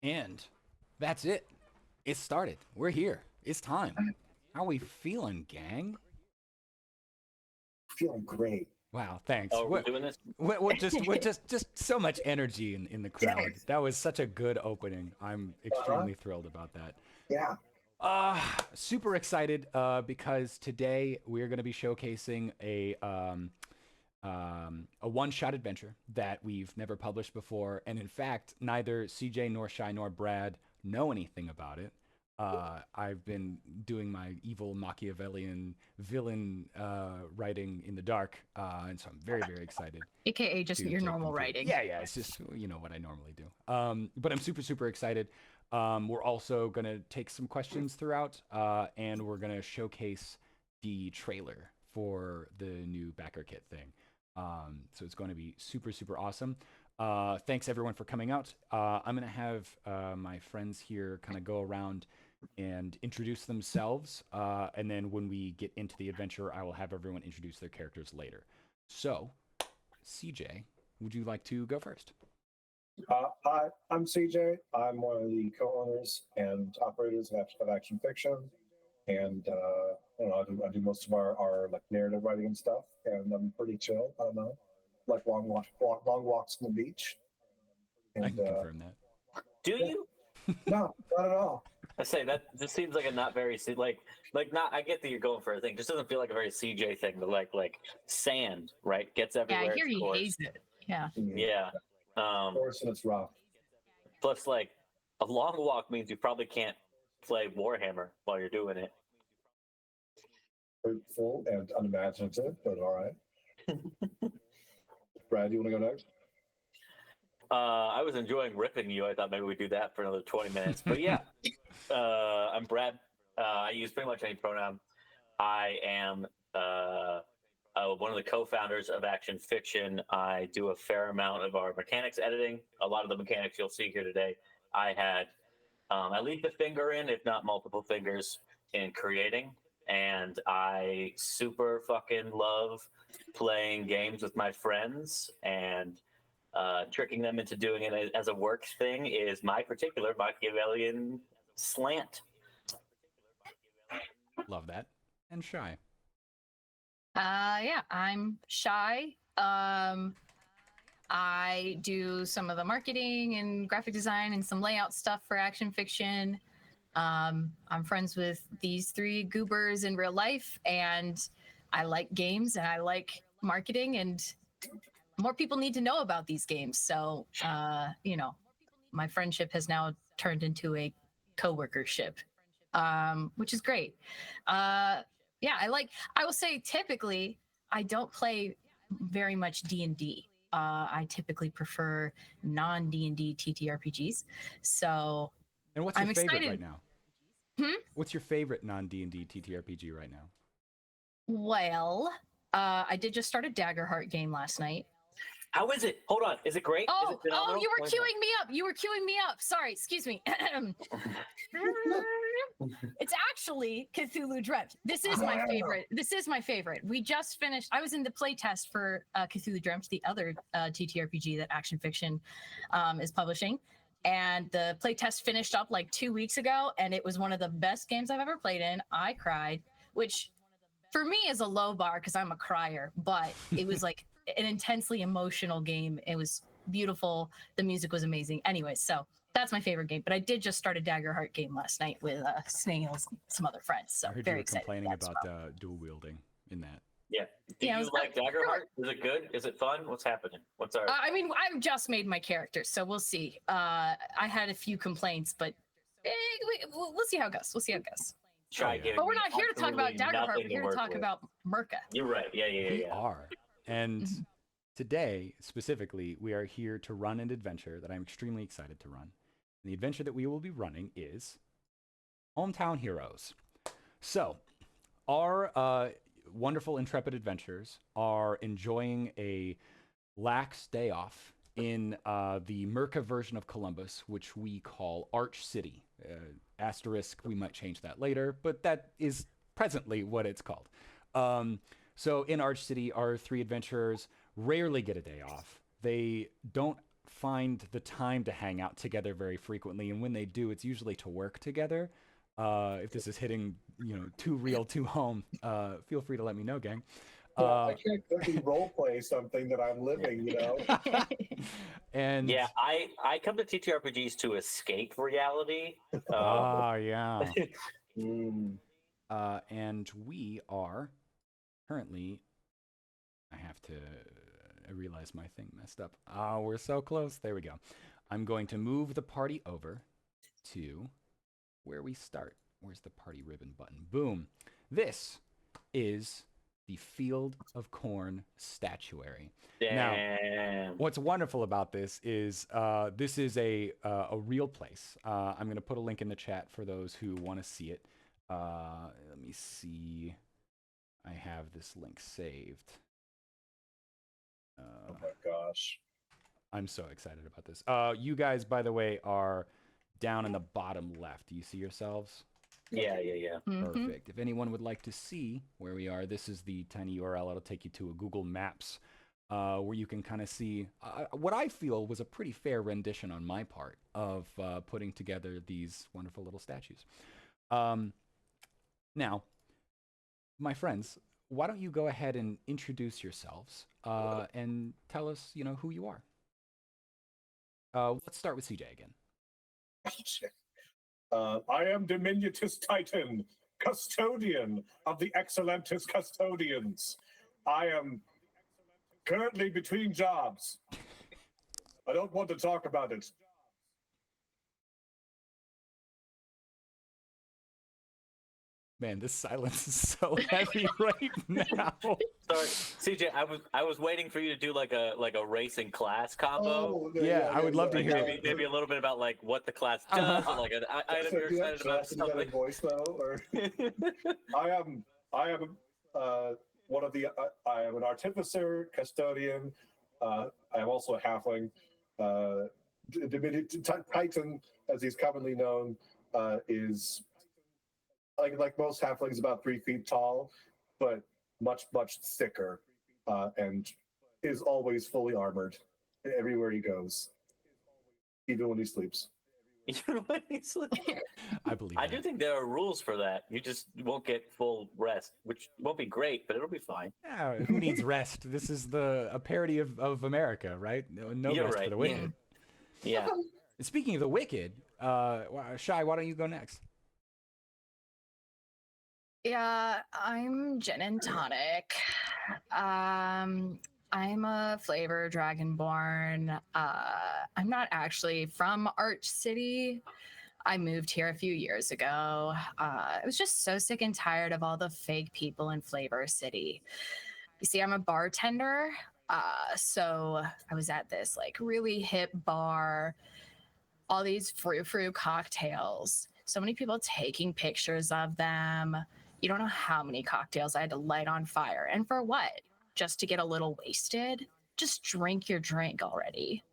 And that's it. It started. We're here. It's time. How we feeling, gang? Feeling great. Wow, thanks. Oh, we're doing this? Just so much energy in the crowd. That was such a good opening. I'm extremely thrilled about that. Yeah. Super excited because today we're going to be showcasing a one-shot adventure that we've never published before, and in fact, neither CJ nor Shy nor Brad know anything about it. I've been doing my evil Machiavellian villain writing in the dark, and so I'm very, very excited. AKA just your normal writing. Yeah, it's just what I normally do. But I'm super, super excited. We're also gonna take some questions throughout, and we're gonna showcase the trailer for the new backer kit thing. So it's going to be super, super awesome. Thanks everyone for coming out. I'm gonna have my friends here kind of go around and introduce themselves, and then when we get into the adventure, I will have everyone introduce their characters later. So, CJ, would you like to go first? Hi, I'm CJ. I'm one of the co-owners and operators of Action Fiction, and I do most of our like narrative writing and stuff. And I'm pretty chill. I don't know, like long walks on the beach. And, I can confirm that. Do you? No, not at all. I say that this seems like a not very like not. I get that you're going for a thing. Just doesn't feel like a very CJ thing. But like sand, right? Gets everywhere. Yeah, I hear of he course. hates it. Yeah. Yeah. Of course, and it's rough. Plus, like a long walk means you probably can't play Warhammer while you're doing it. Hurtful and unimaginative, but all right. Brad, you want to go next? I was enjoying ripping you. I thought maybe we'd do that for another 20 minutes. But yeah, I'm Brad. I use pretty much any pronoun. I am one of the co-founders of Action Fiction. I do a fair amount of our mechanics editing. A lot of the mechanics you'll see here today, I had at least a finger in, if not multiple fingers, in creating. And I super fucking love playing games with my friends, and tricking them into doing it as a work thing is my particular Machiavellian slant. Love that. And Shy. Yeah, I'm Shy. I do some of the marketing and graphic design and some layout stuff for Action Fiction. I'm friends with these three goobers in real life, and I like games and I like marketing, and more people need to know about these games. So, my friendship has now turned into a coworkership, which is great. Yeah, I will say typically I don't play very much D&D. I typically prefer non-D&D TTRPGs. So And what's your I'm favorite excited. right now? What's your favorite non-D&D TTRPG right now? Well, I did just start a Daggerheart game last night. How is it? Hold on. Is it great? Oh, is it phenomenal? you were queuing me up. You were queuing me up. Sorry, excuse me. It's actually Cthulhu Dreamt. This is my favorite. This is my favorite. We just finished. I was in the playtest for Cthulhu Dreamt, the other TTRPG that Action Fiction is publishing. And the playtest finished up like 2 weeks ago, and it was one of the best games I've ever played in. I cried, which for me is a low bar because I'm a crier, but it was like an intensely emotional game. It was beautiful. The music was amazing. Anyways, so that's my favorite game. But I did just start a Daggerheart game last night with Snails and some other friends. So I heard very you were excited complaining about about dual wielding in that. Yeah. Do you like Daggerheart? Is it good? Is it fun? What's happening? What's our? I mean, I've just made my character, so we'll see. I had a few complaints, but we'll see how it goes. We'll see how it goes. Try getting. But we're not here to talk about absolutely Daggerheart. nothing We're here to work talk with. about Murka. You're right. Yeah. We are. And Mhm. today, specifically, we are here to run an adventure that I'm extremely excited to run. And the adventure that we will be running is Hometown Heroes. So, our wonderful intrepid adventurers are enjoying a lax day off in the Murka version of Columbus, which we call Arch City. Asterisk, we might change that later, but that is presently what it's called. So in Arch City, our three adventurers rarely get a day off. They don't find the time to hang out together very frequently, and when they do, it's usually to work together. If this is hitting, too real, too home, feel free to let me know, gang. I can't exactly role play something that I'm living, And Yeah, I come to TTRPGs to escape reality. yeah. Mm. And we are currently. I realize my thing messed up. Oh, we're so close. There we go. I'm going to move the party over to where we start. Where's the party ribbon button? Boom. This is the Field of Corn statuary. Now, Damn. what's wonderful about this is a real place. I'm going to put a link in the chat for those who want to see it. Let me see. I have this link saved. Oh my gosh. I'm so excited about this. You guys, by the way, are down in the bottom left. Do you see yourselves? Yeah. Perfect. If anyone would like to see where we are, this is the tiny URL. It'll take you to a Google Maps where you can kind of see what I feel was a pretty fair rendition on my part of putting together these wonderful little statues. Now, my friends, why don't you go ahead and introduce yourselves and tell us, who you are. Let's start with CJ again. I am Diminutus Titan, custodian of the Excellentus Custodians. I am currently between jobs. I don't want to talk about it. Man, this silence is so heavy right now. Sorry, CJ. I was waiting for you to do like a racing class combo. Yeah, I would love to hear it. Maybe a little bit about like what the class does, or like an item you're excited about. Something. Voice though, or I am one of the. I am an artificer, custodian. I am also a halfling. Titan, as he's commonly known, is like most halflings about 3 feet tall, but much thicker, and is always fully armored everywhere he goes, even when he sleeps. I believe I do think there are rules for that. You just won't get full rest, which won't be great, but it'll be fine. Yeah, who needs rest? This is a parody of America, right? No You're rest right. for the wicked. Yeah. Speaking of the wicked, Shy, why don't you go next? Yeah, I'm Jen and Tonic. I'm a flavor dragonborn. I'm not actually from Arch City. I moved here a few years ago. I was just so sick and tired of all the fake people in Flavor City. You see, I'm a bartender. So I was at this like really hip bar, all these frou-frou cocktails. So many people taking pictures of them. You don't know how many cocktails I had to light on fire. And for what? Just to get a little wasted? Just drink your drink already.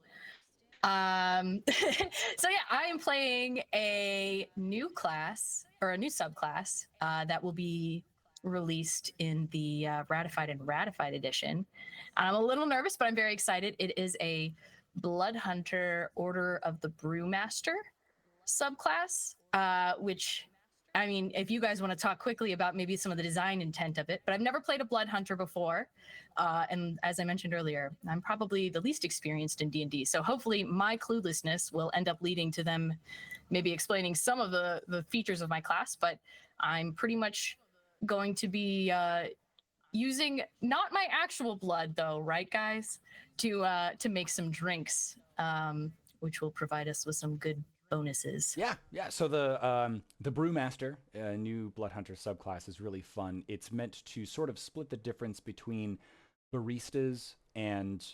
So yeah, I am playing a new class or a new subclass that will be released in the Ratified and Ratified edition. I'm a little nervous, but I'm very excited. It is a Blood Hunter Order of the Brewmaster subclass, which, I mean, if you guys want to talk quickly about maybe some of the design intent of it, but I've never played a Blood Hunter before. And as I mentioned earlier, I'm probably the least experienced in D&D. So hopefully my cluelessness will end up leading to them maybe explaining some of the features of my class, but I'm pretty much going to be using not my actual blood though, right guys? To make some drinks, which will provide us with some good bonuses. Yeah. So the Brewmaster, new Blood Hunter subclass, is really fun. It's meant to sort of split the difference between baristas and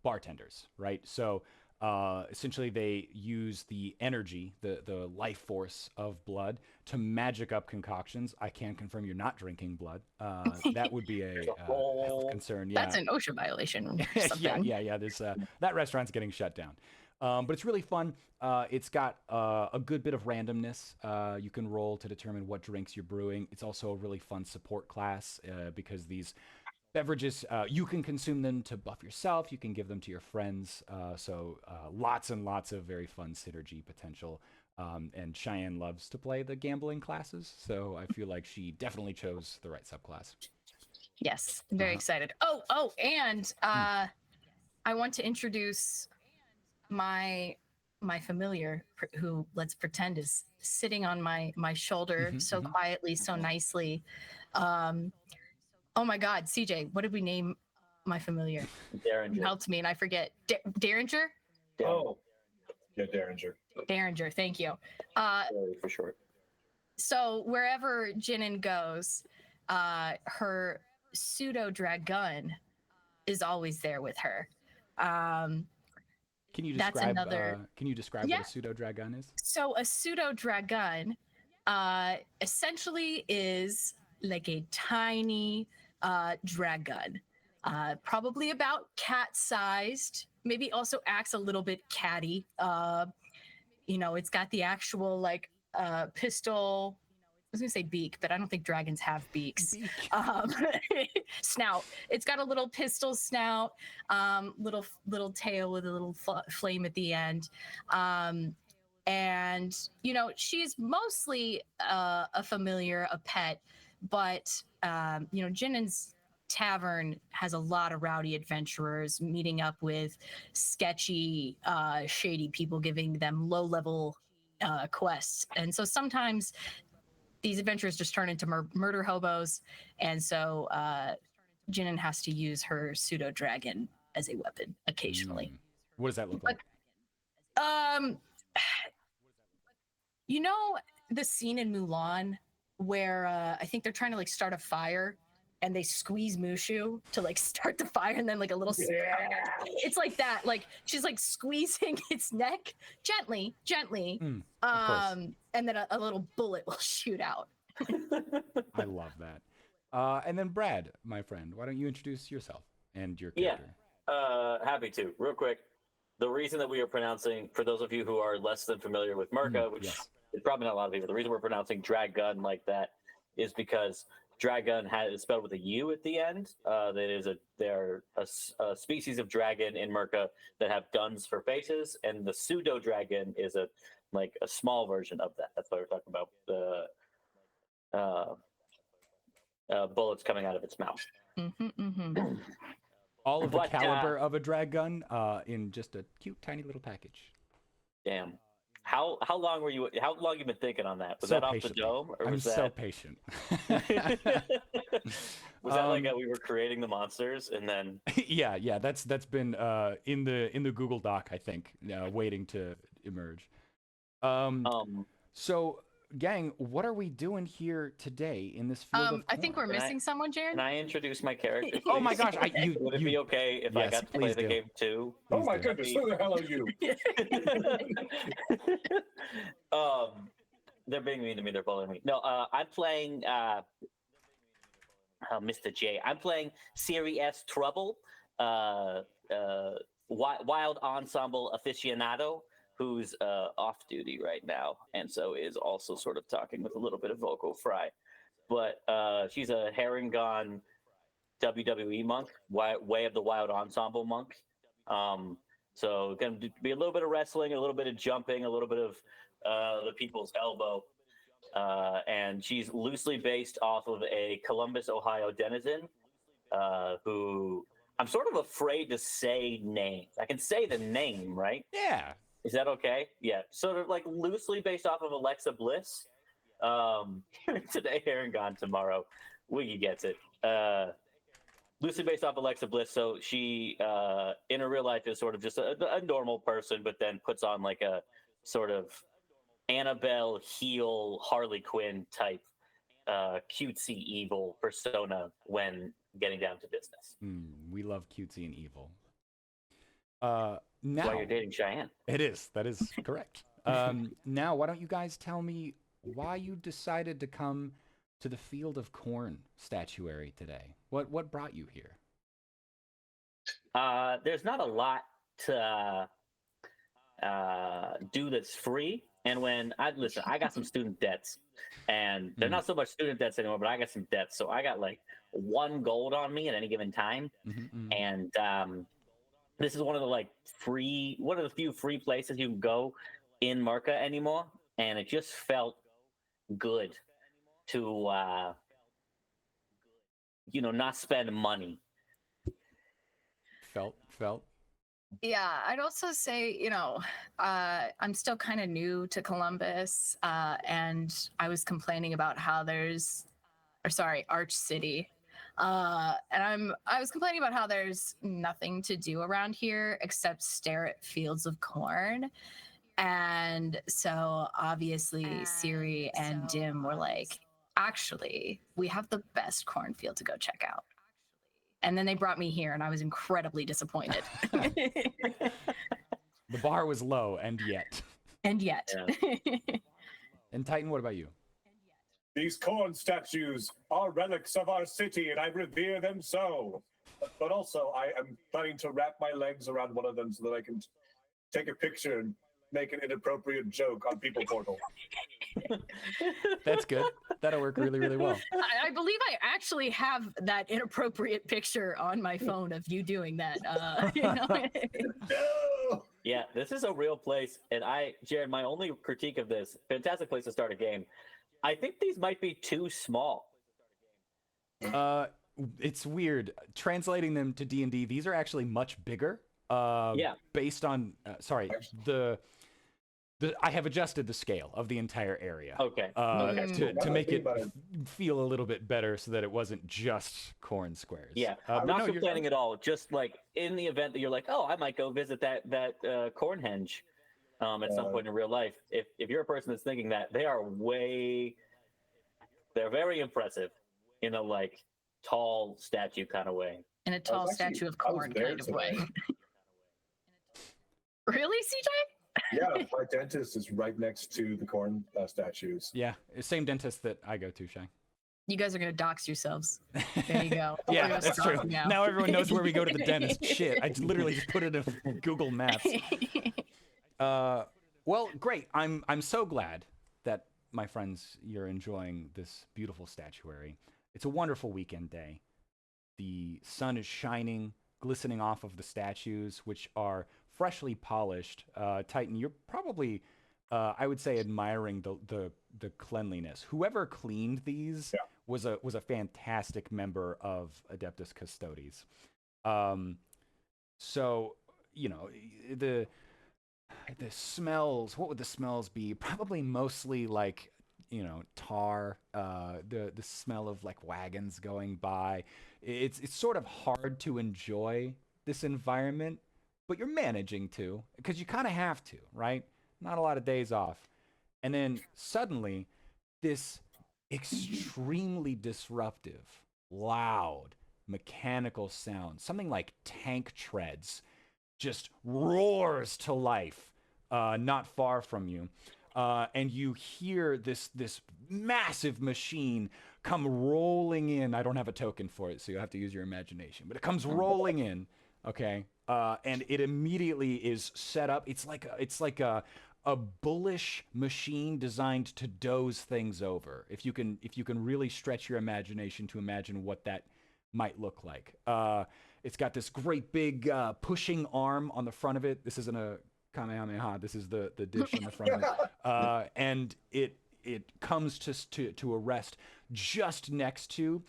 bartenders, right? So essentially, they use the energy, the life force of blood to magic up concoctions. I can confirm you're not drinking blood. That would be a health concern. Yeah, That's an OSHA violation. Or something. yeah. There's that restaurant's getting shut down. But it's really fun. It's got a good bit of randomness. You can roll to determine what drinks you're brewing. It's also a really fun support class because these beverages, you can consume them to buff yourself. You can give them to your friends. So lots and lots of very fun synergy potential. And Cheyenne loves to play the gambling classes, so I feel like she definitely chose the right subclass. Yes, very excited. Oh, and I want to introduce my familiar who, let's pretend, is sitting on my shoulder so quietly, so nicely. Oh my God, CJ, what did we name my familiar? Derringer. You helped me and I forget. Derringer? Oh, yeah, Derringer. Derringer, thank you. For short. So wherever Jinin goes, her pseudo dragon is always there with her. Can you describe? That's another. Can you describe what a pseudo dragon is? So a pseudo dragon essentially is like a tiny dragon, probably about cat-sized. Maybe also acts a little bit catty. It's got the actual like pistol. I was gonna say beak, but I don't think dragons have beaks. Snout. It's got a little pistol snout, little tail with a little flame at the end, and she's mostly a familiar, a pet, but Jinin's tavern has a lot of rowdy adventurers meeting up with sketchy, shady people, giving them low-level quests, and so sometimes these adventurers just turn into murder hobos, and so Jinin has to use her pseudo dragon as a weapon occasionally. What does that look like? The scene in Mulan where I think they're trying to like start a fire and they squeeze Mushu to like start the fire, and then like a little it's like that, like she's like squeezing its neck gently, and then a little bullet will shoot out. I love that. And then Brad, my friend, why don't you introduce yourself and your character? Happy to. Real quick, the reason that we are pronouncing, for those of you who are less than familiar with Murka, which is probably not a lot of people, the reason we're pronouncing Dragon like that is because Dragon is spelled with a U at the end. They're a species of dragon in Murka that have guns for faces, and the pseudo dragon is a small version of that. That's why we're talking about bullets coming out of its mouth. All of the caliber of a dragon in just a cute, tiny little package. Damn. How long were you? How long you been thinking on that? Was that off the dome, or was so patient. Was that like we were creating the monsters and then? Yeah. That's been in the Google Doc, I think, waiting to emerge. So, gang, what are we doing here today in this field of corn? I think we're missing someone, Jared. Can I introduce my character? Oh my gosh! Would it be okay if I got to play the game too? Oh my goodness! Who the hell are you? They're being mean to me. They're bullying me. No, I'm playing Mr. J. I'm playing Series S Trouble, wild ensemble aficionado, who's off duty right now, and so is also sort of talking with a little bit of vocal fry. But she's a Herringon WWE monk, Way of the Wild Ensemble monk. So going to be a little bit of wrestling, a little bit of jumping, a little bit of the people's elbow. And she's loosely based off of a Columbus, Ohio denizen who I'm sort of afraid to say names. I can say the name, right? Yeah. Is that okay? Yeah. Sort of like loosely based off of Alexa Bliss. Today, Herringon, tomorrow, Wiggy gets it. Loosely based off Alexa Bliss. So she, in her real life, is sort of just a normal person, but then puts on like a sort of Annabelle heel Harley Quinn type cutesy evil persona when getting down to business. We love cutesy and evil. Now, that's why you're dating Cheyenne. It is. That is correct. Now, why don't you guys tell me why you decided to come to the Field of Corn statuary today? What brought you here? There's not a lot to do that's free. And when I got some student debts, and they're not so much student debts anymore, but I got some debts. So I got like 1 gold on me at any given time, and this is one of the few free places you can go in Murka anymore, and it just felt good to not spend money. Felt. Yeah, I'd also say, I'm still kind of new to Columbus, and I was complaining about how Arch City, and I was complaining about how there's nothing to do around here except stare at fields of corn, and so obviously Siri and Dim were like, actually, we have the best cornfield to go check out. And then they brought me here, and I was incredibly disappointed. The bar was low, and yet. And yet. Yeah. And Titan, what about you? These corn statues are relics of our city, and I revere them so. But also, I am planning to wrap my legs around one of them so that I can take a picture and make an inappropriate joke on People Portal. That's good. That'll work really, really well. I believe I actually have that inappropriate picture on my phone of you doing that. No! Yeah, this is a real place. And Jared, my only critique of this, fantastic place to start a game. I think these might be too small. It's weird. Translating them to D&D, these are actually much bigger. Based on, I have adjusted the scale of the entire area. Okay. To make it feel a little bit better so that it wasn't just corn squares. Yeah, not complaining at all. Just like in the event that you're like, oh, I might go visit that corn henge at some point in real life. If you're a person that's thinking that, they're very impressive in a like tall statue kind of way. In a tall statue of corn kind of way. Really, CJ? Yeah, my dentist is right next to the corn statues. Yeah, same dentist that I go to, Shang. You guys are going to dox yourselves. There you go. Yeah, that's true. Now everyone knows where we go to the dentist. Shit, I literally just put it in Google Maps. Well, great. I'm so glad that, my friends, you're enjoying this beautiful statuary. It's a wonderful weekend day. The sun is shining, glistening off of the statues, which are freshly polished. Titan, you're probably, I would say, admiring the cleanliness. Whoever cleaned these was a fantastic member of Adeptus Custodes. So, the smells. What would the smells be? Probably mostly like, tar. The smell of like wagons going by. It's sort of hard to enjoy this environment, but you're managing to, because you kind of have to, right? Not a lot of days off. And then suddenly, this extremely disruptive, loud, mechanical sound, something like tank treads, just roars to life not far from you. And you hear this massive machine come rolling in. I don't have a token for it, so you'll have to use your imagination. But it comes rolling in, okay? And it immediately is set up. It's like a bullish machine designed to doze things over. If you can really stretch your imagination to imagine what that might look like. It's got this great big pushing arm on the front of it. This isn't a Kamehameha. This is the dish on the front of it. And it comes to a rest just next to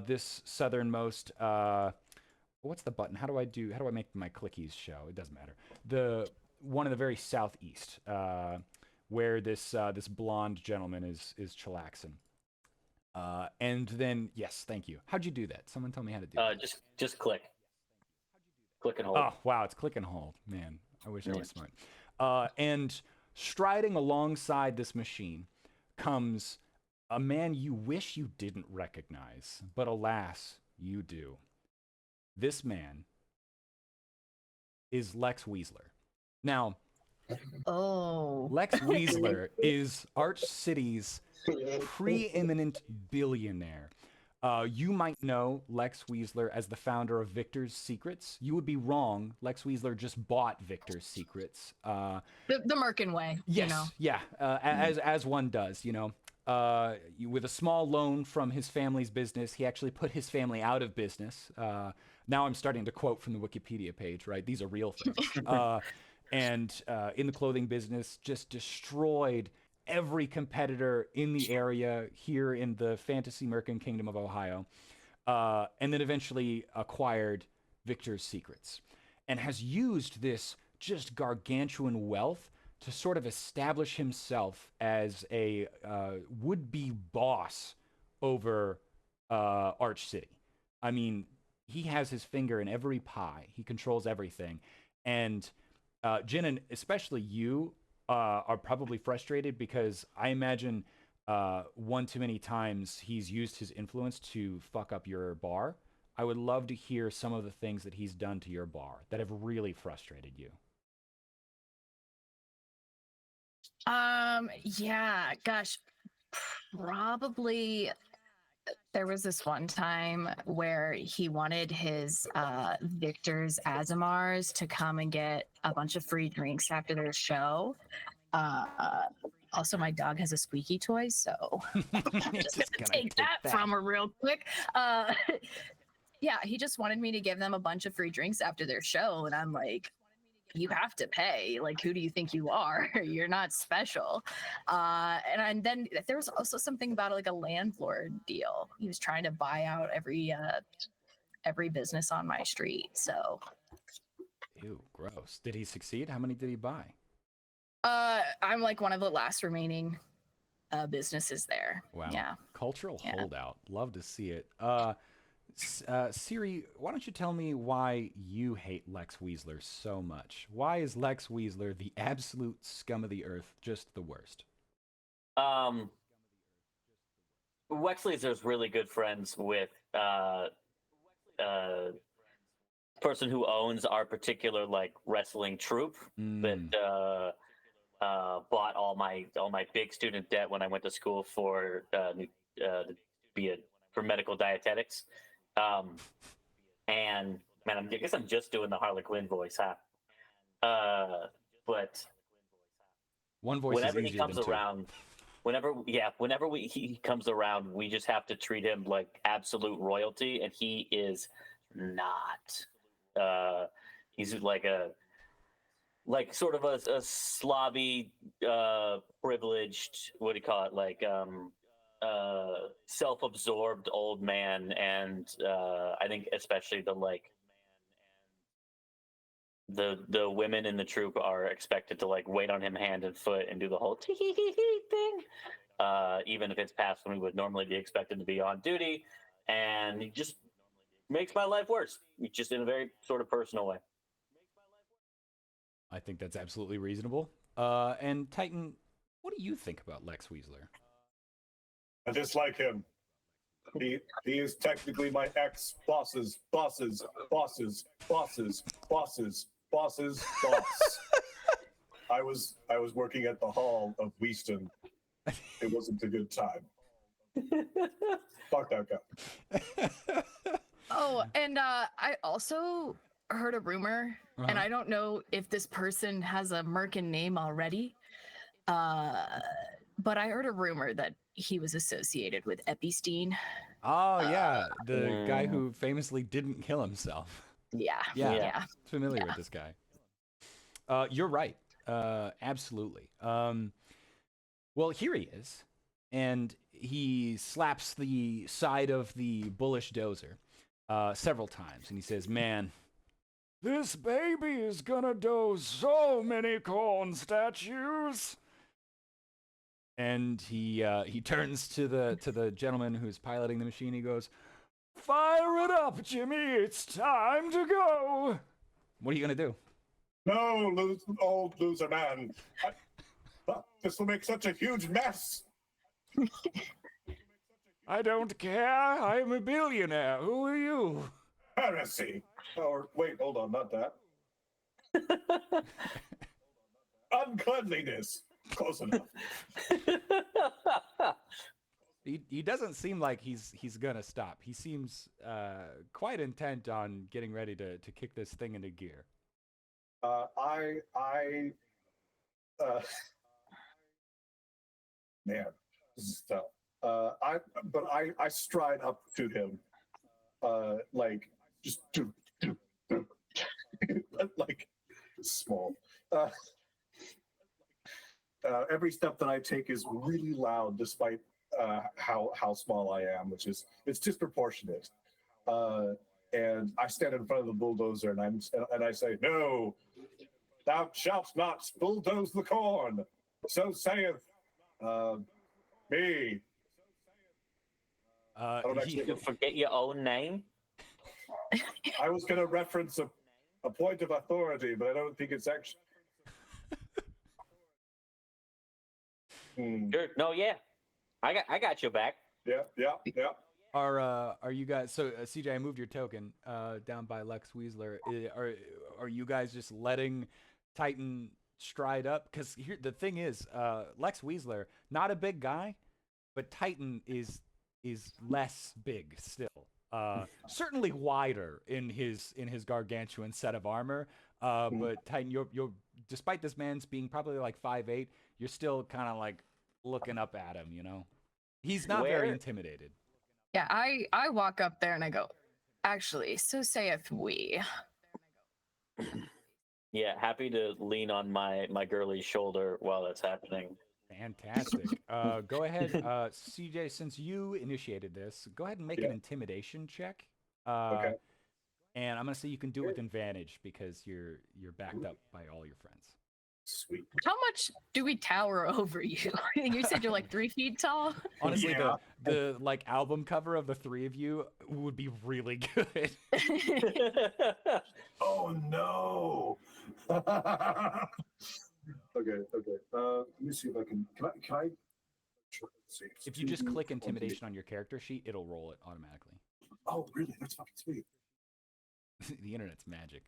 this southernmost. What's the button? How do I make my clickies show? It doesn't matter. The one in the very southeast, where this blonde gentleman is chillaxing. And then, yes, thank you. How'd you do that? Someone tell me how to do it. Just click and hold. Oh, wow, it's click and hold. Man, I wish I was smart. And striding alongside this machine comes a man you wish you didn't recognize, but alas, you do. This man is Lex Weasler. Now, Lex Weasler is Arch City's preeminent billionaire. You might know Lex Weasler as the founder of Victor's Secrets. You would be wrong. Lex Weasler just bought Victor's Secrets. The Merkin way, you know. Yes, yeah, as one does, you know. With a small loan from his family's business, he actually put his family out of business. Now I'm starting to quote from the Wikipedia page, right? These are real things. And in the clothing business, just destroyed every competitor in the area here in the fantasy Merkin Kingdom of Ohio, and then eventually acquired Victor's Secrets, and has used this just gargantuan wealth to sort of establish himself as a would-be boss over Arch City. I mean, he has his finger in every pie. He controls everything. And Jen, especially you, are probably frustrated because I imagine one too many times he's used his influence to fuck up your bar. I would love to hear some of the things that he's done to your bar that have really frustrated you. Yeah, gosh, probably there was this one time where he wanted his Victor's Azamars to come and get a bunch of free drinks after their show. Also, my dog has a squeaky toy, so I'm just gonna take that from her real quick. Yeah, he just wanted me to give them a bunch of free drinks after their show, and I'm like, you have to pay. Like, who do you think you are? You're not special. And then there was also something about like a landlord deal. He was trying to buy out every business on my street. So, ew, gross. Did he succeed? How many did he buy? I'm like one of the last remaining businesses there. Wow. Yeah. Cultural holdout. Love to see it. Siri, why don't you tell me why you hate Lex Weasler so much? Why is Lex Weasler the absolute scum of the earth, just the worst? Wexley's really good friends with person who owns our particular like wrestling troupe that bought all my big student debt when I went to school for medical dietetics. And man, I guess I'm just doing the Harley Quinn voice, huh? But one voice whenever is he comes around, whenever he comes around, we just have to treat him like absolute royalty, and he is not. He's like sort of a slobby, privileged, what do you call it? Like self-absorbed old man, and I think especially the women in the troupe are expected to like wait on him hand and foot and do the whole thing, even if it's past when we would normally be expected to be on duty, and he just makes my life worse, just in a very sort of personal way. I think that's absolutely reasonable. And Titan, what do you think about Lex Weasler? I dislike him. He is technically my ex-boss's boss. I was working at the Hall of Weaston. It wasn't a good time. Fuck that guy. Oh, and I also heard a rumor, and I don't know if this person has a Merkin name already, but I heard a rumor that he was associated with Epstein. Oh, yeah. The guy who famously didn't kill himself. Yeah. Familiar with this guy. You're right. Absolutely. Well, here he is. And he slaps the side of the bullish dozer several times. And he says, man, this baby is gonna doze so many corn statues. And he turns to the gentleman who's piloting the machine. He goes, fire it up, Jimmy. It's time to go. What are you gonna do? No, old loser man. This will make such a huge mess. I don't care. I'm a billionaire. Who are you? Heresy. Or wait, hold on, not that. Uncleanliness. Close enough. He doesn't seem like he's gonna stop. He seems quite intent on getting ready to kick this thing into gear. I man, this is tough. I stride up to him, like just like small. Every step that I take is really loud, despite how small I am, which is it's disproportionate. And I stand in front of the bulldozer, and I say, "No, thou shalt not bulldoze the corn. So saith me." I don't You actually. forget your own name? I was going to reference a point of authority, but I don't think it's actually. Sure. No, yeah. I got your back. Yeah. Are you guys? So CJ, I moved your token down by Lex Weasler. Are you guys just letting Titan stride up? Because here the thing is, Lex Weasler, not a big guy, but Titan is less big still. Certainly wider in his gargantuan set of armor. But Titan, you're despite this man's being probably like 5'8", you're still kind of like looking up at him. You know, he's not very intimidated. Yeah, I walk up there and I go, actually, so saith we. Yeah, happy to lean on my girly's shoulder while that's happening. Fantastic. Go ahead, CJ. Since you initiated this, go ahead and make an intimidation check. Okay. And I'm gonna say you can do it with advantage because you're backed up by all your friends. Sweet. How much do we tower over you? You said you're like 3 feet tall. Honestly, Yeah. the like album cover of the three of you would be really good. Oh no. Okay. Let me see if I can. Can I? Let's see. If you just click intimidation on your character sheet, it'll roll it automatically. Oh, really? That's fucking sweet. The internet's magic.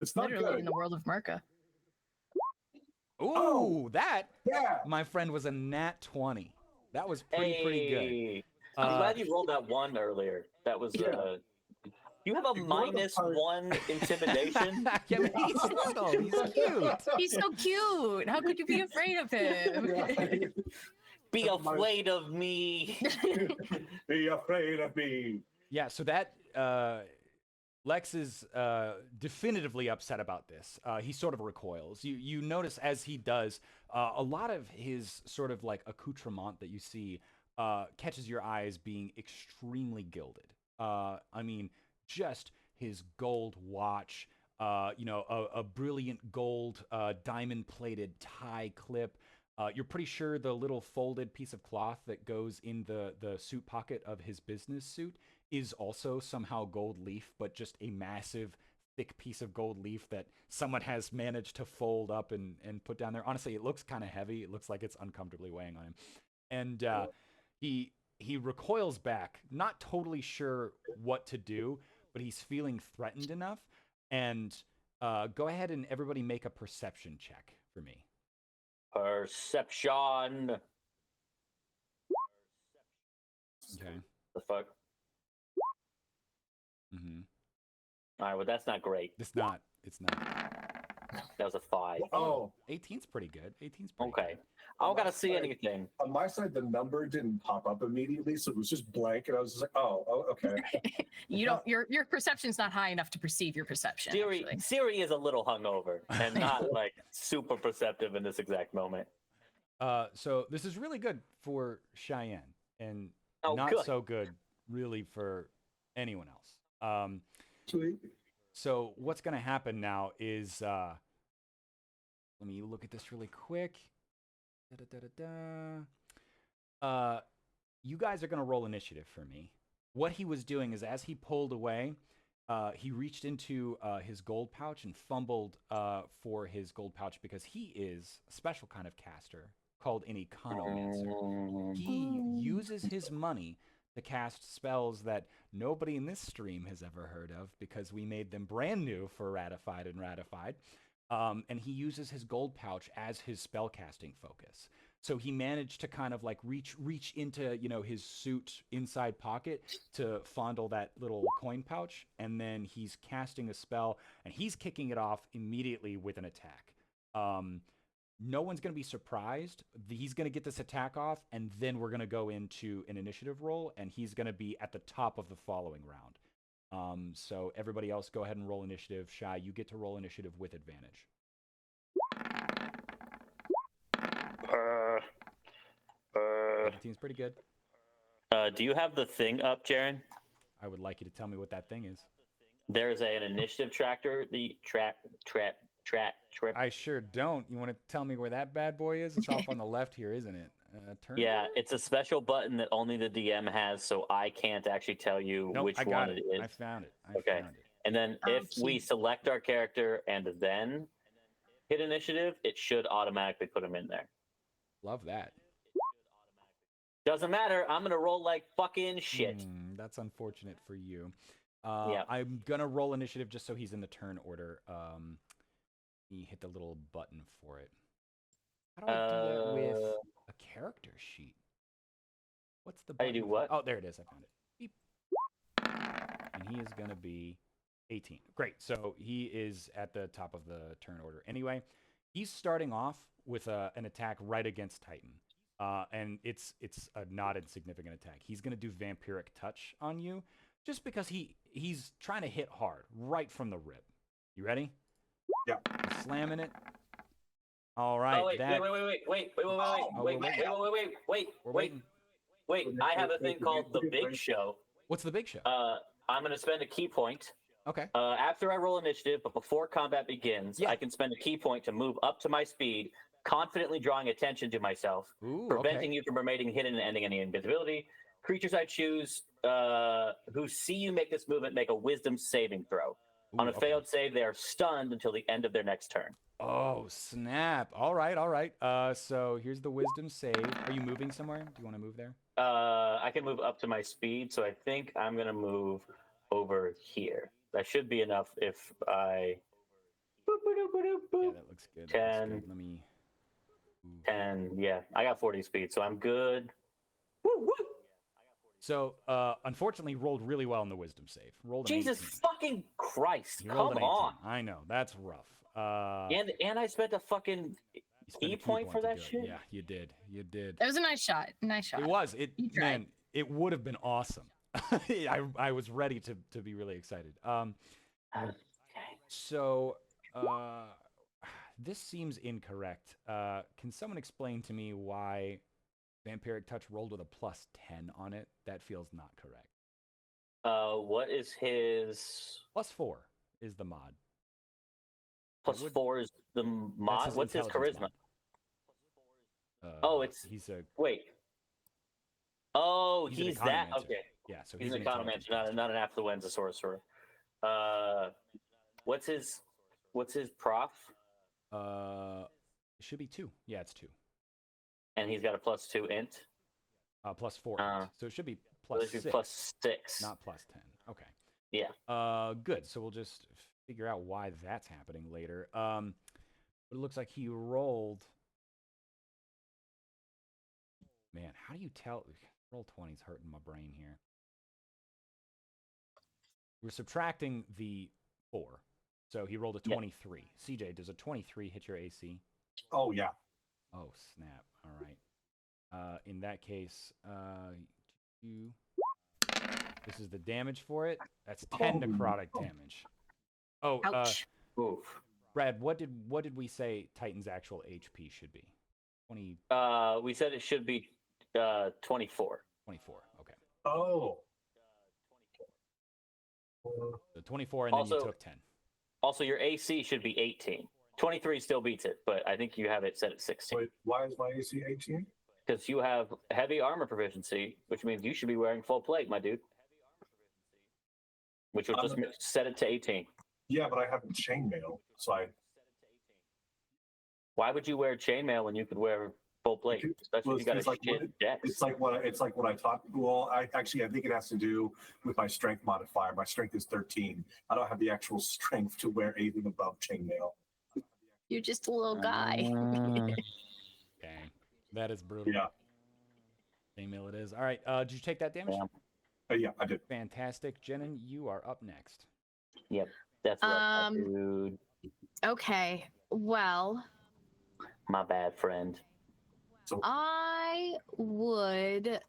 It's not Literally good. in the world of Murka. Ooh, that, Yeah. my friend, was a nat 20. That was pretty good. I'm glad you rolled that 1 earlier. That was you have a -1 intimidation. Yeah, but he's little. He's cute. He's so cute. How could you be afraid of him? Be afraid of me. Be afraid of me. Yeah, so that Lex is definitively upset about this. He sort of recoils. You notice as he does, a lot of his sort of like accoutrement that you see catches your eye as being extremely gilded. I mean, just his gold watch, a brilliant gold diamond-plated tie clip. You're pretty sure the little folded piece of cloth that goes in the suit pocket of his business suit is also somehow gold leaf, but just a massive, thick piece of gold leaf that someone has managed to fold up and put down there. Honestly, it looks kind of heavy. It looks like it's uncomfortably weighing on him. And he recoils back, not totally sure what to do, but he's feeling threatened enough. And go ahead and everybody make a perception check for me. Perception. Okay. The fuck? Mm-hmm. All right, well, that's not great. It's not. That was a 5. Oh, 18's pretty good. 18's pretty Okay. good. I don't gotta see anything. on my side, the number didn't pop up immediately, so it was just blank, and I was just like, "Oh, okay." You don't. Your perception's not high enough to perceive your perception. Actually. Siri is a little hungover and not like super perceptive in this exact moment. So this is really good for Cheyenne and not good. so good really for anyone else. Sweet. So what's going to happen now is, let me look at this really quick. You guys are going to roll initiative for me. What he was doing is as he pulled away, he reached into his gold pouch and fumbled for his gold pouch because he is a special kind of caster called an economancer. He uses his money to cast spells that nobody in this stream has ever heard of because we made them brand new for Ratified and Ratified. and he uses his gold pouch as his spellcasting focus. So he managed to kind of like reach into, you know, his suit inside pocket to fondle that little coin pouch, and then he's casting a spell, and he's kicking it off immediately with an attack. No one's going to be surprised. He's going to get this attack off, and then we're going to go into an initiative roll, and he's going to be at the top of the following round. So everybody else, go ahead and roll initiative. Shy, you get to roll initiative with advantage. 17's pretty good. Do you have the thing up, Jaren? I would like you to tell me what that thing is. There's an initiative tracker. The trap. I sure don't. You want to tell me where that bad boy is? It's off on the left here, isn't it? Turn. Yeah, it's a special button that only the DM has, so I can't actually tell you Nope, which I one got it. it is. I found it. Okay. Found it. And then if we select our character and then hit initiative, it should automatically put him in there. Love that. Doesn't matter. I'm gonna roll like fucking shit. That's unfortunate for you. Yeah. I'm gonna roll initiative just so he's in the turn order. He hit the little button for it. How do I do that with a character sheet? What's the How button? you do what? Oh, there it is. I found it. Beep. And he is gonna be 18. Great. So he is at the top of the turn order. Anyway, he's starting off with an attack right against Titan. And it's a not insignificant attack. He's going to do Vampiric Touch on you just because he's trying to hit hard right from the rip. You ready? Yeah. He's slamming it. All right. Oh, wait. We're waiting. Wait, I have a thing called the Big Show. What's the Big Show? I'm going to spend a key point. Okay. After I roll initiative, but before combat begins, I can spend a key point to move up to my speed, confidently drawing attention to myself, preventing you from remaining hidden and ending any invisibility. Creatures I choose who see you make this movement make a wisdom saving throw. On a failed save, they are stunned until the end of their next turn. Oh, snap. All right. So here's the wisdom save. Are you moving somewhere? Do you want to move there? I can move up to my speed, so I think I'm going to move over here. That should be enough if I... Yeah, that looks good. 10. Let me... 10, yeah. I got 40 speed, so I'm good. So, unfortunately, rolled really well in the wisdom save. Rolled an Jesus 18. fucking Christ, You rolled come an 18. on. I know, that's rough. And I spent a fucking you spent key a point for to that do it. shit? Yeah, you did. You did. That was a nice shot. Nice shot. It was. You tried. Man, it would have been awesome. I was ready to be really excited. So, this seems incorrect. Can someone explain to me why Vampiric Touch rolled with a +10 on it? That feels not correct. What is his... +4 is the mod. +4 is the mod? What's his charisma? Mod. It's... He's a... Wait. Oh, he's an that? economancer. Okay. Yeah, so He's an economancer, not an affluenza sorcerer. What's his prof? It should be 2. Yeah, it's 2. And he's got a +2 int? +4 int. So it should be +6. +6. Not +10. Okay. Yeah. Good. So we'll just figure out why that's happening later. But it looks like he rolled... Man, how do you tell? Roll 20's hurting my brain here. We're subtracting the 4. So he rolled a 23. Yeah. CJ, does a 23 hit your AC? Oh, yeah. Oh, snap. All right. In that case, this is the damage for it. That's 10 necrotic damage. Oh, ouch. Brad, what did we say Titan's actual HP should be? 20. We said it should be 24. 24. Okay. Oh. So 24, and also, then you took 10. Also, your AC should be 18. 23 still beats it, but I think you have it set at 16. Wait, why is my AC 18? Because you have heavy armor proficiency, which means you should be wearing full plate, my dude. Which will just set it to 18. Yeah, but I have chainmail, so I... Why would you wear chainmail when you could wear full plate? Especially if you got a shit dex. It's like what I taught. Well, I think it has to do with my strength modifier. My strength is 13. I don't have the actual strength to wear anything above chainmail. You're just a little guy. Dang, that is brutal. Yeah. Chainmail it is. All right. Did you take that damage? Yeah. Yeah, I did. Fantastic, Jenin. You are up next. Yep. That's right, dude. Okay. Well, My bad friend. So I would.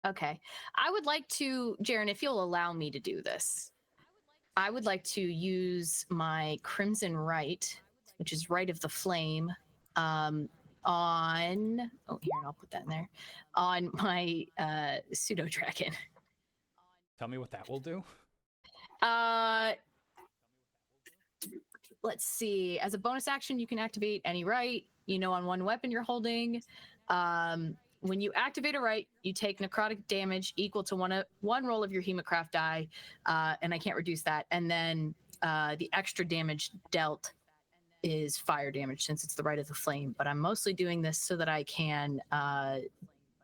Okay. I would like to, Jaren, if you'll allow me to do this, I would like to use my Crimson Right, which is Right of the Flame, on. Oh, here, I'll put that in there. On my pseudo dragon. Tell me what that will do. Let's see. As a bonus action, you can activate any right, on one weapon you're holding. When you activate a right, you take necrotic damage equal to one roll of your Hemocraft die, and I can't reduce that. And then the extra damage dealt is fire damage since it's the Right of the Flame. But I'm mostly doing this so that I can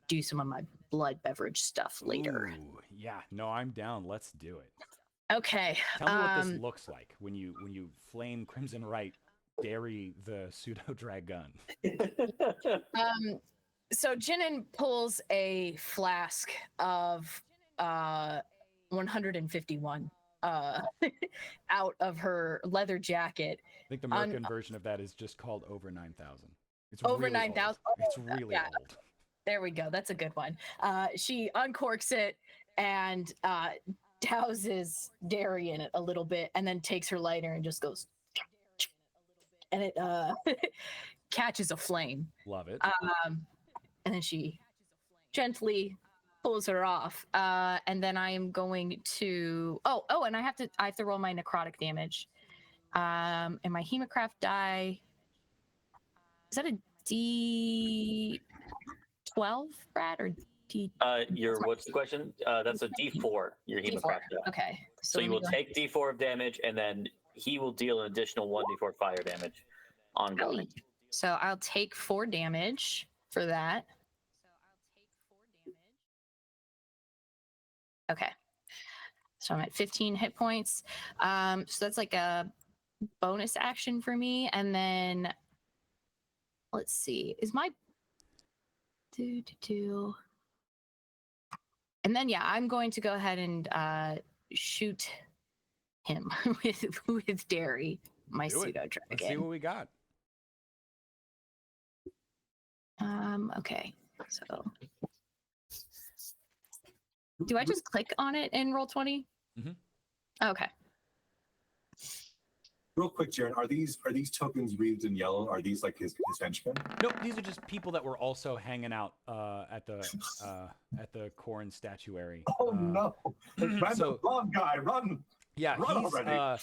do some of my blood beverage stuff later. Ooh, yeah. No, I'm down. Let's do it. Okay. Tell me what this looks like when you flame Crimson Right, dairy the pseudo dragon. So Jinin pulls a flask of 151 out of her leather jacket. I think the Murkan version of that is just called over 9,000. It's over really 9,000. It's really old. There we go. That's a good one. She uncorks it and douses dairy in it a little bit, and then takes her lighter and just goes, and it catches a flame. Love it. And then she gently pulls her off. And then I am going to and I have to roll my necrotic damage. And my Hemocraft die. Is that a D12, Brad, or D? What's the question? That's a D4. Your Hemocraft die. Okay. So you will take D4 of damage, and then he will deal an additional 1d4 fire damage ongoing. So I'll take 4 damage for that. Okay. So I'm at 15 hit points. So that's like a bonus action for me. And then let's see. Is my and then I'm going to go ahead and shoot him with dairy, my pseudo dragon. Let's see what we got. Okay. So do I just click on it in Roll20? Mm-hmm. Okay. real quick, Jaren, are these tokens wreathed in yellow? Are these like his henchmen? No, these are just people that were also hanging out at the Corn statuary. Oh no! So, run, guy, run! Yeah, run he's already.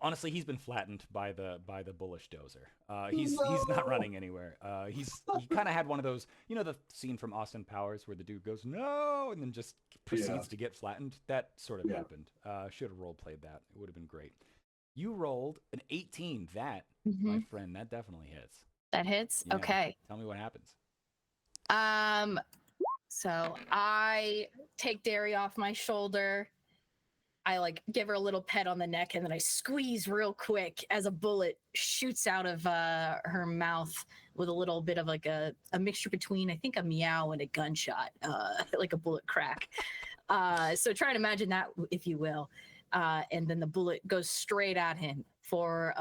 Honestly, he's been flattened by the bullish dozer. He's not running anywhere. He kind of had one of those, the scene from Austin Powers where the dude goes no and then just proceeds to get flattened. That sort of happened. Should have role played that. It would have been great. You rolled an 18. That, my friend, that definitely hits. That hits? Yeah. Okay. Tell me what happens. So I take Derry off my shoulder. I give her a little pet on the neck, and then I squeeze real quick as a bullet shoots out of her mouth with a little bit of a mixture between, I think, a meow and a gunshot, like a bullet crack. So try and imagine that, if you will. And then the bullet goes straight at him for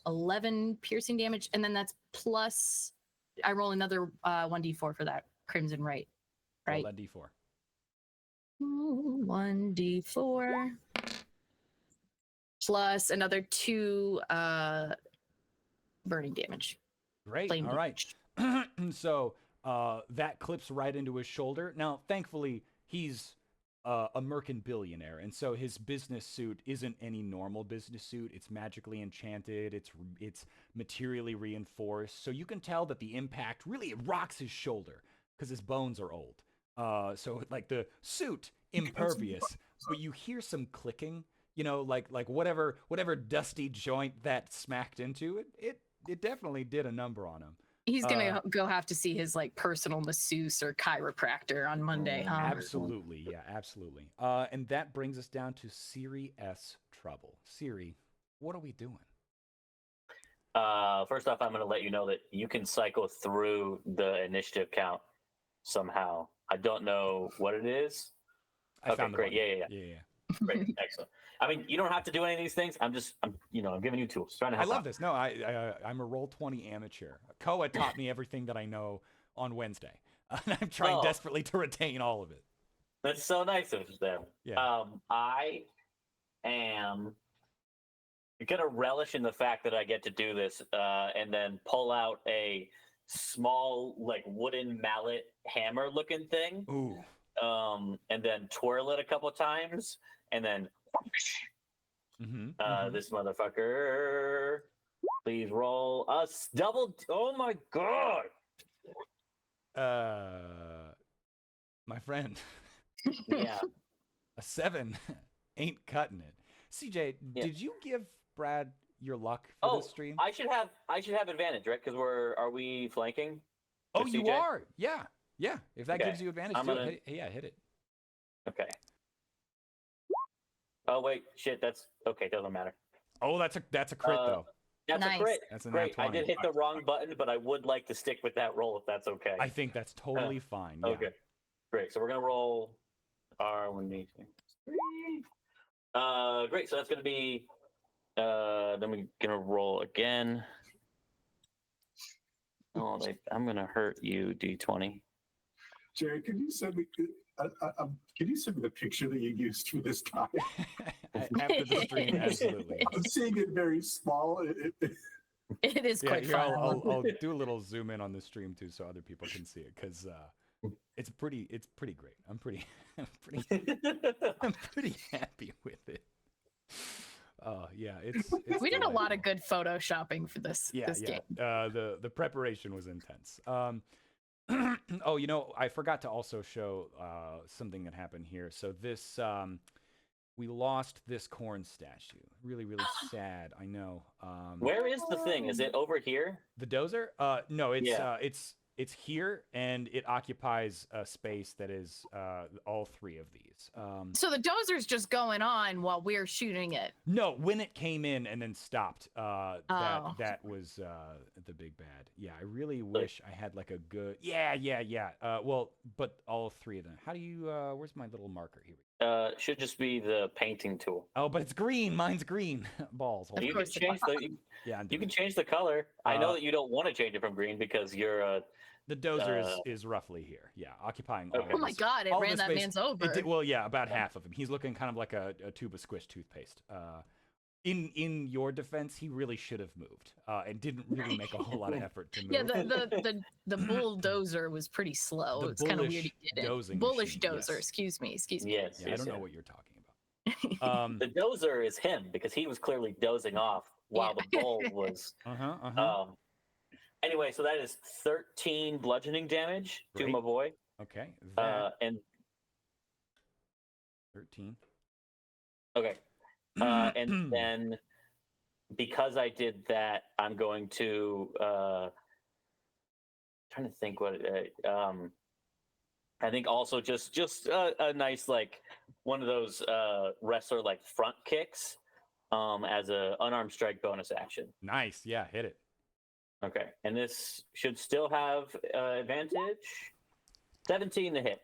11 piercing damage, and then that's plus, I roll another 1d4 for that Crimson Right. Roll that d4. 1d4 plus another 2 burning damage. Great. Flame All right. So that clips right into his shoulder. Now, thankfully, he's a Murkan billionaire, and so his business suit isn't any normal business suit. It's magically enchanted. It's materially reinforced. So you can tell that the impact really rocks his shoulder because his bones are old. So the suit impervious, but you hear some clicking, like whatever dusty joint that smacked into it definitely did a number on him. He's gonna go have to see his personal masseuse or chiropractor on Monday, huh? Absolutely, yeah, absolutely. And that brings us down to Siri S. Trouble. Siri, What are we doing? First off, I'm going to let you know that you can cycle through the initiative count somehow. I don't know what it is. I found the great. button. Yeah. Great, excellent. I mean, you don't have to do any of these things. I'm giving you tools. Trying to I help love out. this. No, I'm a Roll20 amateur. Koa taught me everything that I know on Wednesday, and I'm trying desperately to retain all of it. That's so nice of them. Yeah. I am gonna relish in the fact that I get to do this, and then pull out a small, like, wooden mallet hammer looking thing. Ooh. And then twirl it a couple times, and then this motherfucker. Please roll us double. Oh my god! My friend. Yeah. A 7 ain't cutting it. CJ, did you give Brad your luck for this stream? I should have advantage, right? Because are we flanking? Oh, with you CJ? are. Yeah. If that gives you advantage, hit it. Okay. Oh wait, shit. That's okay. Doesn't matter. Oh, that's a crit though. That's Nice. a crit. That's a nat Great. 20. I did hit the wrong button, but I would like to stick with that roll if that's okay. I think that's totally fine. Yeah. Okay. Great. So we're gonna roll R1d3. Great. So that's gonna be. Then we're gonna roll again. Oh, I'm gonna hurt you, D20. Jerry, can you send me? Can you send me the picture that you used for this guy? After the stream, absolutely. I'm seeing it very small. It is quite Here, fun. I'll do a little zoom in on the stream too, so other people can see it, because it's pretty great. I'm pretty happy with it. Yeah, it's We did a lot of good photoshopping for this game. The preparation was intense. Oh, I forgot to also show something that happened here. So this, we lost this corn statue. Really, really sad. I know. Where is the thing? Is it over here? The dozer? No, it's here, and it occupies a space that is all three of these. So the dozer's just going on while we're shooting it. No, when it came in and then stopped, that was the big bad. Yeah, I really wish I had like a good. Yeah. Well, but all three of them. How do you? Where's my little marker here? Should just be the painting tool. Oh, but it's green. Mine's green. Balls. Hold You on. can change the. Yeah, you can change the color. I know that you don't want to change it from green because you're the dozer is roughly here. Yeah, occupying all. Okay. Oh my god, it ran that man's over. It did, well, yeah, about half of him. He's looking kind of like a tube of squish toothpaste. In your defense, he really should have moved and didn't really make a whole lot of effort to move. Yeah, the bulldozer was pretty slow. It's kind of weird he did it. Bullish machine, dozer, yes. excuse me. Yes. Yeah, I don't know what you're talking about. The dozer is him because he was clearly dozing off while the bull was. Anyway, so that is 13 bludgeoning damage to my boy. Okay. And 13. Okay. And then because I did that, I'm going to trying to think what I think also just a nice, like, one of those wrestler like front kicks as a unarmed strike bonus action. Nice. Yeah, hit it. Okay, and this should still have advantage. 17 to hit.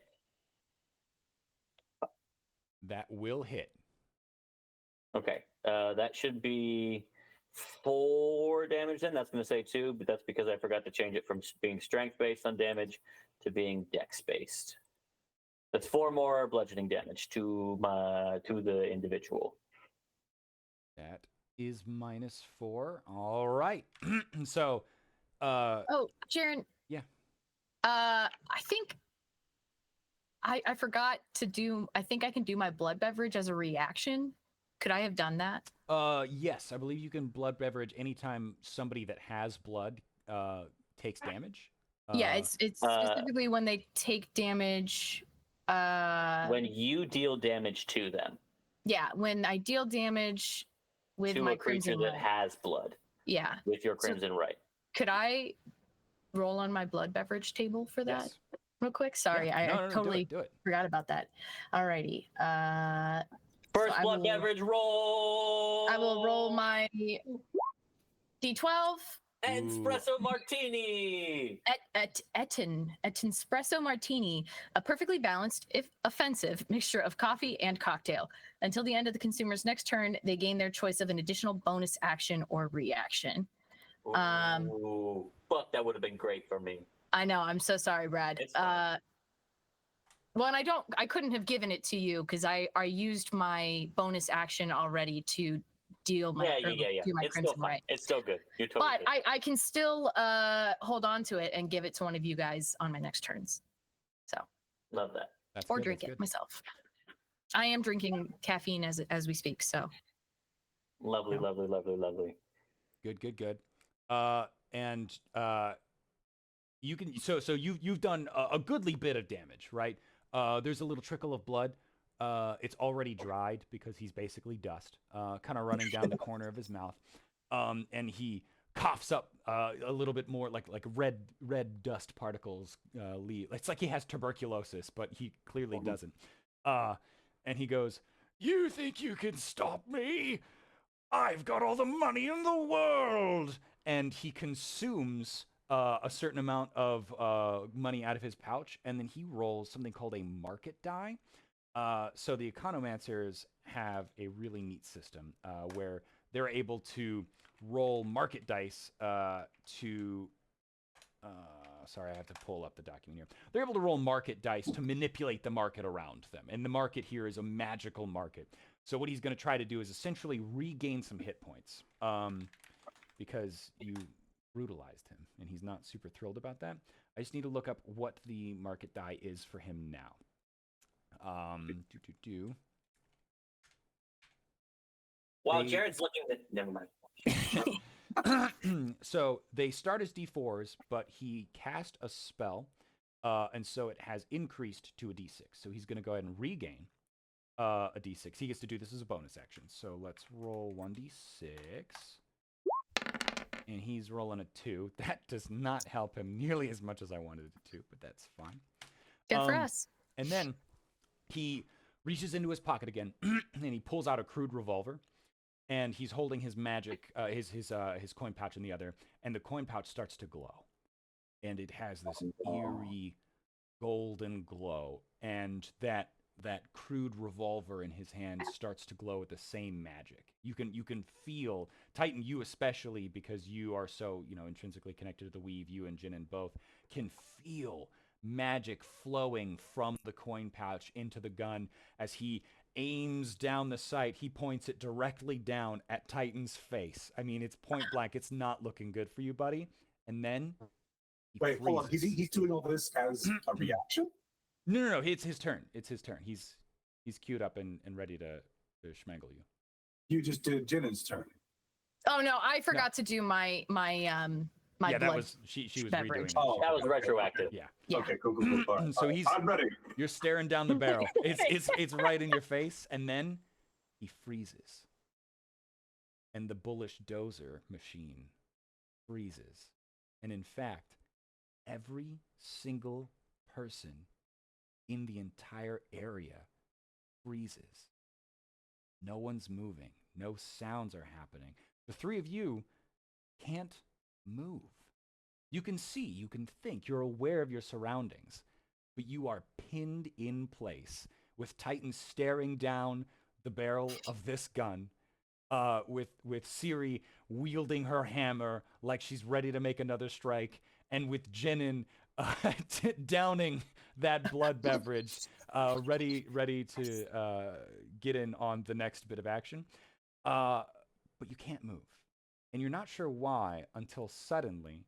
That will hit. Okay, that should be 4 damage then. That's going to say 2, but that's because I forgot to change it from being strength-based on damage to being dex-based. That's 4 more bludgeoning damage to the individual. That is -4. All right. So, oh, Jaren. Yeah. I think I forgot to do. I think I can do my blood beverage as a reaction. Could I have done that? Yes, I believe you can blood beverage anytime somebody that has blood takes damage. Yeah, it's specifically when they take damage. When you deal damage to them. Yeah, when I deal damage with to my a creature crimson that right. has blood. Yeah. With your crimson right. Could I roll on my blood beverage table for that real quick? Sorry, Yeah. I totally do it. forgot about that. Alrighty. First blood beverage roll. I will roll my D12. Espresso martini. Etten espresso martini, a perfectly balanced, if offensive, mixture of coffee and cocktail. Until the end of the consumer's next turn, they gain their choice of an additional bonus action or reaction. Ooh, fuck, that would have been great for me. I know. I'm so sorry, Brad. It's fine. Well, and I couldn't have given it to you because I used my bonus action already to deal my do my It's crimson still fine. right. It's still good. You're totally But good. I can still hold on to it and give it to one of you guys on my next turns. So Love that. That's or good, drink that's it good. myself. I am drinking caffeine as we speak. So Lovely, lovely, lovely, lovely. Good. And you can so you've done a goodly bit of damage, right? There's a little trickle of blood. It's already dried because he's basically dust, kind of running down the corner of his mouth. And he coughs up a little bit more, like red dust particles leave. It's like he has tuberculosis, but he clearly doesn't. And he goes, "You think you can stop me? I've got all the money in the world!" And he consumes a certain amount of money out of his pouch, and then he rolls something called a market die. So the economancers have a really neat system where they're able to roll market dice to. Sorry, I have to pull up the document here. They're able to roll market dice to manipulate the market around them. And the market here is a magical market. So what he's going to try to do is essentially regain some hit points because you brutalized him, and he's not super thrilled about that. I just need to look up what the market die is for him now. While Jared's looking at... Never mind. So they start as D4s, but he cast a spell, and so it has increased to a D6. So he's going to go ahead and regain a D6. He gets to do this as a bonus action. So let's roll 1D6. And he's rolling a 2. That does not help him nearly as much as I wanted it to, but that's fine. good for us. And then he reaches into his pocket again, and he pulls out a crude revolver. And he's holding his magic, his coin pouch in the other, and the coin pouch starts to glow, and it has this eerie golden glow, and that crude revolver in his hand starts to glow with the same magic. You can feel, Titan, you especially, because you are so intrinsically connected to the weave. You and Jinin both can feel magic flowing from the coin pouch into the gun as he aims down the sight. He points it directly down at Titan's face. I mean, it's point blank. It's not looking good for you, buddy. And then he Wait, hold on. freezes. He's doing all this as a reaction? No. It's his turn. It's his turn. He's queued up and ready to schmangle you. You just did Jinin's turn. Oh no, I forgot to do my Yeah, blood. that was she was beverage. redoing it. Oh, That was retroactive. Yeah. Yeah. Okay, cool. All right, So he's I'm ready. You're staring down the barrel. It's right in your face, and then he freezes. And the bullish dozer machine freezes. And in fact, every single person in the entire area freezes. No one's moving. No sounds are happening. The three of you can't move. You can see, you can think, you're aware of your surroundings, but you are pinned in place with Titan staring down the barrel of this gun, with Ciri wielding her hammer like she's ready to make another strike, and with Jinin downing that blood beverage, ready to get in on the next bit of action. But you can't move. And you're not sure why until suddenly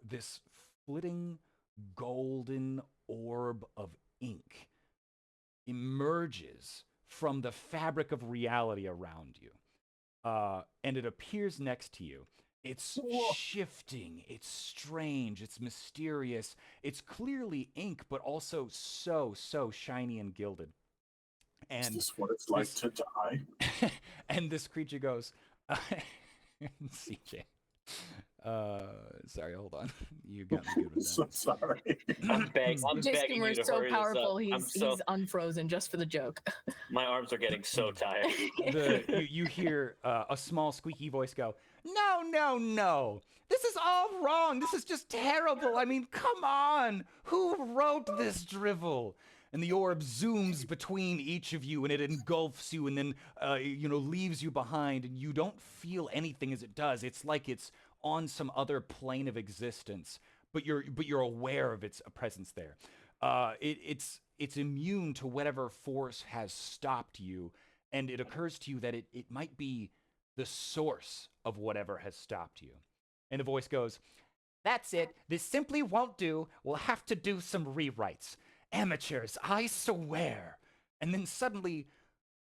this flitting golden orb of ink emerges from the fabric of reality around you. And it appears next to you. It's shifting, it's strange, it's mysterious. It's clearly ink, but also so shiny and gilded. And Is this what it's like to die? and this creature goes, CJ. Sorry, hold on. You got me good with So that. sorry. I'm Just begging you to so hurry this up. powerful, I'm he's unfrozen just for the joke. my arms are getting so tired. You hear a small squeaky voice go, "No, no, no! This is all wrong. This is just terrible. I mean, come on! Who wrote this drivel?" And the orb zooms between each of you, and it engulfs you, and then leaves you behind, and you don't feel anything as it does. It's like it's on some other plane of existence, but you're aware of its presence there. It's immune to whatever force has stopped you, and it occurs to you that it might be the source of whatever has stopped you. And the voice goes, "That's it. This simply won't do. We'll have to do some rewrites. Amateurs, I swear." And then suddenly,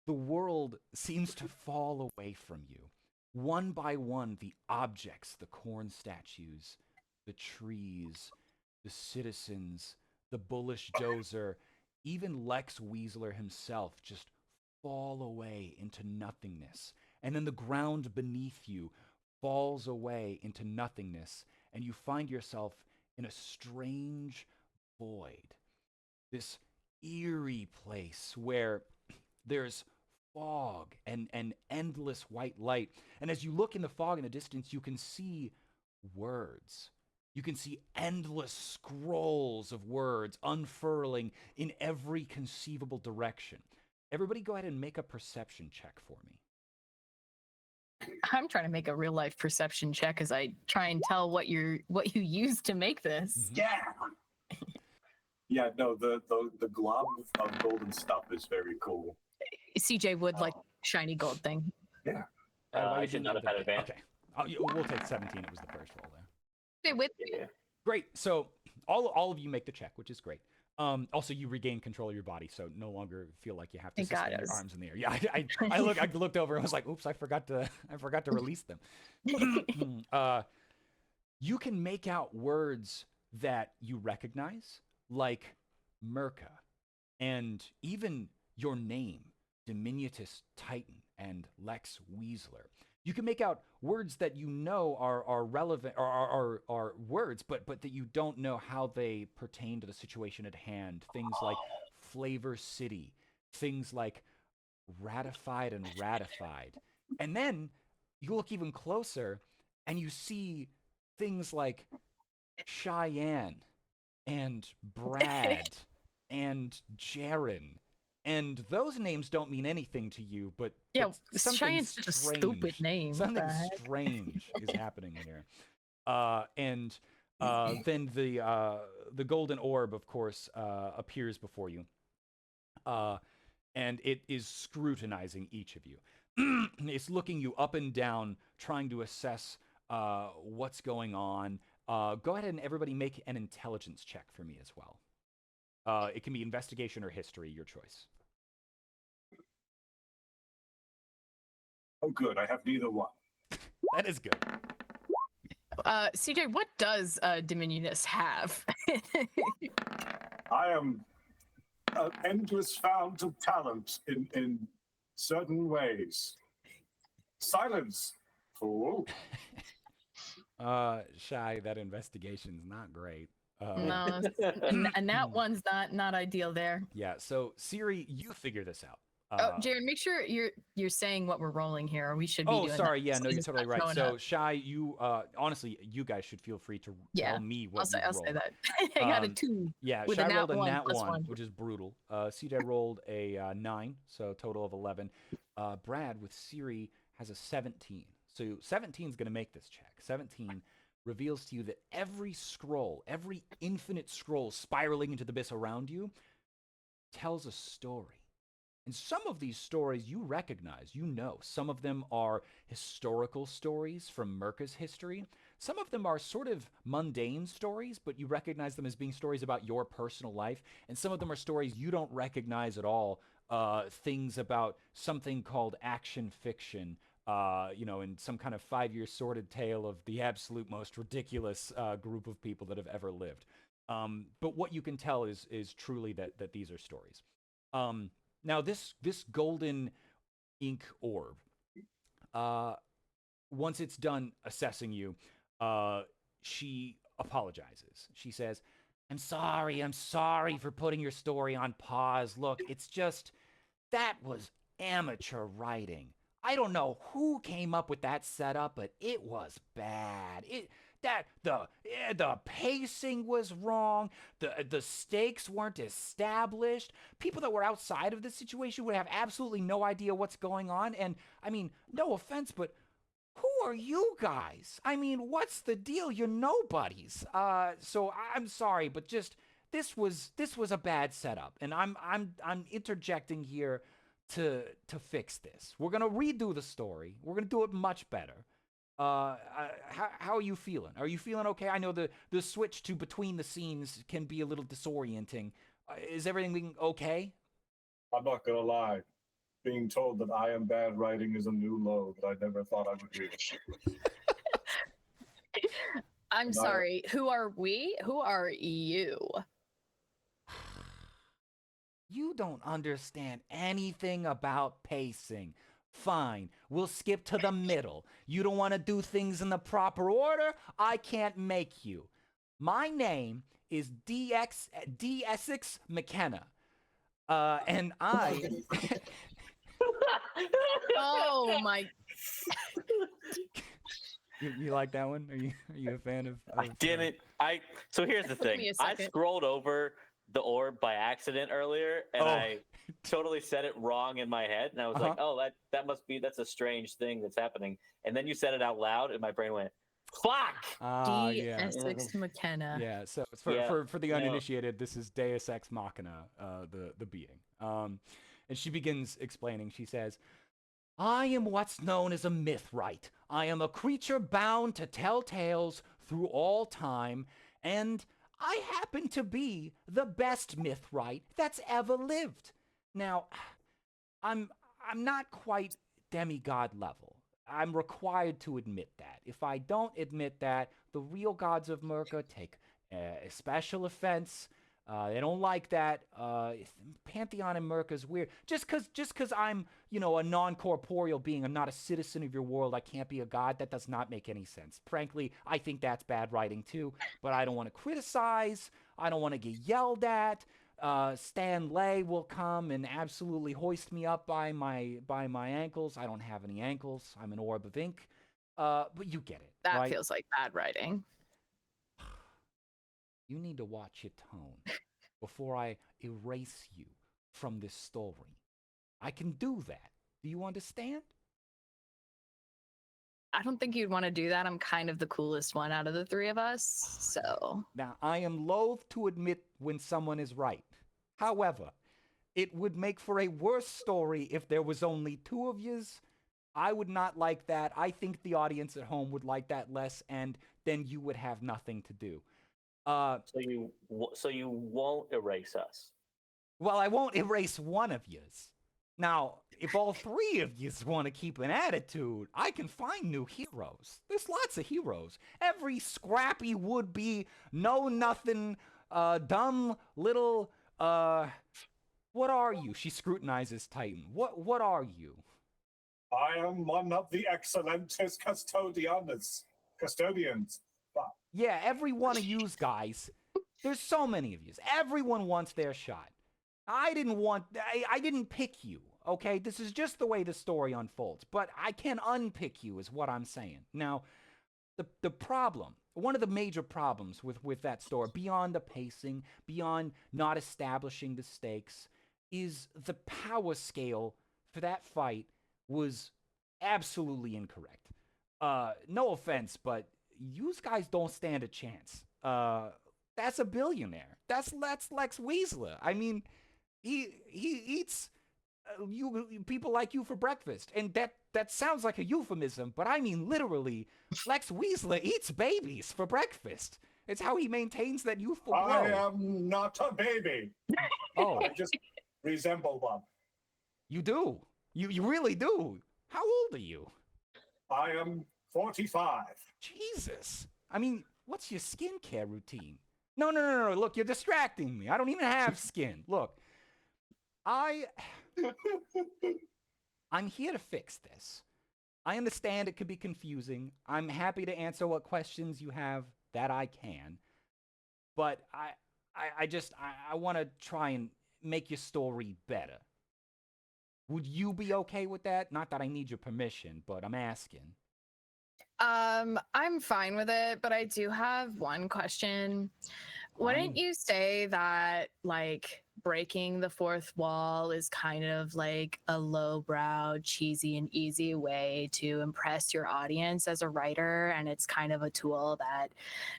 the world seems to fall away from you. One by one, the objects, the corn statues, the trees, the citizens, the bullish dozer, even Lex Weasler himself just fall away into nothingness. And then the ground beneath you falls away into nothingness, and you find yourself in a strange void. This eerie place where there's fog and endless white light. And as you look in the fog in the distance, you can see words. You can see endless scrolls of words unfurling in every conceivable direction. Everybody go ahead and make a perception check for me. I'm trying to make a real life perception check as I try and tell what you used to make this. Yeah. Yeah, no, the glob of golden stuff is very cool. CJ would like shiny gold thing. Yeah. I should not have had advantage. Okay. We'll take 17. It was the first roll there. Okay, with Yeah. Great. So all of you make the check, which is great. Also, you regain control of your body, so no longer feel like you have to Thank God, sustain I your was- arms in the air. Yeah, I looked over and was like, "Oops, I forgot to release them." You can make out words that you recognize, like Murka, and even your name, Diminutus Titan and Lex Weasler. You can make out words that you know are relevant, are words, but that you don't know how they pertain to the situation at hand. Things like Flavor City, things like ratified and ratified. And then you look even closer and you see things like Cheyenne and Brad and Jaren. And those names don't mean anything to you, but Yeah, something Cheyenne's such a stupid name. What Something the heck? strange is happening here. Then the golden orb, of course, appears before you, and it is scrutinizing each of you. It's looking you up and down, trying to assess what's going on. Go ahead and everybody make an intelligence check for me as well. It can be investigation or history, your choice. Oh, good. I have neither one. That is good. CJ, what does Diminutus have? I am an endless fount of talent in certain ways. Silence, fool. Shy, that investigation's not great. No, and that one's not ideal there. Yeah, so Siri, you figure this out. Jared, make sure you're saying what we're rolling here. We should be doing sorry. that. Yeah, no, you're It's totally not right. showing So up. Shy, you honestly, you guys should feel free to tell me what I'll you say rolled. that. I got a 2. Yeah, with Shy a nat rolled a 1 nat plus 1, 1. which is brutal. CJ rolled a 9, so total of 11. Brad with Siri has a 17. So 17 is going to make this check. 17 reveals to you that every scroll, every infinite scroll spiraling into the abyss around you tells a story. And some of these stories you recognize, you know. Some of them are historical stories from Murka's history. Some of them are sort of mundane stories, but you recognize them as being stories about your personal life. And some of them are stories you don't recognize at all. Things about something called action fiction, and some kind of 5-year sordid tale of the absolute most ridiculous group of people that have ever lived. But what you can tell is truly that these are stories. Now, this golden ink orb, once it's done assessing you, She apologizes. She says, I'm sorry for putting your story on pause. Look, it's just, that was amateur writing. I don't know who came up with that setup, but it was bad. The pacing was wrong. The stakes weren't established. People that were outside of the situation would have absolutely no idea what's going on. And I mean, no offense, but who are you guys? I mean, what's the deal? You're nobodies. So I'm sorry, but just this was a bad setup, and I'm interjecting here to fix this. We're gonna redo the story. We're gonna do it much better. How are you feeling? Are you feeling okay? I know the switch to between the scenes can be a little disorienting. Is everything okay? I'm not gonna lie. Being told that I am bad writing is a new low that I never thought I would reach. I'm sorry. Who are we? Who are you? You don't understand anything about pacing. Fine, we'll skip to the middle. You don't want to do things in the proper order? I can't make you. My name is D. Essex McKenna. And I... Oh my! You like that one? Are you a fan of I didn't. So here's the Took me thing. a I second. scrolled over the orb by accident earlier, and I totally said it wrong in my head, and I was like, "Oh, that's a strange thing that's happening." And then you said it out loud, and my brain went, "Fuck!" D. Yeah. Essex McKenna. Yeah, so for the no. uninitiated, this is Deus Ex Machina, the being. And she begins explaining. She says, I am what's known as a mythwright. I am a creature bound to tell tales through all time, and I happen to be the best mythwright that's ever lived. Now, I'm not quite demigod level. I'm required to admit that. If I don't admit that, the real gods of Murka take a special offense. They don't like that. Pantheon in Murka is weird. Just cause I'm, a non-corporeal being, I'm not a citizen of your world, I can't be a god, that does not make any sense. Frankly, I think that's bad writing too, but I don't want to criticize. I don't want to get yelled at. Stan Lay will come and absolutely hoist me up by my ankles. I don't have any ankles. I'm an orb of ink. But you get it. That right? feels like bad writing. You need to watch your tone before I erase you from this story. I can do that. Do you understand? I don't think you'd want to do that. I'm kind of the coolest one out of the three of us. So Now, I am loath to admit when someone is right. However, it would make for a worse story if there was only two of yous. I would not like that. I think the audience at home would like that less, and then you would have nothing to do. So you won't erase us. Well, I won't erase one of yous. Now, if all three of yous want to keep an attitude, I can find new heroes. There's lots of heroes. Every scrappy would-be, know-nothing, dumb little, what are you? She scrutinizes Titan. What are you? I am one of the excellentest custodians. Yeah, every one of yous guys. There's so many of yous. Everyone wants their shot. I didn't pick you, okay? This is just the way the story unfolds. But I can unpick you is what I'm saying. Now, the problem, one of the major problems with that story, beyond the pacing, beyond not establishing the stakes, is the power scale for that fight was absolutely incorrect. No offense, but you guys don't stand a chance. That's a billionaire. That's Lex Weasley. I mean, he eats people like you for breakfast, and that sounds like a euphemism, but I mean literally, Lex Weasley eats babies for breakfast. It's how he maintains that youthful glow. I am not a baby. Oh, I just resemble one. you do. You really do. How old are you? I am 45. Jesus. I mean, what's your skincare routine? No. Look, you're distracting me. I don't even have skin. Look, I'm here to fix this. I understand it could be confusing. I'm happy to answer what questions you have that I can. But I want to try and make your story better. Would you be okay with that? Not that I need your permission, but I'm asking. I'm fine with it, but I do have one question. Wouldn't Fine. you say that like breaking the fourth wall is kind of like a lowbrow, cheesy, and easy way to impress your audience as a writer? And it's kind of a tool that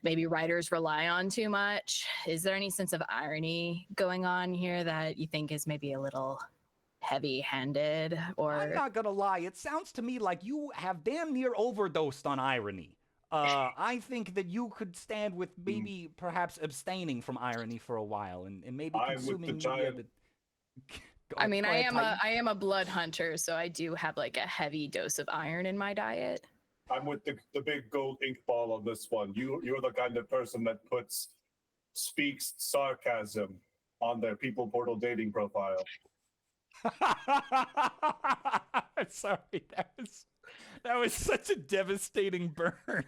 maybe writers rely on too much. Is there any sense of irony going on here that you think is maybe a little heavy-handed? I'm Or not gonna lie, it sounds to me like you have damn near overdosed on irony. I think that you could stand with maybe perhaps abstaining from irony for a while and maybe I'm with the consuming media giant. that. I mean, Go ahead, Titan. I am a blood hunter, so I do have like a heavy dose of iron in my diet. I'm with the big gold ink ball on this one. You're the kind of person that speaks sarcasm on their people portal dating profile. Sorry, that was such a devastating burn.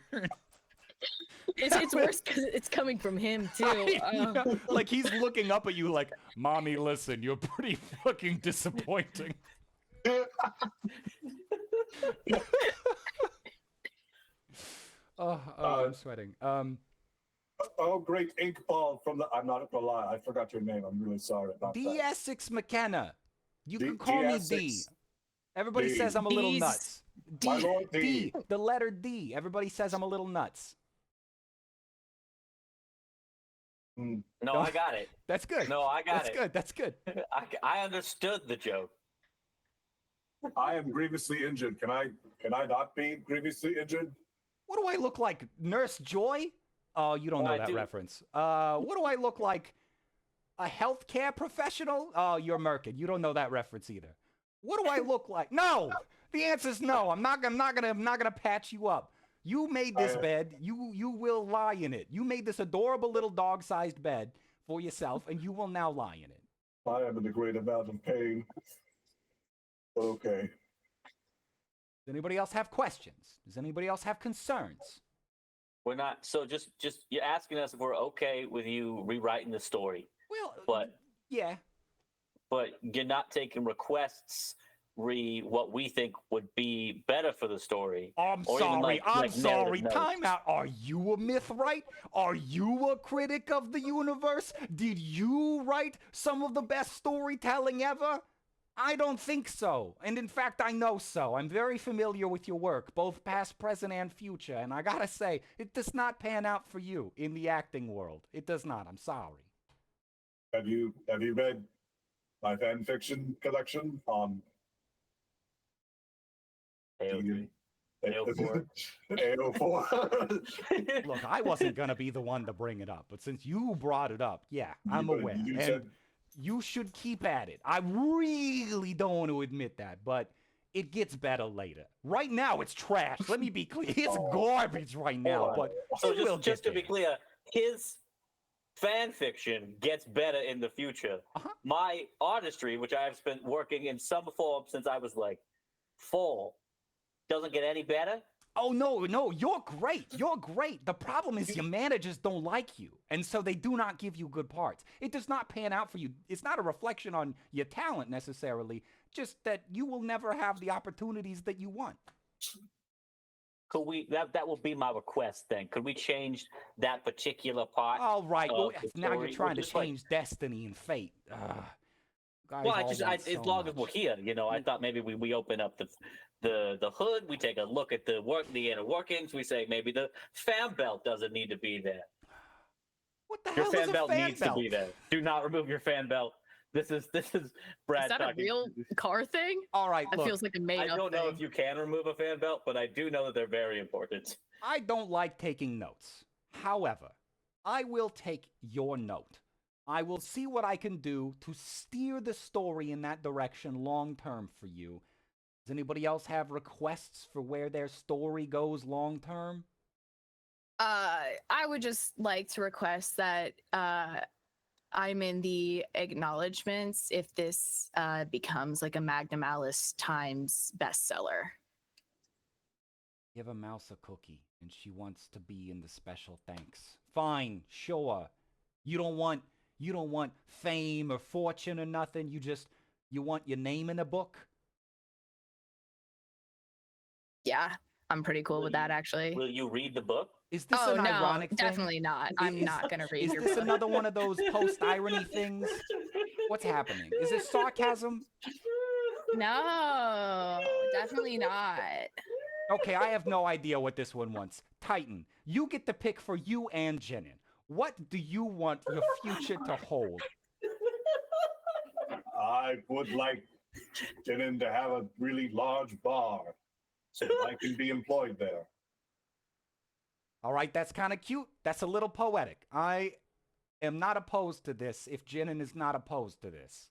It's worse because it's coming from him too. I know. Like he's looking up at you like, "Mommy, listen, you're pretty fucking disappointing." I'm sweating. Oh, great ink ball from the. I'm not gonna lie, I forgot your name. I'm really sorry about that. D-Essex McKenna. You can D- call me D-Essex. D. Everybody D. says I'm a little D's. nuts. My D, lord D. D, the letter D. Everybody says I'm a little nuts. Mm. No, I got it. That's good. No, I got That's it. good. That's good. I understood the joke. I am grievously injured. Can I not be grievously injured? What do I look like? Nurse Joy? Oh, you don't know I that do. reference. What do I look like? A healthcare professional? Oh, you're Merkin. You don't know that reference either. What do I look like? No. The answer is no. I'm not gonna patch you up. You made this bed. You will lie in it. You made this adorable little dog-sized bed for yourself, and you will now lie in it. I am in a great amount of pain. Okay. Does anybody else have questions? Does anybody else have concerns? We're not. So just you're asking us if we're okay with you rewriting the story, Well, but yeah. you're not taking requests. What we think would be better for the story. I'm Or even sorry. I'm like sorry. narrative notes. Time out. Are you a mythwrite? Are you a critic of the universe? Did you write some of the best storytelling ever? I don't think so. And in fact, I know so. I'm very familiar with your work, both past, present, and future. And I gotta say, it does not pan out for you in the acting world. It does not. I'm sorry. Have you read my fan fiction collection on AO3. AO4. AO4? Look, I wasn't gonna be the one to bring it up, but since you brought it up, yeah, I'm aware. You And said you should keep at it. I really don't want to admit that, but it gets better later. Right now, it's trash. Let me be clear. It's garbage right now, but So it will just get to be there. clear, his fan fiction gets better in the future. Uh-huh. My artistry, which I have spent working in some form since I was like 4, doesn't get any better. Oh, no, you're great. You're great. The problem is your managers don't like you, and so they do not give you good parts. It does not pan out for you. It's not a reflection on your talent necessarily, just that you will never have the opportunities that you want. Could we? That will be my request then. Could we change that particular part? All right. Well, of the now you're story? trying to Just like- change destiny and fate. Guys Well, all want as so long as we're much. here, I thought maybe we open up the hood. We take a look at the inner workings. We say maybe the fan belt doesn't need to be there. What the Your hell fan is a belt fan needs belt? to be there. Do not remove your fan belt. This is Brad Is that a talking. real car thing? All right, That look, feels like a made I up don't thing. know if you can remove a fan belt, but I do know that they're very important. I don't like taking notes. However, I will take your note. I will see what I can do to steer the story in that direction long term for you. Does anybody else have requests for where their story goes long term? I would just like to request that I'm in the acknowledgements if this becomes like a Magnum Alice Times bestseller. Give a mouse a cookie, and she wants to be in the special thanks. Fine, sure. You don't want fame or fortune or nothing. You want your name in a book. Yeah, I'm pretty cool with that, actually. Will you read the book? Is this Oh an no, ironic thing? definitely not. I'm Is- not gonna read Is your this book. another one of those post-irony things? What's happening? Is it sarcasm? No, definitely not. Okay, I have no idea what this one wants. Titan, you get to pick for you and Jenin. What do you want your future to hold? I would like Jenin to have a really large bar so that I can be employed there. All right, that's kind of cute. That's a little poetic. I am not opposed to this if Jenin is not opposed to this.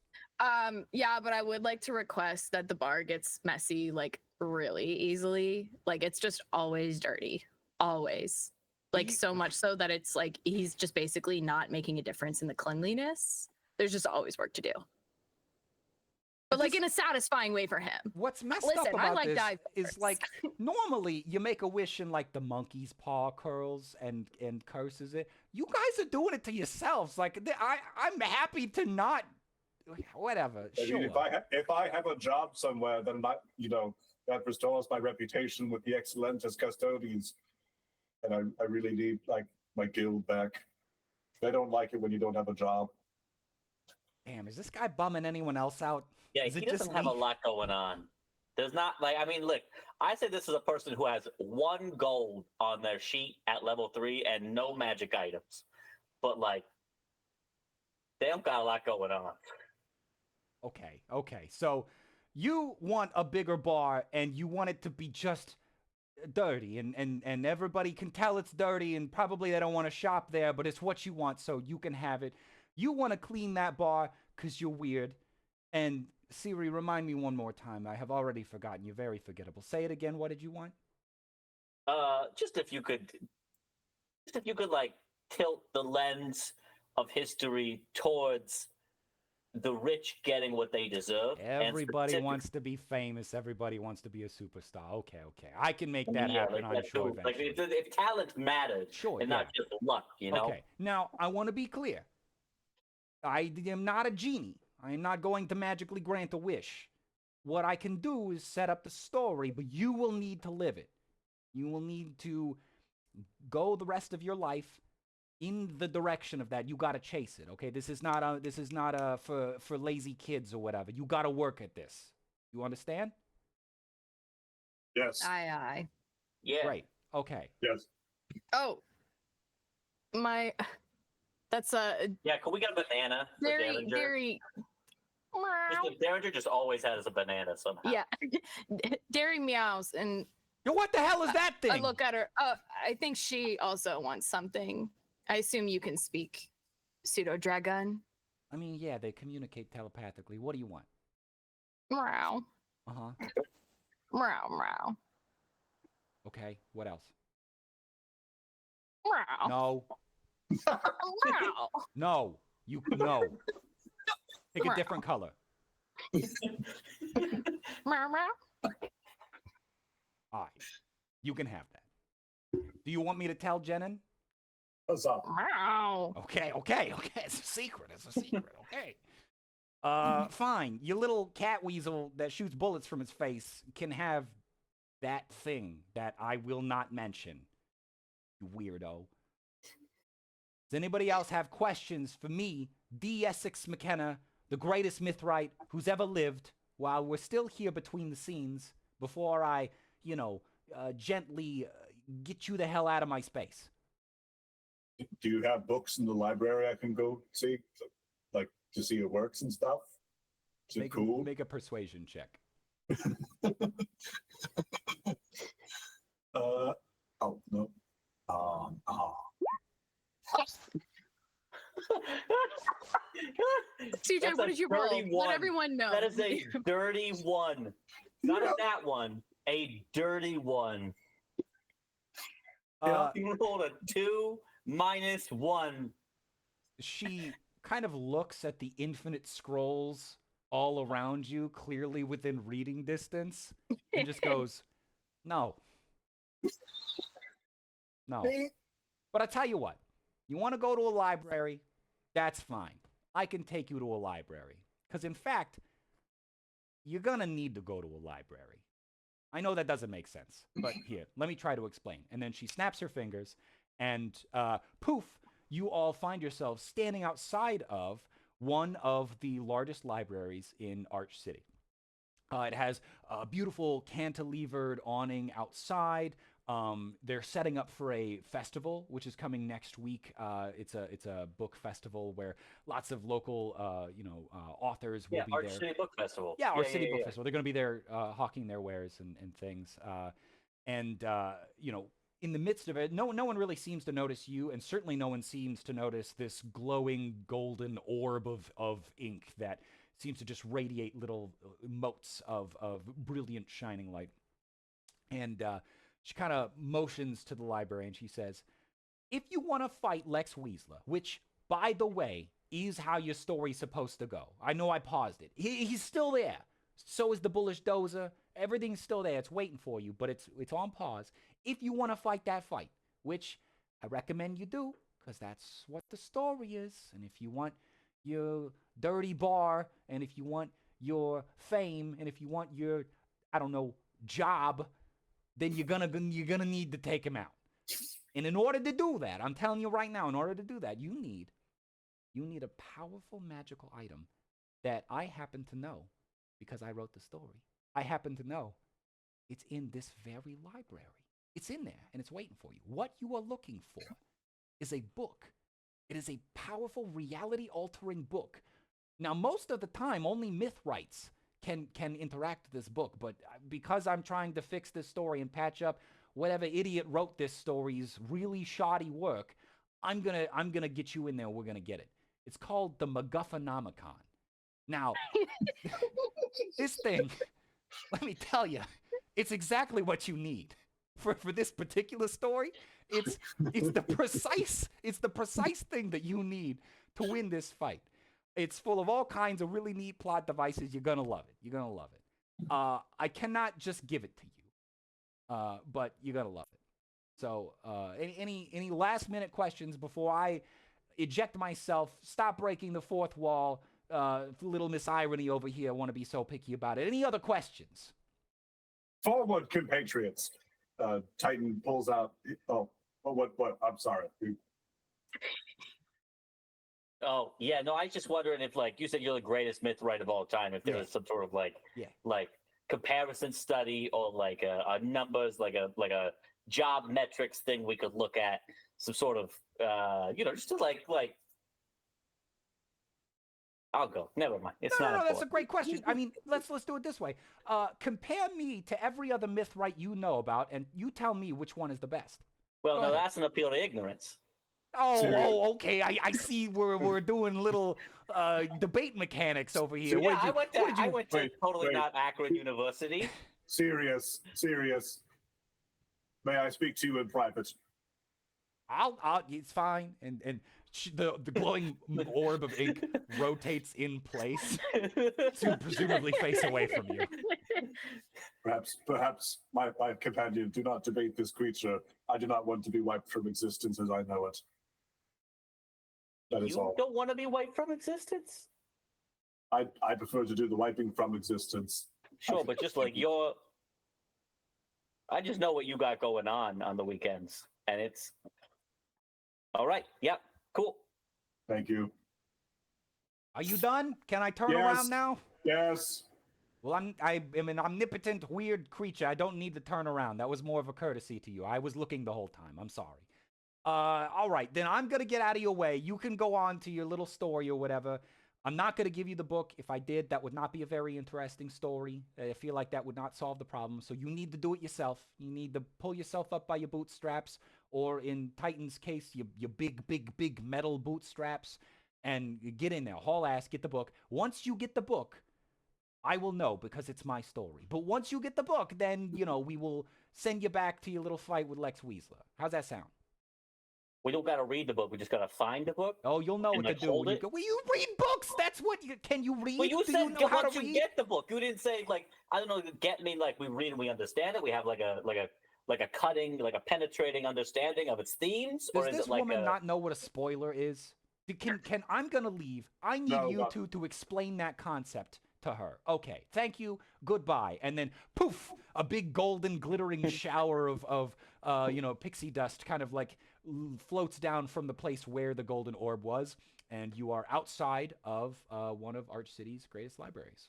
Yeah, but I would like to request that the bar gets messy like really easily. Like it's just always dirty. Always. Like so much so that it's like he's just basically not making a difference in the cleanliness. There's just always work to do. But like in a satisfying way for him. What's messed Listen, up I about like this diverse. is like normally you make a wish and like the monkey's paw curls and curses it. You guys are doing it to yourselves. Like I'm happy to not. Whatever. I Sure. mean, if I have a job somewhere, then that restores my reputation with the Excellentis custodians, and I really need like my guild back. They don't like it when you don't have a job. Damn, is this guy bumming anyone else out? Yeah, Is he it doesn't just have a Leaf? lot going on. There's not look, I say this is a person who has 1 gold on their sheet at level 3 and no magic items. But like, they don't got a lot going on. Okay. So you want a bigger bar and you want it to be just dirty and everybody can tell it's dirty and probably they don't want to shop there, but it's what you want, so you can have it. You want to clean that bar because you're weird. And Siri, remind me one more time. I have already forgotten. You're very forgettable. Say it again. What did you want? Just if you could like tilt the lens of history towards the rich getting what they deserve. Everybody wants to be famous. Everybody wants to be a superstar. Okay. I can make that happen, I'm sure, Like eventually. if talent mattered, Sure, and yeah. not just luck, you know. Okay, now I want to be clear. I am not a genie. I am not going to magically grant a wish. What I can do is set up the story, but you will need to live it. You will need to go the rest of your life in the direction of that. You got to chase it, okay? This is not for lazy kids or whatever. You got to work at this. You understand? Yes. Aye. Yeah. Great. Okay. Yes. Oh, that's a Yeah, can we get a banana for Derringer? very. Derringer just always has a banana somehow. Yeah, Dairy meows, and Yo, what the hell is that thing? I look at her. I think she also wants something. I assume you can speak pseudo dragon. I mean, yeah, they communicate telepathically. What do you want? Meow, Uh-huh. meow, Okay, what else? meow, No. meow. No. No. Pick a different color. Meow, meow. All right. You can have that. Do you want me to tell Jenin? What's up? Meow. Okay. It's a secret. Okay. Fine. Your little cat weasel that shoots bullets from his face can have that thing that I will not mention. You weirdo. Does anybody else have questions for me, D. Essex McKenna, the greatest mythwrite who's ever lived, while we're still here between the scenes, before I, gently get you the hell out of my space? Do you have books in the library I can go see, like to see your works and stuff? Is it cool? Make a persuasion check. Oh no. CJ, That's what a did you roll? 31. Let everyone know. That is a dirty one. Not a that one. A dirty one. You rolled a 2 minus 1. She kind of looks at the infinite scrolls all around you, clearly within reading distance, and just goes, no. No. Me? But I tell you what, you want to go to a library? That's fine. I can take you to a library. Because in fact, you're going to need to go to a library. I know that doesn't make sense, but here, let me try to explain. And then she snaps her fingers, and poof, you all find yourselves standing outside of one of the largest libraries in Arch City. It has a beautiful cantilevered awning outside. They're setting up for a festival, which is coming next week. It's a book festival where lots of local, authors will be Arch there. City Book Festival. Yeah, Arch City Book Festival. They're going to be there hawking their wares and things. In the midst of it, no one really seems to notice you, and certainly no one seems to notice this glowing golden orb of ink that seems to just radiate little motes of brilliant shining light. And she kind of motions to the library and she says, if you want to fight Lex Weasler, which, by the way, is how your story's supposed to go. I know I paused it. He's still there. So is the Bullish Dozer. Everything's still there. It's waiting for you, but it's on pause. If you want to fight that fight, which I recommend you do, because that's what the story is. And if you want your dirty bar, and if you want your fame, and if you want your, I don't know, job, then you're gonna need to take him out. And in order to do that, I'm telling you right now, in order to do that, you need a powerful magical item that I happen to know because I wrote the story. I happen to know it's in this very library. It's in there and it's waiting for you. What you are looking for is a book. It is a powerful reality-altering book. Now, most of the time, only myth rights can interact with this book, but because I'm trying to fix this story and patch up whatever idiot wrote this story's really shoddy work, I'm gonna get you in there. We're gonna get it. It's called the MacGuffinomicon. Now, this thing, let me tell you, it's exactly what you need for this particular story. It's the precise thing that you need to win this fight. It's full of all kinds of really neat plot devices. You're gonna love it. You're gonna love it. I cannot just give it to you, but you're gonna love it. So, any last minute questions before I eject myself? Stop breaking the fourth wall. Little Miss Irony over here. I want to be so picky about it. Any other questions? Forward, compatriots. Titan pulls out. What? I'm sorry. Oh, yeah, no, I was just wondering if, like, you said you're the greatest myth writer of all time, if there was some sort of, like comparison study or, like, a numbers, like a job metrics thing we could look at, some sort of, just to, like, I'll go. Never mind. It's not important. That's a great question. I mean, let's do it this way. Compare me to every other myth right you know about, and you tell me which one is the best. Well, no, that's an appeal to ignorance. Oh, okay. I see. We're doing little debate mechanics over here. Yeah, I went to totally not Akron University. Serious. May I speak to you in private? It's fine. And the glowing orb of ink rotates in place to presumably face away from you. Perhaps my companion, do not debate this creature. I do not want to be wiped from existence as I know it. That is all. You don't want to be wiped from existence? I prefer to do the wiping from existence. Sure, but just like I just know what you got going on the weekends, and it's all right. Yep, cool. Thank you. Are you done? Can I turn around now? Yes. Well, I am an omnipotent, weird creature. I don't need to turn around. That was more of a courtesy to you. I was looking the whole time. I'm sorry. All right, then I'm going to get out of your way. You can go on to your little story or whatever. I'm not going to give you the book. If I did, that would not be a very interesting story. I feel like that would not solve the problem. So you need to do it yourself. You need to pull yourself up by your bootstraps, or in Titan's case, your big metal bootstraps, and get in there. Haul ass, get the book. Once you get the book, I will know because it's my story. But once you get the book, then, we will send you back to your little fight with Lex Weasler. How's that sound? We don't got to read the book. We just got to find the book. Oh, you'll know what to do. When you read books. That's what can you read? Well, you do said you know how to read? Get the book. You didn't say, like, I don't know, get me, like, we read and we understand it. We have like a a cutting, like a penetrating understanding of its themes, Does or is this it like woman a not know what a spoiler is? Can I'm gonna leave. I need No, you no. two to explain that concept to her. Okay, thank you. Goodbye. And then poof, a big golden glittering shower of pixie dust kind of like floats down from the place where the golden orb was, and you are outside of one of Arch City's greatest libraries.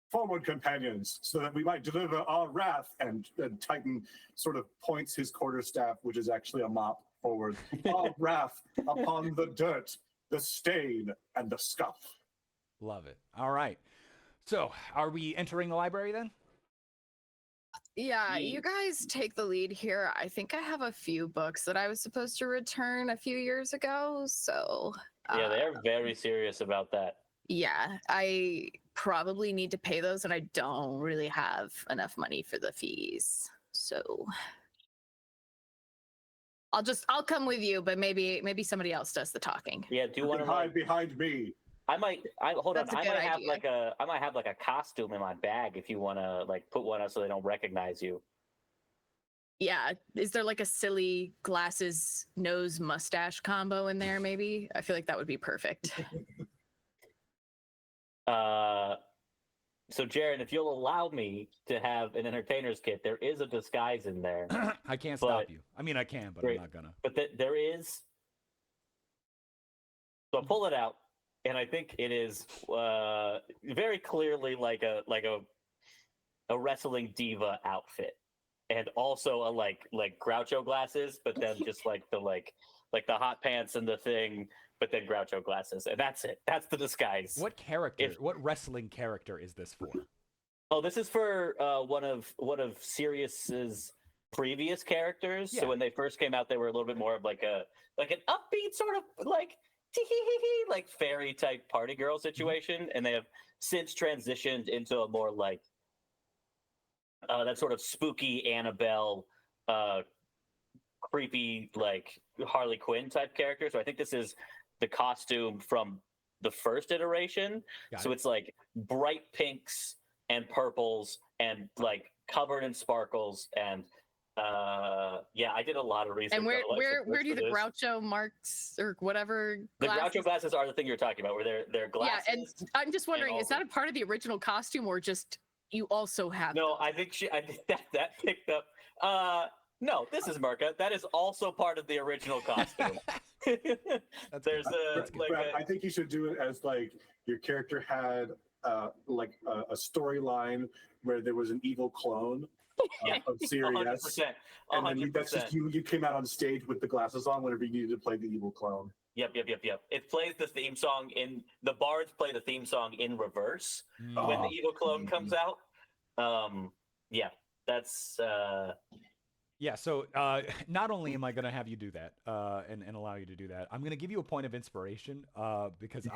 Forward, companions, so that we might deliver our wrath. And Titan sort of points his quarterstaff, which is actually a mop, forward. Our wrath upon the dirt, the stain, and the scuff. Love it. All right. So, are we entering the library then? Yeah, you guys take the lead here. I think I have a few books that I was supposed to return a few years ago. So, yeah, they're very serious about that. yeah, I probably need to pay those, and I don't really have enough money for the fees. So, I'll come with you, but maybe somebody else does the talking. Yeah, do you You want can to hide behind me. I hold on. That's a I good might have idea. like a costume in my bag if you want to like put one up so they don't recognize you. Yeah, is there like a silly glasses, nose, mustache combo in there? Maybe I feel like that would be perfect. So Jared, if you'll allow me to have an entertainer's kit, there is a disguise in there. I can't stop But- you. I mean, I can, but Great. I'm not gonna. But there is. So I pull it out, and I think it is very clearly like a wrestling diva outfit, and also a like Groucho glasses, but then just like the hot pants and the thing, but then Groucho glasses, and that's it. That's the disguise. What character? If- What wrestling character is this for? Oh, this is for one of Sirius's previous characters. Yeah. So when they first came out, they were a little bit more of like an upbeat sort of like like fairy type party girl situation, and they have since transitioned into a more like that sort of spooky Annabelle, creepy like Harley Quinn type character. So I think this is the costume from the first iteration. Got So it. it's like bright pinks and purples and like covered in sparkles, and yeah, I did a lot of research. And where on Alexa where Bliss do for the this. Groucho marks or whatever The glasses? Groucho glasses are the thing you're talking about, where they're glasses. Yeah, and I'm just wondering, is also- that a part of the original costume or just you also have? No, I think that picked up. No, this is Murka. That is also part of the original costume. That's There's good. a That's good. like Brad, a, I think you should do it as like your character had like a storyline where there was an evil clone Yeah. of Sirius. 100%. And then that's 100%. just you came out on stage with the glasses on whenever you needed to play the evil clone. Yep. It plays the theme song in the bards play the theme song in reverse when the Oh. evil clone comes out. Yeah, that's Yeah, so not only am I going to have you do that and allow you to do that, I'm going to give you a point of inspiration because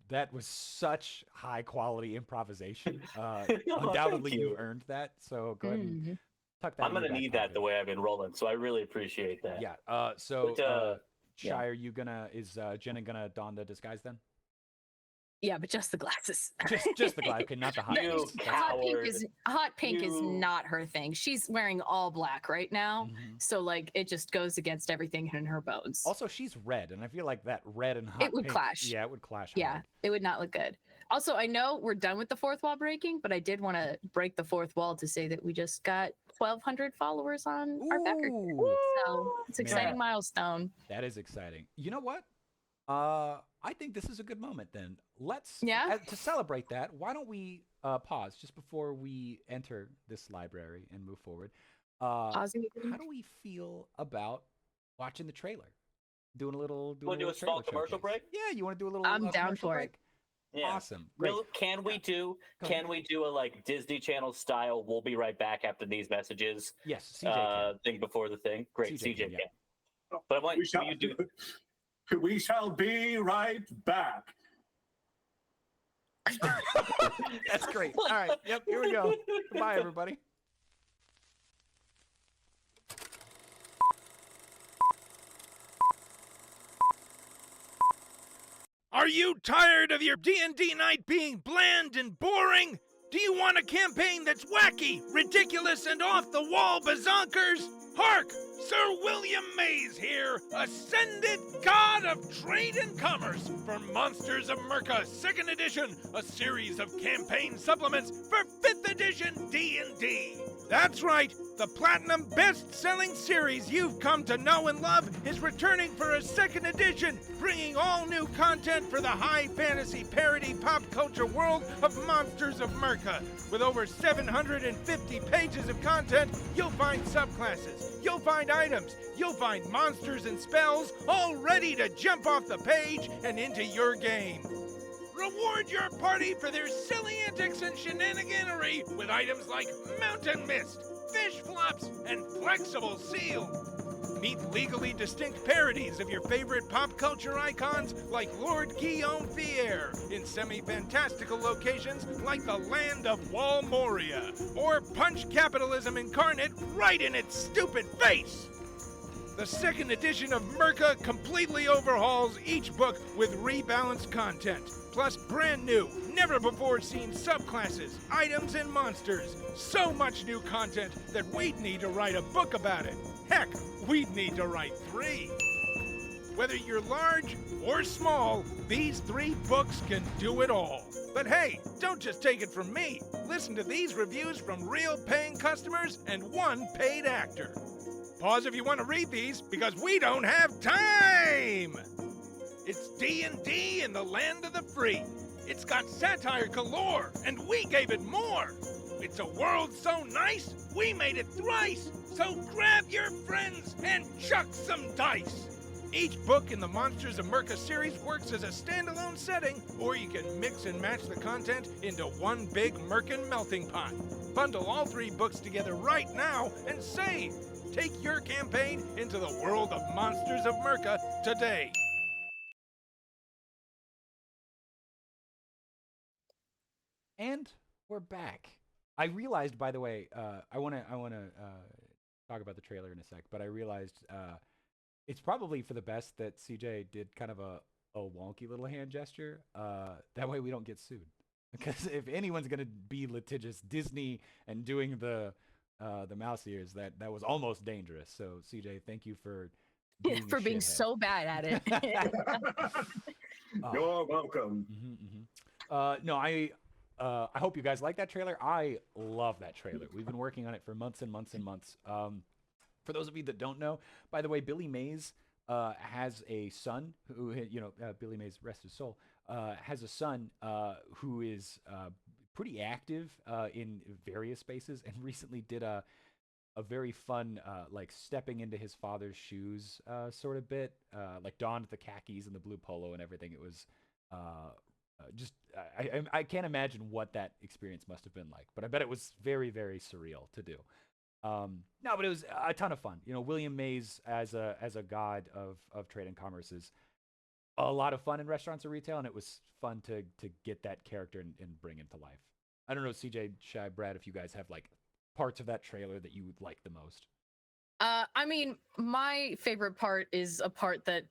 that was such high quality impersonation. Undoubtedly, you. you earned that. So go ahead and Mhm. tuck that. I'm in your gonna back need that pocket. the way I've been rolling, so I really appreciate that. Yeah. So But, yeah. Shire, is Jenna gonna don the disguise then? Yeah, but just the glasses. Just the glass, okay, not the hot. You pants. That's hot pink coward. is You- not her thing. She's wearing all black right now, Mhm. so like it just goes against everything in her bones. Also, she's red, and I feel like that red and hot. It would pink- clash. Yeah, it would clash. Yeah, hard. it would not look good. Also, I know we're done with the fourth wall breaking, but I did want to break the fourth wall to say that we just got 1,200 followers on our backer. Ooh, So it's an exciting Man. milestone. that is exciting. You know what? I think this is a good moment. Then let's to celebrate that. Why don't we pause just before we enter this library and move forward? Pausing How do we feel about watching the trailer? Doing a little. Wanna do a small commercial break? Yeah, you want to do a little? I'm down commercial for it. break? Yeah. Awesome. Great. Can we do Go ahead. a like Disney Channel style? We'll be right back after these messages. Yes, CJ. can. Thing before the thing. Great, CJ CJ can, can. yeah. But I want We shall, will you do. we shall be right back. That's great. All right. Yep. Here we go. Goodbye, everybody. Are you tired of your D&D night being bland and boring? Do you want a campaign that's wacky, ridiculous, and off-the-wall bazonkers? Hark! Sir William Mays here, ascended god of trade and commerce, for Monsters of Murka 2nd edition, a series of campaign supplements for 5th edition D&D. That's right, the platinum best-selling series you've come to know and love is returning for a 2nd edition, bringing all new content for the high fantasy parody pop culture world of Monsters of Murka. With over 750 pages of content, you'll find subclasses, you'll find items, you'll find monsters and spells all ready to jump off the page and into your game. Reward your party for their silly antics and shenaniganery with items like Mountain Mist, Fish Flops, and Flexible Seal. Meet legally distinct parodies of your favorite pop culture icons like Lord Guillaume Fier in semi-fantastical locations like the land of Wall Moria, or punch capitalism incarnate right in its stupid face. The 2nd edition of Murka completely overhauls each book with rebalanced content, plus brand new, never-before-seen subclasses, items, and monsters. So much new content that we'd need to write a book about it. Heck, we'd need to write 3. Whether you're large or small, these 3 books can do it all. But hey, don't just take it from me. Listen to these reviews from real paying customers and 1 paid actor. Pause if you want to read these, because we don't have time! It's D&D in the land of the free. It's got satire galore, and we gave it more. It's a world so nice, we made it thrice. So grab your friends and chuck some dice. Each book in the Monsters of Murka series works as a standalone setting, or you can mix and match the content into one big Murkin melting pot. Bundle all 3 books together right now and save. Take your campaign into the world of Monsters of Murka today. And we're back. I realized, by the way, I wanna talk about the trailer in a sec, but I realized it's probably for the best that CJ did kind of a wonky little hand gesture. That way we don't get sued. Because if anyone's gonna be litigious, Disney and doing the mouse ears, that was almost dangerous. So CJ, thank you for being For being so bad at it. You're welcome. No, I hope you guys like that trailer. I love that trailer. We've been working on it for months and months and months. For those of you that don't know, by the way, Billy Mays has a son who, Billy Mays, rest his soul, has a son who is pretty active in various spaces, and recently did a very fun like stepping into his father's shoes sort of bit, like donned the khakis and the blue polo and everything. It was I can't imagine what that experience must have been like, but I bet it was very, very surreal to do. No, but it was a ton of fun. William Mays as a god of trade and commerce is a lot of fun in restaurants or retail, and it was fun to get that character and bring into life. I don't know, CJ, Shy, Brad, if you guys have like parts of that trailer that you would like the most. I mean, my favorite part is a part that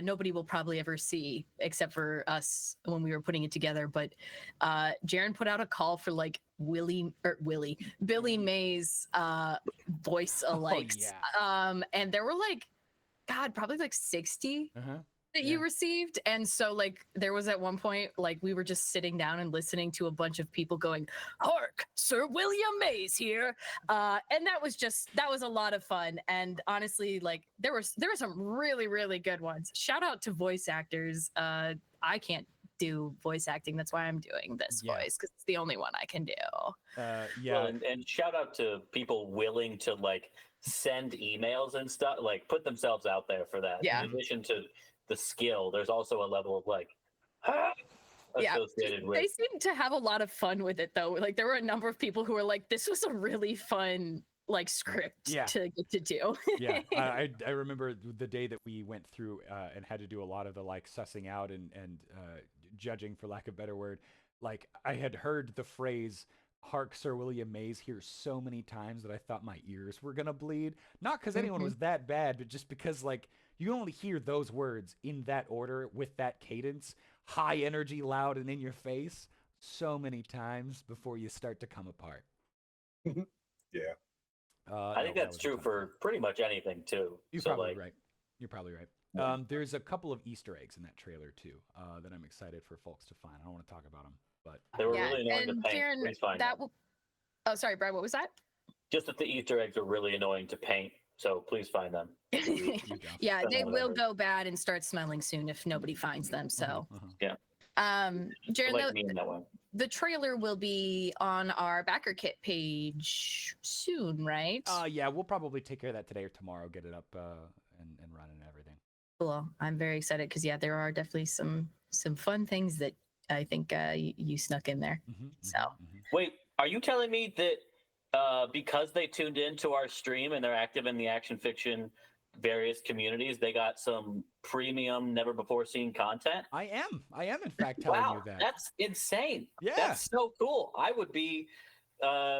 nobody will probably ever see except for us when we were putting it together. But Jaren put out a call for like Billy Mays voice alikes. And there were like, God, probably like 60 that you received. And so like there was at one point, like we were just sitting down and listening to a bunch of people going, "Hark, Sir William Mays here." And that was a lot of fun. And honestly, like there were some really, really good ones. Shout out to voice actors. I can't do voice acting. That's why I'm doing this voice, because it's the only one I can do. Well, and shout out to people willing to like send emails and stuff, like put themselves out there for that. Yeah. In addition to the skill, there's also a level of like associated with. They seem to have a lot of fun with it though. Like there were a number of people who were like, this was a really fun like script to get to do. I remember the day that we went through and had to do a lot of the like sussing out and judging, for lack of a better word. Like I had heard the phrase "Hark, Sir William Mays" here so many times that I thought my ears were gonna bleed. Not because anyone was that bad, but just because like you only hear those words in that order with that cadence, high energy, loud, and in your face so many times before you start to come apart. Yeah. I think that that's was a true ton of fun. for pretty much anything too. You're So probably like, right. You're probably right. Yeah. There's a couple of Easter eggs in that trailer too that I'm excited for folks to find. I don't want to talk about them, but they were Yeah, really annoying to and paint. Darren, Please find that them. will. Oh, sorry, Brad. What was that? Just that the Easter eggs are really annoying to paint. So please find them. you go. Yeah, Don't they know will whatever. go bad and start smelling soon if nobody finds them. So, Uh-huh. Jared, Like me in that one. the trailer will be on our backer kit page soon, right? Yeah, we'll probably take care of that today or tomorrow. Get it up and running and everything. Cool. I'm very excited because yeah, there are definitely some fun things that I think you snuck in there. So. Wait, are you telling me that because they tuned into our stream and they're active in the action fiction various communities, they got some premium, never before seen content? I am in fact telling Wow, you that. that's insane. Yeah. That's so cool. I would be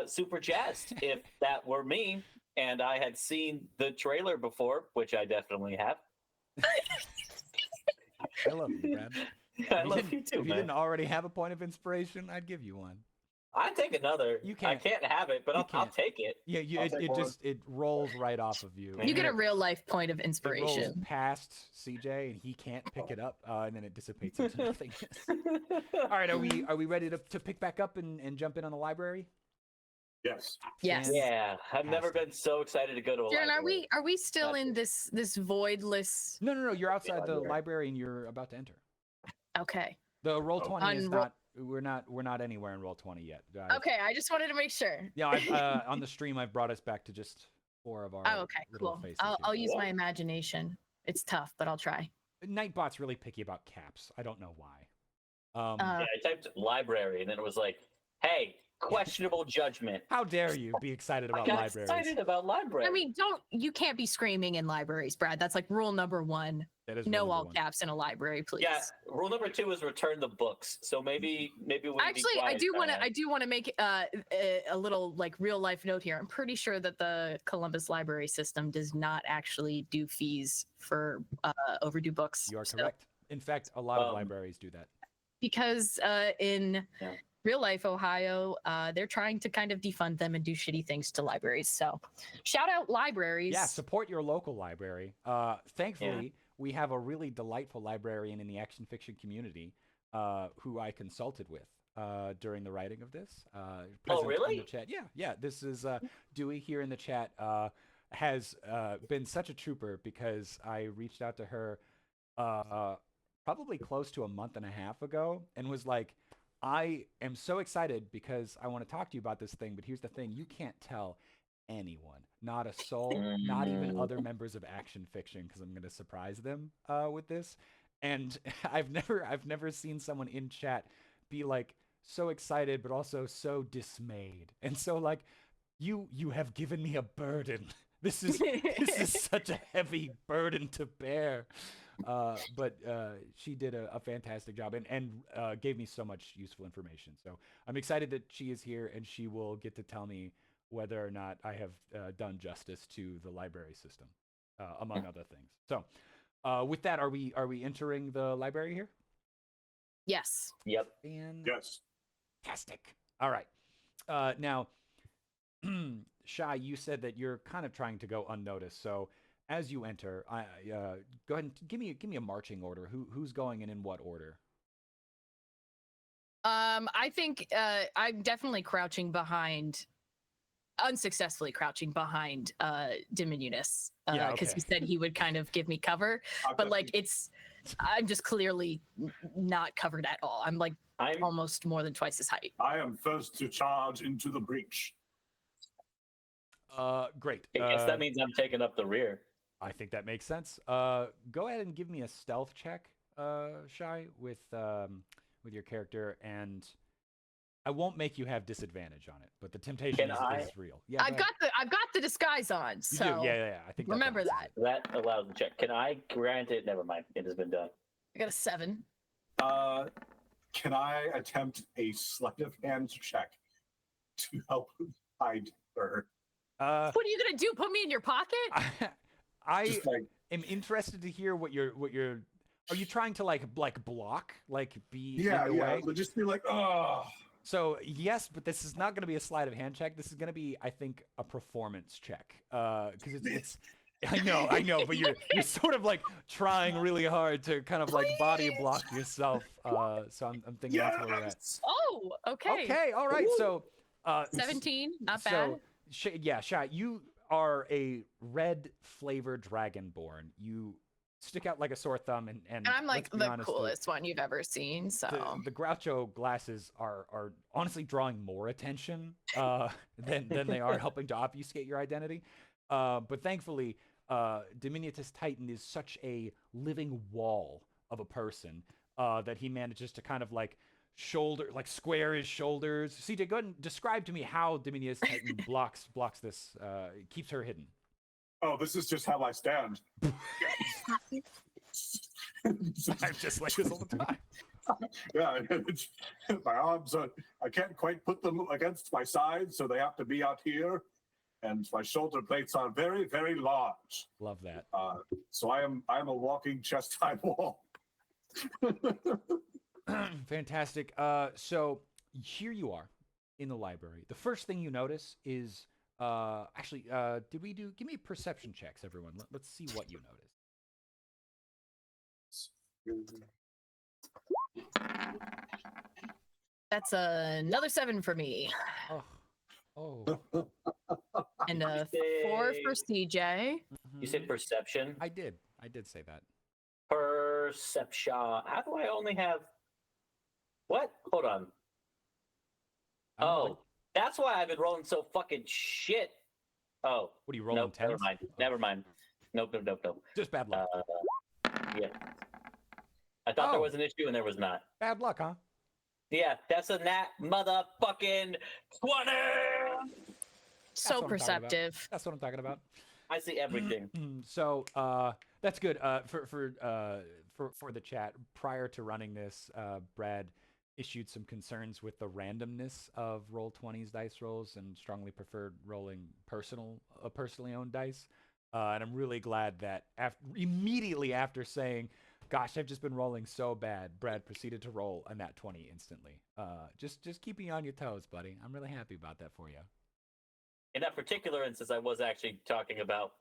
super jazzed if that were me and I had seen the trailer before, which I definitely have. I love you, Brad. I love you too, If you man. didn't already have a point of inspiration, I'd give you one. I'd take another. You I can't. can't have it, but You I'll can't. take it. Yeah, I'll it take one. just it rolls right off of you. You You get a It real life point of rolls inspiration. past CJ and he can't pick it up, and then it dissipates into nothingness. All right, are we ready to pick back up and jump in on the library? Yes. Yes. Yeah, I've never been so excited to go to a Darren, library. are we still That's in it. this voidless? No. You're outside the library. library and you're about to enter. Okay. The roll 20 is On not. We're not anywhere in roll 20 yet. Okay, I just wanted to make sure. Yeah, I've, on the stream I've brought us back to just 4 of our Oh, okay, little cool. faces. I'll here. use my imagination. It's tough, but I'll try. Nightbot's really picky about caps. I don't know why. Yeah, I typed library and then it was like, hey, questionable judgment. How dare you be excited I about got libraries? excited about library. I mean, you can't be screaming in libraries, Brad. That's like rule number 1. That is No rule all number one. caps in a library, please. yeah, rule number 2 is return the books. So maybe we Actually, I do want to make a little like real life note here. I'm pretty sure that the Columbus library system does not actually do fees for overdue books. You are So- correct. In fact, a lot of libraries do that. because in Yeah. real life Ohio, they're trying to kind of defund them and do shitty things to libraries. So shout out libraries. Yeah, support your local library. Thankfully, we have a really delightful librarian in the action fiction community who I consulted with during the writing of this. Present really? In the chat. Yeah. This is Dewey here in the chat. Has been such a trooper because I reached out to her probably close to a month and a half ago and was like, I am so excited because I want to talk to you about this thing, but here's the thing, you can't tell anyone, not a soul, not even other members of action fiction, because I'm going to surprise them with this. And I've never seen someone in chat be like so excited but also so dismayed and so like, you have given me a burden. This is such a heavy burden to bear. But she did a fantastic job and gave me so much useful information. So I'm excited that she is here and she will get to tell me whether or not I have done justice to the library system, among other things. So with that, are we entering the library here? Yes. Yep. Yes. Fantastic. All right. Now, Shai, you said that you're kind of trying to go unnoticed. So as you enter, go ahead and give me a marching order. Who's going and in what order? I think I'm definitely unsuccessfully crouching behind Diminutus Yeah, because okay. he said he would kind of give me cover, I've but got like you. I'm just clearly not covered at all. I'm like I'm almost more than twice his height. I am first to charge into the breach. Great. I guess that means I'm taking up the rear. I think that makes sense. Go ahead and give me a stealth check, Shai, with your character, and I won't make you have disadvantage on it, but the temptation is real. Yeah, I've got the disguise on, You so do. Yeah. I think that remember balances that. it. That allows the check. Can I grant it? Never mind. It has been done. I got a 7. Can I attempt a sleight of hand check to help hide her? What are you gonna do? Put me in your pocket? I Just like am interested to hear what your Are you trying to like block, like be Yeah, in the yeah. way? It'll just be like, oh. So yes, but this is not going to be a sleight of hand check. This is going to be, I think, a performance check. Because it's I know, but you're sort of like trying really hard to kind of like body block yourself. So I'm thinking that's where we're at. Yes. Oh, okay. Okay, all right. So 17, not bad. So Shat, you are a red flavored dragonborn. You stick out like a sore thumb, and And I'm like let's be the honest, coolest one you've ever seen. So the Groucho glasses are honestly drawing more attention than they are helping to obfuscate your identity. But thankfully, Diminutus Titan is such a living wall of a person that he manages to kind of like square his shoulders. CJ, go ahead and describe to me how Diminutus Titan blocks this, keeps her hidden. Oh, this is just how I stand. I'm just like this all the time. Yeah, my arms are, I can't quite put them against my sides, so they have to be out here. And my shoulder plates are very, very large. Love that. So I'm a walking chest high wall. Fantastic. So here you are in the library. The first thing you notice is actually, give me perception checks, everyone. Let's see what you notice. that's another 7 for me, Oh. and a 4 for CJ. You said perception. I did say that. Perception. How do I only have? What? Hold on. I don't know, Oh, that's why I've been rolling so fucking shit. Oh, what are you rolling? nope, 10s? never mind. Oh, Never mind. Nope. Just bad luck. Yeah. I thought there Oh. was an issue and there was not. Bad luck, huh? Yeah, that's a nat motherfucking 20. So what I'm talking about. perceptive. That's what I'm talking about. I see everything. So that's good. For the chat, prior to running this, Brad issued some concerns with the randomness of Roll20's dice rolls and strongly preferred rolling personally owned dice. And I'm really glad that immediately after saying, "Gosh, I've just been rolling so bad," Brad proceeded to roll a nat 20 instantly. Just keeping you on your toes, buddy. I'm really happy about that for you. In that particular instance, I was actually talking about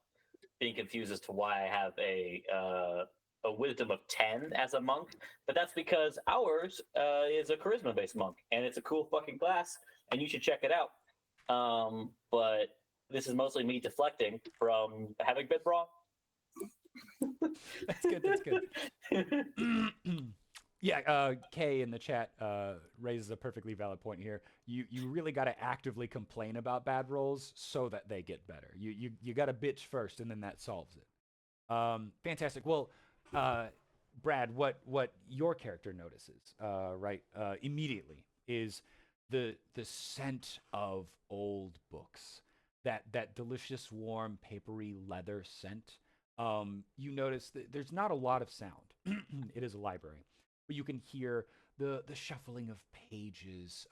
being confused as to why I have a wisdom of 10 as a monk, but that's because ours is a charisma-based monk, and it's a cool fucking class, and you should check it out. But this is mostly me deflecting from having been wrong. That's good. That's good. Yeah, Kay in the chat raises a perfectly valid point here. You really got to actively complain about bad rolls so that they get better. You got to bitch first, and then that solves it. Fantastic. Well, Brad, what your character notices, right, immediately is the scent of old books. That delicious, warm, papery leather scent. You notice that there's not a lot of sound. It is a library. But you can hear the shuffling of pages,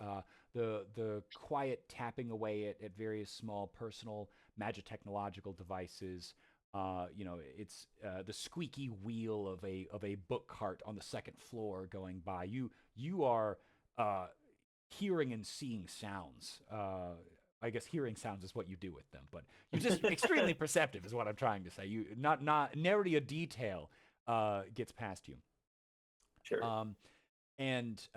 the quiet tapping away at various small personal magitechnological devices. It's the squeaky wheel of a book cart on the second floor going by. You are hearing and seeing sounds. I guess hearing sounds is what you do with them, but you're just extremely perceptive, is what I'm trying to say. You not nary a detail gets past you. Sure. And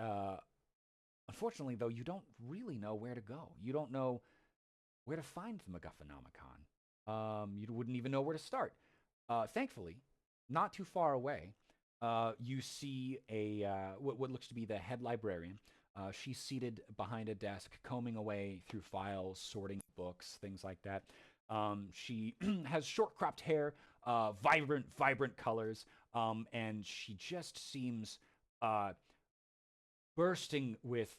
unfortunately, though, you don't really know where to go. You don't know where to find the MacGuffinomicon. You wouldn't even know where to start. Thankfully, not too far away, you see what looks to be the head librarian. She's seated behind a desk, combing away through files, sorting books, things like that. She has short cropped hair, vibrant colors, and she just seems bursting with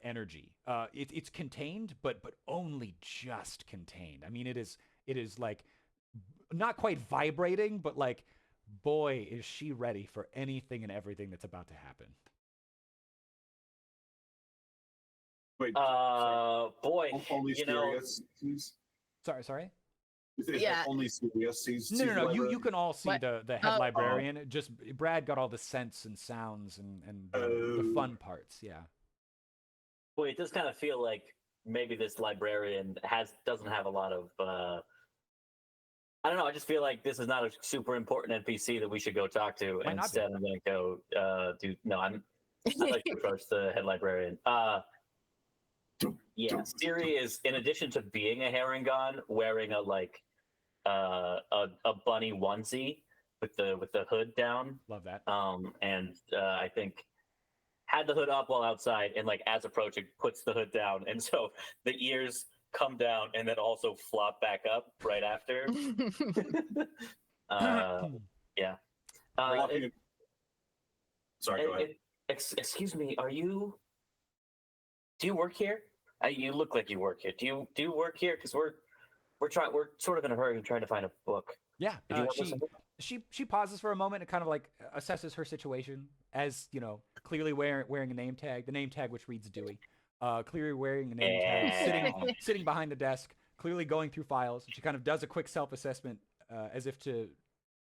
energy. It's contained, but only just contained. I mean, it is like not quite vibrating, but like, boy, is she ready for anything and everything that's about to happen. Wait, Boy, only you know, serious, please. Sorry. Is it Yeah. only Sirius sees? No, sees no, the no. library? You can all see What? the head Oh. librarian. Just Brad got all the scents and sounds and the Oh. fun parts. Yeah. Well, it does kind of feel like maybe this librarian doesn't have a lot of. I don't know. I just feel like this is not a super important NPC that we should go talk to. Might And not be. instead, I'm going to go do. No, I'd like to approach the head librarian. Yeah, Siri is, in addition to being a Harangon, wearing a bunny onesie with the hood down. Love that. And I think had the hood up while outside, and like as approaching, puts the hood down, and so the ears come down and then also flop back up right after. Yeah. Walking in- Sorry, go ahead. Excuse me, do you work here? You look like you work here. Do you work here? Because we're sort of in a hurry trying to find a book. Yeah. Did you want this? She pauses for a moment and kind of like assesses her situation as, you know, clearly wearing a name tag, the name tag which reads Dewey. Clearly wearing a name tag, sitting behind the desk, clearly going through files. And she kind of does a quick self-assessment as if to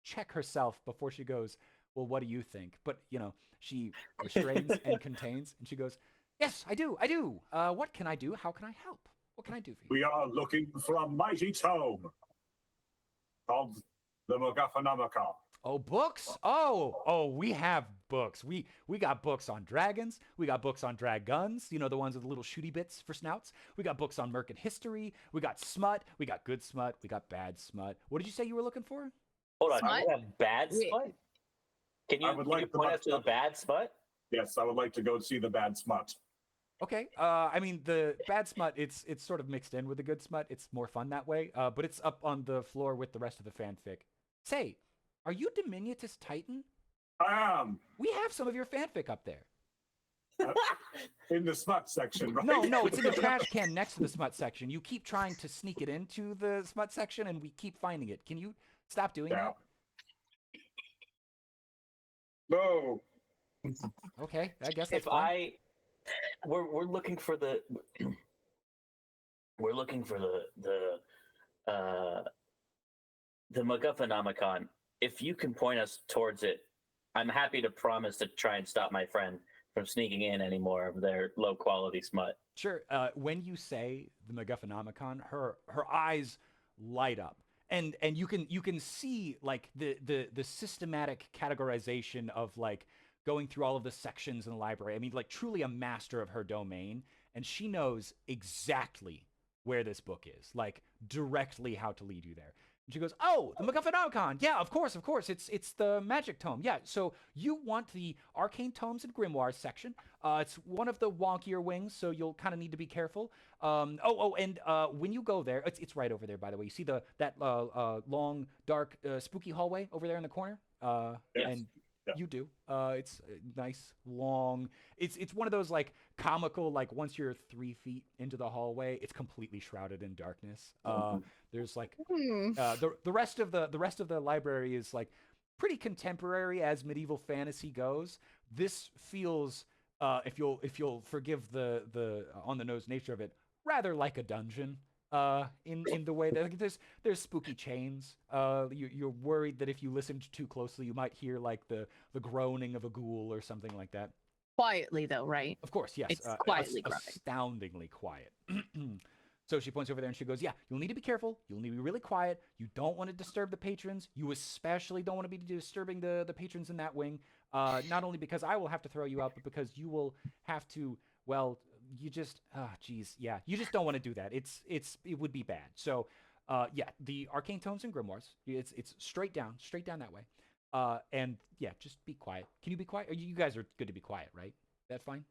check herself before she goes, well, what do you think? But, you know, she restrains and contains, and she goes, yes, I do. What can I do? How can I help? What can I do for you? We are looking for a mighty tome called the Mogafanomicon. Oh, books? Oh, we have books. We got books on dragons. We got books on dragons. You know, the ones with the little shooty bits for snouts. We got books on Merkin history. We got smut. We got good smut. We got bad smut. What did you say you were looking for? Hold on, Smut? you have bad smut? Can I would you like point us to the bad smut? Yes, I would like to go see the bad smut. Okay. I mean, the bad smut, it's sort of mixed in with the good smut. It's more fun that way. But it's up on the floor with the rest of the fanfic. Say, are you Diminutus Titan? I am We have some of your fanfic up there. in the smut section, right? No, it's in the trash can next to the smut section. You keep trying to sneak it into the smut section, and we keep finding it. Can you stop doing Yeah. that? No. Okay, I guess that's If fine. we're looking for the MacGuffinomicon. If you can point us towards it, I'm happy to promise to try and stop my friend from sneaking in any more of their low quality smut. Sure. When you say the MacGuffinomicon, her eyes light up, and you can see like the systematic categorization of like going through all of the sections in the library. I mean, like truly a master of her domain, and she knows exactly where this book is, like directly how to lead you there. And she goes, "Oh, the MacGuffinomicon. Yeah, of course. It's the magic tome. Yeah. So you want the arcane tomes and grimoires section. It's one of the wonkier wings, so you'll kind of need to be careful. And when you go there, it's right over there, by the way. You see that long, dark, spooky hallway over there in the corner. Yes. And Yeah. you do. It's nice, long. It's one of those like comical, like once you're 3 feet into the hallway, it's completely shrouded in darkness. There's like the rest of the library is like pretty contemporary as medieval fantasy goes. This feels, if you'll forgive the on the nose nature of it, rather like a dungeon. In the way that like, there's spooky chains. You're worried that if you listened too closely, you might hear like the groaning of a ghoul or something like that. Quietly though, right? Of course, yes. It's quietly growing. Astoundingly quiet. So she points over there and she goes, yeah, you'll need to be careful. You'll need to be really quiet. You don't want to disturb the patrons. You especially don't want to be disturbing the patrons in that wing. Not only because I will have to throw you out, but because you will have to, well, you just, you just don't want to do that. It would be bad. So, the arcane tomes and grimoires, it's straight down that way. And yeah, just be quiet. Can you be quiet? You guys are good to be quiet, right? That fine?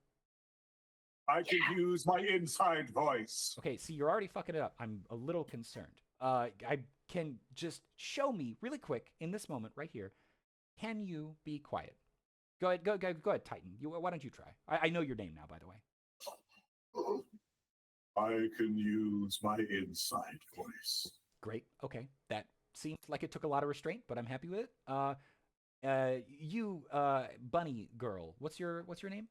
I can use my inside voice. Okay, see, you're already fucking it up. I'm a little concerned. I can just show me really quick in this moment right here. Can you be quiet? Go ahead, Titan. Why don't you try? I know your name now, by the way. I can use my inside voice. Great. Okay, that seems like it took a lot of restraint, but I'm happy with it. You, bunny girl. What's your name?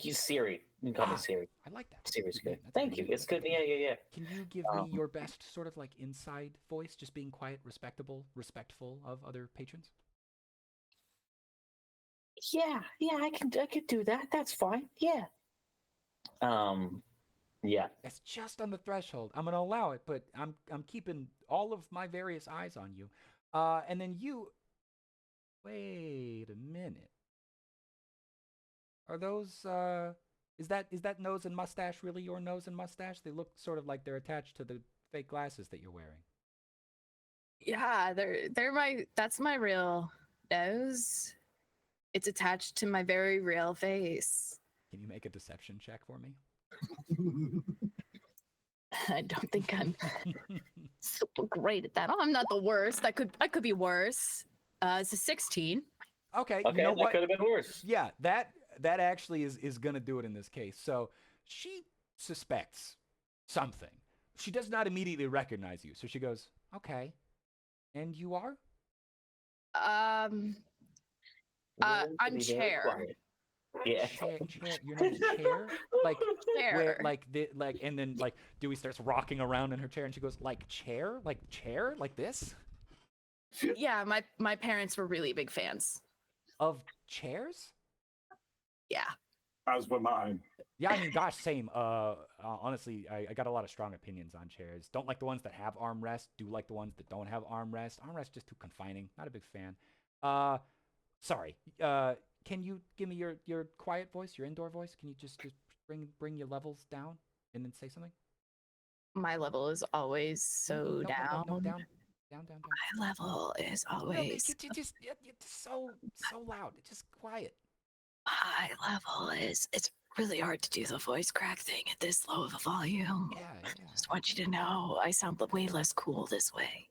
Use Siri. You can call me Siri. I like that. Siri's good. That's Thank you. pretty It's good. good. Yeah. Can you give me your best sort of like inside voice, just being quiet, respectful of other patrons? Yeah, I could do that. That's fine. Yeah. Yeah. That's just on the threshold. I'm gonna allow it, but I'm keeping all of my various eyes on you. And then you. Wait a minute. Are those is that nose and mustache really your nose and mustache? They look sort of like they're attached to the fake glasses that you're wearing. Yeah, that's my real nose. It's attached to my very real face. Can you make a deception check for me? I don't think I'm super great at that. I'm not the worst. I could be worse. It's a 16. Okay, Okay, you know that what? could have been worse. Yeah, that actually is gonna do it in this case. So she suspects something. She does not immediately recognize you. So she goes, "Okay, and you are?" I'm Chair. Yeah. Chair. Your name's Chair. Like where? Chair. Like, and then like Dewey starts rocking around in her chair, and she goes, "Like chair, like this." Yeah, my parents were really big fans. Of chairs? Yeah. As were mine. Yeah, I mean, gosh, same. Honestly, I got a lot of strong opinions on chairs. Don't like the ones that have armrest. Do like the ones that don't have armrest. Armrest just too confining. Not a big fan. Sorry. Can you give me your quiet voice, your indoor voice? Can you just bring your levels down and then say something? My level is always so down. No, down. My level is always Just so loud. Just quiet. my level is. It's really hard to do the voice crack thing at this low of a volume. Yeah. Just want you to know I sound way less cool this way.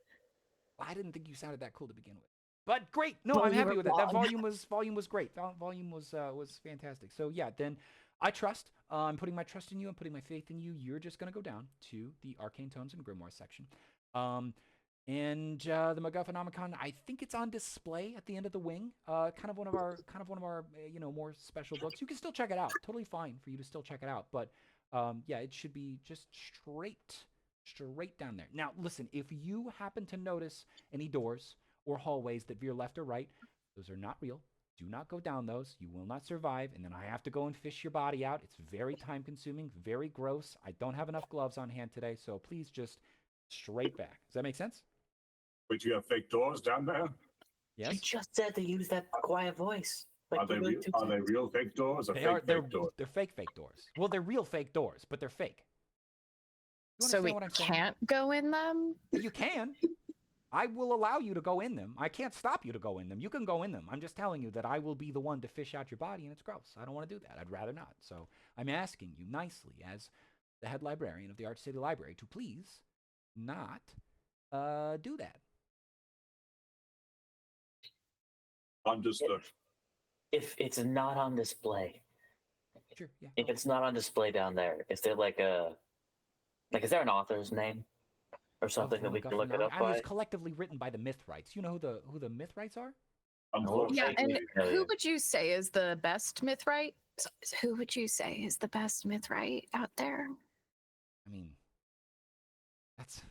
Well, I didn't think you sounded that cool to begin with. But great. No, Well, I'm you happy were with it. That wrong. volume was great. Volume was fantastic. So yeah, then I trust. I'm putting my trust in you. I'm putting my faith in you. You're just gonna go down to the Arcane Tomes and Grimoire section. And the MacGuffinomicon, I think it's on display at the end of the wing. Kind of one of our more special books. You can still check it out. Totally fine for you to still check it out. But yeah, it should be just straight down there. Now, listen, if you happen to notice any doors or hallways that veer left or right, those are not real. Do not go down those. You will not survive. And then I have to go and fish your body out. It's very time consuming, very gross. I don't have enough gloves on hand today. So please just straight back. Does that make sense? But you have fake doors down there? You Yes. just said to use that quiet voice. Like Are they real fake doors or fake doors? They're fake doors. Well, they're real fake doors, but they're fake. You So understand we what I'm saying? can't go in them? You can. I will allow you to go in them. I can't stop you to go in them. You can go in them. I'm just telling you that I will be the one to fish out your body, and it's gross. I don't want to do that. I'd rather not. So I'm asking you nicely, as the head librarian of the Arch City Library, to please not do that. Understood. If it's not on display, Sure. Yeah. if it's not on display down there, is there is there an author's name or something that we can look it up It was by? collectively written by the Mythrights. You know who the Mythrights are? Yeah, and Vaguely who would you say is the best Mythrite? Who would you say is the best Mythrite out there? I mean, that's.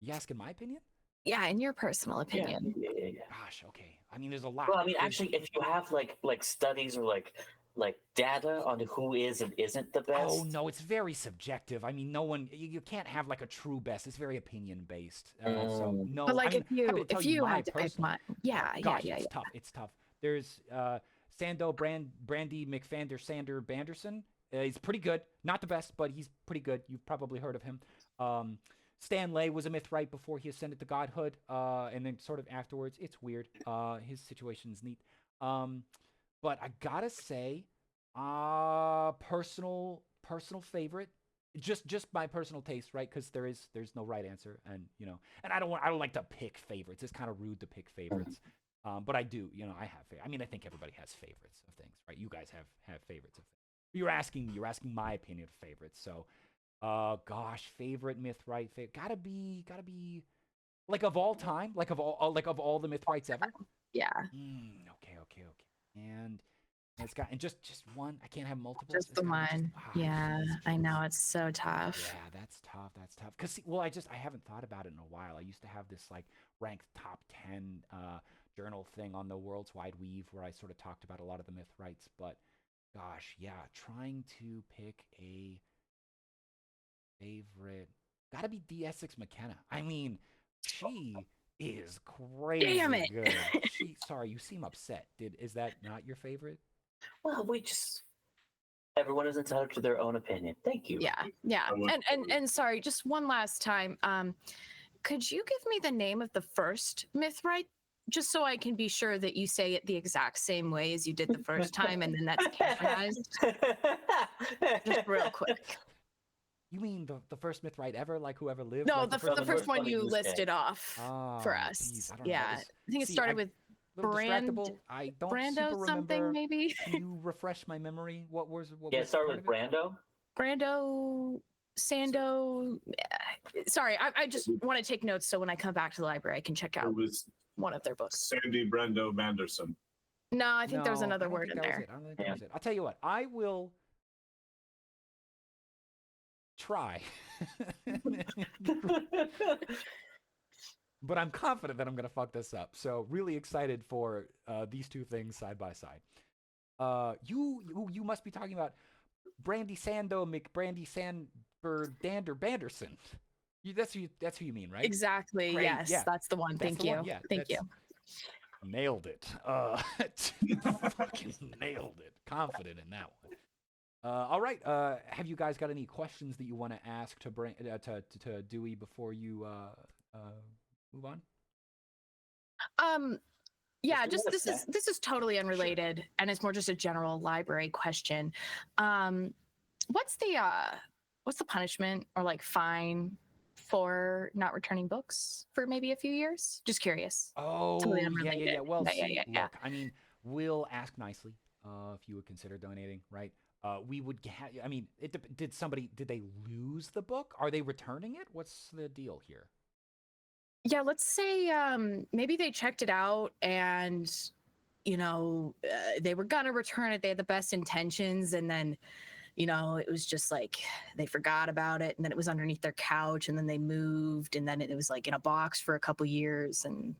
You asking my opinion? Yeah, in your personal opinion. Yeah. Gosh, okay. I mean, there's a lot. Well, I mean, There's- actually, if you have like studies or like data on who is and isn't the best. Oh no, it's very subjective. I mean, no one. You can't have like a true best. It's very opinion based. So no. But like, I'm happy to tell if you my had to pick personal- one, yeah. It's tough. It's tough. There's Sando Brandy McFander Sander Banderson. He's pretty good. Not the best, but he's pretty good. You've probably heard of him. Stan Lay was a Mythrite before he ascended to godhood, and then sort of afterwards. It's weird. His situation's neat. But I gotta say, personal favorite. Just my personal taste, right? Because there's no right answer, and and I don't like to pick favorites. It's kind of rude to pick favorites. But I do, I have. I mean, I think everybody has favorites of things, right? You guys have favorites of things. You're asking my opinion of favorites. So, gosh, favorite Mythrite, gotta be like of all time, like of all the Mythrites ever. Yeah. Okay. And And just one. I can't have multiple. Just the one. Yeah, I know it's so tough. Yeah, that's tough. That's tough. Cause well, I haven't thought about it in a while. I used to have this like ranked top 10 journal thing on the World's Wide Weave where I sort of talked about a lot of the myth rights. But gosh, yeah, trying to pick a favorite, gotta be DS6 McKenna. I mean, she is crazy Damn it. good. Sorry, you seem upset. Is that not your favorite? Well, everyone is entitled to their own opinion. Thank you. Yeah. And sorry, just one last time. Could you give me the name of the first myth right? Just so I can be sure that you say it the exact same way as you did the first time, and then that's canonized. Just real quick. You mean the first myth right ever, like whoever lived? No, like the first one you listed off for us. Geez, I don't know. Yeah, I think it started with I don't Brando super something, remember. maybe. Can you refresh my memory? What was it started with Brando. Brando, Sando. Sorry, I just want to take notes so when I come back to the library, I can check out It was one of their books. Sandy Brando Manderson. No, I think there was another word in there. I don't think that was it. I'll tell you what. I will try. But I'm confident that I'm going to fuck this up. So really excited for these two things side by side. You must be talking about Brandy Sando McBrandy Sandberg Dander Banderson. That's who you mean, right? Exactly. Great. Yes, Yeah. that's the one. Thank you. Yeah, Thank you. Nailed it. Fucking nailed it. Confident in that one. All right. Have you guys got any questions that you want to ask to Dewey before you move on? Yeah, this is totally unrelated, and it's more just a general library question. What's the punishment or like fine for not returning books for maybe a few years? Just curious. Oh, Totally yeah. unrelated. Well, Yeah. look, I mean, we'll ask nicely if you would consider donating, right? We would I mean, did they lose the book? Are they returning it? What's the deal here? Yeah, let's say maybe they checked it out and they were gonna return it. They had the best intentions, and then it was just like they forgot about it, and then it was underneath their couch, and then they moved, and then it was like in a box for a couple years, and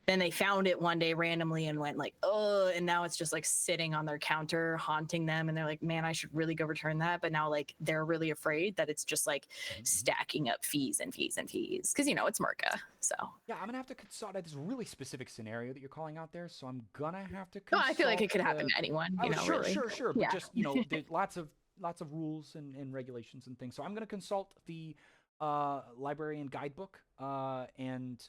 then they found it one day randomly and went like, oh, and now it's just like sitting on their counter haunting them, and they're like, man, I should really go return that. But now like they're really afraid that it's just like stacking up fees and fees and fees because it's Murka. So yeah, I'm gonna have to consult this really specific scenario that you're calling out there. So I'm gonna have to. No, I feel like it could happen to anyone. Sure, really. Sure. Yeah. But just there's lots of rules and regulations and things. So I'm gonna consult the librarian guidebook and.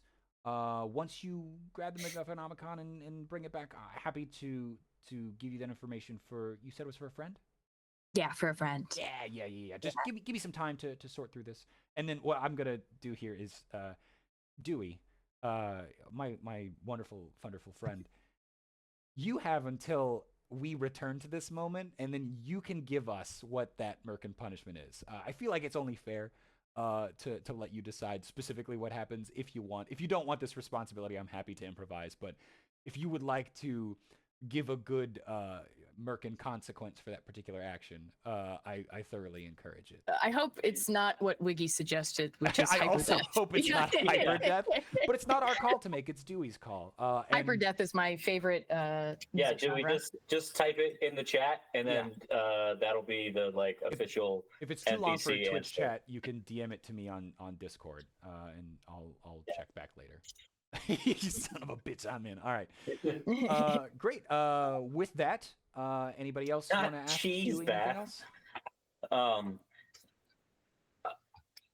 Once you grab the Megaphonomicon and bring it back, happy to give you that information you said it was for a friend? Yeah, for a friend. Yeah. Just give me some time to sort through this. And then what I'm going to do here is, Dewey, my wonderful, wonderful friend, you have until we return to this moment, and then you can give us what that Merkin punishment is. I feel like it's only fair to let you decide specifically what happens if you want. If you don't want this responsibility, I'm happy to improvise. But if you would like to give a good Merkin consequence for that particular action, I thoroughly encourage it. I hope it's not what Wiggy suggested, which is I hyper also death. hope it's not hyper death, but it's not our call to make. It's Dewey's call. Hyper death is my favorite. Yeah, Dewey, just type it in the chat, and then that'll be the official. If it's too long for a NPC Twitch answer. chat, you can DM it to me on Discord, and I'll check back later. You son of a bitch, I'm in. All right. Great. With that, anybody else want to ask cheese Dewey anything that. else?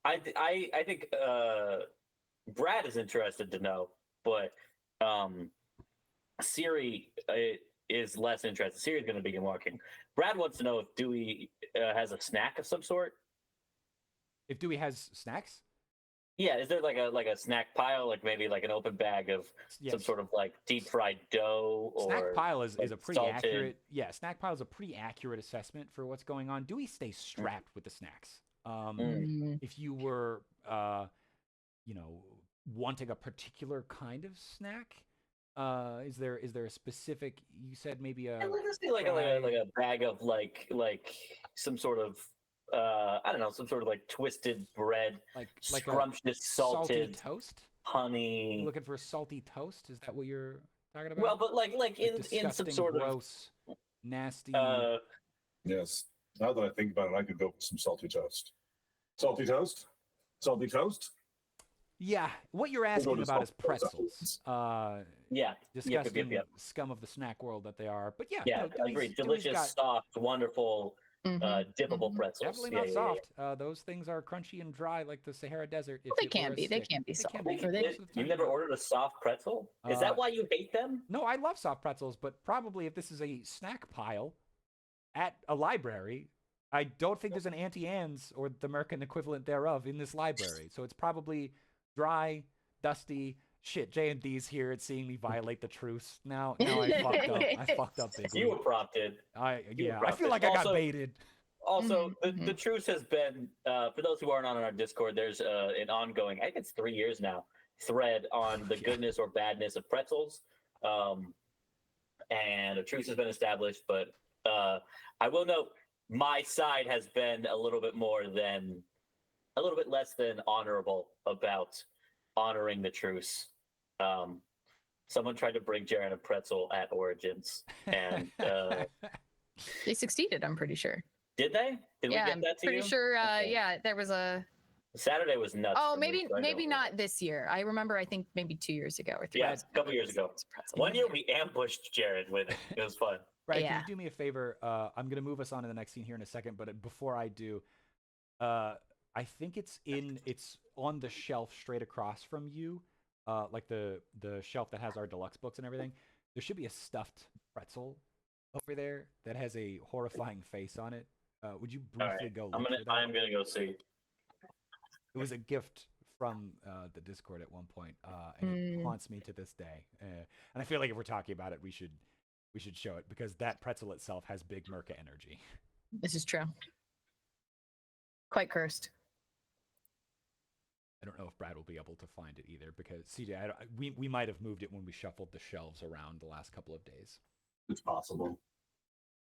I think Brad is interested to know, but Siri is less interested. Siri's going to begin walking. Brad wants to know if Dewey has a snack of some sort. If Dewey has snacks? Yeah, is there like a snack pile, like maybe like an open bag of some sort of like deep fried dough or snack pile is a pretty salted. accurate. Yeah, snack pile is a pretty accurate assessment for what's going on. Dewey stays strapped with the snacks. If you were, wanting a particular kind of snack, Is there a specific? You said maybe a And let's say like a bag of like some sort of I don't know, some sort of like twisted bread, like a scrumptious salty salted toast. You honey. looking for a salty toast? Is that what you're talking about? Well, but like in some Disgusting, sort gross, nasty. of Yes. Now that I think about it, I could go for some salty toast. Salty toast? Salty toast? Yeah, what you're We'll go asking to about is salty toast pretzels. yeah. Disgusting scum of the snack world that they are. But yeah, Yeah, no, Dewey's, agreed. Dewey's Delicious, got soft, wonderful, dippable pretzels. definitely not soft. Those things are crunchy and dry like the Sahara Desert. If They it were can a be. They stick. can be They soft. can be. Or they- Most of the You time. never ordered a soft pretzel? Is that why you hate them? No, I love soft pretzels, but probably if this is a snack pile at a library, I don't think there's an Auntie Anne's or the American equivalent thereof in this library. So it's probably dry, dusty. Shit, J&D's here at seeing me violate the truce. Now I fucked up. I fucked up big. You were prompted. I you were feel prompted. like I got Also- baited. Also, the truce has been, for those who aren't on our Discord, there's an ongoing, I think it's 3 years now, thread on the goodness or badness of pretzels. And a truce has been established, but I will note my side has been a little bit less than honorable about honoring the truce. Someone tried to bring Jaren a pretzel at Origins, and They succeeded, I'm pretty sure. did they? Did we Yeah, get I'm that to pretty you? sure. Okay. Yeah, there was a. Saturday was nuts. Oh, for me, so I maybe don't not this year. I remember. I think maybe 2 years ago or 3 Yeah, years a couple years ago. It was a pretzel. One year we ambushed Jared with it. It was fun. Right, can Yeah. you do me a favor? I'm gonna move us on to the next scene here in a second, but before I do, I think it's on the shelf straight across from you, like the shelf that has our deluxe books and everything. There should be a stuffed pretzel over there that has a horrifying face on it. Would you All briefly right, go look for that? I'm gonna go see. It was a gift from the Discord at one point, and it haunts me to this day. And I feel like if we're talking about it, we should show it because that pretzel itself has big Murka energy. This is true. Quite cursed. I don't know if Brad will be able to find it either because CJ, we might have moved it when we shuffled the shelves around the last couple of days, It's possible.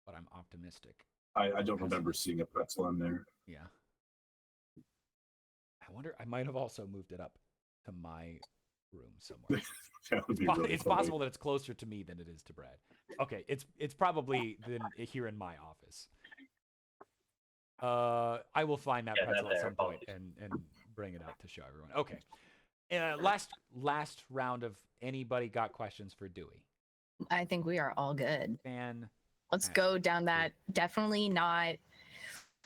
but I'm optimistic. I don't remember seeing a pretzel in there. Yeah. I wonder. I might have also moved it up to my room somewhere. That would be really It's funny. possible that it's closer to me than it is to Brad. Okay, it's probably here in my office. I will find that Yeah, pretzel there, at some point and bring it out to show everyone. Okay. Last round of anybody got questions for Dewey? I think we are all good. Fan. Let's go down that definitely not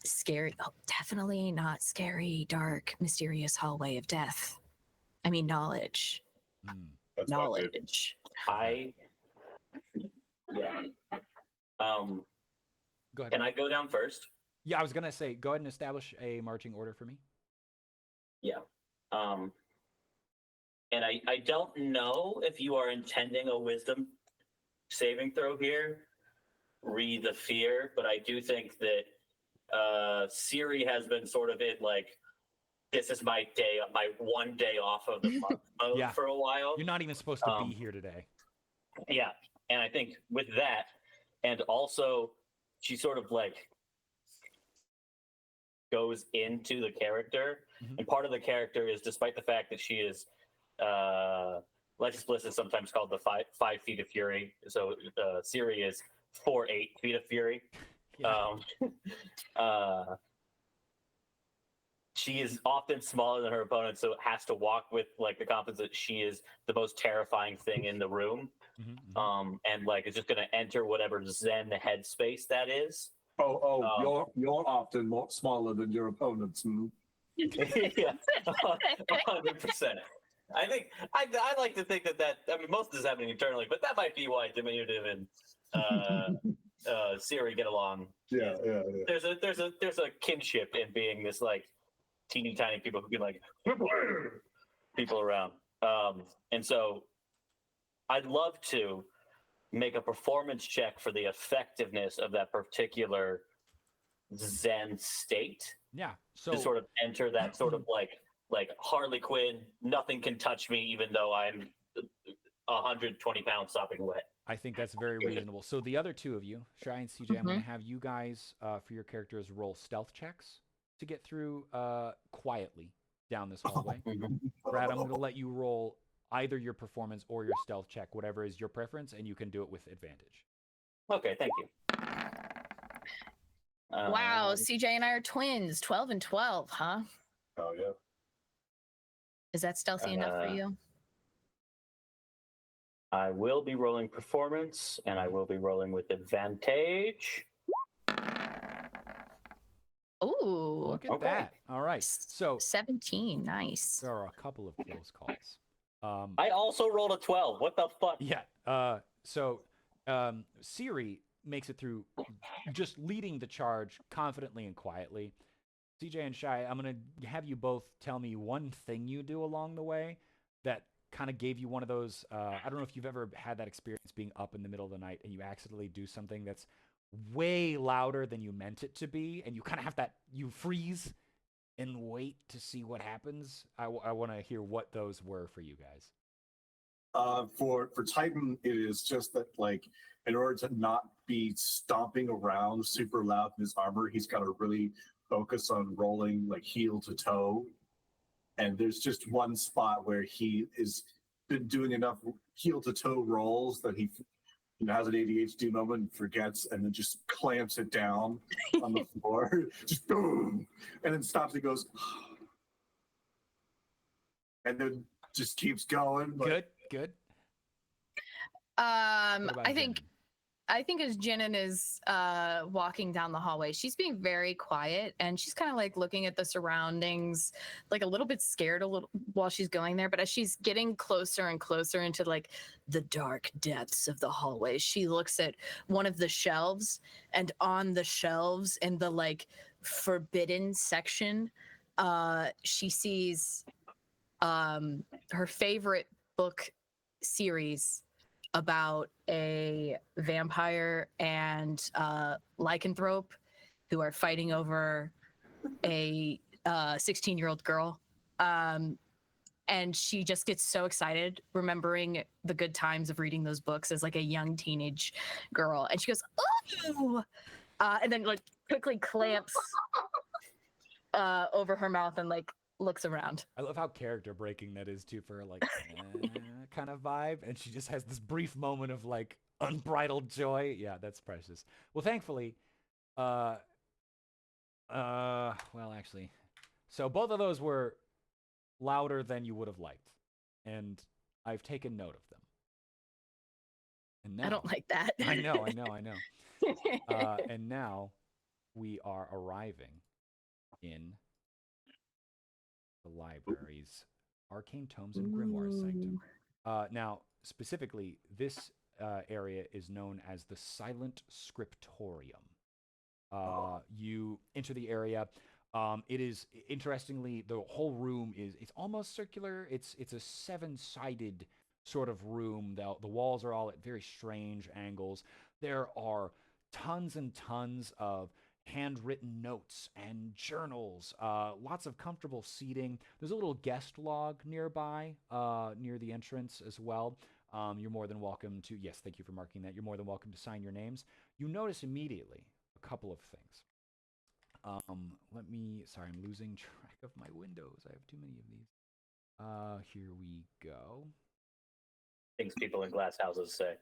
scary. Oh, definitely not scary, dark, mysterious hallway of death. I mean, knowledge. That's my favorite. Knowledge. Yeah. Go ahead. Can I go down first? Yeah, I was gonna say, go ahead and establish a marching order for me. Yeah. And I don't know if you are intending a wisdom saving throw here, re the fear, but I do think that Siri has been sort of in like, this is my day, my 1 day off of the month mode Yeah. for a while. You're not even supposed to be here today. Yeah. And I think with that, and also she sort of like goes into the character. Mhm. And part of the character is, despite the fact that she is, Legis Bliss is sometimes called the 5 feet of fury. So Siri is 4'8" feet of fury. Yeah. She is often smaller than her opponent, so has to walk with like the confidence that she is the most terrifying thing in the room. Mhm, mhm. And like is just gonna enter whatever Zen headspace that is. You're often more smaller than your opponents. Yeah, 100%. I think I like to think that I mean most of this is happening internally, but that might be why diminutive and Siri get along. Yeah. There's a kinship in being this like teeny tiny people who can like people around. And so I'd love to make a performance check for the effectiveness of that particular Zen state. Yeah. So To sort of enter that sort of like Harley Quinn, nothing can touch me, even though I'm 120 pounds sopping wet. I think that's very reasonable. So the other two of you, Shy and CJ, I'm going to have you guys, for your characters, roll stealth checks to get through quietly down this hallway. Brad, I'm going to let you roll either your performance or your stealth check, whatever is your preference, and you can do it with advantage. Okay, thank you. Wow, CJ and I are twins, 12 and 12, huh? Oh yeah. Is that stealthy enough for you? I will be rolling performance, and I will be rolling with advantage. Ooh, Look at Okay. that. All right. So 17, nice. there are a couple of close calls. I also rolled a 12. What the fuck? Yeah. So Siri makes it through just leading the charge confidently and quietly. CJ and Shy, I'm going to have you both tell me one thing you do along the way that kind of gave you one of those, I don't know if you've ever had that experience being up in the middle of the night and you accidentally do something that's way louder than you meant it to be, and you kind of have that, you freeze and wait to see what happens. I want to hear what those were for you guys. For Titan, it is just that, like, in order to not be stomping around super loud in his armor, he's got to really focus on rolling like heel to toe. And there's just one spot where he has been doing enough heel to toe rolls that he has an ADHD moment and forgets, and then just clamps it down on the floor, just boom, and then stops and goes, and then just keeps going. Good. I think as Jinan is walking down the hallway, she's being very quiet and she's kind of like looking at the surroundings, like a little bit scared while she's going there. But as she's getting closer and closer into like the dark depths of the hallway, she looks at one of the shelves, and on the shelves in the like forbidden section, she sees her favorite book series about a vampire and lycanthrope who are fighting over a 16-year-old girl. And she just gets so excited remembering the good times of reading those books as like a young teenage girl. And she goes, "Ooh!" And then like quickly clamps over her mouth and like looks around. I love how character breaking that is too, for like kind of vibe, and she just has this brief moment of like unbridled joy. Yeah, that's precious. Well, thankfully, well, actually, so both of those were louder than you would have liked, and I've taken note of them. And now, I don't like that. I know. And now we are arriving in the library's Arcane Tomes and Grimoire Sanctum. Now, specifically, this area is known as the Silent Scriptorium. You enter the area. It is, interestingly, the whole room it's almost circular. It's a 7-sided sort of room. The walls are all at very strange angles. There are tons and tons of handwritten notes and journals, lots of comfortable seating. There's a little guest log nearby, near the entrance as well. You're more than welcome to, yes, thank you for marking that. You're more than welcome to sign your names. You notice immediately a couple of things. Sorry, I'm losing track of my windows. I have too many of these. Here we go. Things people in glass houses say.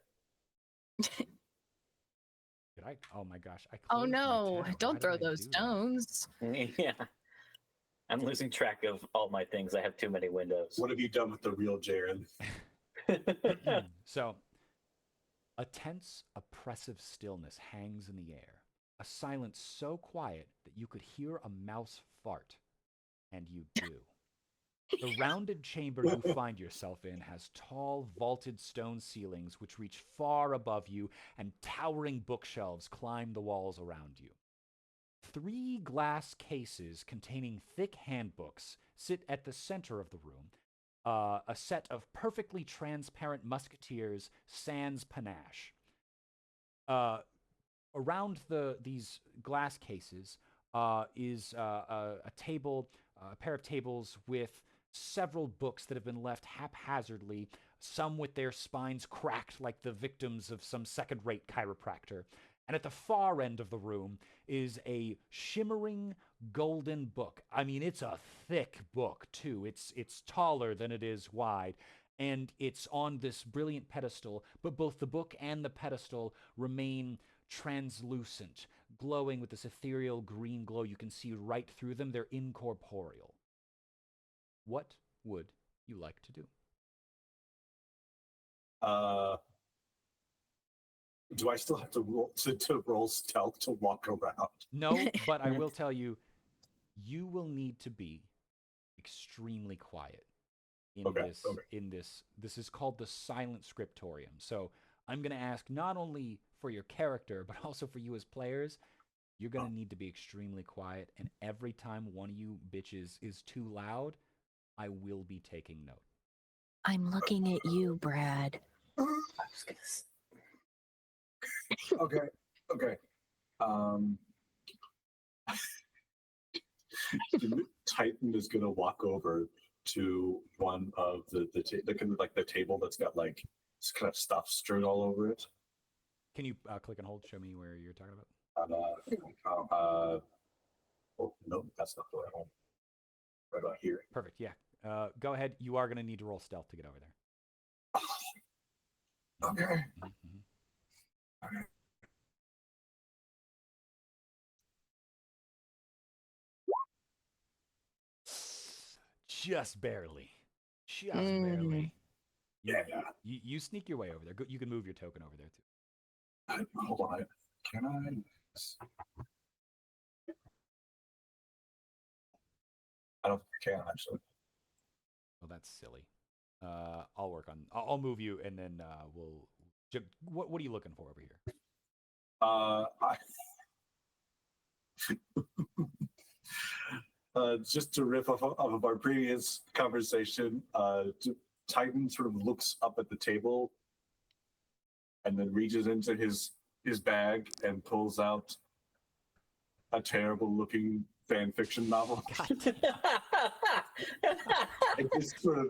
Oh my gosh. Oh no, don't throw those stones. Yeah. I'm losing track of all my things. I have too many windows. What have you done with the real Jaren? So, a tense, oppressive stillness hangs in the air. A silence so quiet that you could hear a mouse fart. And you do. The rounded chamber you find yourself in has tall, vaulted stone ceilings which reach far above you, and towering bookshelves climb the walls around you. 3 glass cases containing thick handbooks sit at the center of the room, a set of perfectly transparent musketeers sans panache. Around these glass cases is a table, a pair of tables with several books that have been left haphazardly some with their spines cracked like the victims of some second-rate chiropractor. And at the far end of the room is a shimmering golden book. I mean, it's a thick book, too. It's taller than it is wide. And it's on this brilliant pedestal, but both the book and the pedestal remain translucent, glowing with this ethereal green glow. You can see right through them. They're incorporeal. What would you like to do? Do I still have to roll stealth to walk around? No, but I will tell you, you will need to be extremely quiet in this. This is called the silent scriptorium. So I'm going to ask not only for your character, but also for you as players. You're going to need to be extremely quiet. And every time one of you bitches is too loud, I will be taking note. I'm looking at you, Brad. Okay. Titan is gonna walk over to one of the kind of like the table that's got like kind of stuff strewn all over it. Can you click and hold? Show me where you're talking about. Oh no, that's not the right one. Right about here. Perfect. Yeah. Go ahead. You are gonna need to roll stealth to get over there. Okay. Mm-hmm. Okay. Just barely. Just barely. Yeah. You sneak your way over there. You can move your token over there too. Hold on. Can I? I don't think I can actually. Well, that's silly. I'll work on. I'll move you, and then we'll. What are you looking for over here? Just to riff off of our previous conversation, Titan sort of looks up at the table and then reaches into his bag and pulls out a terrible-looking fan fiction novel. It just sort of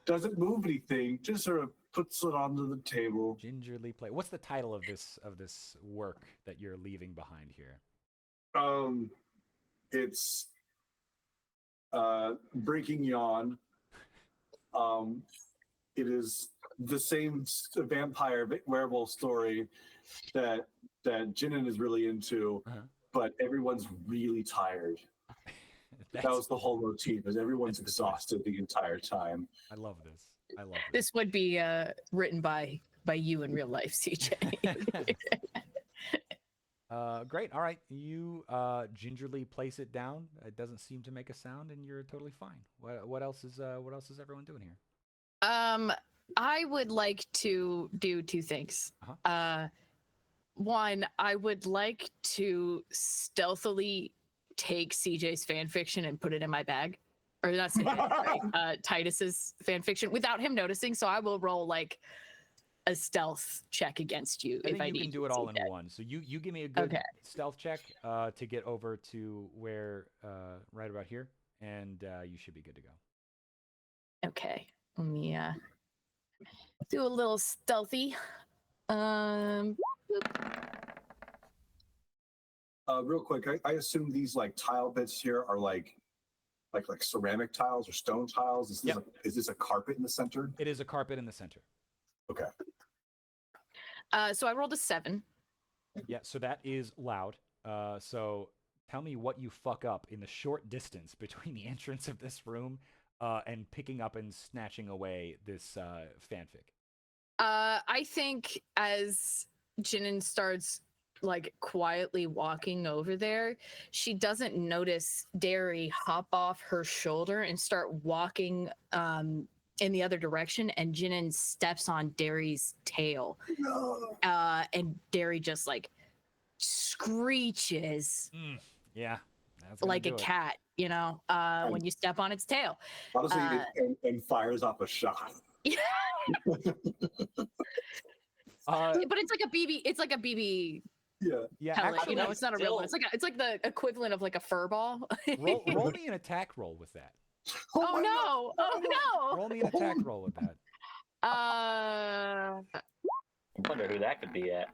doesn't move anything, just sort of puts it onto the table. Gingerly play. What's the title of this work that you're leaving behind here? It's Breaking Yawn. It is the same vampire werewolf story that Jinnen is really into, but everyone's really tired. That was the whole motif, is everyone's exhausted the entire time. I love this. This would be written by you in real life, CJ. Great. All right. You gingerly place it down. It doesn't seem to make a sound, and you're totally fine. What else is everyone doing here? I would like to do two things. One, I would like to stealthily take CJ's fan fiction and put it in my bag. Or not CJ, right? Titus's fan fiction without him noticing. So I will roll like a stealth check against you if I need. You can do it all in one. So you give me a good stealth check to get over to where right about here, and you should be good to go. Okay, let me do a little stealthy. Real quick, I assume these like tile bits here are like ceramic tiles or stone tiles. Is this a carpet in the center? It is a carpet in the center. Okay. So I rolled a 7. Yeah, so that is loud. So tell me what you fuck up in the short distance between the entrance of this room and picking up and snatching away this fanfic. I think as Jinnen starts like quietly walking over there, she doesn't notice Derry hop off her shoulder and start walking in the other direction, and Jinnen steps on Derry's tail. No. And Derry just like screeches. Yeah. Like a cat, you know, when you step on its tail. Honestly, and fires off a shot. But it's like a BB. It's like a BB. Yeah. Pellet, Actually, you know, it's not a real one. It's like the equivalent of like a fur ball. roll me an attack roll with that. Oh no! Roll me an attack roll with that. I wonder who that could be at.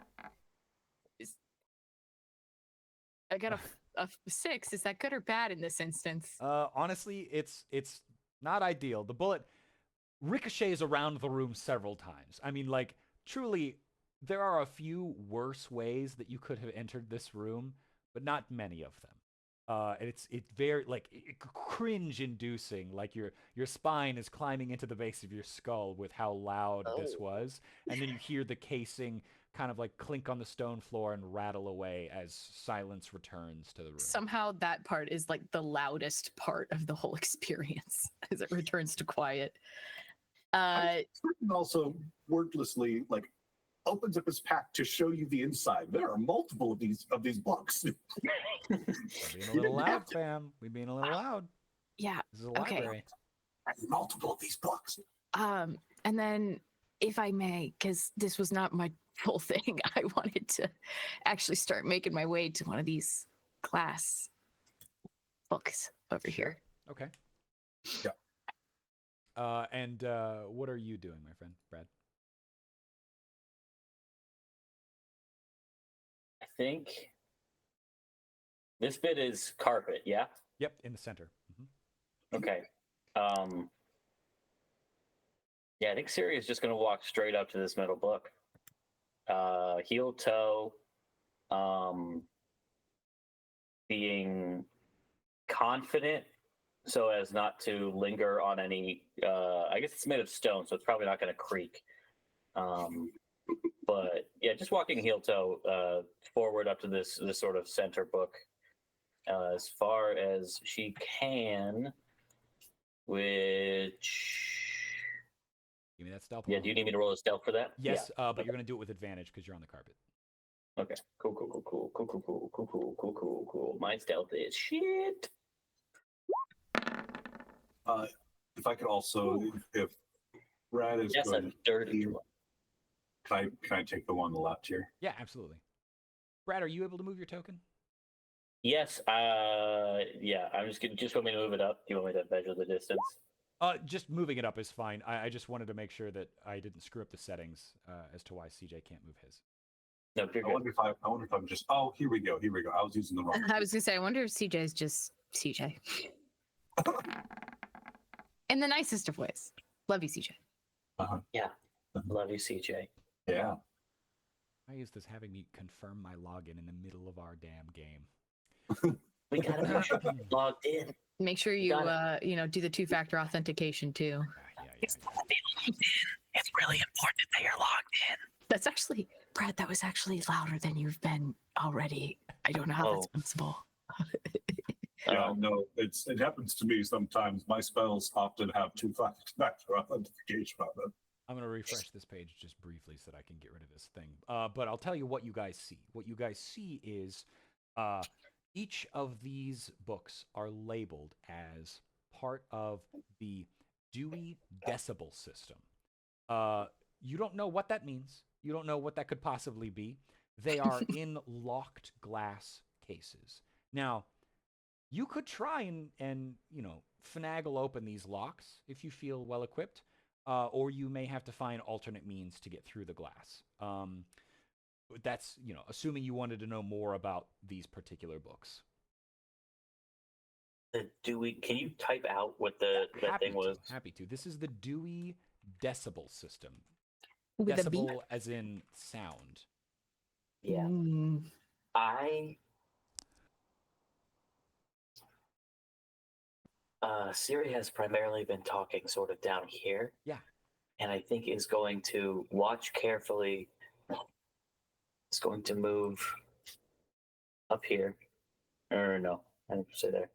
I got a 6. Is that good or bad in this instance? Honestly, it's not ideal. The bullet ricochets around the room several times. I mean, like, truly, there are a few worse ways that you could have entered this room, but not many of them. It's very like cringe inducing, like your spine is climbing into the base of your skull with how loud this was, and then you hear the casing kind of like clink on the stone floor and rattle away as silence returns to the room. Somehow that part is like the loudest part of the whole experience as it returns to quiet. And also wordlessly like opens up his pack to show you the inside. There are multiple of these books. We're being a little loud, fam. We're being a little loud. Yeah. This is a library. Multiple of these books. And then, if I may, because this was not my whole thing, I wanted to actually start making my way to one of these glass books over here. Okay. Yeah. And what are you doing, my friend, Brad? I think this bit is carpet, yeah? Yep, in the center. Okay. Yeah, I think Siri is just going to walk straight up to this metal book. Heel toe, being confident so as not to linger on any, I guess it's made of stone, so it's probably not going to creak. But yeah, just walking heel toe forward up to this sort of center book as far as she can, which... Give me that stealth. Yeah, do you need me to roll a stealth for that? Yes, Yeah. but you're going to do it with advantage because you're on the carpet. Okay. Cool. My stealth is shit. If I could also, if Brad is Yes, going a dirty one. can I take the one on the left here? Yeah, absolutely. Brad, are you able to move your token? Yes. Yeah. I'm just want me to move it up. Do you want me to measure the distance? Just moving it up is fine. I just wanted to make sure that I didn't screw up the settings as to why CJ can't move his. No, you're I good. wonder if I'm just. Oh, here we go. I was using the wrong. I was gonna say, I wonder if CJ's just CJ. In the nicest of ways. Love you, CJ. Yeah. Love you, CJ. Yeah. I use this having me confirm my login in the middle of our damn game. We gotta make sure you're logged in. Make sure you do the 2-factor authentication too. Yeah. It's really important that you're logged in. That's actually, Brad, that was actually louder than you've been already. I don't know how that's possible. Yeah, no, it happens to me sometimes. My spells often have 2-factor authentication on them. I'm going to refresh this page just briefly so that I can get rid of this thing. But I'll tell you what you guys see. What you guys see is each of these books are labeled as part of the Dewey Decibel system. You don't know what that means. You don't know what that could possibly be. They are in locked glass cases. Now, you could try and finagle open these locks if you feel well equipped, or you may have to find alternate means to get through the glass. That's assuming you wanted to know more about these particular books. The Dewey. Can you type out what that thing was? Happy to. This is the Dewey Decibel system. With a B? Decibel as in sound. Yeah. Siri has primarily been talking sort of down here. Yeah. And I think is going to watch carefully. It's going to move up here. Or no, I didn't say there.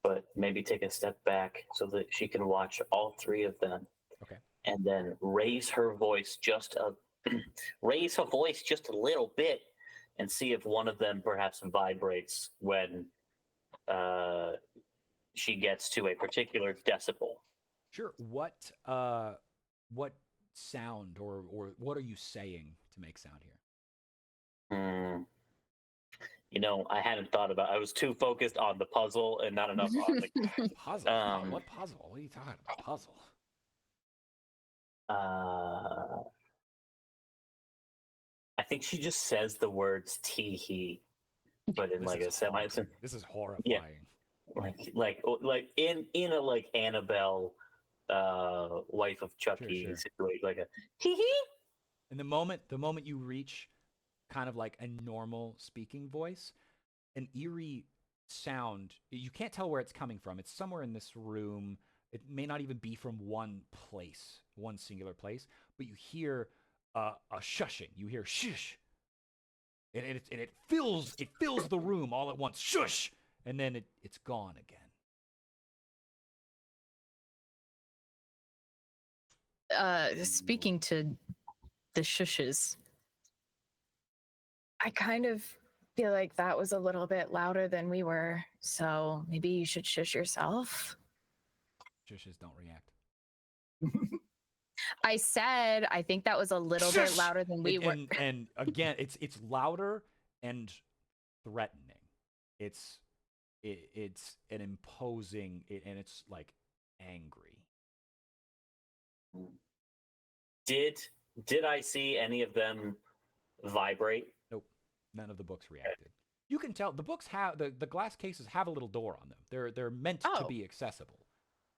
But maybe take a step back so that she can watch all three of them. Okay. And then raise her voice just a little bit and see if one of them perhaps vibrates when she gets to a particular decibel. Sure. What sound or what are you saying to make sound here? I hadn't thought about. I was too focused on the puzzle and not enough on the Puzzle? What puzzle? What are you talking about? Puzzle? I think she just says the words "tee hee," but in This like is a semi. horrifying. This is horrifying. Like in a like Annabelle, wife of Chucky Sure. situation, like a "tee hee." And the moment you reach kind of like a normal speaking voice, an eerie sound, you can't tell where it's coming from. It's somewhere in this room. It may not even be from one place, one singular place, but you hear a shushing. You hear shush, and it fills the room all at once. Shush, and then it's gone again. Speaking to the shushes, I kind of feel like that was a little bit louder than we were, so maybe you should shush yourself. Shushes don't react. I said I think that was a little bit Shush! louder than we were. And again, it's louder and threatening. It's an imposing, and it's like angry. Did I see any of them vibrate? Nope, none of the books reacted. You can tell the books have the glass cases have a little door on them. They're meant to Oh. be accessible.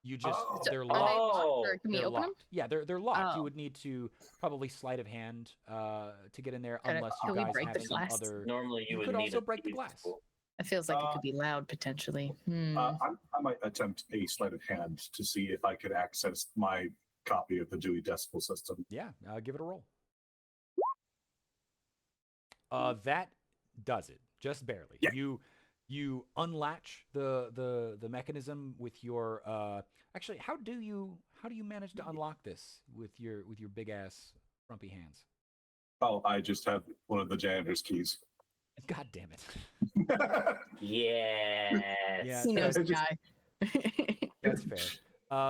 You just Oh. they're are they locked. locked, or can we They're open locked. Yeah, they're locked. You Oh. would need to probably sleight of hand to get in there, Can unless you we guys break have the some glass? other. Normally, you would could need also a break the key glass. tool. It feels like it could be loud potentially. I might attempt a sleight of hand to see if I could access my copy of the Dewey Decimal System. Yeah, give it a roll. That does it, just barely. Yeah. You unlatch the mechanism with your actually, how do you manage to unlock this with your big ass frumpy hands? Oh, I just have one of the janitor's keys. God damn it. Yes. Yeah, He knows the just- guy. That's fair.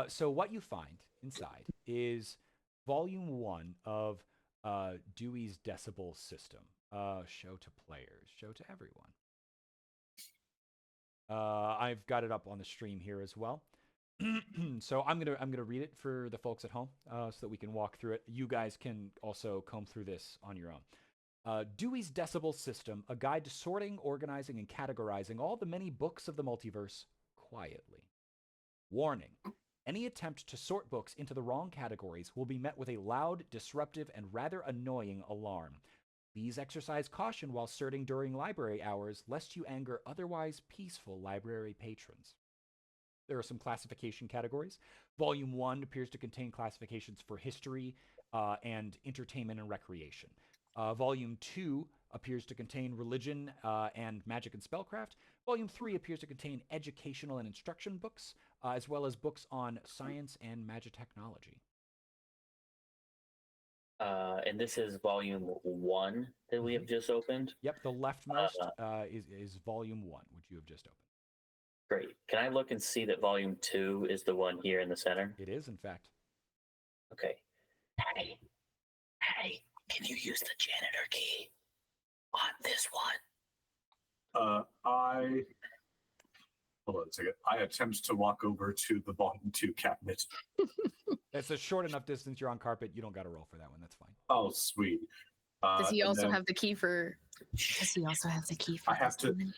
So what you find inside is volume 1 of Dewey's Decibel System. Show to players, show to everyone. I've got it up on the stream here as well. So I'm gonna read it for the folks at home, so that we can walk through it. You guys can also comb through this on your own. Dewey's Decibel System, a guide to sorting, organizing, and categorizing all the many books of the multiverse quietly. Warning. Any attempt to sort books into the wrong categories will be met with a loud, disruptive, and rather annoying alarm. Please exercise caution while sorting during library hours, lest you anger otherwise peaceful library patrons. There are some classification categories. Volume 1 appears to contain classifications for history and entertainment and recreation. Volume 2 appears to contain religion and magic and spellcraft. Volume 3 appears to contain educational and instruction books, as well as books on science and magitechnology. And this is volume 1 that we have just opened. Yep, the leftmost is volume 1, which you have just opened. Great. Can I look and see that volume 2 is the one here in the center? It is, in fact. Okay. Hey, can you use the janitor key on this one? Hold on a second. I attempt to walk over to the volume 2 cabinet. It's a short enough distance. You're on carpet. You don't got to roll for that one. That's fine. Oh, sweet. Does he and also then have the key for? Does he also have the key for I have this to. one?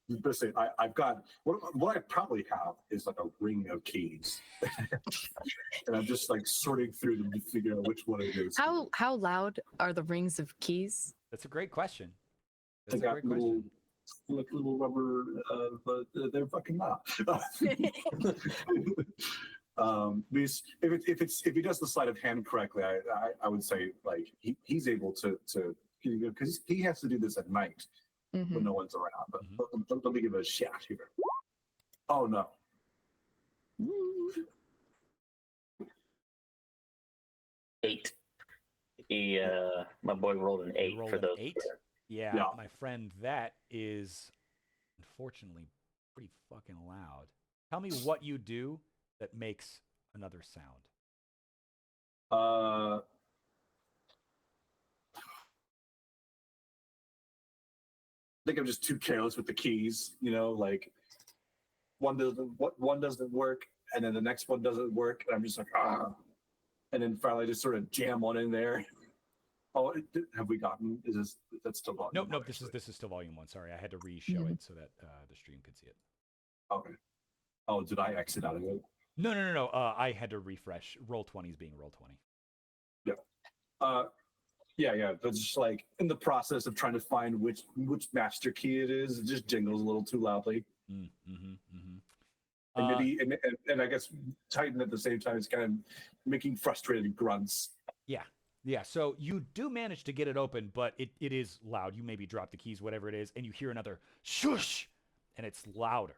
Listen, I've got what I probably have is like a ring of keys, and I'm just like sorting through them to figure out which one it is. How loud are the rings of keys? That's a great question. They That's a got great little, question. like little rubber, but they're fucking not. Because if he does the sleight of hand correctly, I would say like he's able to because he has to do this at night Mhm. when no one's around. But Mhm. let me give it a shot here. Oh no. 8. My boy rolled an 8 rolled for an those. 8? Yeah, Yeah. my friend, that is unfortunately pretty fucking loud. Tell me what you do that makes another sound. I think I'm just too careless with the keys. You know, like one doesn't work, and then the next one doesn't work, and I'm just like, ah. and then finally just sort of jam one in there. Oh, have we gotten? That's still volume? Nope, one, nope. This actually? is still volume 1. Sorry, I had to re-show Mhm. it so that the stream could see it. Okay. Oh, did I exit out of it? No. I had to refresh. Roll 20 is being roll 20. Yeah. But just like in the process of trying to find which master key it is, it just jingles a little too loudly. And maybe and I guess Titan at the same time is kind of making frustrated grunts. Yeah. So you do manage to get it open, but it is loud. You maybe drop the keys, whatever it is, and you hear another shush, and it's louder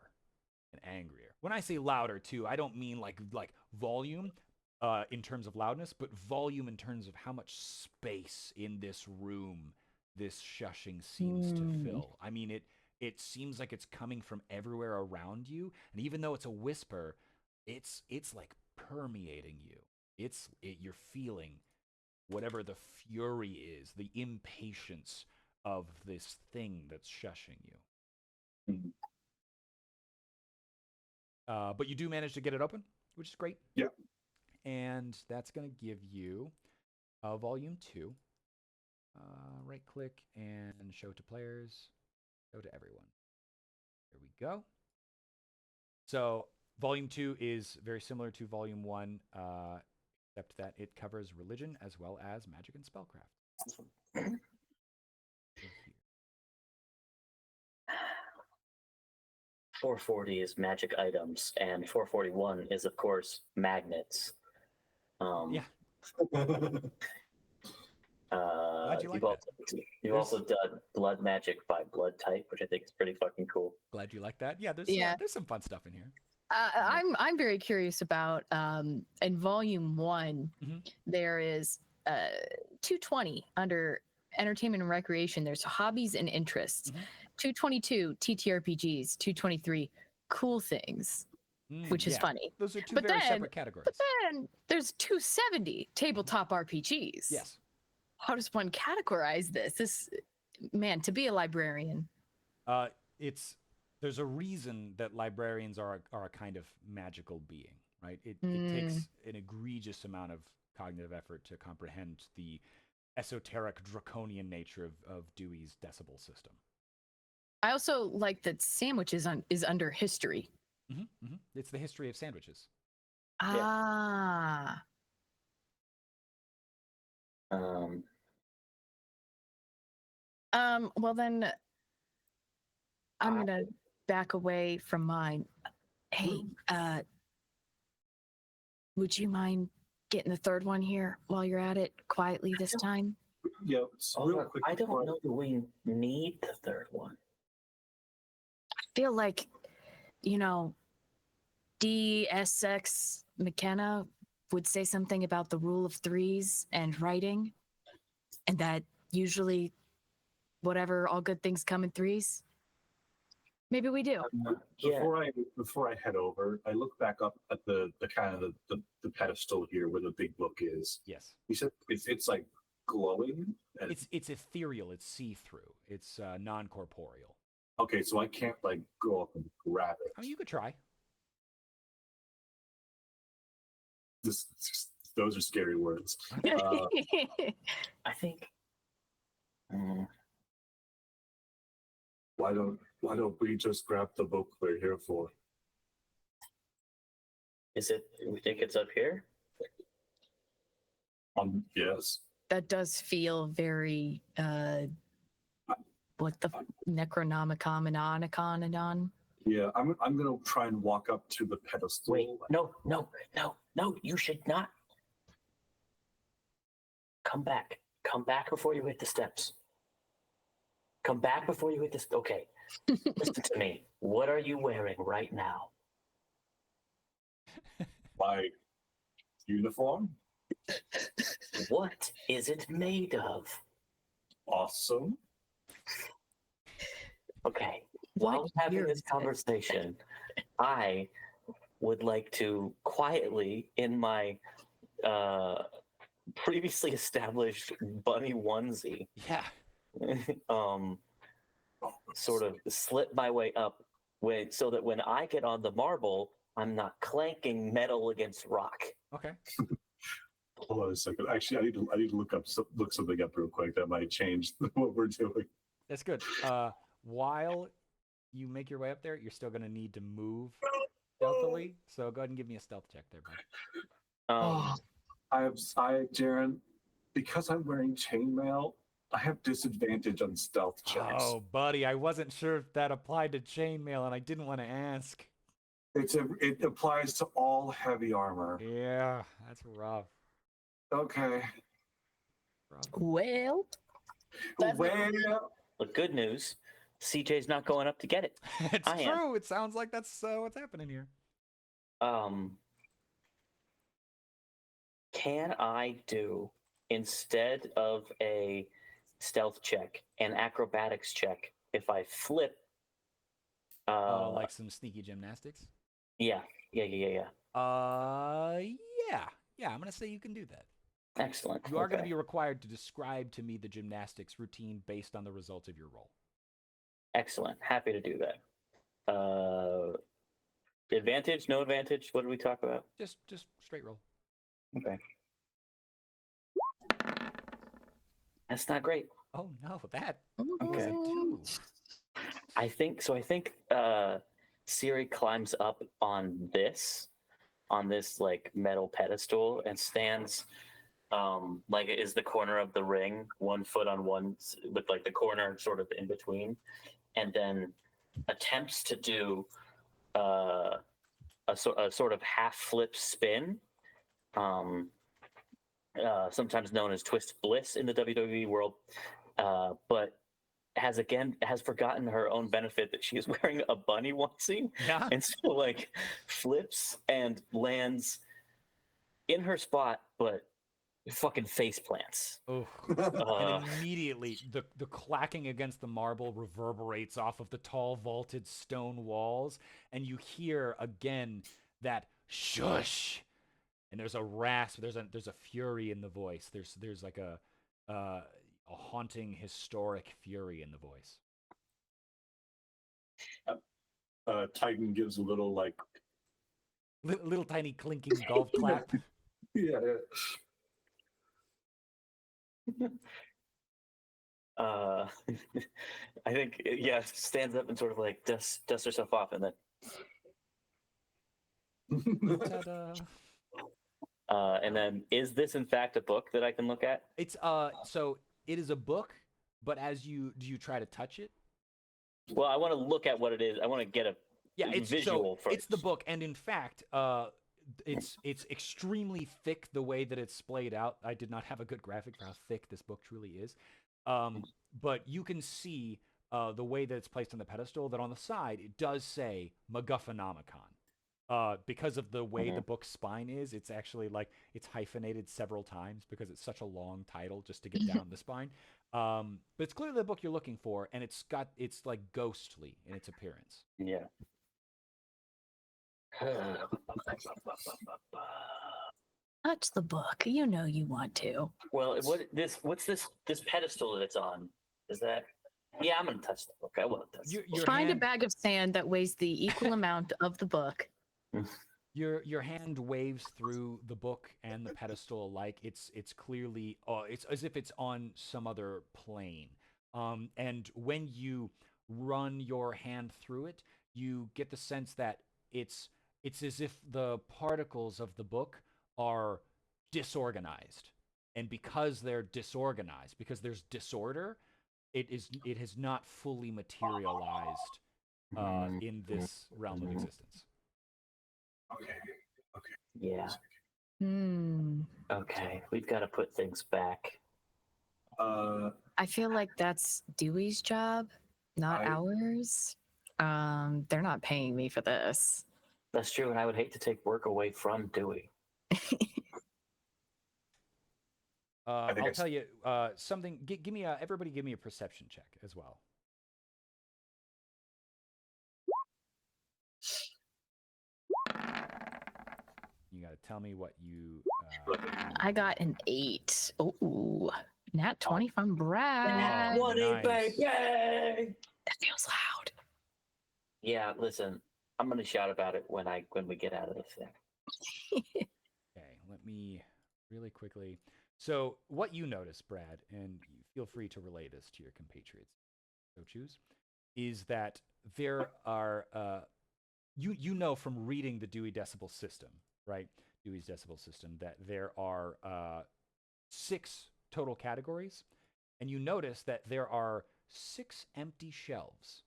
and angrier. When I say louder too, I don't mean like volume in terms of loudness, but volume in terms of how much space in this room this shushing seems to fill. I mean, it seems like it's coming from everywhere around you, and even though it's a whisper, it's like permeating you. You're feeling whatever the fury is, the impatience of this thing that's shushing you. Mhm. But you do manage to get it open, which is great. Yeah. And that's going to give you volume 2. Right click and show to players, show to everyone. There we go. So volume 2 is very similar to volume 1, except that it covers religion as well as magic and spellcraft. 440 is magic items, and 441 is, of course, magnets. Yeah. Glad you like You've also done blood magic by blood type, which I think is pretty fucking cool. Glad you like that. Yeah, Yeah. There's some fun stuff in here. I'm very curious about in volume 1 there is 220 under entertainment and recreation. There's hobbies and interests. 222 TTRPGs. 223 cool things, which is funny. Those are two very separate categories. But then there's 270 tabletop RPGs. Yes. How does one categorize this? Man, to be a librarian. There's a reason that librarians are a kind of magical being, right? It takes an egregious amount of cognitive effort to comprehend the esoteric draconian nature of Dewey's decibel system. I also like that sandwich is under history. It's the history of sandwiches. Ah. Well then I'm gonna back away from mine. Hey, would you mind getting the third one here while you're at it quietly this time? Yeah, real quick. I don't know that we need the third one. I feel like, DSX McKenna would say something about the rule of threes and writing, and that usually whatever, all good things come in threes. Maybe we do. Before I head over, I look back up at the kind of the pedestal here where the big book is. Yes. You said it's like glowing. It's ethereal. It's see-through. It's non-corporeal. Okay, so I can't like go up and grab it. I mean, you could try. Those are scary words. I think. Why don't we just grab the book we're here for? Is it? We think it's up here. Yes. That does feel very what the Necronomicon. Yeah, I'm gonna try and walk up to the pedestal. Wait, no, you should not. Come back before you hit the steps. Come back before you hit this. Okay, listen to me. What are you wearing right now? My uniform. What is it made of? Awesome. Okay. While we're having this conversation, I would like to quietly, in my previously established bunny onesie, sort of slip my way up so that when I get on the marble, I'm not clanking metal against rock. Okay. Hold on a second. Actually, I need to look something up real quick that might change what we're doing. That's good. While you make your way up there, you're still going to need to move stealthily. So go ahead and give me a stealth check there, bud. Jaren, because I'm wearing chainmail, I have disadvantage on stealth checks. Oh, buddy, I wasn't sure if that applied to chainmail, and I didn't want to ask. It applies to all heavy armor. Yeah, that's rough. Okay. Rough. Well, Well, The good news, CJ's not going up to get it. It's I am. true. It sounds like that's what's happening here. Can I do, instead of a stealth check, an acrobatics check if I flip? Like some sneaky gymnastics? Yeah. Yeah. I'm gonna say you can do that. Excellent. You are gonna be required to describe to me the gymnastics routine based on the results of your roll. Excellent. Happy to do that. Advantage? No advantage? What did we talk about? Just straight roll. Okay. That's not great. Oh no, that Okay. is a 2. I think Siri climbs up on this like metal pedestal and stands like it is the corner of the ring, 1 foot on one with like the corner sort of in between, and then attempts to do a sort of half flip spin, sometimes known as twist bliss in the WWE world, but has forgotten her own benefit that she is wearing a bunny onesie, Yeah. and so like flips and lands in her spot, but fucking face plants. Oh. And immediately the clacking against the marble reverberates off of the tall vaulted stone walls, and you hear again that shush. And there's a rasp, there's a fury in the voice. There's like a haunting, historic fury in the voice. Titan gives a little like Little tiny clinking golf clap. yeah. I think stands up and sort of like dusts herself off, and then Ta-da. And then, is this in fact a book that I can look at? It's so it is a book, but do you try to touch it? Well, I want to look at what it is. I want to get a visual first. It's the book, and in fact, it's extremely thick the way that it's splayed out. I did not have a good graphic for how thick this book truly is. But you can see the way that it's placed on the pedestal, that on the side it does say MacGuffinomicon. Because of the way the book's spine is, it's actually like it's hyphenated several times because it's such a long title just to get down the spine. But it's clearly the book you're looking for, and it's like ghostly in its appearance. Yeah. touch the book. You know you want to. Well, what's this pedestal that it's on? Is that? Yeah, I'm gonna touch the book. I will touch. Find a bag of sand that weighs the equal amount of the book. Your hand waves through the book and the pedestal like it's clearly it's as if it's on some other plane. And when you run your hand through it, you get the sense that it's as if the particles of the book are disorganized. And because they're disorganized, because there's disorder, it has not fully materialized in this realm of existence. Okay. Yeah. Hmm. Okay, we've got to put things back. I feel like that's Dewey's job, not ours. They're not paying me for this. That's true, and I would hate to take work away from Dewey. I'll tell you something. Give me everybody give me a perception check as well. You got to tell me what you. I got an 8. Ooh, nat 20 from Brad. Oh, nice. Baby! That feels loud. Yeah, listen, I'm gonna shout about it when we get out of this thing. Okay, let me really quickly. So what you notice, Brad, and you feel free to relay this to your compatriots, so choose, is that there are you know from reading the Dewey Decibel System, right? Dewey's Decibel System, that there are 6 total categories, and you notice that there are 6 empty shelves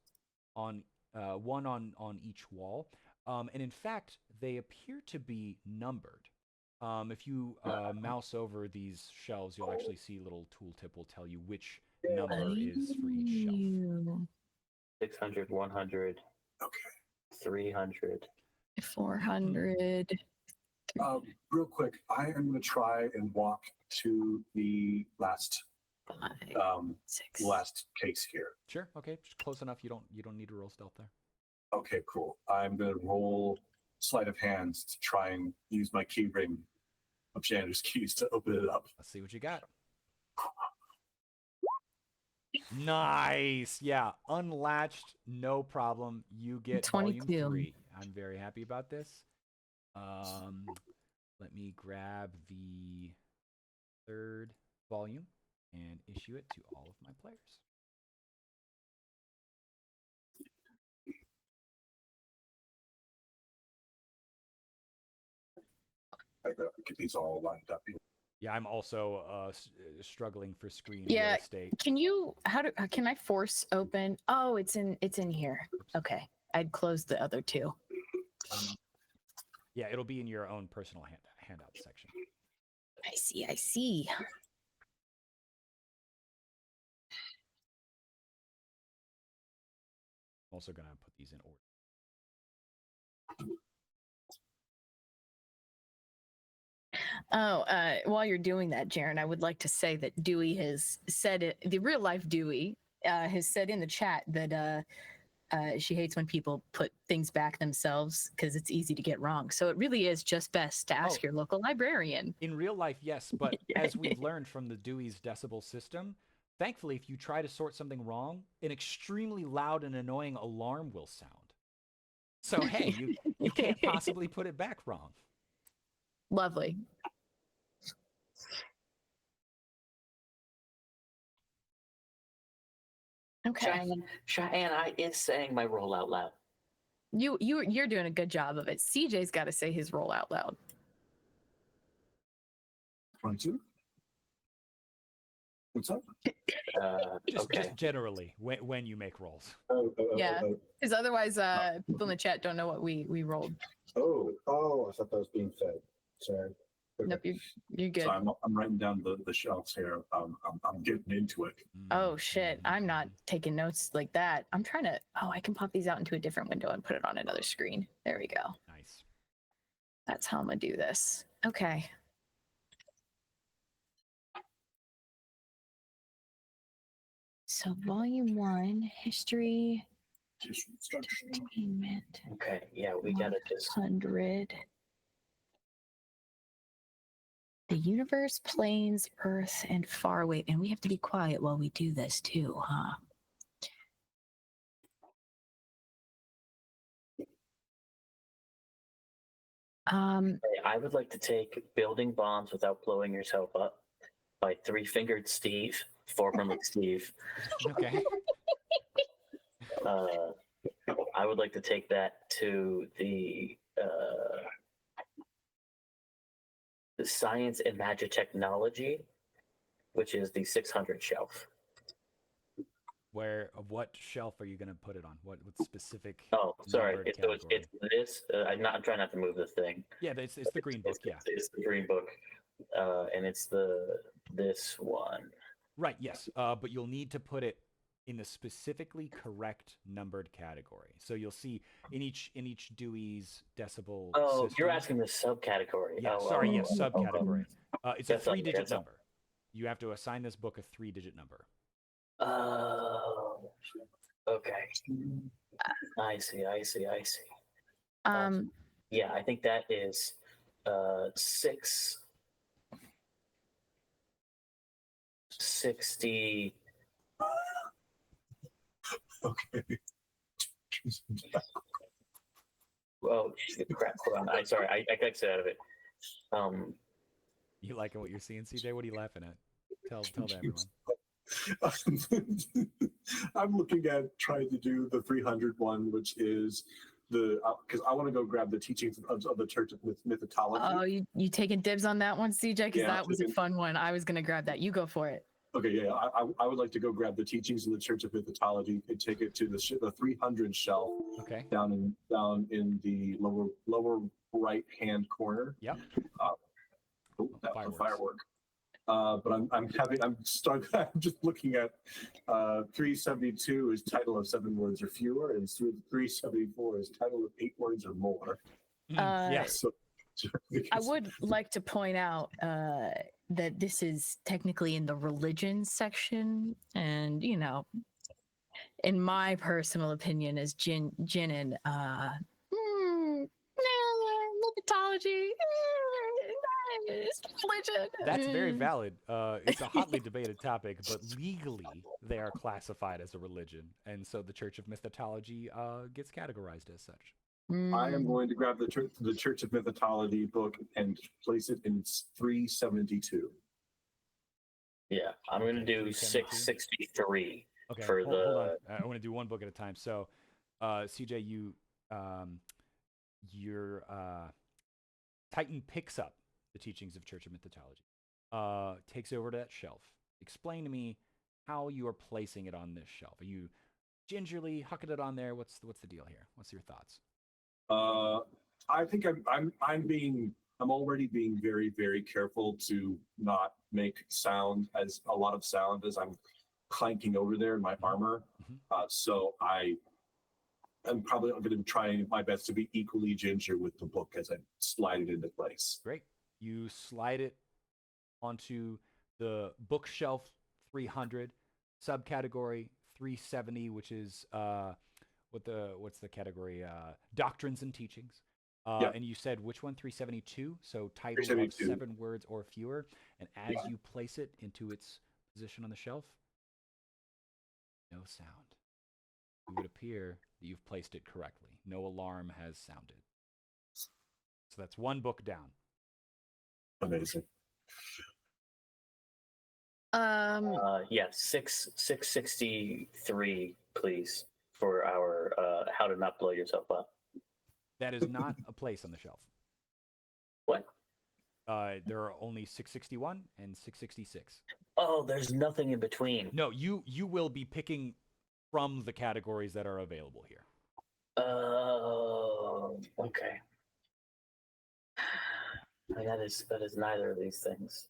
on one on each wall, and in fact, they appear to be numbered. If you mouse over these shelves, you'll actually see a little tooltip will tell you which number is for each shelf. Ooh, 600, 100, Okay. 300. 400. Real quick, I am going to try and walk to the last 6. case here. Sure. Okay. Just close enough. You don't need to roll stealth there. Okay, cool. I'm going to roll sleight of hands to try and use my key ring of Jander's keys to open it up. Let's see what you got. Nice. Yeah. Unlatched. No problem. You get 22. volume 3. I'm very happy about this. Let me grab the 3rd volume and issue it to all of my players. I gotta get these all lined up here. Yeah, I'm also struggling for screen Yeah. real estate. Can I force open? Oh, it's in here. Okay. I'd close the other 2. Yeah, it'll be in your own personal handout section. I see. I'm also gonna put these in order. Oh, while you're doing that, Jaren, I would like to say that Dewey has said it. The real life Dewey has said in the chat that she hates when people put things back themselves because it's easy to get wrong. So it really is just best to ask your local librarian. In real life, yes, but as we've learned from the Dewey's Decibel System, thankfully, if you try to sort something wrong, an extremely loud and annoying alarm will sound. So hey, you can't possibly put it back wrong. Lovely. Okay. Cheyenne is saying my roll out loud. You're doing a good job of it. CJ's got to say his roll out loud. 22. What's up? Just generally when you make rolls. Yeah. Because otherwise, people in the chat don't know what we rolled. Oh, I thought that was being fed. Sorry. Okay. Nope, you're good. So I'm writing down the shelves here. I'm getting into it. Oh shit, I'm not taking notes like that. I'm trying to. Oh, I can pop these out into a different window and put it on another screen. There we go. Nice. That's how I'm gonna do this. Okay. So volume 1, history, entertainment, Okay, yeah, we gotta just 100. The universe, planes, Earth, and far away. And we have to be quiet while we do this too, huh? I would like to take Building Bombs Without Blowing Yourself Up by Three Fingered Steve, formerly Steve. Okay. I would like to take that to the Science and Magic Technology, which is the 600 shelf. What shelf are you going to put it on? What specific? Oh, sorry. numbered It's category? this. I'm trying not to move the thing. Yeah, it's the green book. Yeah. It's the green book, and it's this one. Right. Yes. But you'll need to put it in the specifically correct numbered category. So you'll see in each Dewey's Decibel. Oh, system, you're asking the subcategory. Yeah. Oh, sorry. Yes. Subcategory. It's a That's all- 3-digit that's all. number. You have to assign this book a 3-digit number. Oh, okay. I see. Yeah, I think that is 660. Okay. Oh crap! Hold on. I got out of it. You liking what you're seeing, CJ? What are you laughing at? Tell everyone. I'm looking at trying to do the 300 one, which is the because I want to go grab the teachings of the Church of Mythology. Oh, you taking dibs on that one, CJ? Because Yeah, that was a fun one. I was gonna grab that. You go for it. Okay, yeah, I would like to go grab the teachings of the Church of Mythology and take it to the 300 shelf. Okay. Down in the lower right hand corner. Yep. That was a Fireworks. firework. But I'm just looking at 372 is title of 7 words or fewer, and 374 is title of 8 words or more. Yes. So, I would like to point out that this is technically in the religion section, and in my personal opinion, as Jinin, mythology, it's religion. That's very valid. It's a hotly debated topic, but legally they are classified as a religion, and so the Church of Mythology gets categorized as such. I am going to grab the Church of Mythology book and place it in 372. Yeah, I'm going to do 372. 663 Okay, for hold the. on. I want to do one book at a time. So, CJ, your Titan picks up the teachings of Church of Mythology, takes it over to that shelf. Explain to me how you are placing it on this shelf. Are you gingerly hucking it on there? What's the deal here? What's your thoughts? I think I'm already being very, very careful to not make a lot of sound as I'm clanking over there in my armor. So I'm probably going to try my best to be equally ginger with the book as I slide it into place. Great. You slide it onto the bookshelf 300, subcategory 370, which is what's the category? Doctrines and teachings. Yeah. And you said which one? 372. So title of 372. 7 words or fewer. And as you place it into its position on the shelf, no sound. It would appear that you've placed it correctly. No alarm has sounded. So that's one book down. Amazing. Yeah, 663, please, for our how to not blow yourself up. That is not a place on the shelf. What? There are only 661 and 666. Oh, there's nothing in between. No, you will be picking from the categories that are available here. Oh, okay. That is neither of these things.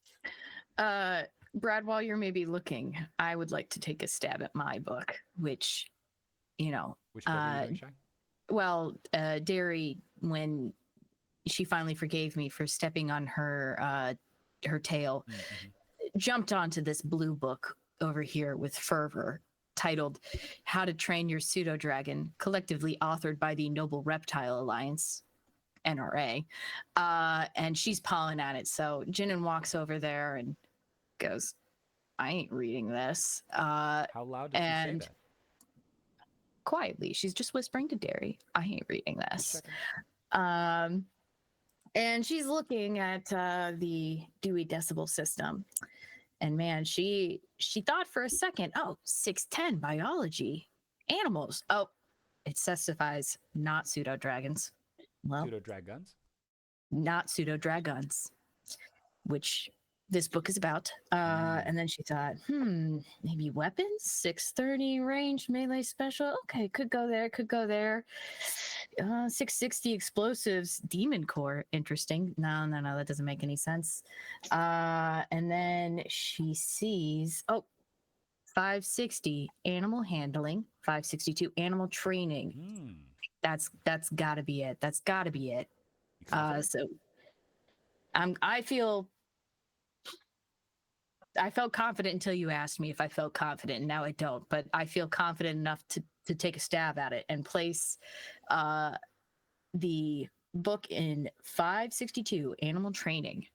Brad, while you're maybe looking, I would like to take a stab at my book, which, Which book are you doing, Shai? well, Derry, when she finally forgave me for stepping on her tail, jumped onto this blue book over here with fervor, titled "How to Train Your Pseudo Dragon," collectively authored by the Noble Reptile Alliance, NRA, and she's pawing at it. So Jinin walks over there and goes, "I ain't reading this." How loud did you say and that? quietly, she's just whispering to Derry, "I ain't reading this." Checking. And she's looking at the Dewey Decibel System, and man, she thought for a second, "Oh, 610 biology, animals. Oh, it specifies not pseudo dragons." Well, Pseudo drag guns? not pseudo dragons, which this book is about. And then she thought, maybe weapons, 630 range, melee special. Okay, could go there. 660 explosives, demon core. Interesting. No, that doesn't make any sense. And then she sees, 560 animal handling, 562 animal training. That's gotta be it. That's gotta be it. So I felt confident until you asked me if I felt confident, and now I don't. But I feel confident enough to take a stab at it and place the book in 562 animal training.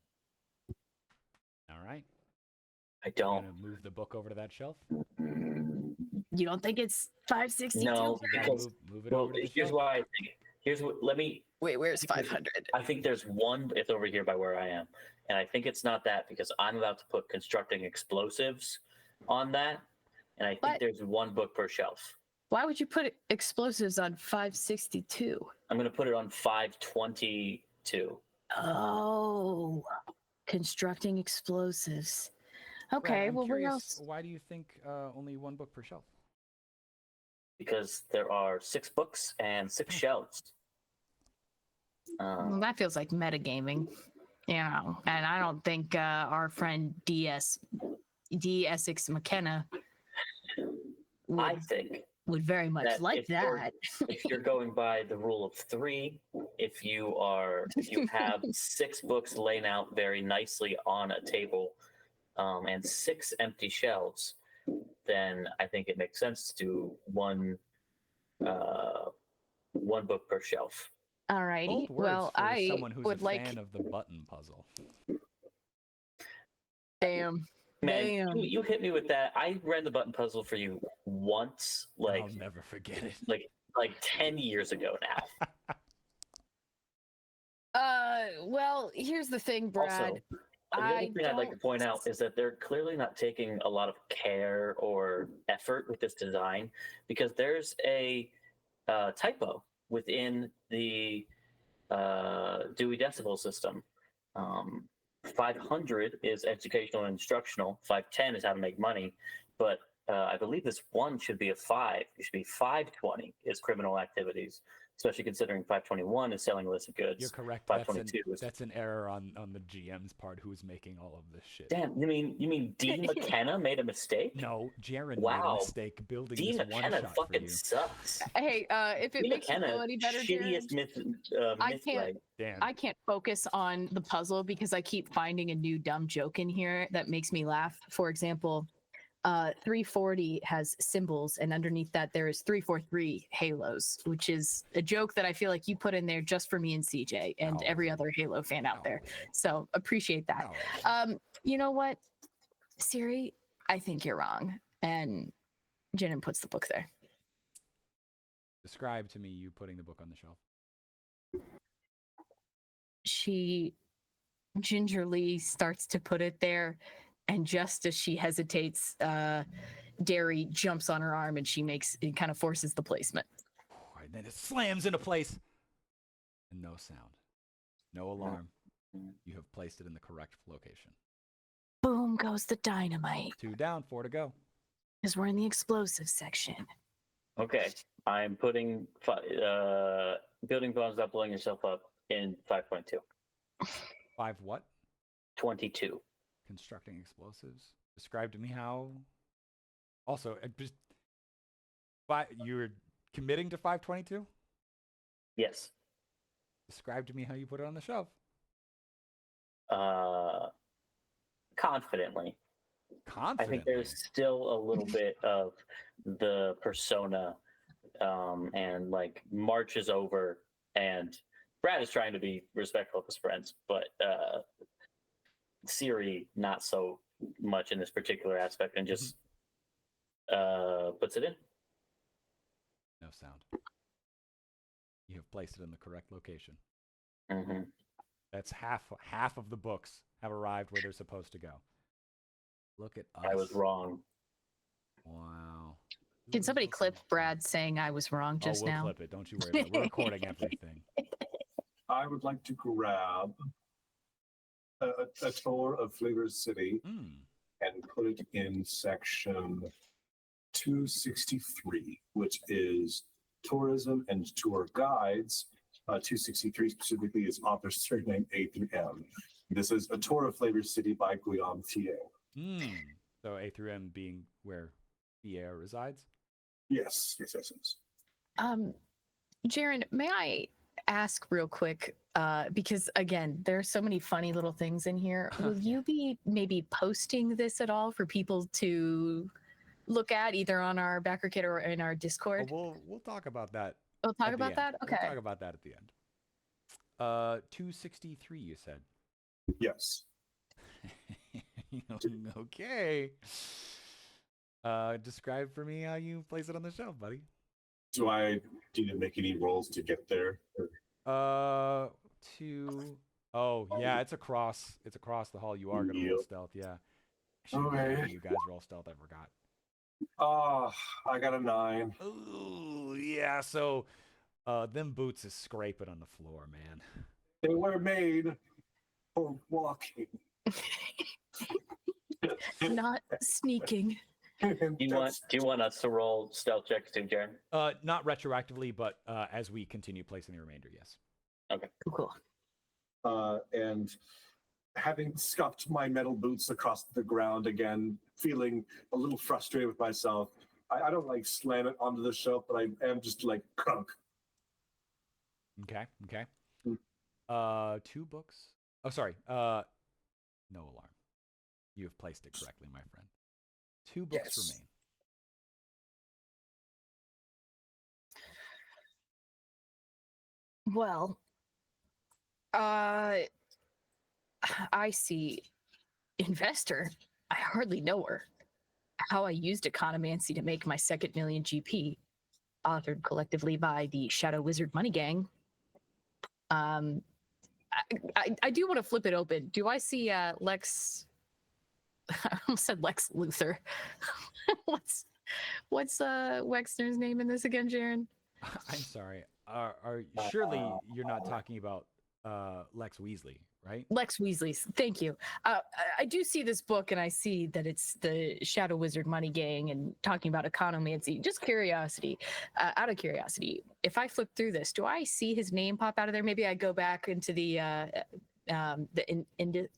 All right. I I'm don't. going to move the book over to that shelf. You don't think it's 562? No, because Move it over to the here's shelf. why I think. Here's what. Let me. Wait, where's 500? I think there's one. It's over here by where I am, and I think it's not that because I'm about to put constructing explosives on that, and I think What? there's one book per shelf. Why would you put explosives on 562? I'm gonna put it on 522. Oh, constructing explosives. Brad, Okay, I'm well, where curious, else? why do you think only one book per shelf? Because there are 6 books and 6 shelves. Well, that feels like metagaming, you know. And I don't think our friend D. Essex McKenna I think would very much that like if you're- that. if you're going by the rule of 3, if you have 6 books laying out very nicely on a table, and 6 empty shelves, then I think it makes sense to do one book per shelf. Alrighty. Bold words Well, for I someone who's would a like. fan of the button puzzle. Damn. Man, Damn. you hit me with that. I ran the button puzzle for you once, I'll never forget it. like 10 years ago now. Well, here's the thing, Brad. Also, the other thing I'd like to point out is that they're clearly not taking a lot of care or effort with this design because there's a typo within the Dewey Decimal System. 500 is educational and instructional. 510 is how to make money. But I believe this one should be a 5. It should be 520 is criminal activities, especially considering 521 is selling illicit goods. You're correct. 522 That's an error on the GM's part, who's making all of this shit. Damn, you mean Dean McKenna made a mistake? No, Jaron made a Wow. mistake building Dean this one McKenna shot for fucking you. sucks. Hey, if it Dean makes you McKenna, feel any better, shittiest Jared, myth I can't- right. Dan, I can't focus on the puzzle because I keep finding a new dumb joke in here that makes me laugh. For example, 340 has symbols, and underneath that there is 343 halos, which is a joke that I feel like you put in there just for me and CJ and Oh. every other Halo fan out there. So appreciate that. oh, You know what, Siri? I think you're wrong. And Jenin puts the book there. describe to me you putting the book on the shelf. She gingerly starts to put it there, and just as she hesitates, Derry jumps on her arm and it kind of forces the placement. And then it slams into place. And no sound. No alarm. You have placed it in the correct location. Boom goes the dynamite, 2 down, 4 to go. because we're in the explosive section. Okay, I'm putting building bombs, not blowing yourself up in 5.2. 5 what? 22. Constructing explosives. Describe to me how. Also, just you're committing to 522? Yes. Describe to me how you put it on the shelf. Confidently. Confidently. I think there's still a little bit of the persona and like marches over, and Brad is trying to be respectful of his friends, but Siri not so much in this particular aspect and just puts it in. No sound. You have placed it in the correct location. Mm-hmm. That's half of the books have arrived where they're supposed to go. Look at us. I was wrong. Wow. Can somebody clip Brad saying I was wrong just we'll now? clip it. Don't you worry about it. We're recording everything. I would like to grab a tour of Flavor City and put it in section 263, which is tourism and tour guides. 263 specifically is author's surname A through M. This is a tour of Flavor City by Guillaume Thier. So A through M being where Thier resides? Yes. Jaron, may I ask real quick, because again, there are so many funny little things in here. Will you be maybe posting this at all for people to look at either on our backer kit or in our Discord? We'll talk about that. We'll talk at the about end. that? Okay. We'll talk about that at the end. 263, you said. Yes. Okay. Describe for me how you place it on the shelf, buddy. Do I need to make any rolls to get there? To oh yeah, it's across the hall. You are gonna roll Yep. stealth, yeah. I should have Okay. you guys roll stealth, I forgot. I got a 9. Ooh, yeah, so them boots is scraping on the floor, man. They were made for walking. Not sneaking. Do you want us to roll stealth checks too, Jaren? Not retroactively, but as we continue placing the remainder, yes. Okay. Cool. And having scuffed my metal boots across the ground again, feeling a little frustrated with myself, I don't like slam it onto the shelf, but I am just like crunk. Okay. Hmm. 2 books. Oh, sorry. No alarm. You have placed it correctly, my friend. 2 books Yes. remain. Well, I see investor. I hardly know her. How I used economancy to make my second million GP, authored collectively by the Shadow Wizard Money Gang. I do want to flip it open. Do I see Lex? I almost said Lex Luthor. what's Wexner's name in this again, Jaren? I'm sorry. Are surely you're not talking about Lex Weasley, right? Lex Weasley's. Thank you. I do see this book, and I see that it's the Shadow Wizard Money Gang and talking about economancy. Just curiosity, out of curiosity, if I flip through this, do I see his name pop out of there? Maybe I go back into the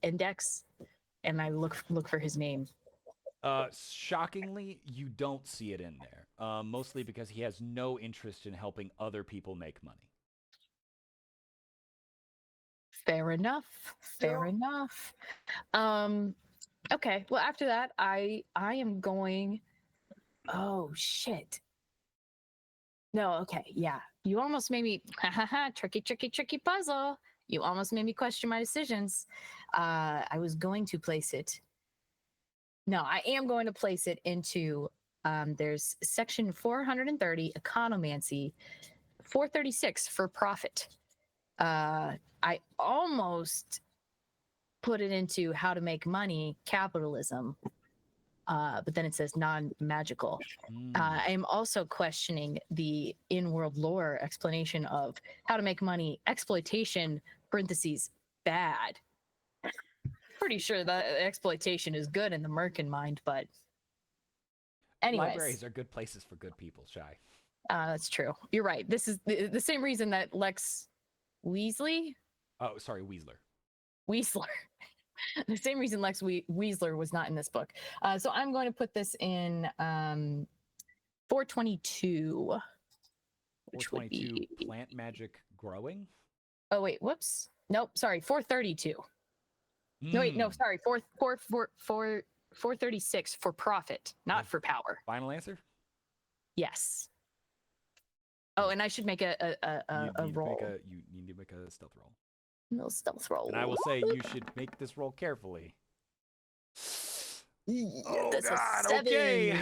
index, and I look for his name. Shockingly, you don't see it in there. Mostly because he has no interest in helping other people make money. Fair enough. Fair enough. Okay. Well, after that, I am going. Oh shit. No. Okay. Yeah. You almost made me. Tricky puzzle. You almost made me question my decisions. I was going to place it. No, I am going to place it into. There's section 430 economancy, 436 for profit. I almost put it into how to make money, capitalism, but then it says non-magical. I am also questioning the in-world lore explanation of how to make money, exploitation, parentheses, bad. Pretty sure that exploitation is good in the Merkin mind, but anyways. Libraries are good places for good people, Shy. That's true. You're right. This is the same reason that Lex Weasley? Oh, sorry, Weasler. Weasler. The same reason Lex Weasler was not in this book. So I'm going to put this in 422. Which would 422 be... plant magic growing? Oh, wait. Whoops. Nope. Sorry. 432. No, wait. No, sorry. 436 for profit, not for power. Final answer? Yes. Oh, and I should make a roll. You need to make a stealth roll. No stealth roll. And I will say you should make this roll carefully. Oh, that's God, okay.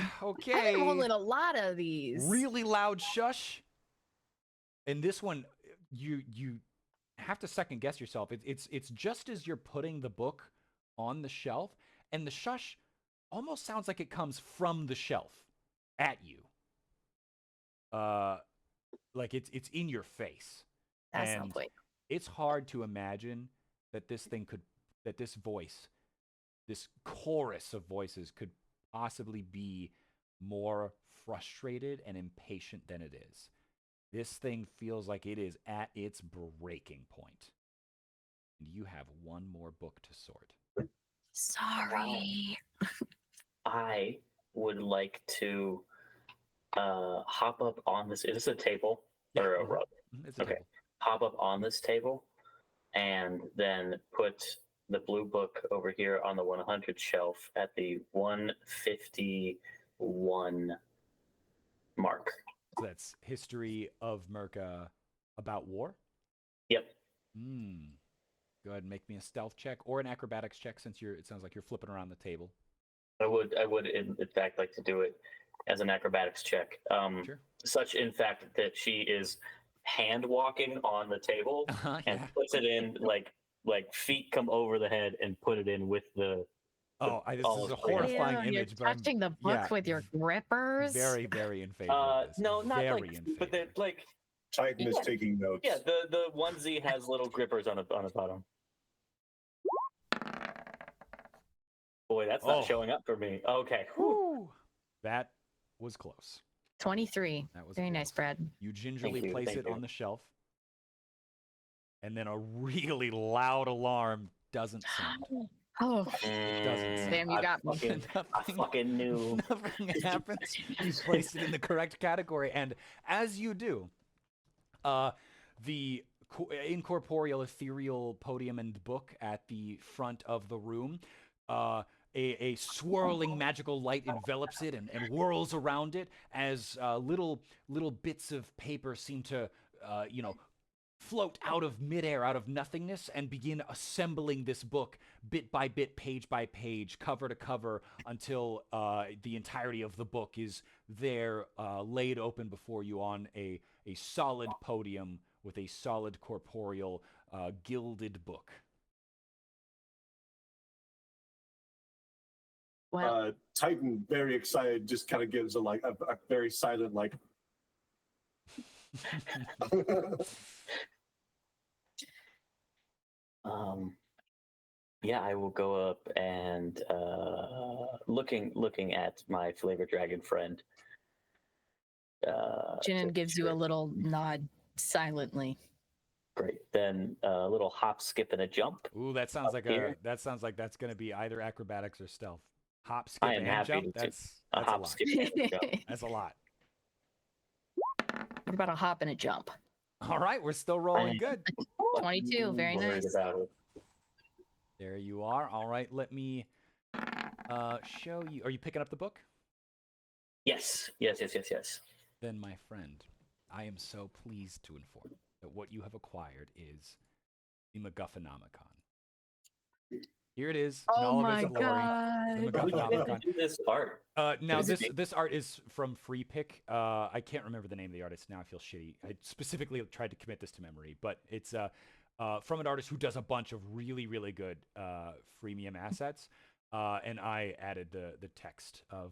I'm rolling a lot of these. Really loud shush. And this one, you have to second guess yourself. It's just as you're putting the book on the shelf, and the shush almost sounds like it comes from the shelf at you. Like it's in your face. That's and no point. It's hard to imagine that this voice, this chorus of voices could possibly be more frustrated and impatient than it is. This thing feels like it is at its breaking point. And you have one more book to sort. Sorry. I would like to hop up on this. Is this a table or a rug? It's a table. Hop up on this table and then put the blue book over here on the 100 shelf at the 151 mark. So that's History of Murka about war? Yep. Go ahead and make me a stealth check or an acrobatics check since it sounds like you're flipping around the table. I would in fact like to do it. as an acrobatics check. Sure. Such, in fact, that she is hand walking on the table and Yeah. puts it in like feet come over the head and put it in with the. Oh, this is almost a pretty much- horrifying Ew, image, you're but I'm touching the book yeah, with your grippers. very, very in favor of this. No, not very like, in but they're favor. like, Titan is Yeah. taking notes. yeah, the onesie has little grippers on the bottom. Boy, that's not Oh. showing up for me. Okay. Whew. That was close. 23. That was Very close. nice, Brad. You gingerly you, place thank it you. on the shelf, and then a really loud alarm doesn't sound. Oh, doesn't damn, you got me. I fucking knew. Nothing happens. You place it in the correct category, and as you do, the incorporeal, ethereal podium and book at the front of the room, a swirling magical light envelops it and whirls around it as little bits of paper seem to, float out of midair, out of nothingness, and begin assembling this book bit by bit, page by page, cover to cover, until the entirety of the book is there, laid open before you on a solid podium with a solid corporeal, gilded book. Well, Titan, very excited, just kind of gives a very silent Yeah, I will go up and looking at my flavor dragon friend. Jinan to gives you a sure. little nod silently. Great. Then a little hop, skip, and a jump. Ooh, that sounds Up like here. that's going to be either acrobatics or stealth. Hop, skip, I am and happy jump. to That's A a hop, lot. skip, and a jump. That's a lot. What about a hop and a jump? All right, we're still rolling good. 22, very Worried nice. about it. There you are. All right, let me show you. Are you picking up the book? Yes. Then, my friend, I am so pleased to inform you that what you have acquired is the MacGuffinomicon. Here it is in Oh all of my its glory. god. The Who did MacGuffinomicon. do this art? Now Is it this art is from Free Pick. I can't remember the name of the artist now. I feel shitty. I specifically tried to commit this to memory, but it's from an artist who does a bunch of really, really good freemium assets. And I added the text of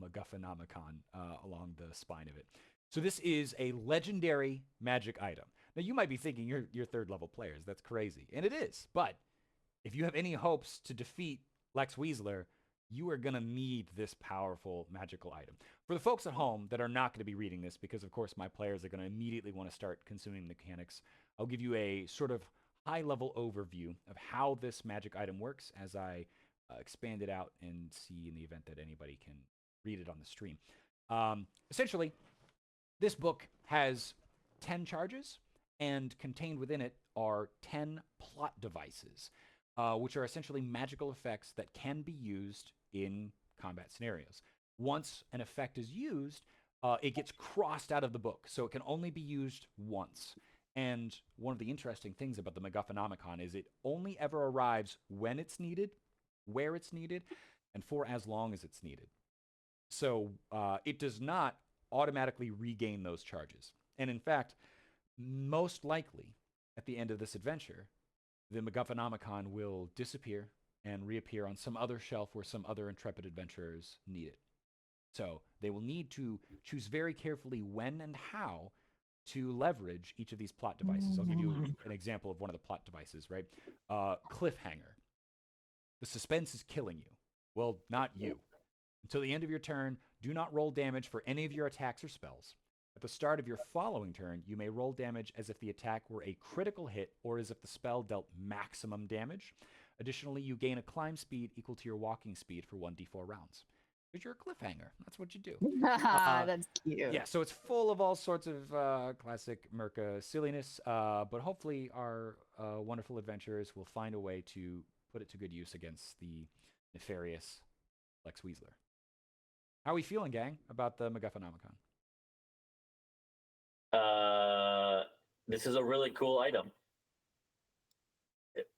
MacGuffinomicon along the spine of it. So this is a legendary magic item. Now you might be thinking you're third level players. That's crazy, and it is. But if you have any hopes to defeat Lex Weasler, you are going to need this powerful magical item. For the folks at home that are not going to be reading this, because of course my players are going to immediately want to start consuming mechanics, I'll give you a sort of high-level overview of how this magic item works as I expand it out and see in the event that anybody can read it on the stream. Essentially, this book has 10 charges, and contained within it are 10 plot devices, which are essentially magical effects that can be used in combat scenarios. Once an effect is used, it gets crossed out of the book, so it can only be used once. And one of the interesting things about the MacGuffinomicon is it only ever arrives when it's needed, where it's needed, and for as long as it's needed. So it does not automatically regain those charges. And in fact, most likely, at the end of this adventure, the MacGuffinomicon will disappear and reappear on some other shelf where some other intrepid adventurers need it. So they will need to choose very carefully when and how to leverage each of these plot devices. I'll give you an example of one of the plot devices, right? Cliffhanger. The suspense is killing you. Well, not you. Until the end of your turn, do not roll damage for any of your attacks or spells. At the start of your following turn, you may roll damage as if the attack were a critical hit or as if the spell dealt maximum damage. Additionally, you gain a climb speed equal to your walking speed for 1d4 rounds. Because you're a cliffhanger. That's what you do. That's cute. Yeah, so it's full of all sorts of classic Murka silliness, but hopefully our wonderful adventurers will find a way to put it to good use against the nefarious Lex Weasler. How are we feeling, gang, about the MacGuffinomicon? This is a really cool item.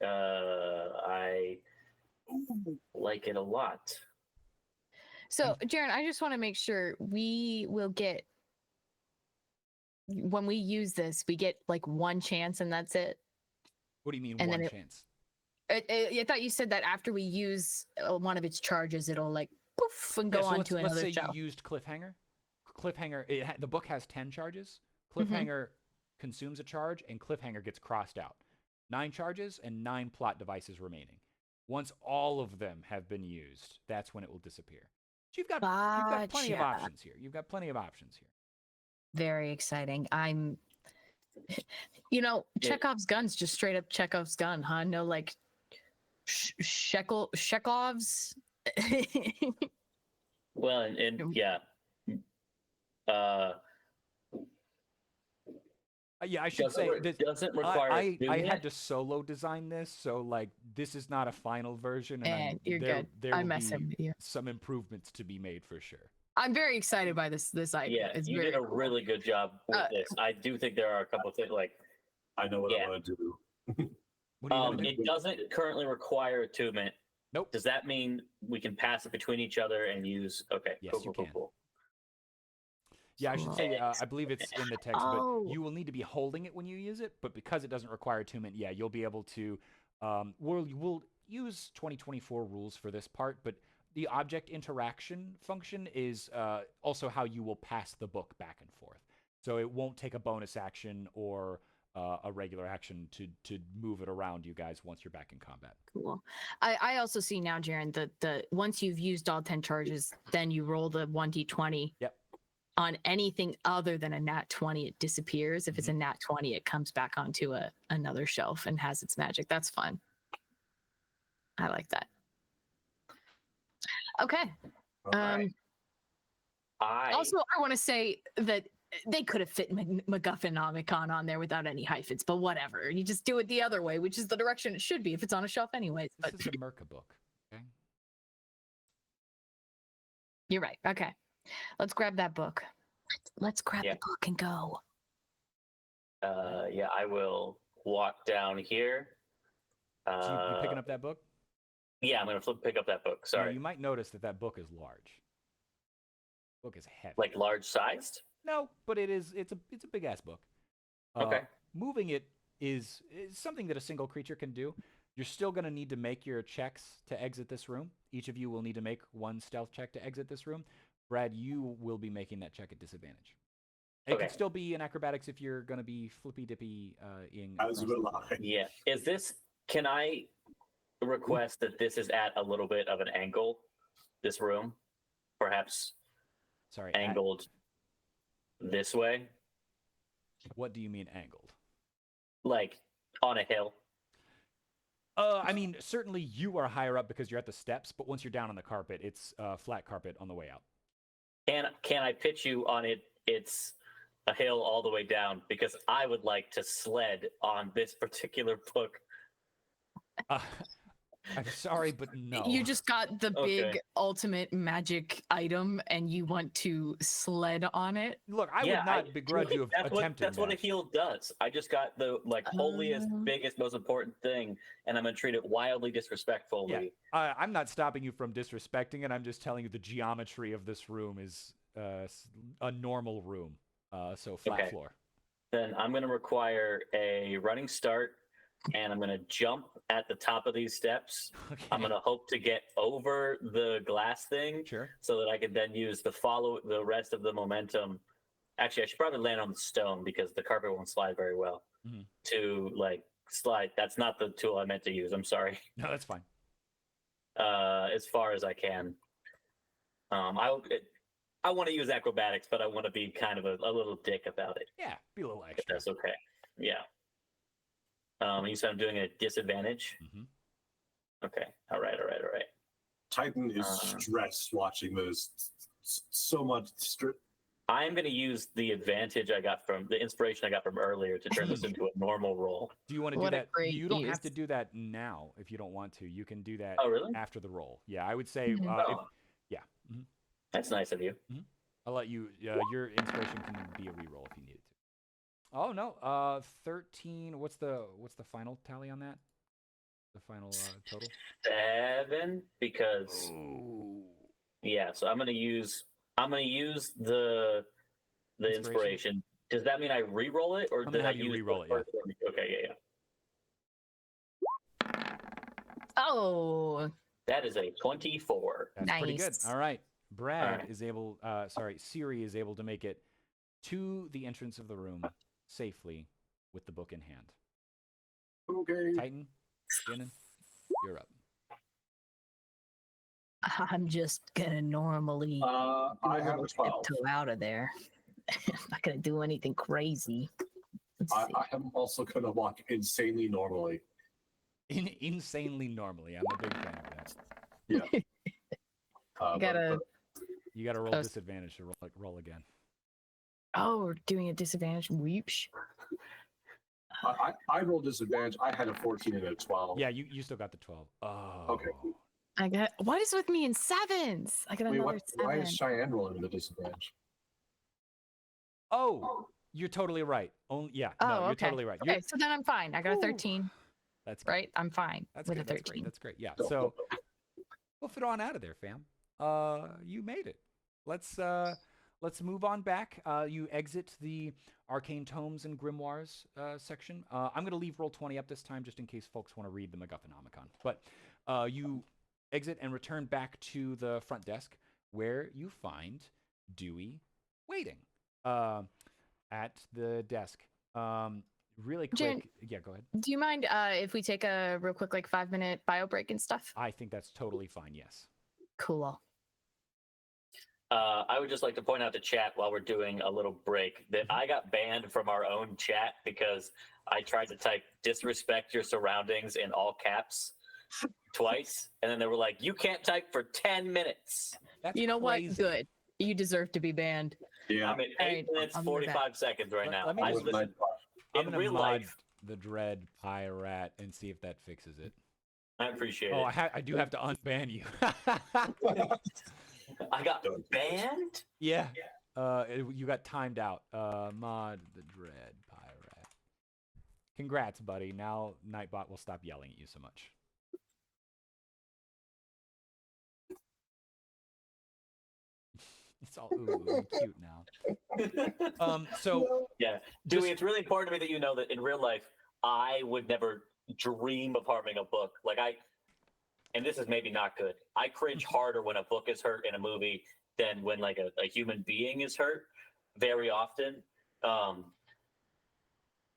I like it a lot. So, Jaren, I just want to make sure we will get, when we use this, we get like one chance and that's it. What do you mean And then one it- chance? I thought you said that after we use one of its charges, it'll like poof and go so on let's, to let's another say shelf. you used Cliffhanger. Cliffhanger, the book has 10 charges. Mm-hmm. Cliffhanger consumes a charge, and Cliffhanger gets crossed out. 9 charges and 9 plot devices remaining. Once all of them have been used, that's when it will disappear. So you've got plenty of Gotcha. options here. You've got plenty of options here. Very exciting. I'm, Yeah. Chekhov's gun's just straight up Chekhov's gun, huh? No, like Chekhov's. Well, and yeah. Uh, Yeah, I should say this doesn't require. I had to solo design this, so like this is not a final version, and You're good. There I'm will messing be with you. some improvements to be made for sure. I'm very excited by this item. Yeah, It's you very did a cool. really good job with this. I do think there are a couple of things like I know what Yeah. I want to do. What do you want to do? it doesn't currently require attunement. Nope. Does that mean we can pass it between each other and use? Okay. Yes, cool, you cool, can. cool. Yeah, I should say Thanks. I believe it's in the text, Oh. but you will need to be holding it when you use it. But because it doesn't require attunement, yeah, you'll be able to. We'll use 2024 rules for this part, but the object interaction function is also how you will pass the book back and forth. So it won't take a bonus action or a regular action to move it around you guys once you're back in combat. Cool. I also see now, Jaren, that once you've used all 10 charges, then you roll the 1d20. Yep. On anything other than a nat 20, it disappears. If it's a nat 20, it comes back onto another shelf and has its magic. That's fun. I like that. Okay. All right. Also, I want to say that they could have fit MacGuffinomicon on there without any hyphens, but whatever. You just do it the other way, which is the direction it should be if it's on a shelf anyways. This But is a Murka book. Okay. you're right. Okay. Let's grab that book. Let's grab Yeah. the book and go. Yeah, I will walk down here. So you picking up that book? Yeah, I'm gonna pick up that book. Now, Sorry, you might notice that book is large. Book is heavy. like large sized. No, but it's a big ass book. Okay. Moving it is something that a single creature can do. You're still going to need to make your checks to exit this room. Each of you will need to make one stealth check to exit this room. Brad, you will be making that check at disadvantage. It Okay. can still be in acrobatics if you're going to be flippy dippy in. As across will the I. board. Yeah. Is this? Can I request that this is at a little bit of an angle? This room, perhaps Sorry. angled this way, What do you mean angled? like on a hill. I mean, certainly you are higher up because you're at the steps, but once you're down on the carpet, it's flat carpet on the way out. Can I pitch you on it? It's a hill all the way down because I would like to sled on this particular book. I'm sorry, but no. You just got the Okay. big ultimate magic item and you want to sled on it. Look, I Yeah, would not begrudge you of attempting That's what a that. heel does. I just got the holiest, Oh. biggest, most important thing, and I'm gonna treat it wildly disrespectfully. I'm not stopping you from disrespecting it. I'm just telling you the geometry of this room is a normal room, so flat Okay. floor. Then I'm gonna require a running start, and I'm gonna jump at the top of these steps. Okay. I'm gonna hope to get over the glass thing Sure. so that I can then use the rest of the momentum. Actually, I should probably land on the stone because the carpet won't slide very well. Mhm. To slide. That's not the tool I meant to use. I'm sorry. No, that's fine. As far as I can. I want to use acrobatics, but I want to be kind of a little dick about it. Yeah, be a little If extra. that's okay. Yeah. You said I'm doing a disadvantage. Mhm. Okay. All right. Titan is Uh. stressed watching those. So much. I'm going to use the advantage I got from the inspiration I got from earlier to turn this into a normal roll. Do you want to do What a that? great You don't have use. to do that now if you don't want to. You can do that Oh, really? after the roll. Yeah, I would say. Mhm. Oh. Mhm. That's nice of you. I'll let you. Your inspiration can be a reroll if you need it to. Oh no. 13. What's the final tally on that? The final total. 7 because Ooh. Yeah, so I'm gonna use the inspiration. Does that mean I re-roll it, or I'm did gonna I have you use re-roll the it, yeah. first one? Okay, yeah. Oh, That is a 24. That's pretty good. Nice. All right. Brad right. is able, Siri is able to make it to the entrance of the room safely with the book in hand. Okay. Titan, Shannon, you're up. I'm just gonna normally I do a have little a 12. tiptoe out of there. I'm not gonna do anything crazy. Let's I see. am also gonna walk insanely normally. Insanely normally. I'm a big fan of that. Yeah. Gotta. You got to roll Oh. disadvantage to roll again. Oh, we're doing a disadvantage. Weeps. I rolled disadvantage. I had a 14 and a 12. Yeah, you still got the 12. Oh. Okay. I got. What is with me in sevens? I got Wait, another why 7. is Cheyenne rolling with a disadvantage? Oh, you're totally right. Only yeah, Oh, no, you're okay. totally right. Okay, so then I'm fine. I got a 13. That's good. Right? I'm fine That's with good. a That's 13. great. That's great. Yeah. So we'll fit on out of there, fam. You made it. Let's move on back. You exit the arcane tomes and grimoires section. I'm gonna leave Roll20 up this time just in case folks want to read the MacGuffinomicon. But you exit and return back to the front desk where you find Dewey waiting at the desk. Really quick. Jen, yeah, go ahead. Do you mind if we take a real quick, like 5-minute bio break and stuff? I think that's totally fine. Yes. Cool. I would just like to point out to chat while we're doing a little break that I got banned from our own chat because I tried to type "disrespect your surroundings" in all caps twice, and then they were like, "You can't type for 10 minutes." That's You know crazy. what? Good. You deserve to be banned. Yeah. I'm at 8 Alright, minutes I'll move 45 seconds right now. Let me I just- listen, I'm in gonna real mod life, the dread pirate and see if that fixes it. I appreciate Oh, it. I do have to unban you. I got banned. yeah. You got timed out. Mod the dread pirate. Congrats, buddy. Now Nightbot will stop yelling at you so much. It's all ooh, cute now. So Yeah, Dewey, it's really important to me that you know that in real life, I would never dream of harming a book. And this is maybe not good. I cringe harder when a book is hurt in a movie than when like a human being is hurt. Very often,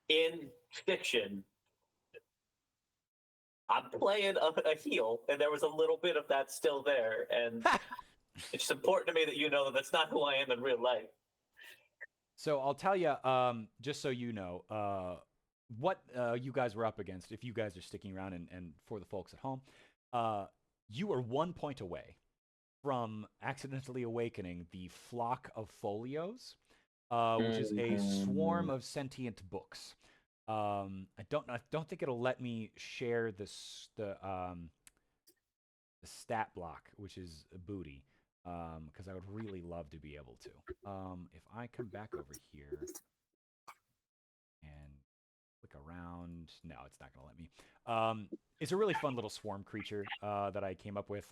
in fiction, I'm playing a heel, and there was a little bit of that still there, and it's important to me that you know that that's not who I am in real life. So I'll tell you, just so you know, what you guys were up against. If you guys are sticking around, and for the folks at home, you are 1 point away from accidentally awakening the flock of folios, which is a swarm of sentient books. I don't think it'll let me share the stat block, which is booty, because I would really love to be able to. If I come back over here and click around, no, it's not going to let me. It's a really fun little swarm creature that I came up with,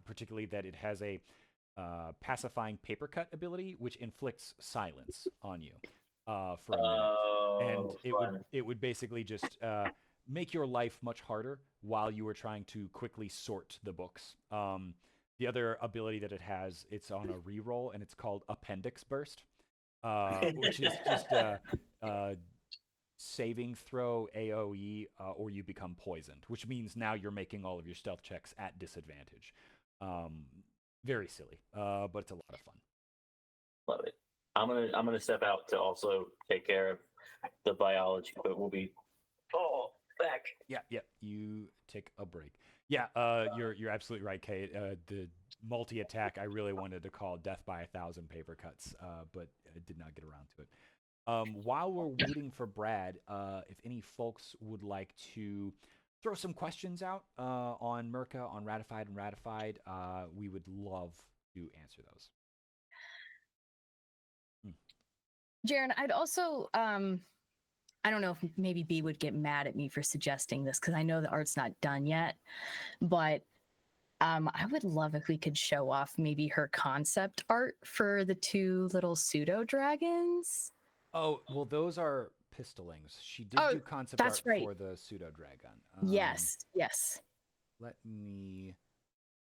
particularly that it has a pacifying paper cut ability, which inflicts silence on you for a minute. And it would basically just make your life much harder while you were trying to quickly sort the books. The other ability that it has, it's on a reroll, and it's called Appendix Burst, which is just saving throw AoE, or you become poisoned, which means now you're making all of your stealth checks at disadvantage. Very silly, but it's a lot of fun. Love it. I'm gonna step out to also take care of the biology, but we'll be back. Yeah. You take a break. Yeah, you're absolutely right, Kate. The multi-attack, I really wanted to call Death by 1,000 paper cuts, but I did not get around to it. While we're waiting for Brad, if any folks would like to throw some questions out on Murka, on Ratified and Ratified, we would love to answer those. Jaren, I'd also, I don't know if maybe B would get mad at me for suggesting this because I know the art's not done yet, but I would love if we could show off maybe her concept art for the two little pseudo dragons. Oh, well, those are pistolings. She did Oh, do concept that's art right. for the pseudo dragon. Yes, yes. Let me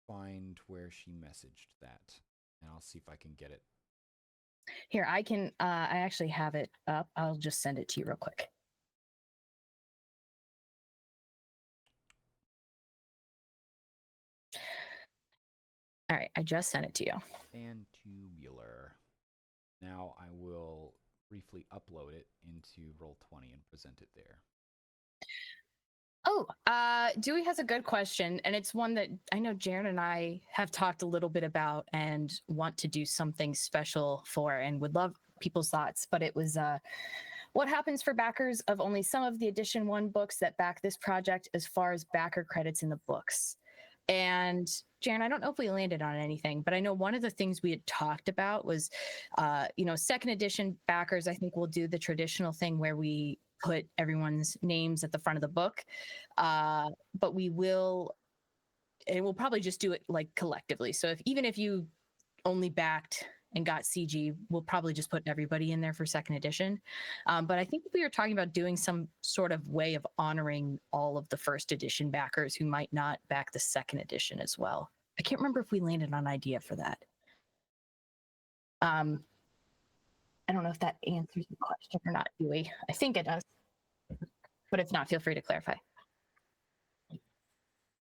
find where she messaged that, and I'll see if I can get it. Here, I can. I actually have it up. I'll just send it to you real quick. All right, I just sent it to you. And tubular. Now I will briefly upload it into Roll20 and present it there. Oh, Dewey has a good question, and it's one that I know Jaren and I have talked a little bit about and want to do something special for, and would love people's thoughts. But it was, what happens for backers of only some of the Edition 1 books that back this project as far as backer credits in the books? And Jaren, I don't know if we landed on anything, but I know one of the things we had talked about was, second edition backers, I think we'll do the traditional thing where we put everyone's names at the front of the book. But we'll probably just do it like collectively. So even if you only backed and got CG, we'll probably just put everybody in there for second edition. But I think we were talking about doing some sort of way of honoring all of the first edition backers who might not back the second edition as well. I can't remember if we landed on an idea for that. I don't know if that answers the question or not, Dewey. I think it does. But if not, feel free to clarify.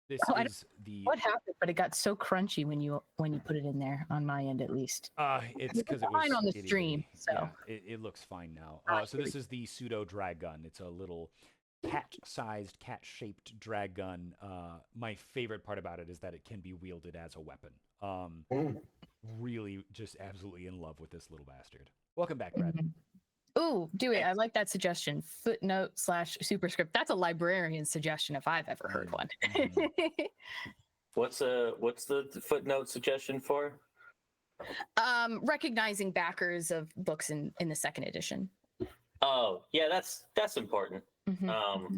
This is the. What happened? But it got so crunchy when you put it in there on my end, at least. It's because it was fine on the itty stream. bitty. So Yeah, it looks fine now. So this is the pseudo drag gun. It's a little cat-sized, cat-shaped drag gun. My favorite part about it is that it can be wielded as a weapon. Really, just absolutely in love with this little bastard. Welcome back, Brad. Ooh, Dewey, I like that suggestion. Footnote / superscript. That's a librarian suggestion if I've ever heard one. What's the footnote suggestion for? Recognizing backers of books in the second edition. Oh, yeah, that's important. Mm-hmm.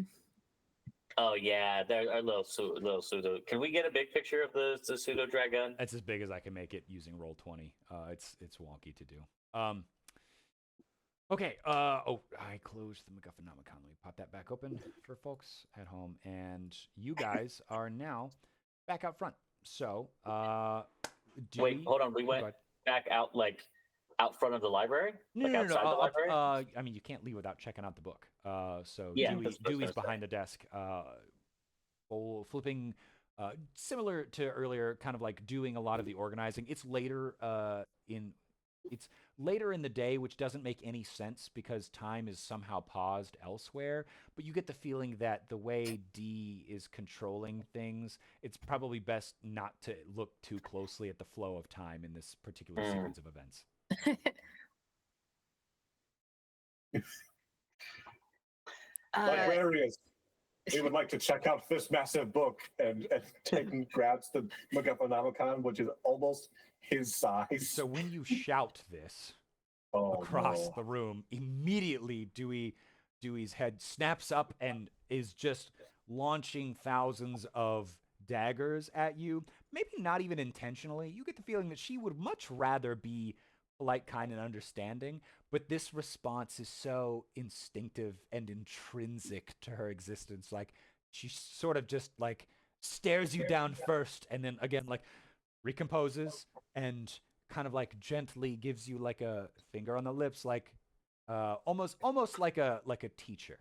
Oh yeah, there are little pseudo. Can we get a big picture of the pseudo dragon? That's as big as I can make it using Roll20. It's wonky to do. Okay. I closed the MacGuffinomicon. Let me pop that back open for folks at home, and you guys are now back out front. So, Wait, hold on. We went back out out front of the library? No, outside the library? I mean, you can't leave without checking out the book. So Yeah, Dewey's behind the desk, flipping, similar to earlier, kind of like doing a lot of the organizing. It's later in the day, which doesn't make any sense because time is somehow paused elsewhere. But you get the feeling that the way D is controlling things, it's probably best not to look too closely at the flow of time in this particular series of events. Librarians, we would like to check out this massive book, and Titan grabs the MacGuffinomicon, which is almost his size. So when you shout this across the room, immediately Dewey's head snaps up and is just launching thousands of daggers at you. Maybe not even intentionally. You get the feeling that she would much rather be polite, kind, and understanding, but this response is so instinctive and intrinsic to her existence. Like, she sort of just like stares you down first, and then again like recomposes and kind of like gently gives you like a finger on the lips, like almost like a teacher,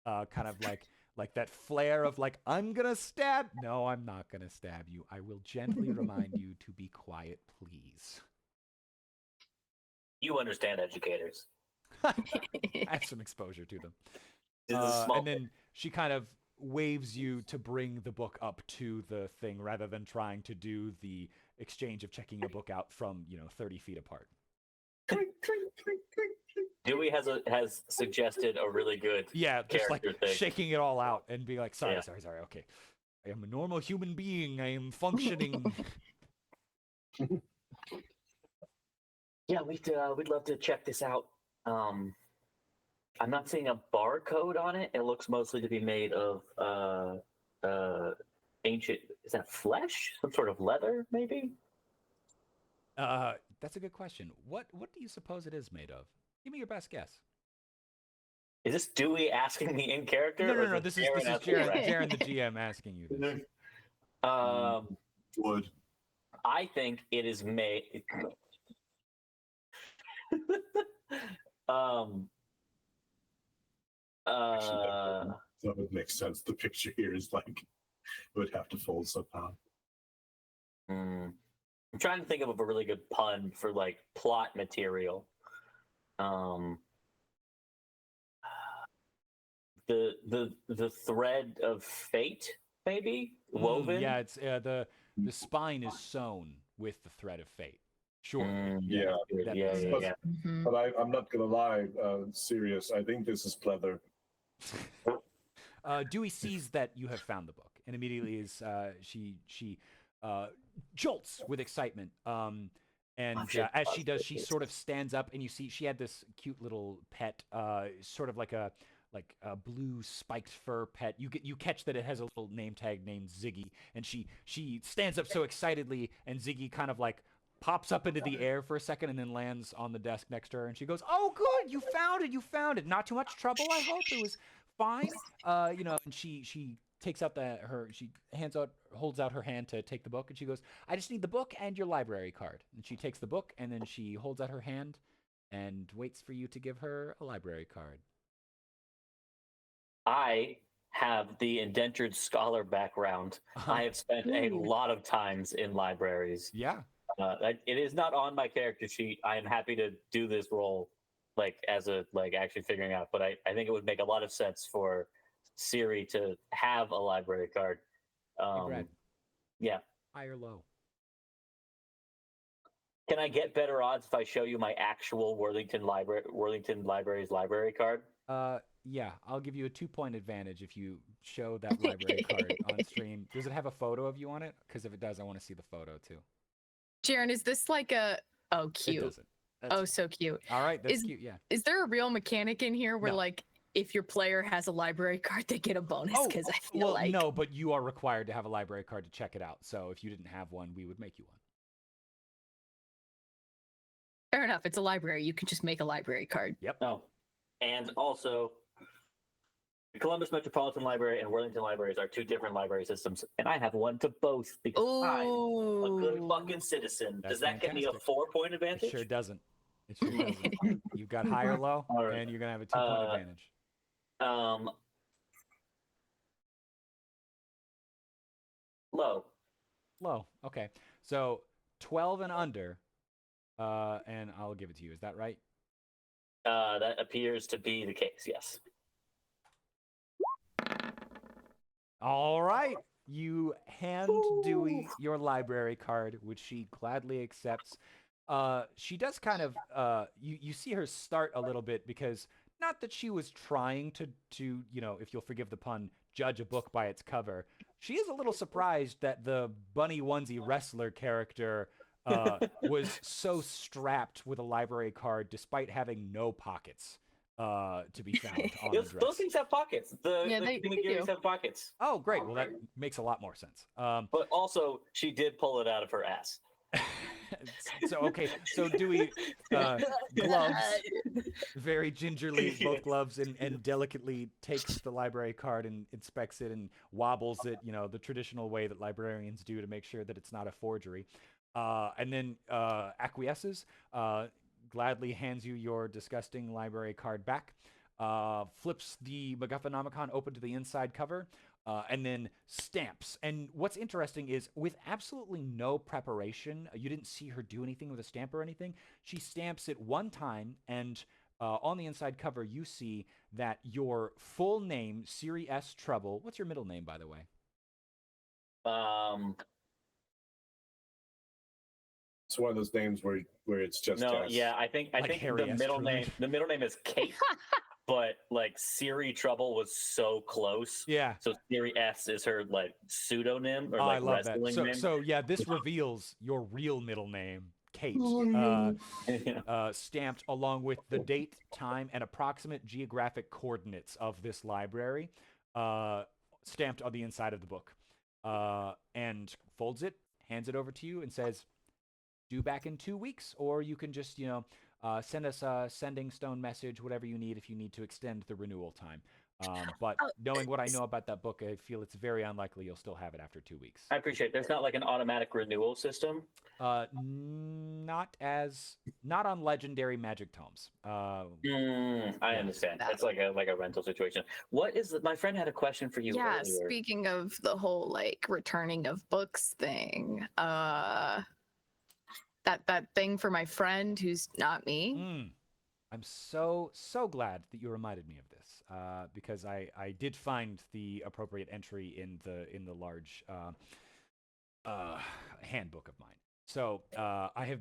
kind of like that flare of like, I'm gonna stab. No, I'm not gonna stab you. I will gently remind you to be quiet, please. You understand educators. I have some exposure to them. And then she kind of waves you to bring the book up to the thing rather than trying to do the exchange of checking your book out from 30 feet apart. Dewey has suggested a really good just like thing. shaking it all out and being like, sorry, okay. I am a normal human being. I am functioning. Yeah, we'd love to check this out. I'm not seeing a barcode on it. It looks mostly to be made of ancient. Is that flesh? Some sort of leather, maybe? That's a good question. What do you suppose it is made of? Give me your best guess. Is this Dewey asking me in character? No, or no, no. This is asking me right? Jaren, the GM, asking you this. Wood. I think it is made. Actually, that would make sense. The picture here is like it would have to fold somehow. I'm trying to think of a really good pun for like plot material. The thread of fate, maybe woven. Yeah, it's the spine is sewn with the thread of fate. Sure. Yeah. That Yeah, makes yeah, sense. yeah. Mhm. But I'm not gonna lie, serious. I think this is pleather. Dewey sees that you have found the book, and immediately is she jolts with excitement. And shit. as she does, she sort of stands up, and you see she had this cute little pet, sort of like a blue spiked fur pet. You catch that it has a little name tag named Ziggy, and she stands up so excitedly, and Ziggy kind of like pops up into the air for a second and then lands on the desk next to her, and she goes, "Oh, good, you found it, you found it. Not too much trouble, I hope. It was fine." And she takes out she holds out her hand to take the book, and she goes, "I just need the book and your library card." And she takes the book, and then she holds out her hand and waits for you to give her a library card. I have the indentured scholar background. I have spent a lot of times in libraries. Yeah. It is not on my character sheet. I am happy to do this role, actually figuring out. But I think it would make a lot of sense for Siri to have a library card. Hey, Brad. Yeah. High or low? Can I get better odds if I show you my actual Worthington Library's library card? Yeah, I'll give you a 2-point advantage if you show that library card on stream. Does it have a photo of you on it? Because if it does, I want to see the photo too. Jaren, is this like a? Oh, It cute. doesn't. That's So cute. all right. That's cute. Yeah. Is there a real mechanic in here where No. like if your player has a library card, they get a bonus? Because I feel well, like no, but you are required to have a library card to check it out. So if you didn't have one, we would make you one. fair enough. It's a library. You can just make a library card. Yep. No. And also, the Columbus Metropolitan Library and Worthington Libraries are two different library systems, and I have one to both because I'm a good fucking citizen. That's Does that get me a fantastic. 4-point advantage? It sure doesn't. It sure doesn't. You've got high or low, All right. and you're gonna have a 2-point advantage. Low. Low. Okay. So 12 and under, and I'll give it to you. Is that right? That appears to be the case, yes. All right. You hand Dewey your library card, which she gladly accepts. She does kind of, you see her start a little bit because not that she was trying to, if you'll forgive the pun, judge a book by its cover. She is a little surprised that the bunny onesie wrestler character was so strapped with a library card despite having no pockets to be found on the dress. Those things have pockets. Yeah, The they Kimigiris do. have pockets. Oh, great. Well, that makes a lot more sense. But also, she did pull it out of her ass. So Dewey gloves, very gingerly, both gloves, and delicately takes the library card and inspects it and wobbles it, the traditional way that librarians do to make sure that it's not a forgery. And then acquiesces, gladly hands you your disgusting library card back, flips the MacGuffinomicon open to the inside cover, and then stamps. And what's interesting is with absolutely no preparation, you didn't see her do anything with a stamp or anything. She stamps it one time, and on the inside cover, you see that your full name, Siri S. Trouble. What's your middle name, by the way? It's one of those names where it's just No, S. yeah, I think Harry the S. middle Truman. name is Kate, but like Siri Trouble was so close. Yeah. So Siri S is her like pseudonym or Oh, I like love that. wrestling name. So yeah, this reveals your real middle name, Kate, stamped along with the date, time, and approximate geographic coordinates of this library, stamped on the inside of the book. and folds it, hands it over to you, and says, "Due back in 2 weeks," or you can just send us a sending stone message, whatever you need if you need to extend the renewal time. But knowing what I know about that book, I feel it's very unlikely you'll still have it after 2 weeks. I appreciate it. There's not like an automatic renewal system. Not on legendary magic tomes. I understand. It's like a rental situation. What is my friend had a question for you Yeah, earlier. speaking of the whole like returning of books thing, that thing for my friend who's not me. I'm so glad that you reminded me of this, because I did find the appropriate entry in the large handbook of mine. So I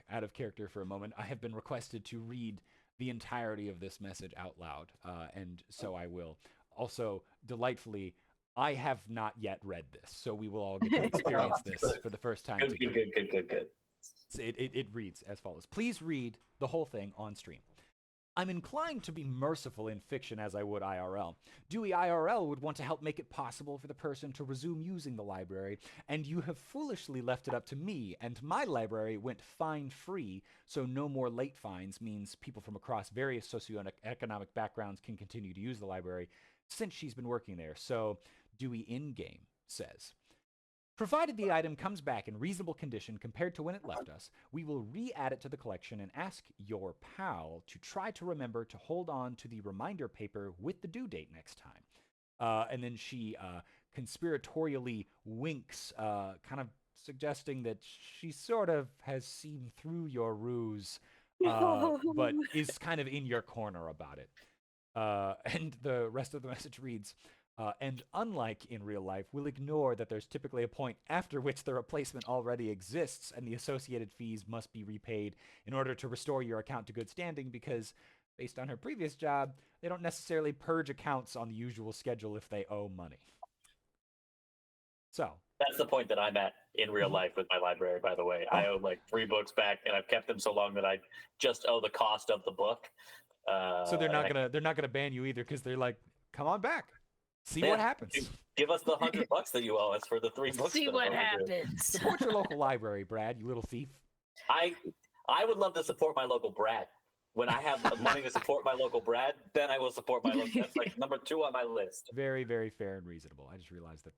out of character for a moment, I have been requested to read the entirety of this message out loud, and so I will. Also, delightfully, I have not yet read this, so we will all get to experience this for the first time together. Good. It reads as follows. Please read the whole thing on stream. I'm inclined to be merciful in fiction as I would IRL. Dewey IRL would want to help make it possible for the person to resume using the library, and you have foolishly left it up to me, and my library went fine-free, so no more late fines means people from across various socioeconomic backgrounds can continue to use the library since she's been working there. So Dewey in-game says, provided the item comes back in reasonable condition compared to when it left us, we will re-add it to the collection and ask your pal to try to remember to hold on to the reminder paper with the due date next time. And then she conspiratorially winks, kind of suggesting that she sort of has seen through your ruse, but is kind of in your corner about it. And the rest of the message reads, and unlike in real life, we'll ignore that there's typically a point after which the replacement already exists and the associated fees must be repaid in order to restore your account to good standing because, based on her previous job, they don't necessarily purge accounts on the usual schedule if they owe money. So that's the point that I'm at in real life with my library, by the way. I owe like 3 books back, and I've kept them so long that I just owe the cost of the book. So they're not gonna ban you either because they're like, come on back. See what happens. Give us the $100 that you owe us for the 3 books. See what happens. Support your local library, Brad, you little thief. I would love to support my local Brad. When I have the money to support my local Brad, then I will support my local. That's like number 2 on my list. Very, very fair and reasonable. I just realized that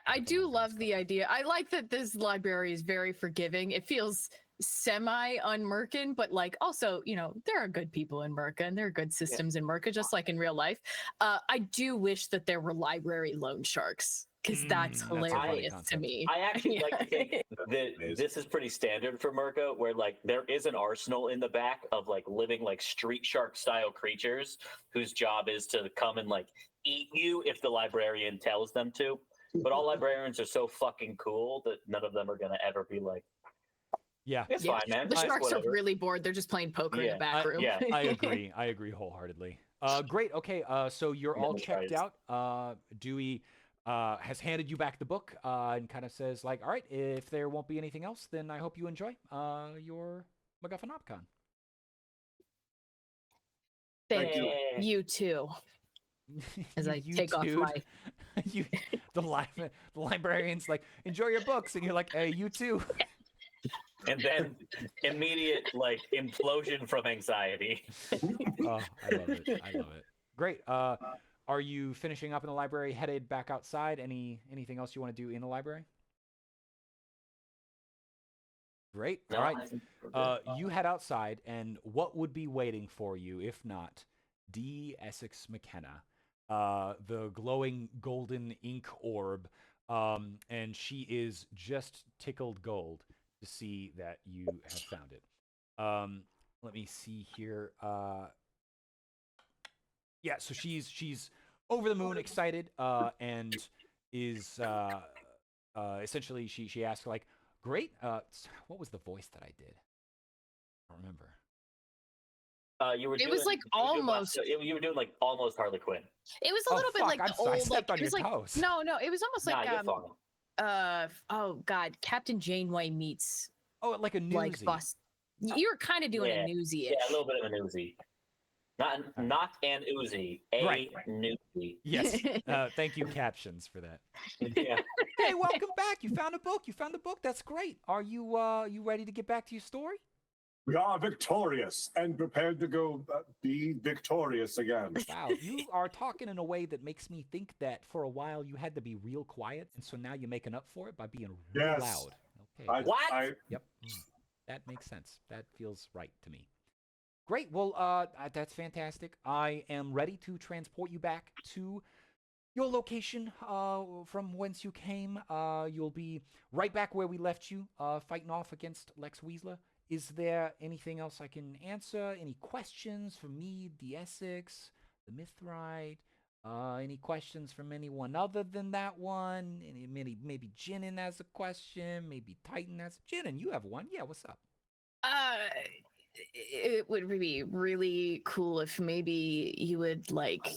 I do love the idea. I like that this library is very forgiving. It feels semi-un-Murkan, but like also, there are good people in Murka and there are good systems in Murka, just like in real life. I do wish that there were library loan sharks because that's hilarious to me. I actually like to think that this is pretty standard for Murka, where like there is an arsenal in the back of like living like street shark style creatures whose job is to come and like eat you if the librarian tells them to. But all librarians are so fucking cool that none of them are gonna ever be like, yeah, it's fine, man. The sharks are really bored. They're just playing poker in the back room. I agree wholeheartedly. Great. Okay. So you're all checked out. Dewey has handed you back the book and kind of says like, all right, if there won't be anything else, then I hope you enjoy your MacGuffinOpCon. Thank you. You too. As I take off my the librarian's like, enjoy your books, and you're like, hey, you too. And then immediate like implosion from anxiety. Oh, I love it. Great. Are you finishing up in the library, headed back outside? Anything else you want to do in the library? Great. All right. You head outside, and what would be waiting for you if not D. Essex McKenna, the glowing golden ink orb, and she is just tickled gold to see that you have found it. Let me see here. Yeah, so she's over the moon, excited, and is essentially she asked like, "Great, what was the voice that I did? I don't remember." You were. It was like almost. You were doing like almost Harley Quinn. It was a little bit like I'm the sorry, I old, stepped on it was your like toes. no, it was almost like you're fine. oh god, Captain Janeway meets Oh, like a newsie. like bust. You were kind of doing a newsie-ish. Yeah, a little bit of a newsie. Not an Uzi, a Right. Nuzi. Yes. Thank you, captions, for that. Yeah. Hey, welcome back. You found a book. You found a book. That's great. Are you ready to get back to your story? We are victorious and prepared to go be victorious again. Wow, you are talking in a way that makes me think that for a while you had to be real quiet, and so now you're making up for it by being real Yes. loud. Okay. I, good. What? Yep. That makes sense. That feels right to me. Great. Well, that's fantastic. I am ready to transport you back to your location from whence you came. You'll be right back where we left you, fighting off against Lex Weasler. Is there anything else I can answer? Any questions for me, the Essex, the Mithrite? Any questions from anyone other than that one? Maybe Jinin has a question. Maybe Titan has. Jinin, you have one. Yeah, what's up? It would be really cool if maybe you would like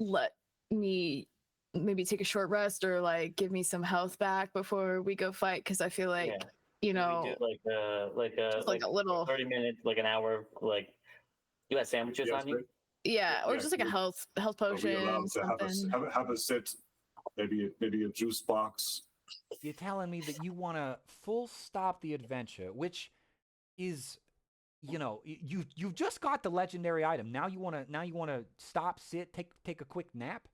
let me maybe take a short rest or like give me some health back before we go fight, because I feel like Yeah. you We know do like a little 30 minutes, like an hour, like you got sandwiches Yes, on you? yeah, or Yeah, just like a health Are we potion, allowed to something. have a sit? Maybe a juice box. You're telling me that you want to full stop the adventure, which is, you've just got the legendary item. Now you want to stop, sit, take a quick nap.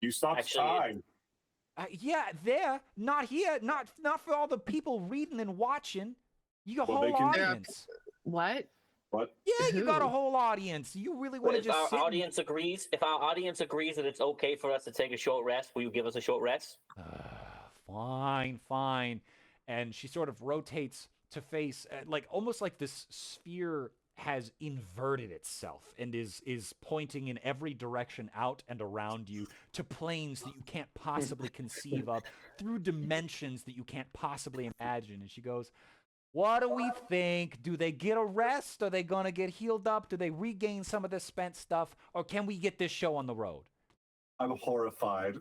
You stopped Actually, time. Yeah, there, not here, not for all the people reading and watching. You got a Well, they whole can- audience. What? What? Yeah, you got a Who? whole audience. You really want to if our just sit? audience agrees, if our audience agrees that it's okay for us to take a short rest, will you give us a short rest? Fine. And she sort of rotates to face, like almost like this sphere has inverted itself and is pointing in every direction out and around you to planes that you can't possibly conceive of, through dimensions that you can't possibly imagine. And she goes, what do we think? Do they get a rest? Are they going to get healed up? Do they regain some of the spent stuff? Or can we get this show on the road? I'm horrified.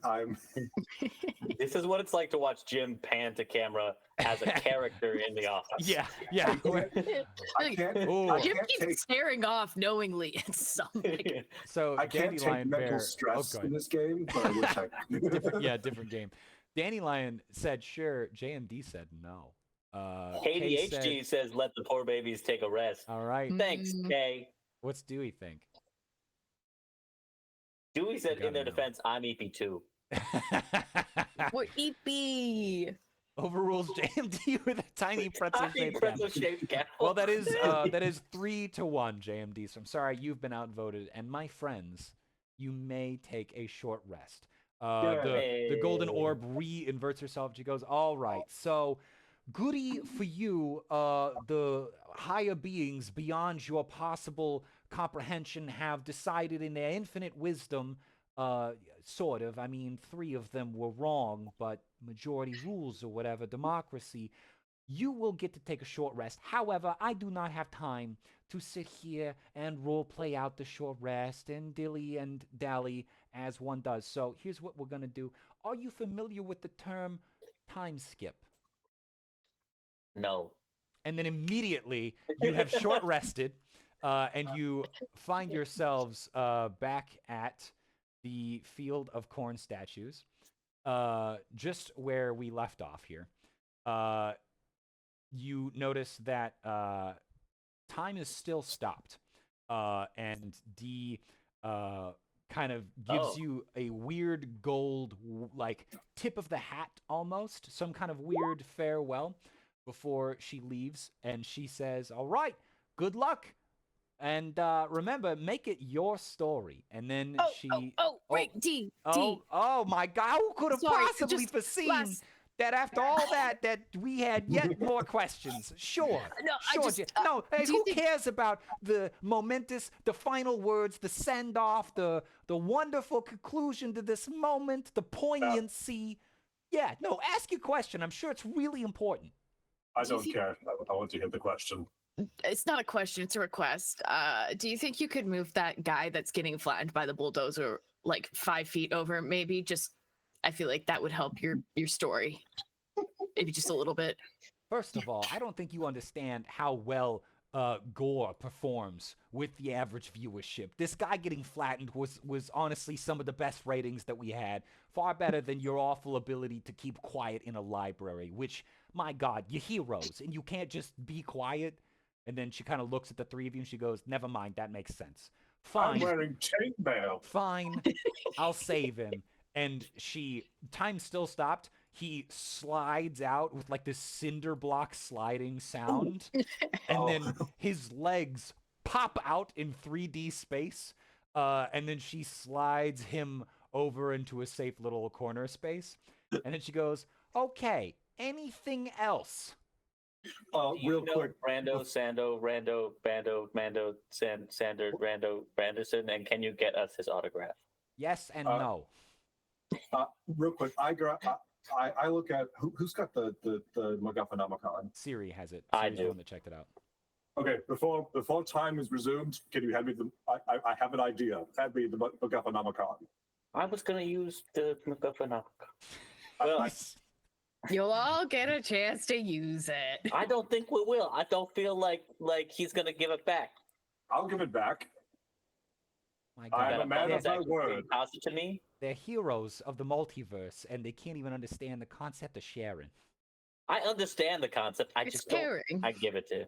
This is what it's like to watch Jim pan to camera as a character in the office. Yeah. I can't. Ooh. I Jim can't keeps take. staring off knowingly at something. So I can't take Dandelion mental Bear. stress go in ahead. this game, but I wish I could. Different game. Dandelion said sure. JMD said no. Kay KDHG says let the poor babies take a rest. all right. Thanks, Kay. What's Dewey think? Dewey said Gotta in their know. defense, I'm EP2. We're EP. Overrules JMD with a tiny pretzel shaped candle. Pretzel-shaped candle. Well, that is 3-1, JMD. So I'm sorry you've been outvoted. And my friends, you may take a short rest. The golden orb re-inverts herself. She goes, all right. So goody for you, the higher beings beyond your possible comprehension have decided in their infinite wisdom, sort of. I mean, 3 of them were wrong, but majority rules or whatever, democracy. You will get to take a short rest. However, I do not have time to sit here and role play out the short rest and dilly and dally as one does. So here's what we're going to do. Are you familiar with the term time skip? No. And then immediately you have short rested and you find yourselves back at the field of corn statues, just where we left off here. You notice that time is still stopped, and D kind of gives you a weird gold, like tip of the hat almost, some kind of weird farewell before she leaves, and she says, all right, good luck. And remember, make it your story. And then Wait, D. Oh my God! Who could have Sorry, possibly just foreseen that after all that we had yet more questions? Sure, No, sure. No, hey, do you who think- cares about the momentous, the final words, the send off, the wonderful conclusion to this moment, the poignancy? Yeah, no. Ask your question. I'm sure it's really important. I don't care. I want to hear the question. It's not a question, it's a request. Do you think you could move that guy that's getting flattened by the bulldozer like 5 feet over? Maybe just, I feel like that would help your story. Maybe just a little bit. First of all, I don't think you understand how well gore performs with the average viewership. This guy getting flattened was honestly some of the best ratings that we had. Far better than your awful ability to keep quiet in a library, which, my God, you're heroes, and you can't just be quiet. And then she kind of looks at the three of you and she goes, never mind, that makes sense. Fine. I'm wearing chainmail. Fine. I'll save him. And time still stopped. He slides out with like this cinder block sliding sound. And then his legs pop out in 3D space. And then she slides him over into a safe little corner space. And then she goes, okay, anything else? Real quick. Rando, Sando, Rando, Bando, Mando, Sander, Rando, Branderson, and can you get us his autograph? Yes and no. Real quick, I look at who's got the MacGuffinomicon. Siri has it. I Siri's the do. one that checked it out. Okay, before time is resumed, can you hand me the? I have an idea. Hand me the MacGuffinomicon. I was gonna use the MacGuffinomicon. Well, You'll all get a chance to use it. I don't think we will. I don't feel like he's gonna give it back. I'll give it back. My I'm God. a man of my word. Pass it to me. They're heroes of the multiverse, and they can't even understand the concept of sharing. I understand the concept. I It's just don't. caring. I give it to.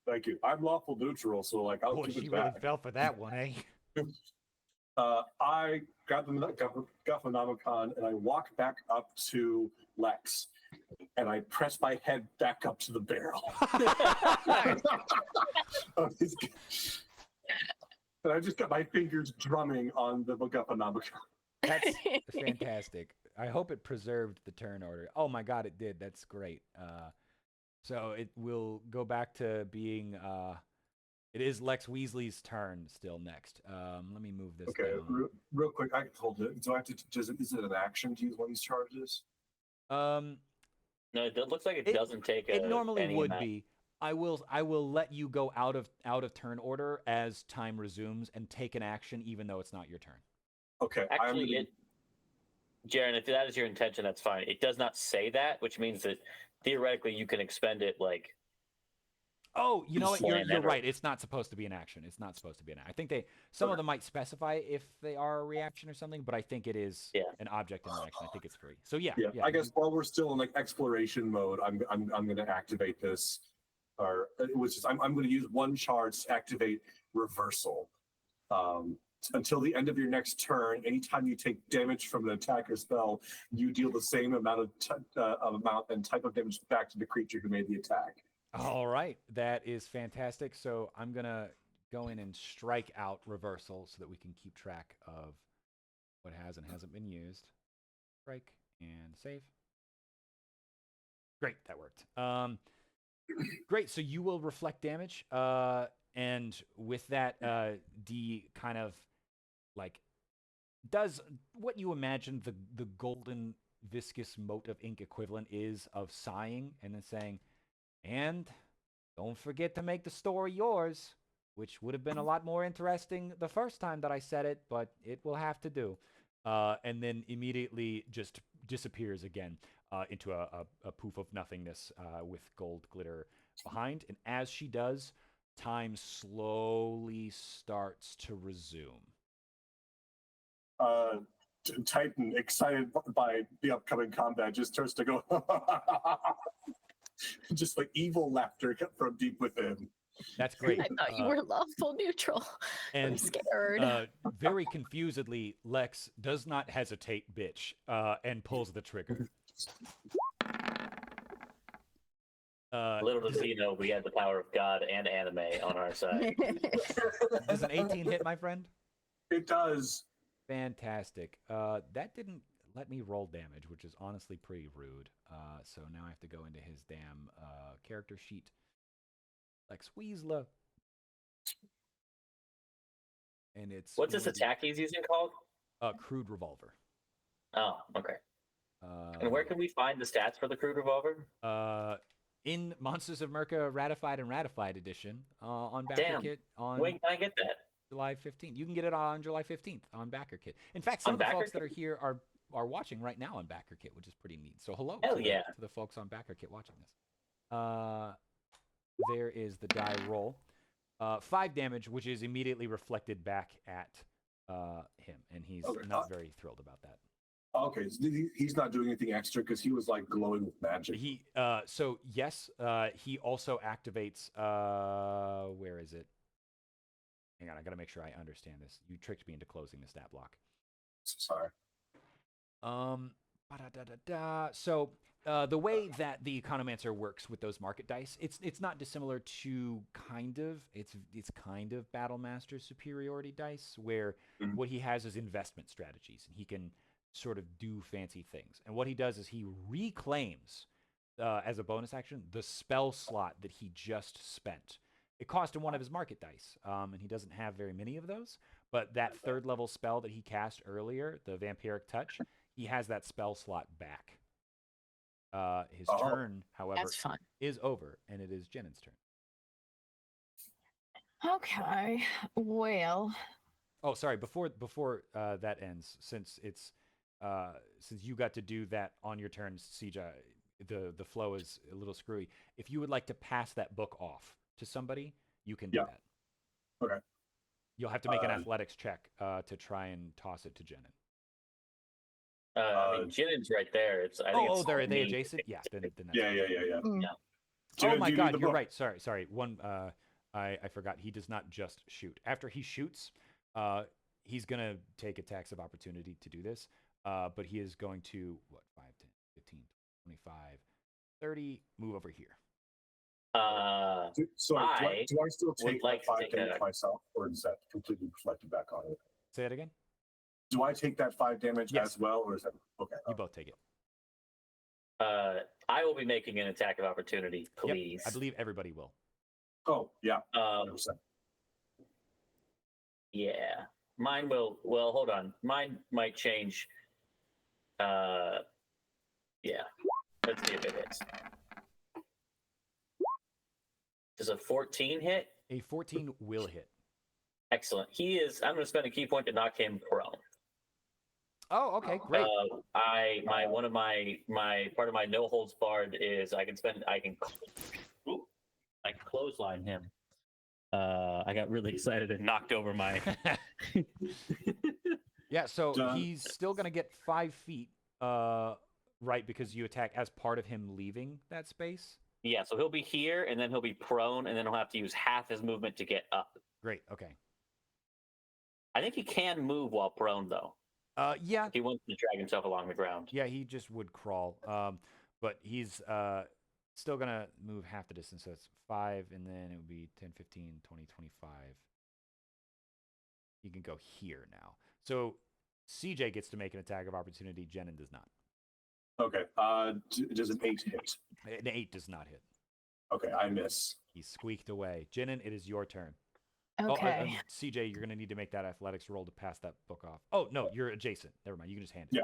Thank you. I'm lawful neutral, so like I'll Boy, give she it really back. fell for that one, eh? I grab the MacGuffinomicon and I walk back up to Lex, and I press my head back up to the barrel. And I just got my fingers drumming on the MacGuffinomicon. That's fantastic. I hope it preserved the turn order. Oh my God, it did. That's great. So it will go back to being. It is Lex Weasley's turn still next. Let me move this. Okay, down. real quick, I hold it. Do I have to? Is it an action to use one of these charges? No, it looks like it doesn't take. It normally any would amount. be. I will let you go out of turn order as time resumes and take an action, even though it's not your turn. Okay, Actually, Jaren, if that is your intention, that's fine. It does not say that, which means that theoretically you can expend it like. Oh, you know what? You're Whenever. right. It's not supposed to be an action. It's not supposed to be an action. I think some of them might specify if they are a reaction or something, but I think it is an object interaction. I think it's free. So yeah. I guess while we're still in like exploration mode, I'm going to activate this, or which is I'm going to use one charge to activate reversal. Until the end of your next turn, anytime you take damage from an attack or spell, you deal the same amount of amount and type of damage back to the creature who made the attack. All right. That is fantastic. So I'm going to go in and strike out reversal so that we can keep track of what has and hasn't been used. Strike and save. Great. That worked. Great. So you will reflect damage. And with that, D kind of like does what you imagine the golden viscous mote of ink equivalent is of sighing and then saying, and don't forget to make the story yours, which would have been a lot more interesting the first time that I said it, but it will have to do. And then immediately just disappears again into a poof of nothingness with gold glitter behind. And as she does, time slowly starts to resume. Titan, excited by the upcoming combat, just starts to go just like evil laughter from deep within. That's great. I thought you were lawful neutral. I'm And scared. very confusedly, Lex does not hesitate, bitch, and pulls the trigger. Little does he know we had the power of God and anime on our side. Does an 18 hit, my friend? It does. Fantastic. That didn't let me roll damage, which is honestly pretty rude. So now I have to go into his damn character sheet. Lex Weasler. And it's... What's this attack he's using called? Crude Revolver. Oh, okay. And where can we find the stats for the crude revolver? In Monsters of Murka Ratified and Ratified Edition on Damn. BackerKit on When can I get that? July 15th. You can get it on July 15th on BackerKit. In fact, some On of the folks that BackerKit? are here are watching right now on BackerKit, which is pretty neat. So hello Hell to, yeah. to the folks on BackerKit watching this. there is the die roll. 5 damage, which is immediately reflected back at him, and he's Okay. not very thrilled about that. Okay, so he's not doing anything extra because he was like glowing with magic. He so yes, he also activates. Where is it? Hang on, I gotta make sure I understand this. You tricked me into closing the stat block. Sorry. So the way that the Economancer works with those market dice, it's not dissimilar to it's kind of Battle Master superiority dice, where what he has is investment strategies, and he can sort of do fancy things. And what he does is he reclaims, as a bonus action, the spell slot that he just spent. It cost him one of his market dice, and he doesn't have very many of those. But that 3rd level spell that he cast earlier, the Vampiric Touch, he has that spell slot back. His turn, however, That's fun. is over, and it is Jennan's turn. Okay. Well, Oh, sorry. Before that ends, since you got to do that on your turn, Sija, the flow is a little screwy. If you would like to pass that book off to somebody, you can do that. Okay. You'll have to make an athletics check to try and toss it to Jenin. I mean, Jinnen's right there. I think it's are they me. adjacent? Yeah. Then that's Yeah. mm, Oh my Do you need God, the you're book? right. Sorry. One, I forgot. He does not just shoot. After he shoots, he's gonna take attacks of opportunity to do this. But he is going to 5, 10, 15, 25, 30. Move over here. So I do I still would take like that to 5 take damage a- myself, or is that completely reflected back on it? Say it again. Do I take that 5 damage Yes. as well, or is that okay? You both take it. I will be making an attack of opportunity, Yep, please. I believe everybody will. Oh yeah. Um, 100%. yeah. Mine will. Well, hold on. Mine might change. Yeah. Let's see if it hits. Does a 14 hit? A 14 will hit. Excellent. I'm going to spend a key point to knock him prone. Oh, okay, great. One of my part of my no holds barred is I can clothesline him. I got really excited and knocked over my. Yeah, so Done. he's still gonna get 5 feet, right? Because you attack as part of him leaving that space. Yeah, so he'll be here, and then he'll be prone, and then he'll have to use half his movement to get up. Great. Okay. I think he can move while prone, though. Yeah. He wants to drag himself along the ground. Yeah, he just would crawl. But he's still gonna move half the distance, so it's 5, and then it would be 10, 15, 20, 25. He can go here now. So CJ gets to make an attack of opportunity. Jenin does not. Okay. Does an 8 hit? An 8 does not hit. Okay, I miss. He squeaked away. Jenin, it is your turn. okay. CJ, you're going to need to make that athletics roll to pass that book off. Oh, no, you're adjacent. Never mind. You can just hand it.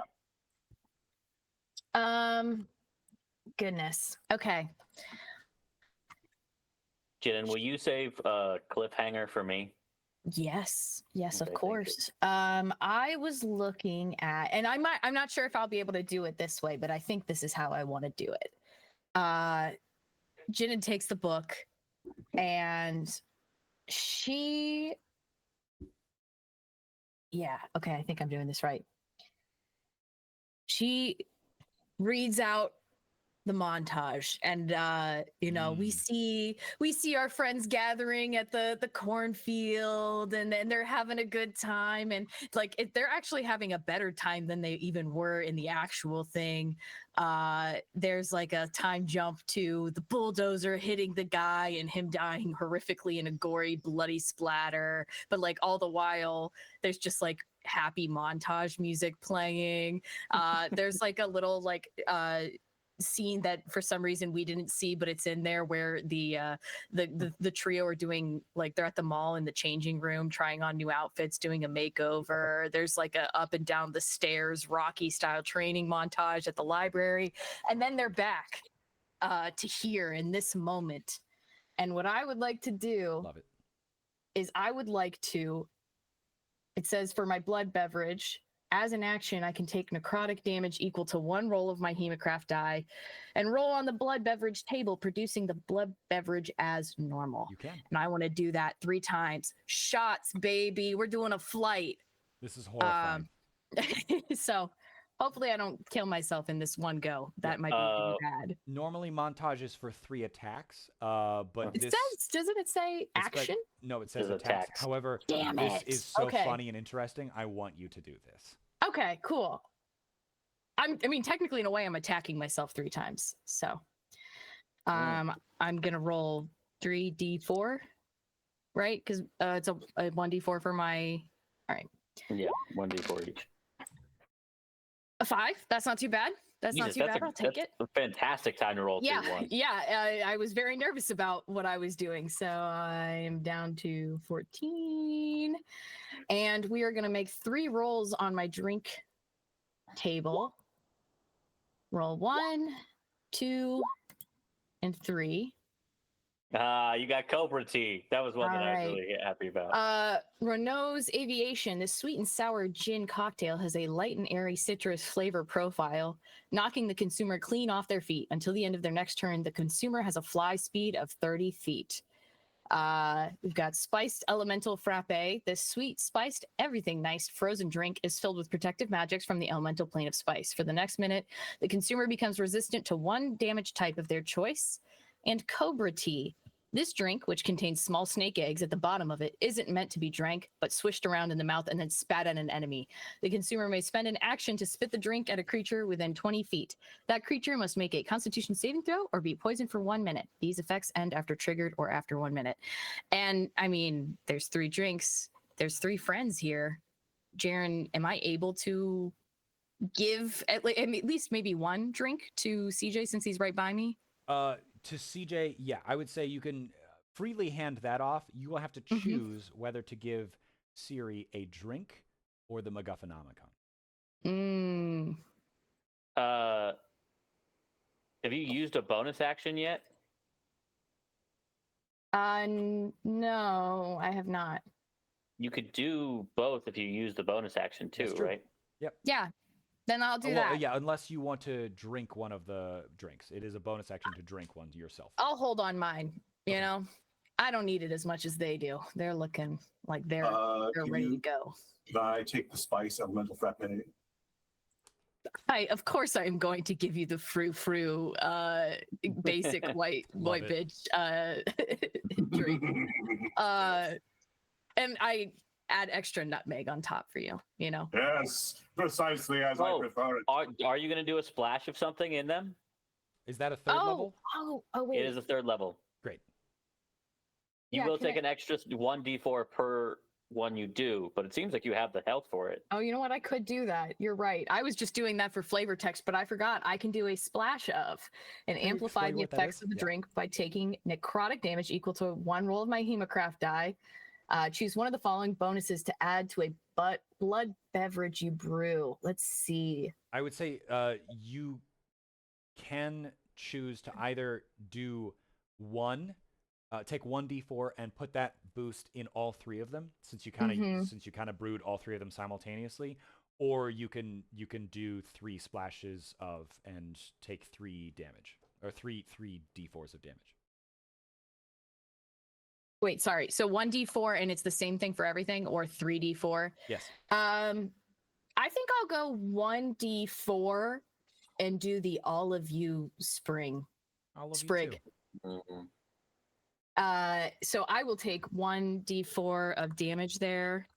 Yeah. Goodness. Okay. Jiden, will you save cliffhanger for me? Yes. Yes, Okay, of thank you. course. I was looking at, and I'm not sure if I'll be able to do it this way, but I think this is how I want to do it. Jinnen takes the book, and okay, I think I'm doing this right. She reads out the montage, and we see our friends gathering at the cornfield, and they're having a good time, and they're actually having a better time than they even were in the actual thing. There's like a time jump to the bulldozer hitting the guy and him dying horrifically in a gory, bloody splatter, but like all the while there's just like happy montage music playing. There's like a little scene that for some reason we didn't see, but it's in there, where the trio are doing, like, they're at the mall in the changing room trying on new outfits, doing a makeover. There's like a up and down the stairs Rocky style training montage at the library, and then they're back to here in this moment. And what I would like to do Love it. is I would like to, it says for my blood beverage, as an action, I can take necrotic damage equal to 1 roll of my Hemocraft die and roll on the blood beverage table, producing the blood beverage as normal. You can. And I want to do that 3 times. Shots, baby. We're doing a flight. This is horrifying. So hopefully I don't kill myself in this one go. That might be really bad. Normally montage is for 3 attacks, but It this says, doesn't it say it's like- action? no, it says Says attacks. attacks. However, Damn this it. is so Okay. funny and interesting. I want you to do this. Okay, cool. I mean, technically, in a way, I'm attacking myself 3 times. So, I'm gonna roll 3d4, right? Because it's a 1d4 for my. All right, Yeah, 1d4 each. a 5. That's not too bad. That's not too bad. I'll take it. A fantastic time to roll Yeah, 3-1. yeah. I was very nervous about what I was doing, so I am down to 14, and we are gonna make 3 rolls on my drink table. Roll 1, 2, and 3. You got Cobra Tea. That was one that I was Alright. really happy about. Renault's Aviation. This sweet and sour gin cocktail has a light and airy citrus flavor profile, knocking the consumer clean off their feet. Until the end of their next turn, the consumer has a fly speed of 30 feet. We've got spiced elemental frappe. This sweet, spiced, everything nice frozen drink is filled with protective magics from the elemental plane of spice. For the next minute, the consumer becomes resistant to 1 damage type of their choice. And Cobra Tea. This drink, which contains small snake eggs at the bottom of it, isn't meant to be drank, but swished around in the mouth and then spat at an enemy. The consumer may spend an action to spit the drink at a creature within 20 feet. That creature must make a Constitution saving throw or be poisoned for 1 minute. These effects end after triggered or after 1 minute. And I mean, there's 3 drinks. There's 3 friends here. Jaren, am I able to give at least maybe 1 drink to CJ since he's right by me? To CJ, yeah, I would say you can freely hand that off. You will have to choose whether to give Siri a drink or the MacGuffinomicon. Have you used a bonus action yet? No, I have not. You could do both if you use the bonus action too, That's true. right? Yeah, then I'll do Well, that. yeah, unless you want to drink one of the drinks. It is a bonus action to drink one yourself. I'll hold on mine. You Okay. know, I don't need it as much as they do. They're looking like they're Can ready to you- go. Can I take the spice elemental frappe? Of course, I am going to give you the frou basic white Love it. bitch drink. And I add extra nutmeg on top for you. You know. Yes, precisely as I Oh, prefer it. Are you going to do a splash of something in them? Is that a third level? Oh, wait. It is a 3rd level. Great. You Yeah, will can take I- an extra 1d4 per one you do, but it seems like you have the health for it. Oh, you know what? I could do that. You're right. I was just doing that for flavor text, but I forgot I can do a splash of and Can you amplify explain the what that effects is? of the Yeah. drink by taking necrotic damage equal to 1 roll of my Hemocraft die. Choose one of the following bonuses to add to a blood beverage you brew. Let's see. I would say you can choose to either do take 1d4 and put that boost in all 3 of them, since you kind of brewed all 3 of them simultaneously, or you can do 3 splashes of and take 3 damage, or 3 d4s of damage. Wait, sorry. So 1d4 and it's the same thing for everything, or 3d4? Yes. I think I'll go 1d4 and do the all of you spring. I'll love Sprig. You too. Mhm. So I will take 1d4 of damage there.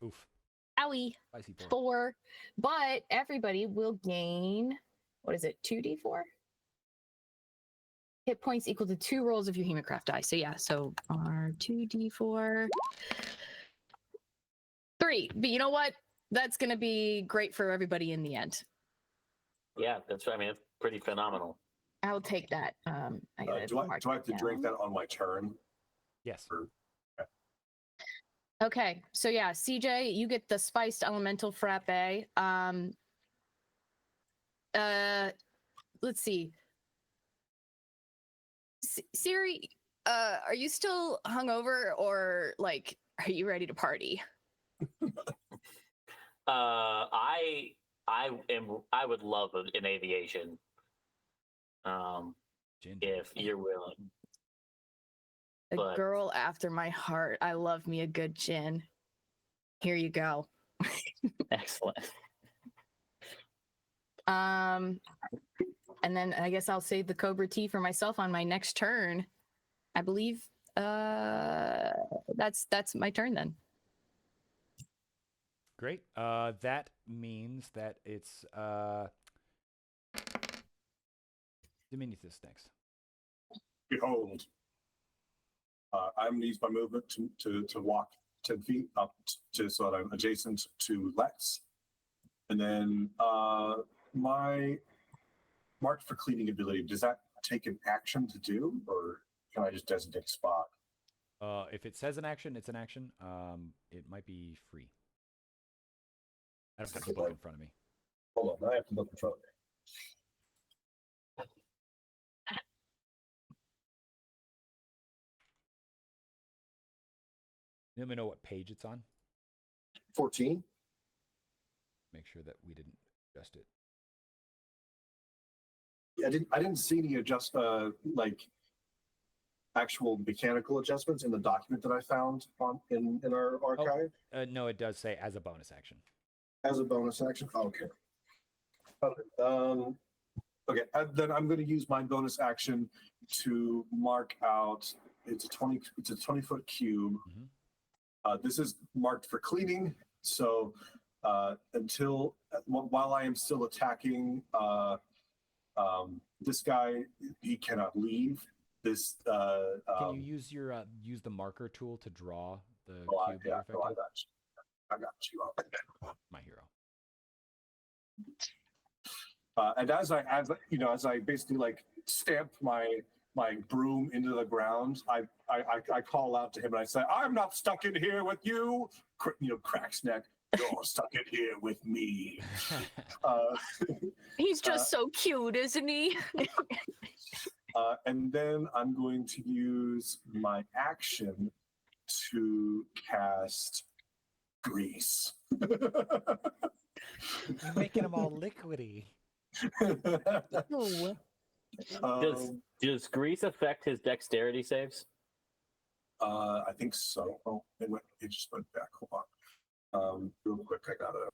Oof. Owie. Spicy 4. 4. But everybody will gain, what is it, 2d4? Hit points equal to 2 rolls of your Hemocraft die. So yeah, so our 2d4. 3. But you know what? That's going to be great for everybody in the end. Yeah, that's. I mean, it's pretty phenomenal. I'll take that. I gotta Do I mark have to it drink down. that on my turn? Yes. Okay, so yeah, CJ, you get the spiced elemental frappe. Let's see. Siri, are you still hungover, or like, are you ready to party? I would love an aviation. Gin. If you're willing. A But- girl after my heart. I love me a good gin. Here you go. Excellent. And then I guess I'll save the Cobra tea for myself on my next turn. I believe that's my turn then. Great. That means that it's Diminutus next. Behold. I'm going to use my movement to walk 10 feet up to so that I'm adjacent to Lex. And then my marked for cleaning ability, does that take an action to do, or can I just designate a spot? If it says an action, it's an action. It might be free. I don't have the book in front of me. Hold on, I have to look in front of me. Let me know what page it's on. 14. Make sure that we didn't adjust it. I didn't see any like actual mechanical adjustments in the document that I found in our archive. No, it does say as a bonus action. As a bonus action? Okay. Okay, then I'm going to use my bonus action to mark out. It's a 20-foot cube. Mm-hmm. This is marked for cleaning. So while I am still attacking this guy, he cannot leave. This. Can you use your use the marker tool to draw the cube that you're affecting? I got you. My hero. And as I basically like stamp my broom into the ground, I call out to him and I say, "I'm not stuck in here with you." Cracks neck. You're stuck in here with me. He's just so cute, isn't he? And then I'm going to use my action to cast grease. You're making them all liquidy. Ooh. Does grease affect his dexterity saves? I think so. Oh, it just went back. Hold on. Real quick, I gotta.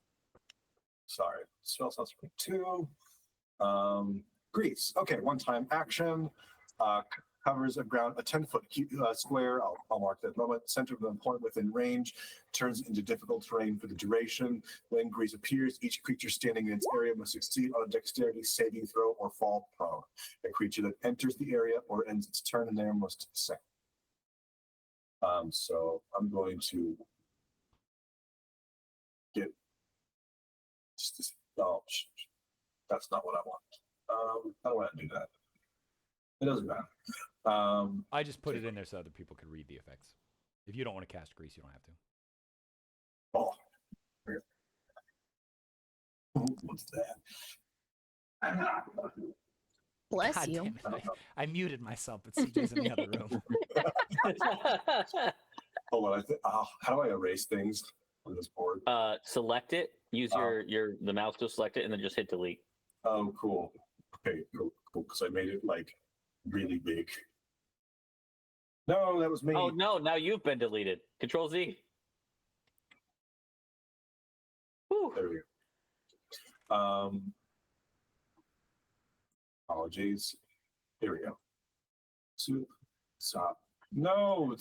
Sorry, spell slots for 2. Grease. Okay, one-time action. Covers a 10-foot square. I'll mark that moment. Center of the point within range. Turns into difficult terrain for the duration. When grease appears, each creature standing in its area must succeed on a dexterity saving throw or fall prone. A creature that enters the area or ends its turn in there must sink. So I'm going to get. That's not what I want. How do I do that? It doesn't matter. I just put it in there so other people could read the effects. If you don't want to cast grease, you don't have to. Oh, what's that? Bless God you. damn it. I muted myself, but CJ's in the other room. Hold on. How do I erase things on this board? Select it. Use the mouse to select it, and then just hit delete. Oh, cool. Okay, cool. Because I made it like really big. No, that was me. Oh no! Now you've been deleted. Control Z. Whew. There we go. Apologies. Here we go. Soup. Stop. No.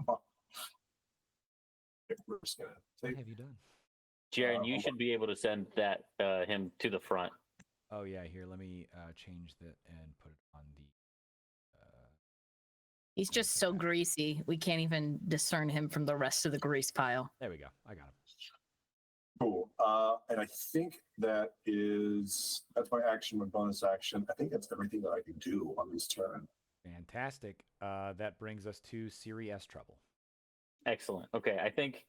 Okay, we're just gonna What take. have you done? Jaren, you should be able to send that him to the front. Oh, yeah, here, let me change that and put it on the... He's just so greasy. We can't even discern him from the rest of the grease pile. There we go. I got him. Cool. And I think that's my action, my bonus action. I think that's everything that I can do on this turn. Fantastic. That brings us to Siri S. Trouble. Excellent. Okay, I think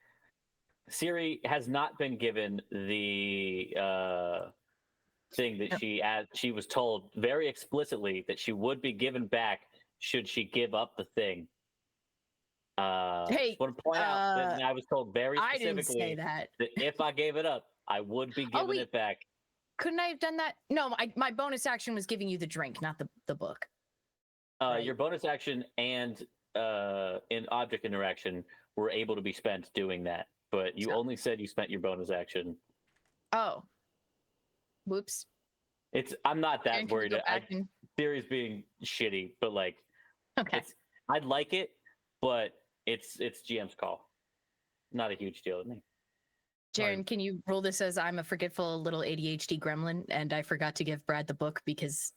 Siri has not been given the thing that she was told very explicitly that she would be given back should she give up the thing. Hey, just want to point out that I was told very I didn't say specifically that. if I gave it up, I would be giving wait. it back. Couldn't I have done that? No, my bonus action was giving you the drink, not the book. Right. Your bonus action and in object interaction were able to be spent doing that, but you only said you spent your bonus action. Oh. Whoops. I'm not that Aaron, can we worried. go back and- Theory's being shitty, but like, Okay. I'd like it, but it's GM's call. Not a huge deal to me. Jaren, can you roll this as I'm a forgetful little ADHD gremlin and I forgot to give Brad the book because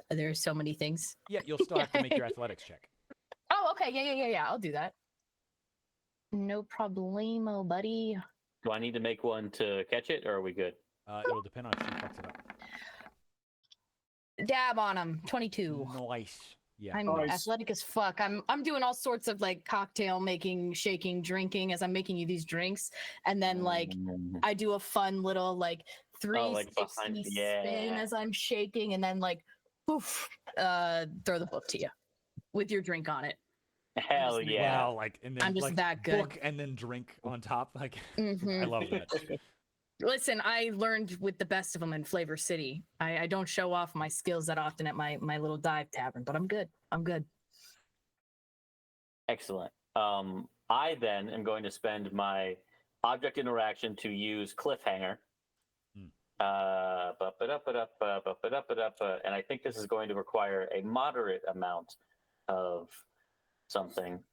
there are so many things? Yeah, you'll still have to make your athletics check. Oh, okay. Yeah. I'll do that. No problemo, buddy. Do I need to make one to catch it, or are we good? It'll depend on if she fucks it up. Dab on him. 22. Nice. Yeah. I'm Nice. athletic as fuck. I'm doing all sorts of like cocktail making, shaking, drinking as I'm making you these drinks, and then like I do a fun little like 360 spin as I'm shaking, and then like poof, throw the book to you with your drink on it. Hell yeah! Wow, like and then I'm just like, that good. book and then drink on top. Like Mhm. I love that. Listen, I learned with the best of them in Flavor City. I don't show off my skills that often at my little dive tavern, but I'm good. I'm good. Excellent. I then am going to spend my object interaction to use cliffhanger. And I think this is going to require a moderate amount of something.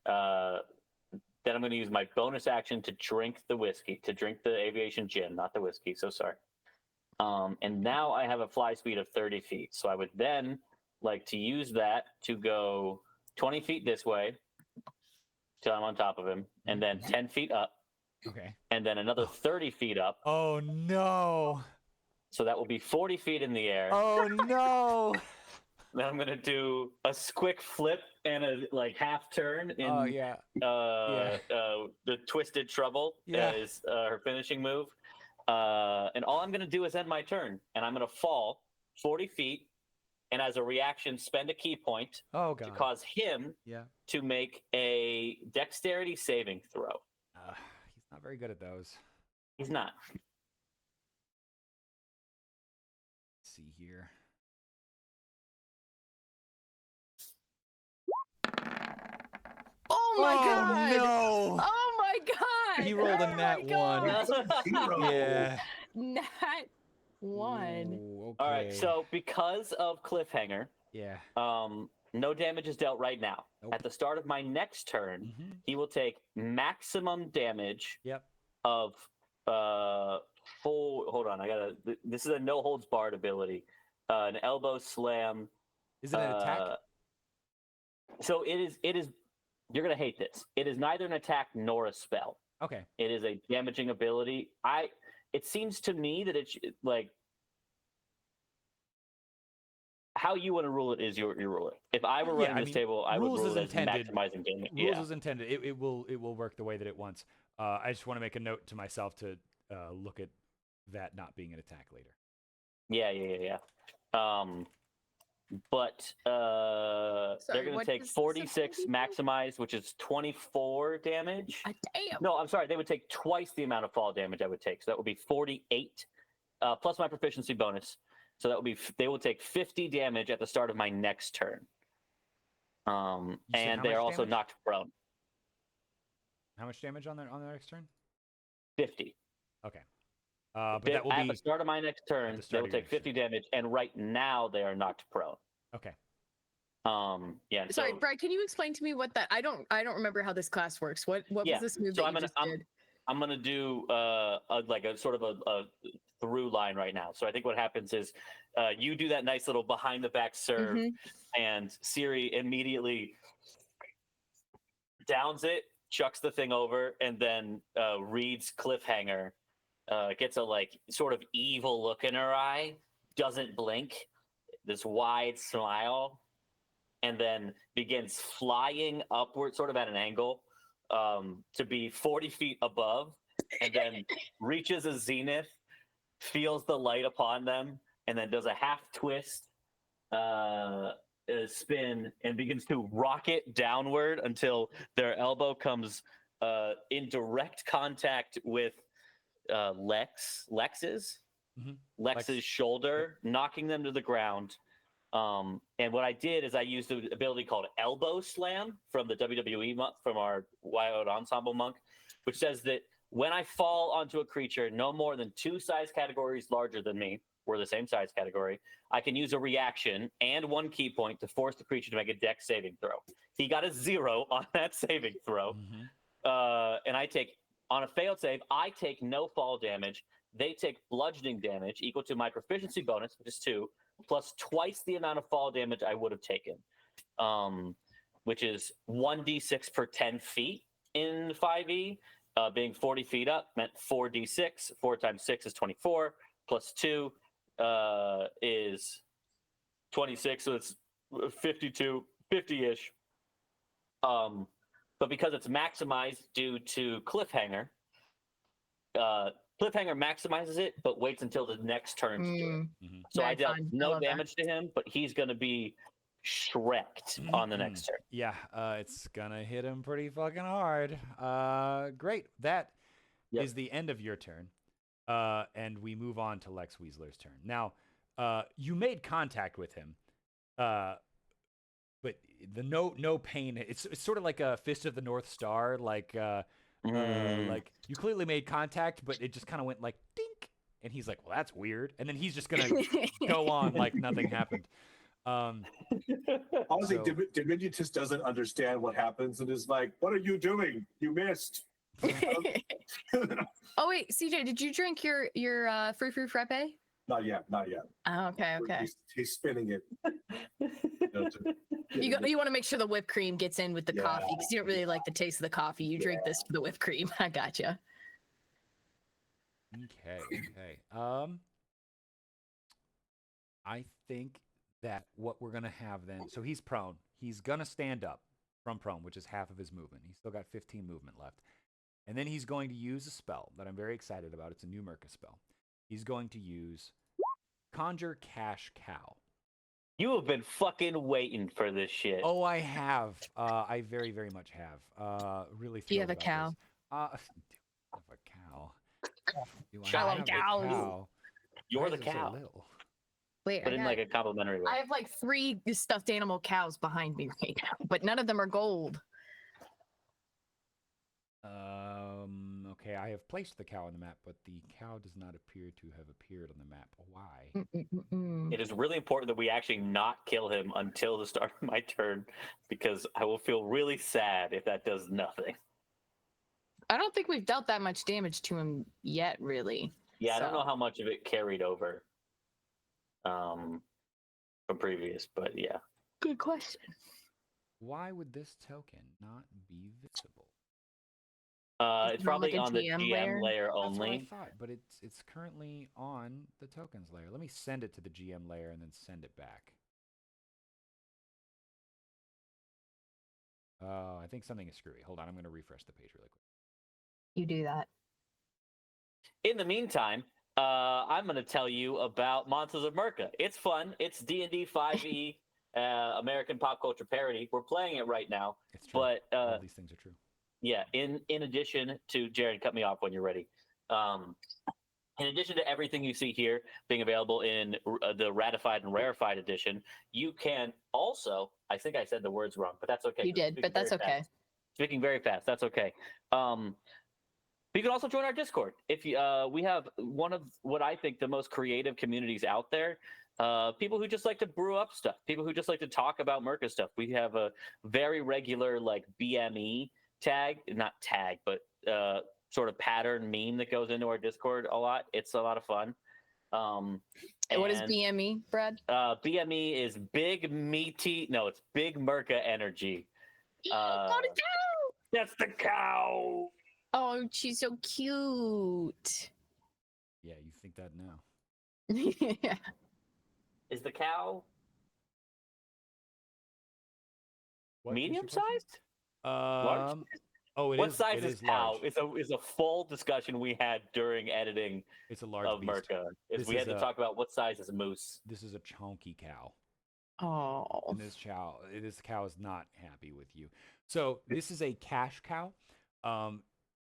Then I'm going to use my bonus action to drink the whiskey, to drink the aviation gin, not the whiskey. So sorry. And now I have a fly speed of 30 feet. So I would then like to use that to go 20 feet this way till I'm on top of him, and then 10 feet up. Okay. And then another 30 feet up. Oh no. So that will be 40 feet in the air. Oh no. Then I'm gonna do a quick flip and a like half turn in the Twisted Trouble is her finishing move. And all I'm gonna do is end my turn, and I'm gonna fall 40 feet, and as a reaction, spend a key point to cause him to make a dexterity saving throw. He's not very good at those. He's not. Let's see here. Oh my god! No! Oh my god! He rolled a nat one. Yeah. Nat 1. Ooh, okay. All right, so because of cliffhanger, no damage is dealt right now. Nope. At the start of my next turn, he will take maximum damage of full. Hold on, this is a no holds barred ability. An elbow slam. Is it an attack? So it is. You're gonna hate this. It is neither an attack nor a spell. Okay. It is a damaging ability. It seems to me that it's like how you want to rule it is your rule it. If I were running this table, I would rule it as maximizing damage. Rules is intended. It will work the way that it wants. I just want to make a note to myself to look at that not being an attack later. Yeah. But they're going to take 46 maximized, which is 24 damage. Damn. No, I'm sorry. They would take twice the amount of fall damage I would take. So that would be 48 plus my proficiency bonus. So that would be they will take 50 damage at the start of my next turn. And they are also knocked prone. How much damage on their next turn? 50. Okay. But that will at be the start of my next turn. They will take 50 damage, and right now they are knocked prone. Okay. Yeah. Sorry, Brad. Can you explain to me what that? I don't remember how this class works. What was this move that you just did? I'm gonna do a sort of a through line right now. So I think what happens is you do that nice little behind the back serve, and Siri immediately downs it, chucks the thing over, and then reads cliffhanger. Gets a like sort of evil look in her eye, doesn't blink, this wide smile, and then begins flying upward, sort of at an angle, to be 40 feet above, and then reaches a zenith, feels the light upon them, and then does a half twist, spin and begins to rocket downward until their elbow comes in direct contact with Lex's Lex. shoulder, knocking them to the ground. And what I did is I used an ability called Elbow Slam from the WWE from our Wild Ensemble monk, which says that when I fall onto a creature no more than 2 size categories larger than me, we're the same size category, I can use a reaction and 1 key point to force the creature to make a dex saving throw. He got a 0 on that saving throw. And I take, on a failed save, I take no fall damage. They take bludgeoning damage equal to my proficiency bonus, which is 2, plus twice the amount of fall damage I would have taken, which is 1d6 per 10 feet in 5e. Being 40 feet up meant 4d6. 4 times 6 is 24, plus 2 is 26, so it's 52, 50-ish. But because it's maximized due to Cliffhanger, Cliffhanger maximizes it, but waits until the next turn to do it. So I That's dealt fine. I no love that. damage to him, but he's going to be shreked on the next turn. Yeah, it's gonna hit him pretty fucking hard. Great. That is the end of your turn. And we move on to Lex Weasler's turn. Now, you made contact with him, but the no pain. It's sort of like a Fist of the North Star. Like you clearly made contact, but it just kind of went like dink, and he's like, "Well, that's weird," and then he's just gonna go on like nothing happened. Honestly, Dominion just doesn't understand what happens and is like, "What are you doing? You missed." Oh wait, CJ, did you drink your frou frou frappe? Not yet. Oh, okay. He's spinning it. You want to make sure the whipped cream gets in with the Yeah. coffee because you don't really like the taste of the coffee. You drink this for the whipped cream. I gotcha. Okay. I think that what we're gonna have then. So he's prone. He's gonna stand up from prone, which is half of his movement. He's still got 15 movement left. And then he's going to use a spell that I'm very excited about. It's a new Murka spell. He's going to use Conjure Cash Cow. You have been fucking waiting for this shit. Oh, I have. I very, very much have. Really. Do you have a thrilled cow? about this. Do I have a cow? Do I I love have a cows. cow? You're Why the is it so cow, little? Wait, but in like a complimentary way. I have like 3 stuffed animal cows behind me right now, but none of them are gold. Okay, I have placed the cow on the map, but the cow does not appear to have appeared on the map. Why? It is really important that we actually not kill him until the start of my turn, because I will feel really sad if that does nothing. I don't think we've dealt that much damage to him yet, really. Yeah, I don't know how much of it carried over from previous, but yeah. Good question. Why would this token not be visible? It's probably like a on the GM GM layer That's what I only. thought, but it's currently on the tokens layer. Let me send it to the GM layer and then send it back. Oh, I think something is screwy. Hold on, I'm going to refresh the page really quick. You do that. In the meantime, I'm going to tell you about Monsters of Murka. It's fun. It's D&D 5e American pop culture parody. We're playing it right now. It's true. But all these things are true. yeah, in addition to Jared, cut me off when you're ready. In addition to everything you see here being available in the ratified and rarefied edition, you can also, I think I said the words wrong, but that's okay. You did, but that's okay. Speaking very fast, that's okay. You can also join our Discord. If you, we have one of what I think the most creative communities out there. People who just like to brew up stuff. People who just like to talk about Murka stuff. We have a very regular like BME tag, not tag, but sort of pattern meme that goes into our Discord a lot. It's a lot of fun. What is BME, Brad? BME is big meaty. No, it's big Murka energy. Got a cow! That's the cow. Oh, she's so cute. Yeah, you think that now. Yeah. Is the cow What was your medium question? sized? Large? Oh, it What is. size it is is cow? large. Is a full discussion we had during editing It's a large of beast. Murka. This We had is to a- talk about what size is a moose. This is a chunky cow. Oh. And this cow is not happy with you. So this is a cash cow.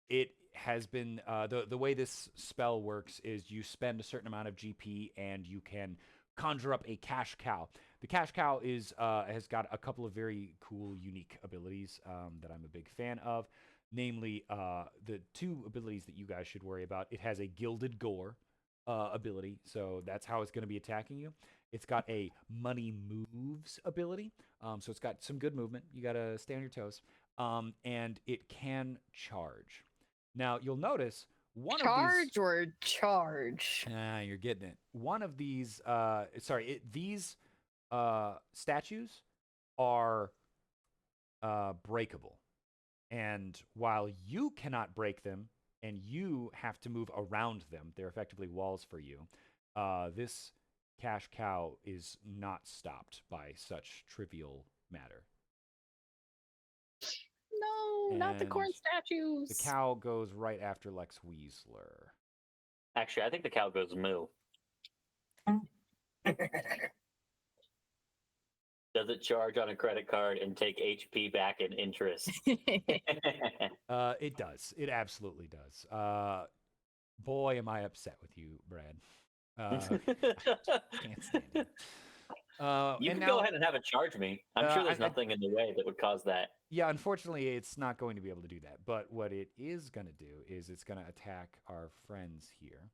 It has been the way this spell works is you spend a certain amount of GP and you can conjure up a cash cow. The cash cow is has got a couple of very cool, unique abilities that I'm a big fan of. Namely, the two abilities that you guys should worry about. It has a gilded gore ability, so that's how it's going to be attacking you. It's got a money moves ability, so it's got some good movement. You got to stay on your toes, and it can charge. Now you'll notice one of these. Charge or charge? Ah, you're getting it. One of these, these statues are breakable. And while you cannot break them and you have to move around them, they're effectively walls for you. This cash cow is not stopped by such trivial matter. No, not the corn And statues. The cow goes right after Lex Weasler. Actually, I think the cow goes moo. Does it charge on a credit card and take HP back in interest? It does. It absolutely does. Boy, am I upset with you, Brad. Can't stand you. You and can now, go ahead and have it charge me. I'm sure there's nothing in the way that would cause that. Yeah, unfortunately, it's not going to be able to do that. But what it is going to do is it's going to attack our friends here.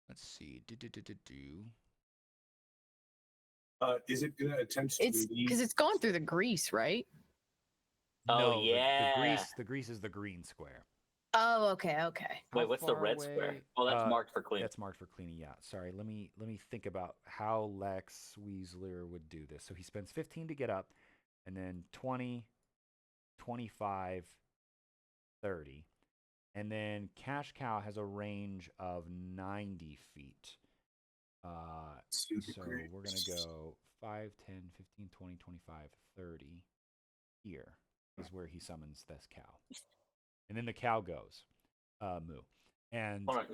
Let's see. Is it going to attempt to It's because it's going through the grease, right? Oh, No, yeah. the grease is the green square. Oh, okay. How Wait, what's the far red away? square? Oh, that's marked for clean. That's marked for cleaning. Yeah. Sorry. Let me think about how Lex Weasler would do this. So he spends 15 to get up, and then 20, 25, 30. And then Cash Cow has a range of 90 feet. So we're going to go 5, 10, 15, 20, 25, 30. Here is where he summons this cow. And then the cow goes, moo. And Hold on,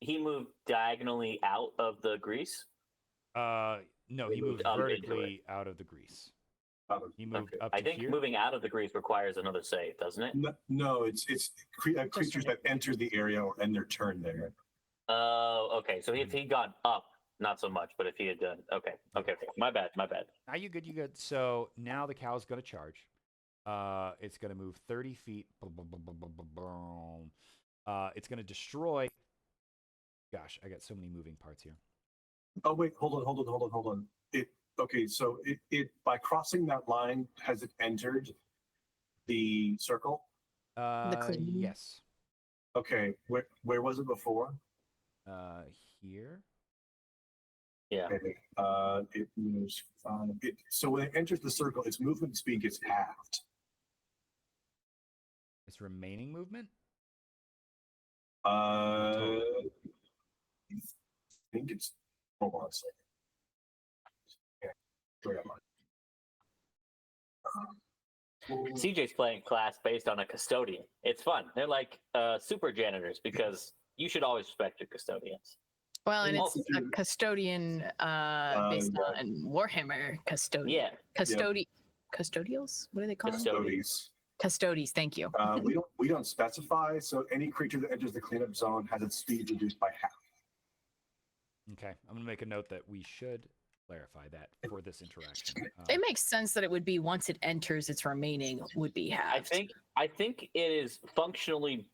he moved diagonally out of the grease? no, he moved up into vertically out of the grease. He moved up to I think here. moving out of the grease requires another save, doesn't it? No, it's creatures that enter the area or end their turn there. Oh, okay. So if he'd gone up, not so much, but if he had done, okay. My bad. Now you good. So now the cow's going to charge. It's going to move 30 feet. It's going to destroy. Gosh, I got so many moving parts here. Oh wait, hold on. So it by crossing that line, has it entered the circle? Yes. Okay, where was it before? Here. Yeah. Okay. It moves. So when it enters the circle, its movement speed gets halved. Its remaining movement. I think it's. Hold on a second. Yeah, where am I? CJ's playing class based on a custodian. It's fun. They're like super janitors because you should always respect your custodians. Well, and it's Also- a custodian based on Warhammer custodian. Yeah. Custodials? What do they call them? Custodies. Custodies. Thank you. We don't specify. So any creature that enters the cleanup zone has its speed reduced by half. Okay, I'm gonna make a note that we should clarify that for this interaction. It makes sense that it would be once it enters, its remaining would be halved. I think it is functionally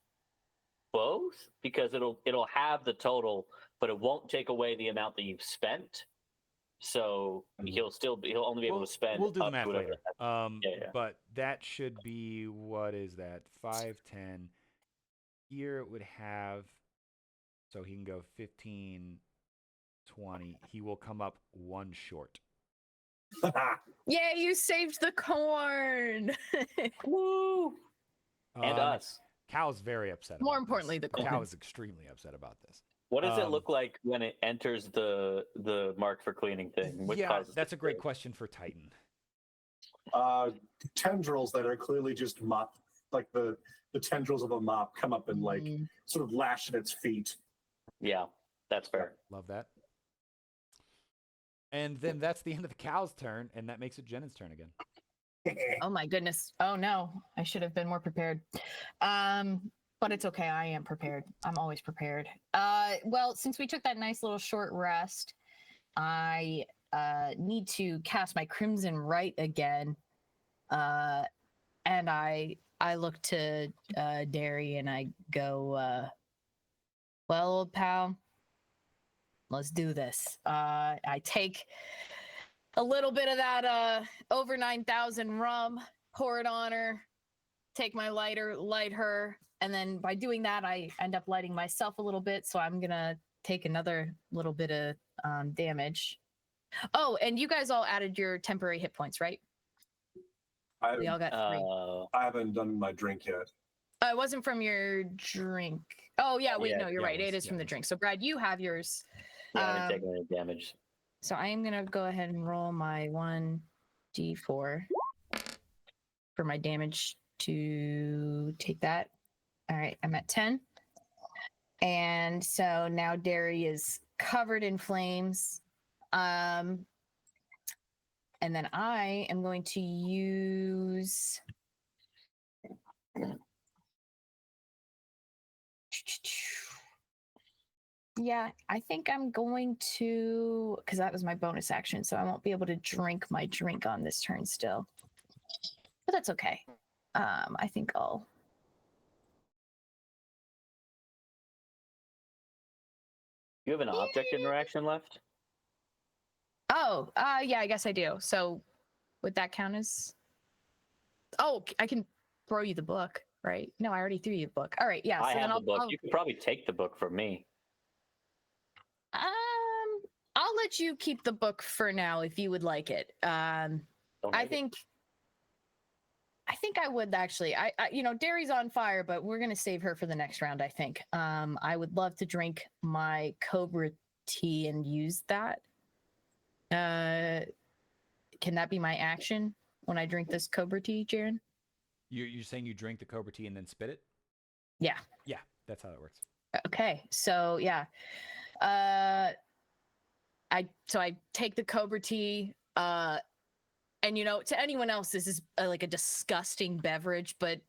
both because it'll have the total, but it won't take away the amount that you've spent. So he'll only be able to spend. We'll do the up math to whatever. later. But that should be, what is that? 5, 10. Here it would have, so he can go 15, 20. He will come up one short. Yay, you saved the corn! Woo! And us. Cow's very upset. More about importantly, this. the corn. Cow is extremely upset about this. What does it look like when it enters the mark for cleaning thing? What causes that's it a great to- question for Titan. Tendrils that are clearly just mop, like the tendrils of a mop come up and like sort of lash at its feet. Yeah, that's fair. Love that. And then that's the end of the cow's turn, and that makes it Jennings' turn again. Oh my goodness. Oh no, I should have been more prepared. But it's okay. I am prepared. I'm always prepared. Well, since we took that nice little short rest, I need to cast my Crimson Right again. And I look to Derry and I go, well, old pal, let's do this. I take a little bit of that over 9,000 rum, pour it on her, take my lighter, light her, and then by doing that, I end up lighting myself a little bit. So I'm gonna take another little bit of damage. Oh, and you guys all added your temporary hit points, right? We all got 3. I haven't done my drink yet. It wasn't from your drink. Oh yeah, wait, no, you're yeah, right. it It was- is from the drink. So Brad, you have yours. Yeah, I didn't take any damage. So I am gonna go ahead and roll my 1d4 for my damage to take that. All right, I'm at 10. And so now Derry is covered in flames. And then I am going to use yeah, I think I'm going to, because that was my bonus action, so I won't be able to drink my drink on this turn still. But that's okay. I think I'll. You have an object interaction left? Oh, yeah, I guess I do. So would that count as? Oh, I can throw you the book, right? No, I already threw you the book. All right, yeah. I So then have I'll, the book. You could probably take the book from me. I'll let you keep the book for now if you would like it. Don't I make it. think I would actually. I Derry's on fire, but we're gonna save her for the next round. I think. I would love to drink my Cobra tea and use that. Can that be my action when I drink this Cobra tea, Jaren? You're saying you drink the Cobra tea and then spit it? Yeah. Yeah, that's how that works. Okay. So yeah. I take the Cobra tea. And to anyone else, this is like a disgusting beverage, but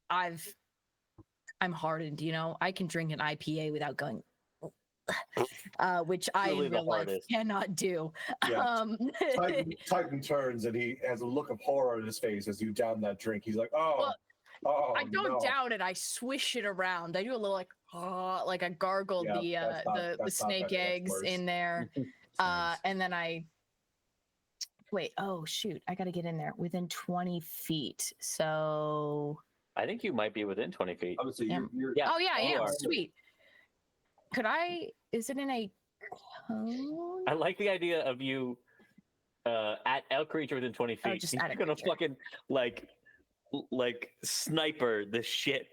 I'm hardened. I can drink an IPA without going, which I Truly in the real life hardest. cannot do. Yeah. Titan turns and he has a look of horror on his face as you down that drink. He's like, oh, Well, I don't no. down it. I swish it around. I do a little like I gargle Yeah, the snake eggs worse. in there. Nice. And then I wait. Oh shoot! I got to get in there within 20 feet. So. I think you might be within 20 feet. Obviously, Yeah. you're Yeah. Oh yeah, I you am. are. Sweet. Could I? Is it in a cone? I like the idea of you at elk creature within 20 feet. Oh, just You're at a gonna creature. fucking like sniper the shit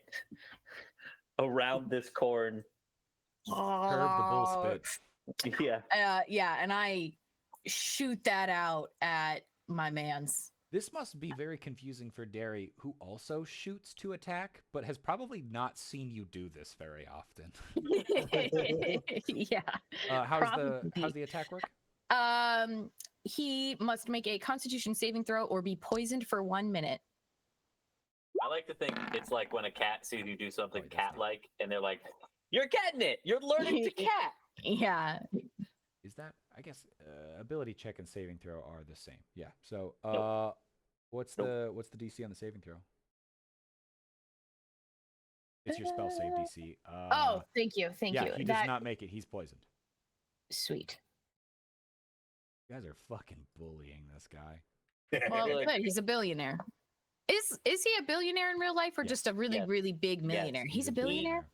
around this corn. Curve the bull spit. Yeah. Yeah, and I shoot that out at my man's. This must be very confusing for Derry, who also shoots to attack, but has probably not seen you do this very often. Yeah. How's Probably. the attack work? He must make a Constitution saving throw or be poisoned for 1 minute. I like to think it's like when a cat sees you do something Oh, it does not. cat-like, and they're like, "You're getting it. You're learning to cat." Yeah. Is that? I guess ability check and saving throw are the same. Yeah. So Nope. what's Nope. the DC on the saving throw? It's your spell save DC. Oh, thank you. Thank yeah, you. he does not make it. He's poisoned. Sweet. You guys are fucking bullying this guy. Well, Really? good. He's a billionaire. Is he a billionaire in real life or Yes. just a really, Yes. really big millionaire? He's a billionaire?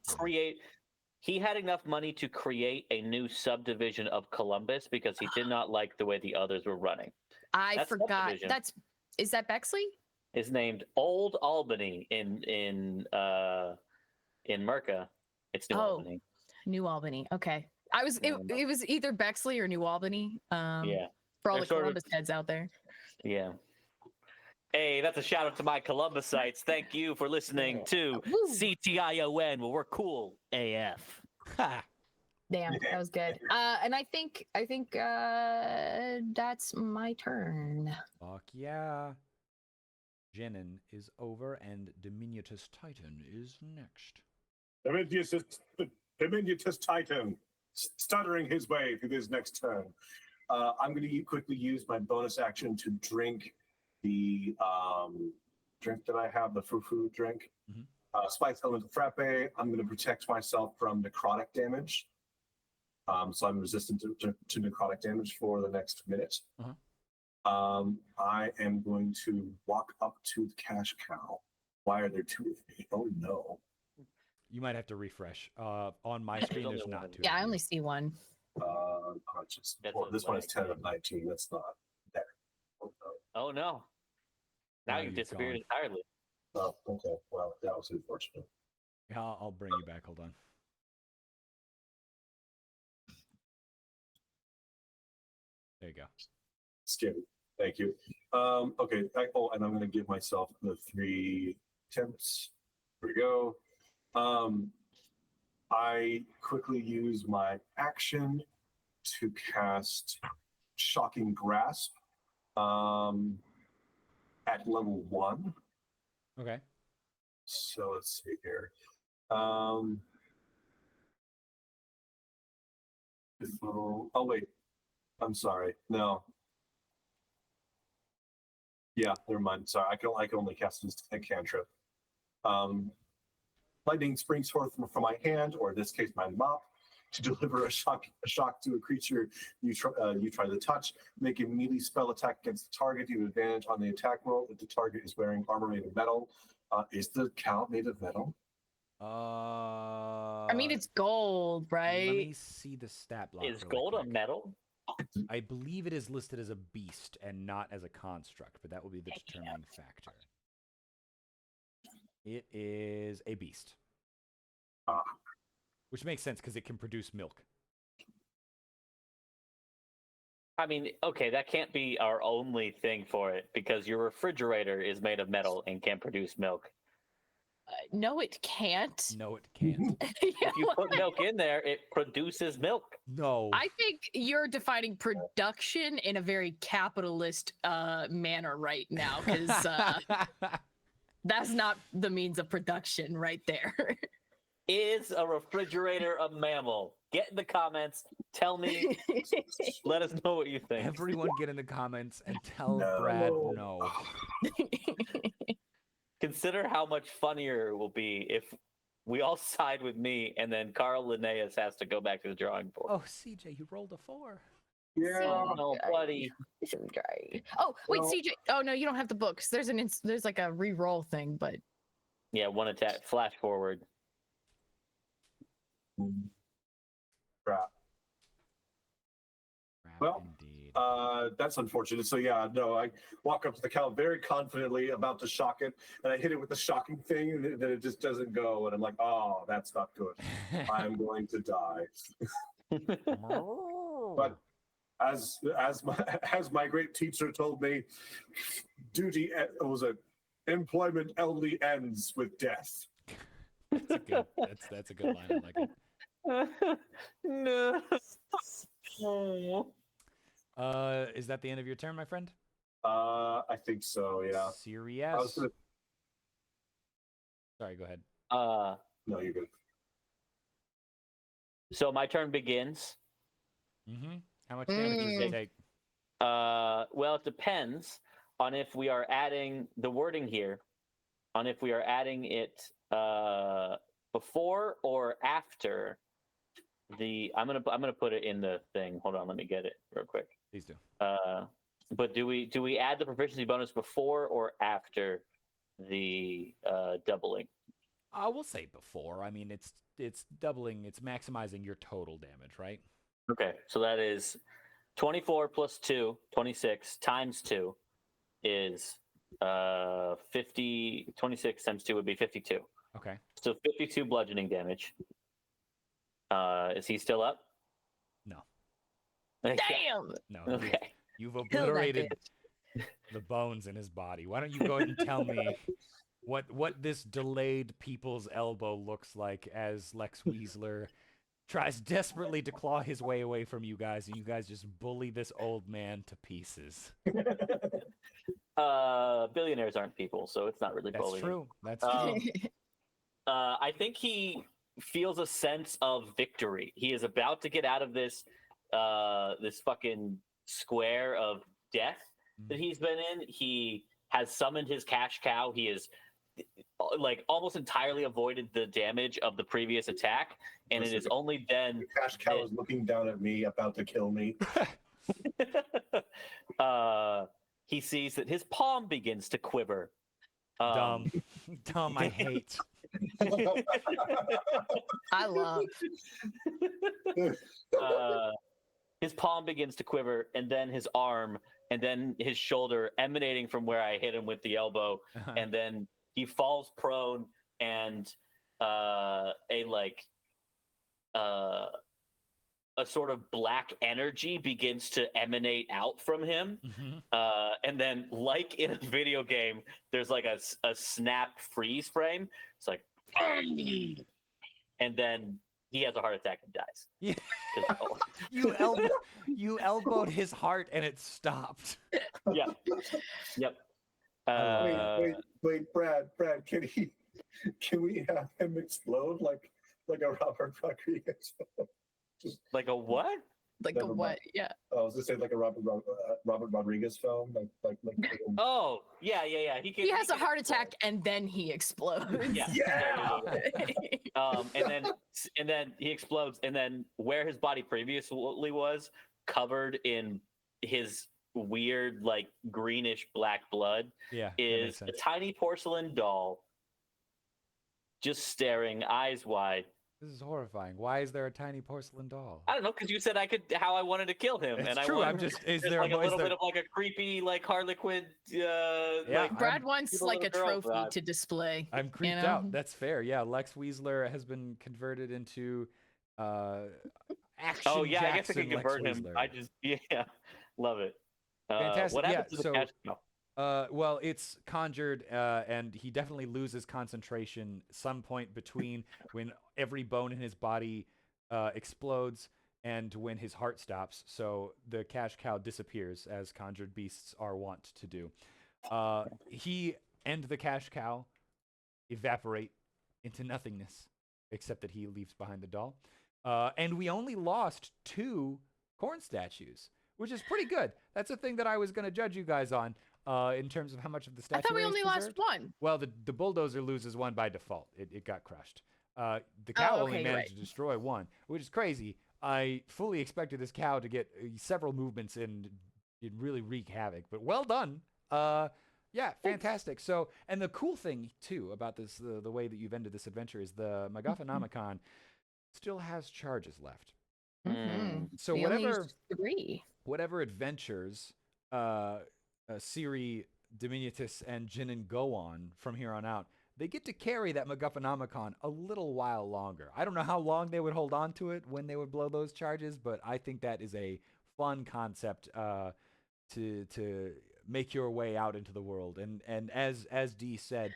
He had enough money to create a new subdivision of Columbus because he did not like the way the others were running. I That's forgot. subdivision. Is that Bexley? It's named Old Albany in Murka. It's New Oh. Albany. New Albany. Okay. It was either Bexley or New Albany. Yeah. For all They're the sort of- Columbus heads out there. Yeah. Hey, that's a shout out to my Columbusites. Thank you for listening to Woo. CTION, where we're cool AF. Ha! Damn, that was good. And I think that's my turn. Fuck yeah. Jenin is over, and Diminutus Titan is next. Diminutus Titan, stuttering his way through this next turn. I'm going to quickly use my bonus action to drink the drink that I have, the foo-foo drink. Mhm. Spice Elemental Frappe. I'm going to protect myself from necrotic damage. So I'm resistant to necrotic damage for the next minute. Uh-huh. I am going to walk up to the cash cow. Why are there two of me? Oh no. You might have to refresh. On my screen, there's only not one. two. Yeah, of I you. only see one. That's Well, a this one is lag. 10 of 19. That's not there. Oh, Oh no! Now Now you've you've disappeared gone. entirely. no. Oh, okay. Well, that was unfortunate. Yeah, I'll bring you back. Hold on. There you go. Scary. Thank you. Okay. And I'm going to give myself the 3 attempts. Here we go. I quickly use my action to cast Shocking Grasp at level 1. Okay. So let's see here. Oh wait, I'm sorry. No. Yeah, never mind. Sorry, I can only cast a cantrip. Lightning springs forth from my hand, or in this case, my mop, to deliver a shock to a creature you try to touch. Make a melee spell attack against the target. You have advantage on the attack roll if the target is wearing armor made of metal. Is the cow made of metal? I mean, it's gold, Let right? me see the stat block. Is really gold a quick. metal? I believe it is listed as a beast and not as a construct, but that will be the determining factor. It is a beast. Ah. Which makes sense because it can produce milk. I mean, okay, that can't be our only thing for it because your refrigerator is made of metal and can produce milk. No, it can't. No, it can't. If you put milk in there, it produces milk. No. I think you're defining production in a very capitalist manner right now, because that's not the means of production right there. Is a refrigerator a mammal? Get in the comments. Tell me. Let us know what you think. Everyone get in the comments and tell No. Brad no. Consider how much funnier it will be if we all side with me and then Carl Linnaeus has to go back to the drawing board. Oh, CJ, you rolled a 4. Yeah. Oh, no, buddy. Oh wait, Well- CJ. Oh no, you don't have the books. There's there's like a re-roll thing, but Yeah, one attack. Flash forward. Crap. Crap, Well, indeed. That's unfortunate. So yeah, no, I walk up to the cow very confidently, about to shock it, and I hit it with the shocking thing, and then it just doesn't go, and I'm like, oh, that's not good. I'm going to die. But as my great teacher told me, duty was a employment only ends with death. That's a good line. I like it. No. Is that the end of your turn, my friend? I think so. Yeah. I was Serious. gonna, Sorry, go ahead. no, you're good. So my turn begins. Mm-hmm. How much damage does it take? Well, it depends on if we are adding the wording here, on if we are adding it before or after the. I'm gonna put it in the thing. Hold on, let me get it real quick. Please do. But do we add the proficiency bonus before or after the doubling? We'll say before. I mean, it's doubling. It's maximizing your total damage, right? Okay, so that is 24 plus 2, 26 times 2 is 50. 26 times 2 would be 52. Okay. So 52 bludgeoning damage. Is he still up? No. damn. No. Okay. You've Kill that obliterated the bones in his body. Why don't you go ahead and tell me what this delayed people's elbow looks like as Lex Weasler tries desperately to claw his way away from you guys, and you guys just bully this old man to pieces. Billionaires aren't people, so it's not really That's bullying. true. That's true. Um, I think he feels a sense of victory. He is about to get out of this this fucking square of death that he's been in. He has summoned his cash cow. He is like almost entirely avoided the damage of the previous attack, and it is only then The cash cow is looking down at me, about to kill me. he sees that his palm begins to quiver. Dumb. Dumb, I hate. I love. His palm begins to quiver, and then his arm, and then his shoulder, emanating from where I hit him with the elbow, and then he falls prone, and a sort of black energy begins to emanate out from him. And then, like in a video game, there's like a snap freeze frame. It's like, and then he has a heart attack and dies. Yeah. Oh, You elbowed his heart and it stopped. yeah. Yep. Wait, Brad, can we have him explode like a Robert Rodriguez? Like a what? Like Never a what? mind. Yeah. I was gonna say like a Robert Rodriguez film, like Oh, yeah. He has a heart attack and then he explodes. Yeah. And then he explodes, and then where his body previously was covered in his weird, like greenish black blood, Yeah. that makes is sense. a tiny porcelain doll, just staring, eyes wide. This is horrifying. Why is there a tiny porcelain doll? I don't know, because you said how I wanted to kill him, It's and I true. wanted I'm just. Is just there like a is little there- bit of like a creepy, like Harlequin. Like, Brad wants people like a little girl trophy vibe. to display. I'm creeped know? out. That's fair. Yeah, Lex Weasler has been converted into action. Oh yeah, I guess I Jackson can convert Lex him. Weasler. I just love it. Fantastic. What Yeah, happens to the so- cash cow? Well, it's conjured, and he definitely loses concentration some point between when every bone in his body explodes and when his heart stops. So the cash cow disappears, as conjured beasts are wont to do. He and the cash cow evaporate into nothingness, except that he leaves behind the doll. And we only lost 2 corn statues, which is pretty good. That's a thing that I was going to judge you guys on. In terms of how much of the statue I thought we is only preserved. lost one. Well, the bulldozer loses 1 by default. It got crushed. The cow okay, only you're managed right. to destroy 1, which is crazy. I fully expected this cow to get several movements and really wreak havoc. But well done. Yeah, fantastic. So, and the cool thing too about this, the way that you've ended this adventure, is the MacGuffinomicon still has charges left. Mhm. So We only whatever used 3. whatever adventures Siri, Diminutus, and Jinin go on from here on out, they get to carry that MacGuffinomicon a little while longer. I don't know how long they would hold on to it when they would blow those charges, but I think that is a fun concept to make your way out into the world. And as Dee said,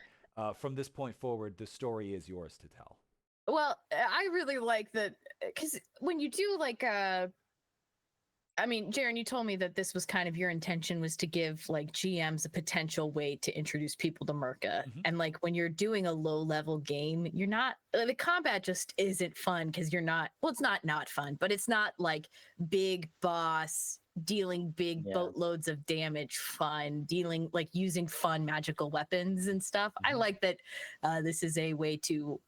from this point forward, the story is yours to tell. Well, I really like that because when you do like I mean, Jaren, you told me that this was kind of your intention was to give like GMs a potential way to introduce people to Murka. Mhm. And like when you're doing a low level game, you're not the combat just isn't fun because you're not well, it's not fun, but it's not like big boss dealing big Yeah. boatloads of damage fun, dealing like using fun magical weapons and stuff. I Mhm. like that this is a way to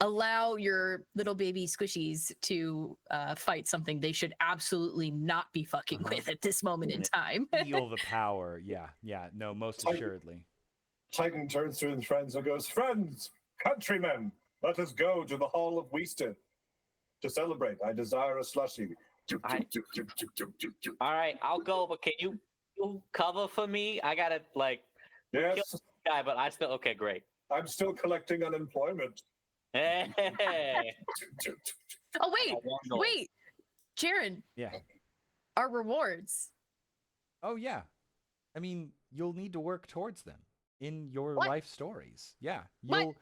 allow your little baby squishies to fight something they should absolutely not be fucking Uh-huh. with at this moment in time. Feel the power. Yeah. No, most Like- assuredly. Titan turns to his friends and goes, "Friends, countrymen, let us go to the Hall of Weasted to celebrate. I desire a slushie." All right, I'll go, but can you cover for me? I gotta like Yes, guy, but I still okay. Great. I'm still collecting unemployment. Hey. Oh wait, One goal. wait, Jaren, Yeah. our rewards. Oh yeah. I mean, you'll need to work towards them in your What? life stories. Yeah. What? You'll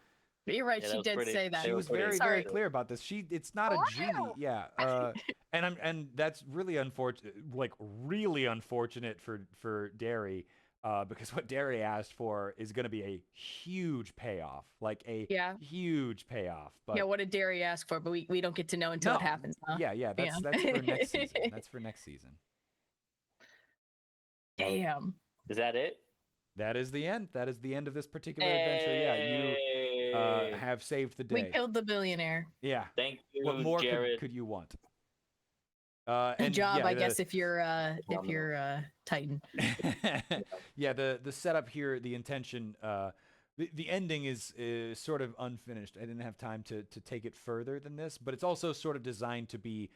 You're right. Yeah, that she was did pretty- say that. She They were was pretty very, Sorry. very clear about this. It's not a genie, yeah. And that's really unfortunate, like really unfortunate for Derry, because what Derry asked for is going to be a huge payoff, like a Yeah. huge payoff. But Yeah, what did Derry ask for? But we don't get to know until no, it happens, huh? yeah, that's Yeah. that's for next season. That's for next season. Damn. Is that it? That is the end. That is the end of this particular adventure. Yeah, you Hey. have saved the We day. killed the billionaire. Yeah. Thank you, What more Jared. could you want? Good And job, yeah, I guess, if you're Titan. yeah, the setup here, the intention, the ending is sort of unfinished. I didn't have time to take it further than this, but it's also sort of designed to be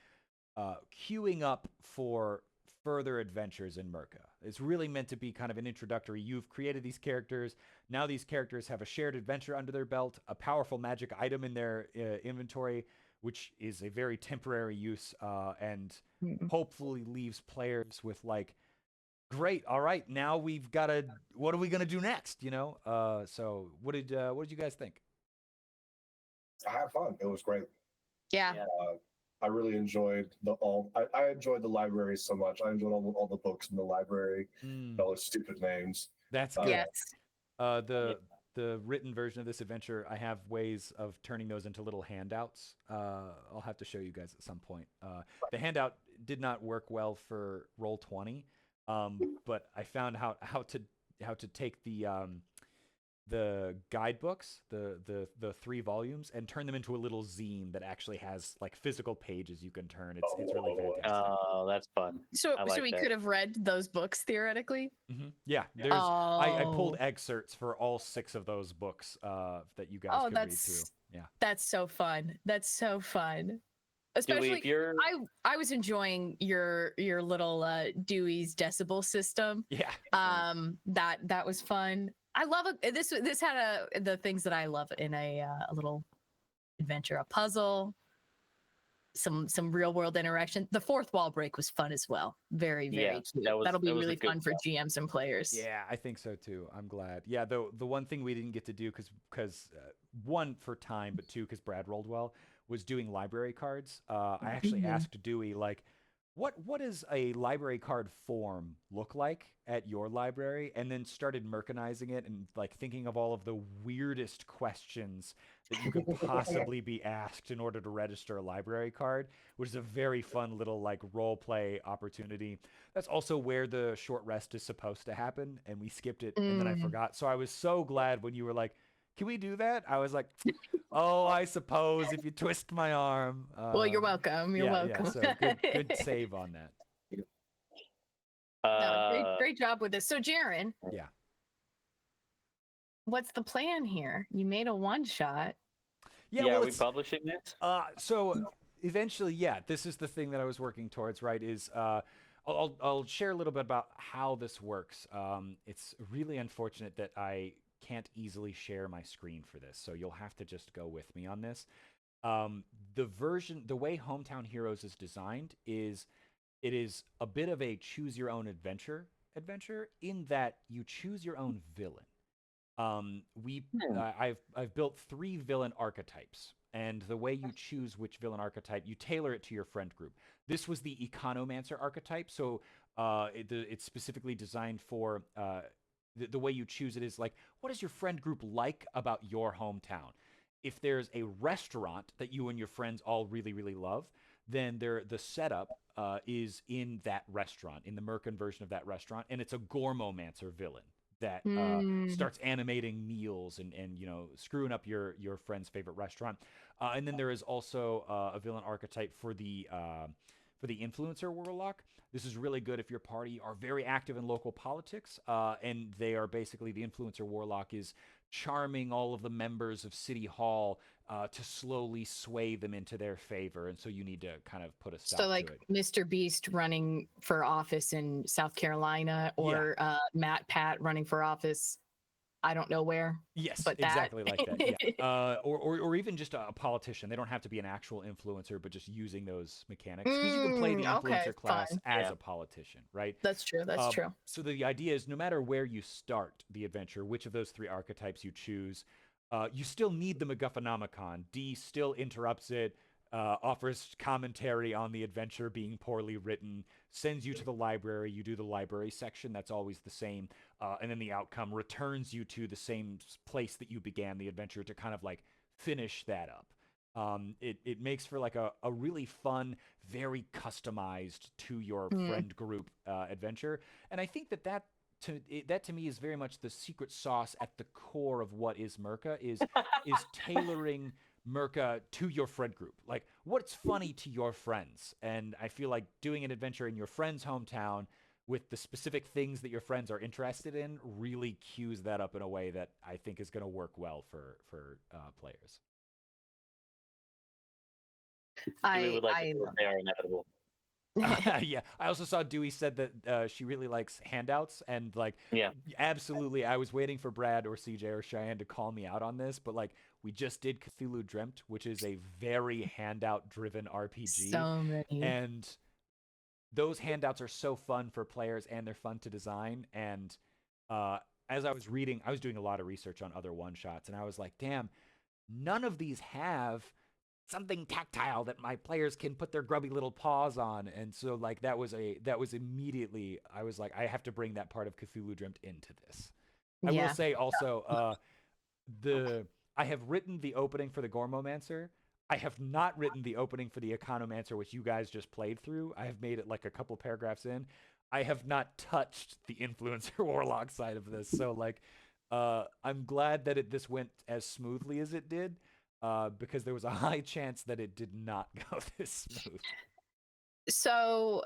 queuing up for further adventures in Murka. It's really meant to be kind of an introductory. You've created these characters. Now these characters have a shared adventure under their belt, a powerful magic item in their inventory, which is a very temporary use, and hopefully leaves players with like, great, all right, now we've got to, what are we going to do next, you know? So what did you guys think? I had fun. It was great. Yeah. Yeah. I really enjoyed I enjoyed the library so much. I enjoyed all the books in the library, all the stupid names. That's Uh, good. Yes. The written version of this adventure, I have ways of turning those into little handouts. I'll have to show you guys at some point. The handout did not work well for Roll20, but I found how to take the guidebooks, the 3 volumes, and turn them into a little zine that actually has like physical pages you can turn. It's really fantastic. Oh, that's fun. So I like we that. could have read those books theoretically. Yeah, there's I pulled Oh. excerpts for all 6 of those books that you guys Oh, could read that's through. Yeah. That's so fun. That's so fun. Dewey, Especially if you're I was enjoying your little Dewey's decibel system. Yeah. That was fun. I love it. This had the things that I love in a little adventure, a puzzle, some real world interaction. The fourth wall break was fun as well. Very Yeah, cute. that was- That'll be that was a really good fun for one. GMs and players. Yeah, I think so too. I'm glad. Yeah, the one thing we didn't get to do because one for time, but two because Brad rolled well, was doing library cards. I actually asked Dewey like, what does a library card form look like at your library, and then started mercanizing it and like thinking of all of the weirdest questions that you could possibly be asked in order to register a library card, which is a very fun little like role play opportunity. That's also where the short rest is supposed to happen, and we skipped it, and then I forgot. So I was so glad when you were like, can we do that? I was like, oh, I suppose if you twist my arm. Well, you're welcome. You're welcome. So good save on that. No, great job with this. So, Jaren. Yeah. What's the plan here? You made a one shot. Yeah, are well, we it's, publishing this? so eventually, yeah, this is the thing that I was working towards, right? Is I'll share a little bit about how this works. It's really unfortunate that I can't easily share my screen for this, so you'll have to just go with me on this. The way Hometown Heroes is designed is it is a bit of a choose your own adventure in that you choose your own villain. I've built 3 villain archetypes, and the way you choose which villain archetype, you tailor it to your friend group. This was the Economancer archetype, so it's specifically designed for the way you choose it is like, what does your friend group like about your hometown? If there's a restaurant that you and your friends all really, really love, then the setup is in that restaurant, in the Merkin version of that restaurant, and it's a Gormomancer villain that starts animating meals and screwing up your friend's favorite restaurant. And then there is also a villain archetype for the influencer warlock. This is really good if your party are very active in local politics, and they are basically, the influencer warlock is charming all of the members of City Hall to slowly sway them into their favor, and so you need to kind of put a stop So, like to it. Mr. Beast running for office in South Carolina, or Matt Pat running for office, I don't know where. Yes, but exactly like that. Yeah. Or even just a politician. They don't have to be an actual influencer, but just using those mechanics. Because you can play the influencer class fun. as a politician, right? That's true. That's true. So the idea is no matter where you start the adventure, which of those 3 archetypes you choose, You still need the MacGuffinomicon. D still interrupts it, offers commentary on the adventure being poorly written, sends you to the library. You do the library section. That's always the same. And then the outcome returns you to the same place that you began the adventure to kind of like finish that up. It makes for like a really fun, very customized to your friend group adventure. And I think that to me is very much the secret sauce at the core of what is Murka is tailoring Murka to your friend group. Like what's funny to your friends. And I feel like doing an adventure in your friend's hometown with the specific things that your friends are interested in really cues that up in a way that I think is going to work well for players. We would like to they are inevitable. Yeah, I also saw Dewey said that she really likes handouts, and like, Yeah. absolutely. I was waiting for Brad or CJ or Cheyenne to call me out on this, but like, we just did Cthulhu Dreamt, which is a very handout-driven RPG, So many. and those handouts are so fun for players, and they're fun to design. And as I was reading, I was doing a lot of research on other one-shots, and I was like, damn, none of these have something tactile that my players can put their grubby little paws on. And so like that was immediately, I was like, I have to bring that part of Cthulhu Dreamt into this. I will say also, I have written the opening for the Gormomancer. I have not written the opening for the Economancer, which you guys just played through. I have made it like a couple paragraphs in. I have not touched the Influencer Warlock side of this. So like, I'm glad that this went as smoothly as it did. Because there was a high chance that it did not go this smooth. So,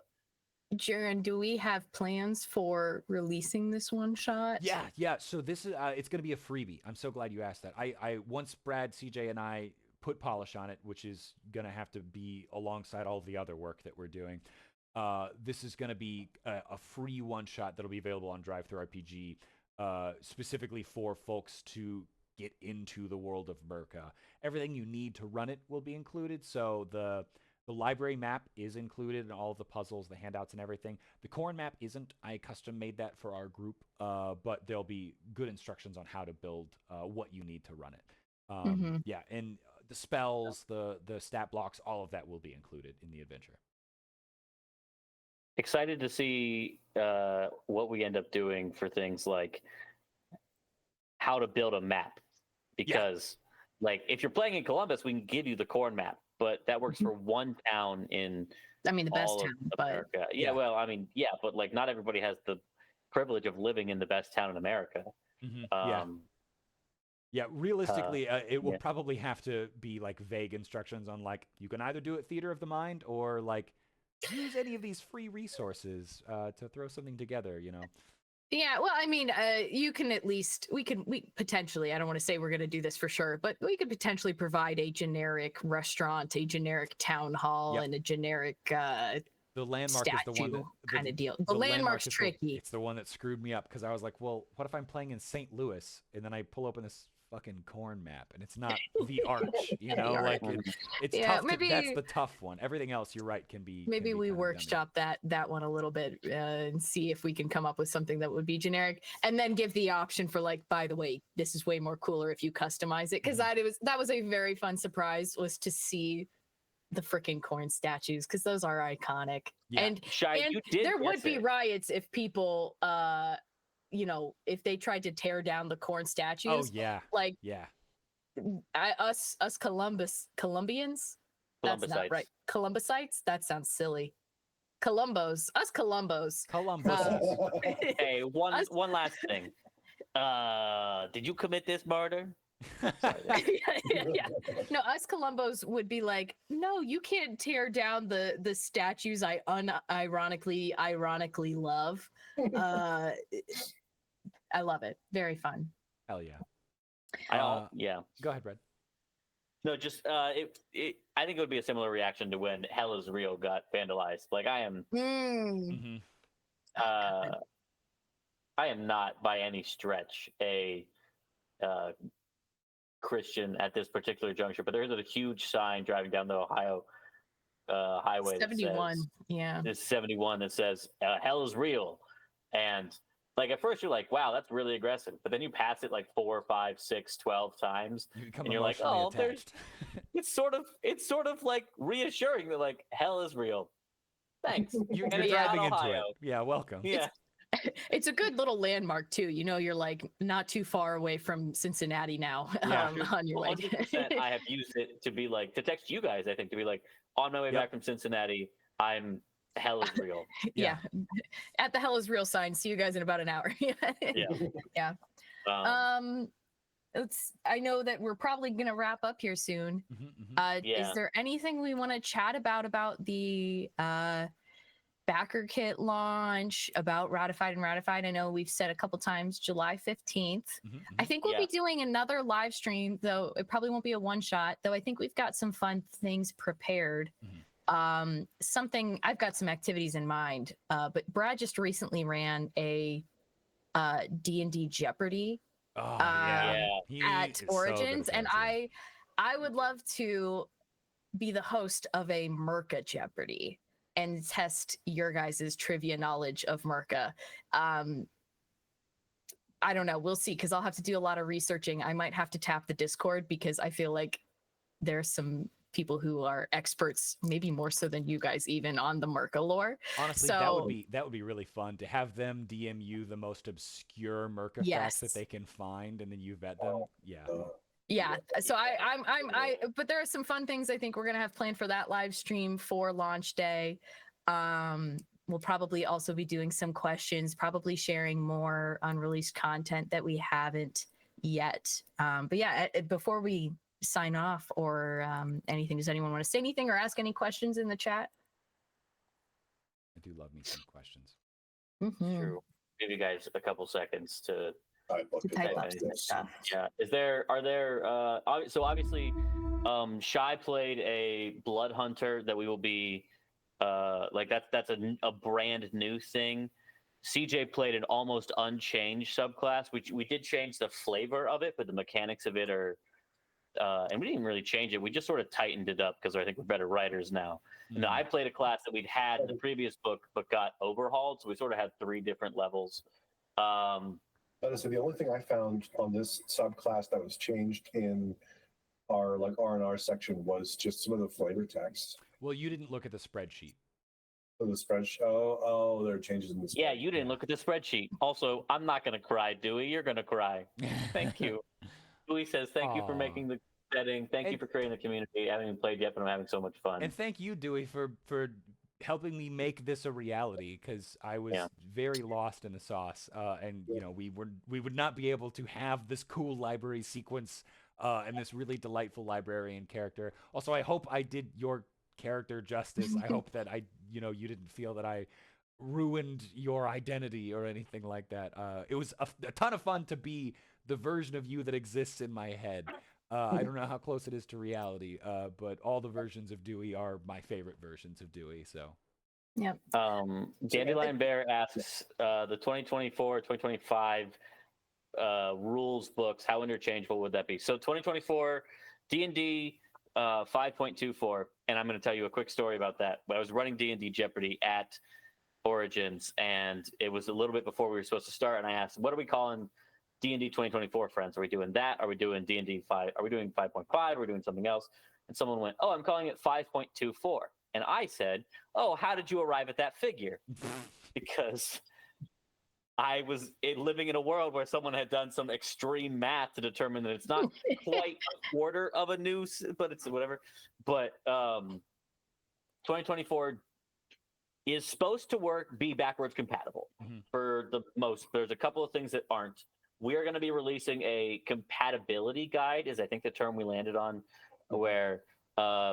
Jaren, do we have plans for releasing this one shot? Yeah. So this is it's going to be a freebie. I'm so glad you asked that. I once Brad, CJ, and I put polish on it, which is going to have to be alongside all of the other work that we're doing. This is going to be a free one shot that'll be available on Drive-Thru RPG, specifically for folks to get into the world of Murka. Everything you need to run it will be included. So the library map is included in all of the puzzles, the handouts, and everything. The Corn map isn't. I custom made that for our group, but there'll be good instructions on how to build what you need to run it. Yeah, and the spells, the stat blocks, all of that will be included in the adventure. Excited to see what we end up doing for things like how to build a map. Because, like, if you're playing in Columbus, we can give you the Corn map, but that works for one town in. I mean, the best town, America. but yeah, well, I mean, yeah, but like, not everybody has the privilege of living in the best town in America. Yeah, realistically, it will probably have to be like vague instructions on like you can either do it theater of the mind or like use any of these free resources to throw something together. You know. Yeah, well, I mean, you can at least we potentially. I don't want to say we're going to do this for sure, but we could potentially provide a generic restaurant, a generic town hall, and a generic the landmark statue is the one that kind of deal. The landmark's tricky. It's the one that screwed me up because I was like, well, what if I'm playing in St. Louis and then I pull open this fucking Corn map and it's not the Arch, you know, like it's tough. Maybe that's the tough one. Everything else, you're right, can be. Maybe can be we kind of workshop that one a little bit and see if we can come up with something that would be generic, and then give the option for like, by the way, this is way more cooler if you customize it, because that was a very fun surprise was to see the freaking Corn statues because those are iconic. And there would be riots if people you know, if they tried to tear down the Corn statues. Oh yeah. Like us Colombians. That's not right. Columbusites? That sounds silly. Columbos. Us Columbos. Hey, one last thing. Did you commit this murder? Yeah. No, us Columbos would be like, no, you can't tear down the statues I ironically love. I love it. Very fun. Hell yeah. Go ahead, Brad. No, just I think it would be a similar reaction to when Hell is Real got vandalized. Like I am I am not by any stretch a Christian at this particular juncture, but there's a huge sign driving down the Ohio highway 71 that says, it's 71 that says Hell is Real, and like at first you're like, wow, that's really aggressive, but then you pass it like 4, 5, 6, 12 times, You become and you're like, emotionally oh, there's attached. it's sort of like reassuring that like hell is real. Thanks. You're And it's driving not into it. Ohio. Yeah, welcome. Yeah. It's a good little landmark too. You know, you're like not too far away from Cincinnati now. Yeah. On your way. 100% I have used it to be like to text you guys, I think, to be like, on my way Yep. back from Cincinnati, I'm hell is real. Yeah. At the hell is real sign. See you guys in about an hour. Yeah. Um, I know that we're probably gonna wrap up here soon. Yeah. Is there anything we want to chat about the backer kit launch, about Ratified and Ratified? I know we've said a couple times July 15th. I think we'll be doing another live stream, though it probably won't be a one shot, though I think we've got some fun things prepared. Something I've got some activities in mind, but Brad just recently ran a D&D Jeopardy Oh yeah. at He is Origins, so good and at Jeopardy. I would love to be the host of a Murka Jeopardy and test your guys' trivia knowledge of Murka. I don't know. We'll see, because I'll have to do a lot of researching. I might have to tap the Discord because I feel like there's some people who are experts, maybe more so than you guys even, on the Murka lore. Honestly, So, that would be really fun to have them DM you the most obscure Murka facts Yes. that they can find, and then you vet them. Yeah. yeah. So but there are some fun things I think we're gonna have planned for that live stream for launch day. We'll probably also be doing some questions, probably sharing more unreleased content that we haven't yet. But yeah, before we sign off or anything, does anyone want to say anything or ask any questions in the chat? I do love me some questions. True. Give you guys a couple seconds to type up anything. stuff. Yeah. So obviously Shy played a blood hunter that we will be like that's a brand new thing. CJ played an almost unchanged subclass, which we did change the flavor of it, but the mechanics of it are and we didn't even really change it. We just sort of tightened it up because I think we're better writers now. And I played a class that we'd had in the previous book, but got overhauled. So we sort of had 3 different levels. So the only thing I found on this subclass that was changed in our like R&R section was just some of the flavor text. Well, you didn't look at the spreadsheet. So the spreadsheet. Oh, there are changes in the spreadsheet. Yeah, you didn't look at the spreadsheet. Also, I'm not going to cry, Dewey. You're going to cry. Thank you. Dewey says, thank you for making the setting. Thank you for creating the community. I haven't even played yet, but I'm having so much fun. And thank you, Dewey, for helping me make this a reality, because I was very lost in the sauce, and you know we would not be able to have this cool library sequence and this really delightful librarian character. Also, I hope I did your character justice. I hope that you didn't feel that I ruined your identity or anything like that. It was a ton of fun to be the version of you that exists in my head. I don't know how close it is to reality, but all the versions of Dewey are my favorite versions of Dewey. So, yep. Dandelion Bear asks the 2024-2025 rules books, how interchangeable would that be? So 2024 D&D 5.24, and I'm going to tell you a quick story about that. I was running D&D Jeopardy at Origins, and it was a little bit before we were supposed to start, and I asked, what are we calling D&D 2024, friends? Are we doing that? Are we doing D&D 5? Are we doing 5.5? Are we doing something else? And someone went, oh, I'm calling it 5.24. And I said, oh, how did you arrive at that figure? Because I was living in a world where someone had done some extreme math to determine that it's not quite a quarter of a noose, but it's whatever. But 2024 is supposed to be backwards compatible for the most. There's a couple of things that aren't. We are going to be releasing a compatibility guide, is I think the term we landed on, where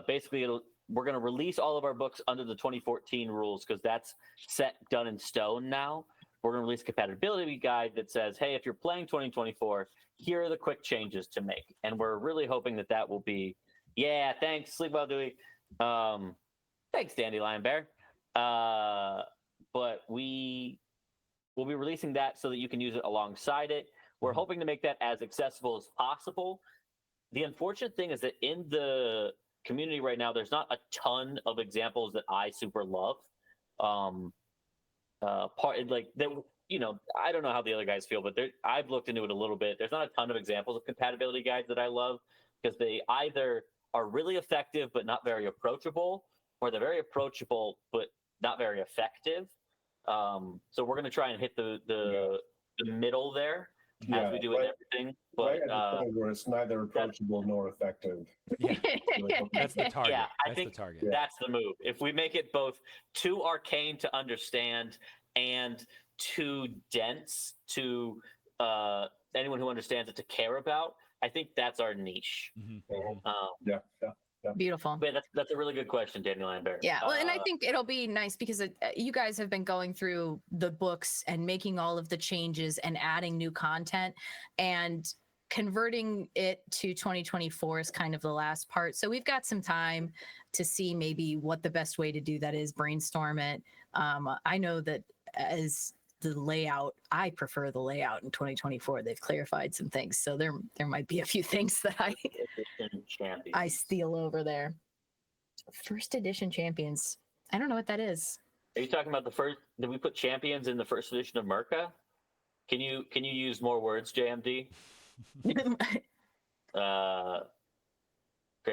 basically we're going to release all of our books under the 2014 rules because that's set, done in stone now. We're going to release a compatibility guide that says, hey, if you're playing 2024, here are the quick changes to make. And we're really hoping that that will be, yeah, thanks, sleep well, Dewey. Thanks, Dandelion Bear. But we will be releasing that so that you can use it alongside it. We're hoping to make that as accessible as possible. The unfortunate thing is that in the community right now, there's not a ton of examples that I super love. I don't know how the other guys feel, but I've looked into it a little bit. There's not a ton of examples of compatibility guides that I love because they either are really effective but not very approachable, or they're very approachable but not very effective. So we're going to try and hit the middle there as we do with everything. But right at the point where it's neither approachable nor effective. Yeah, that's the target. Yeah, I that's think the target. that's the move. If we make it both too arcane to understand and too dense to anyone who understands it to care about, I think that's our niche. Yeah. Beautiful. But that's a really good question, Daniel Lambert. Yeah, well, and I think it'll be nice because you guys have been going through the books and making all of the changes and adding new content, and converting it to 2024 is kind of the last part. So we've got some time to see maybe what the best way to do that is, brainstorm it. I know that as the layout, I prefer the layout in 2024. They've clarified some things, so there might be a few things that I steal over there. First edition champions. I don't know what that is. Are you talking about the first? Did we put champions in the first edition of Murka? Can you use more words, JMD? Okay,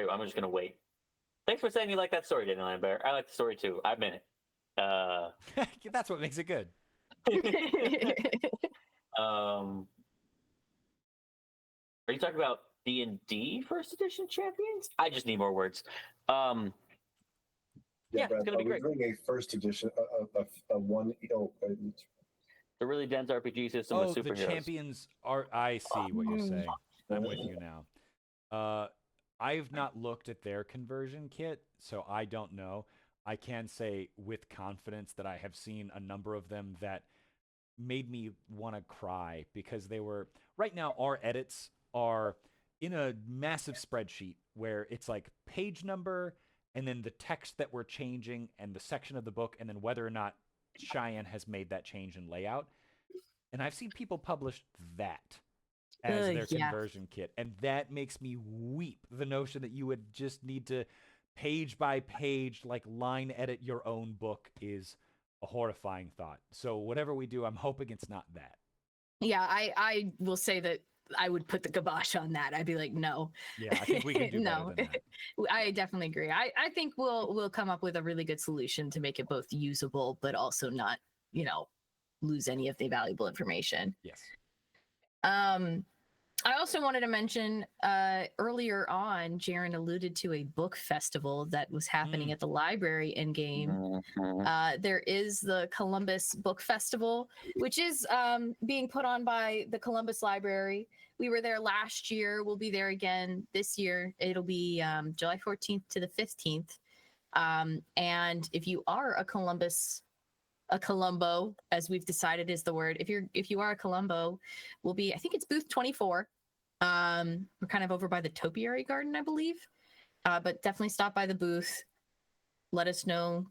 I'm just gonna wait. Thanks for saying you like that story, Daniel Lambert. I like the story too. I'm in it. That's what makes it good. Are you talking about D&D first edition champions? I just need more words. Yeah, Brad, it's gonna be great. We're doing a first edition, a one. The really dense RPG system with superheroes. The champions are. I see what you're saying. I'm with you now. I've not looked at their conversion kit, so I don't know. I can say with confidence that I have seen a number of them that made me want to cry, because they were, right now our edits are in a massive spreadsheet where it's like page number and then the text that we're changing and the section of the book and then whether or not Cheyenne has made that change in layout. And I've seen people publish that as their conversion kit, and that makes me weep. The notion that you would just need to page by page, like line edit your own book is a horrifying thought. So whatever we do, I'm hoping it's not that. Yeah, I will say that I would put the kibosh on that. I'd be like, no. Yeah, I think we can do better than that. I definitely agree. I think we'll come up with a really good solution to make it both usable, but also not, lose any of the valuable information. Yes. I also wanted to mention earlier on, Jaren alluded to a book festival that was happening at the library in game. There is the Columbus Book Festival, which is being put on by the Columbus Library. We were there last year. We'll be there again this year. It'll be July 14th to the 15th. And if you are a Columbo, as we've decided is the word. If you are a Columbo, we'll be, I think it's booth 24. We're kind of over by the Topiary Garden, I believe. But definitely stop by the booth. Let us know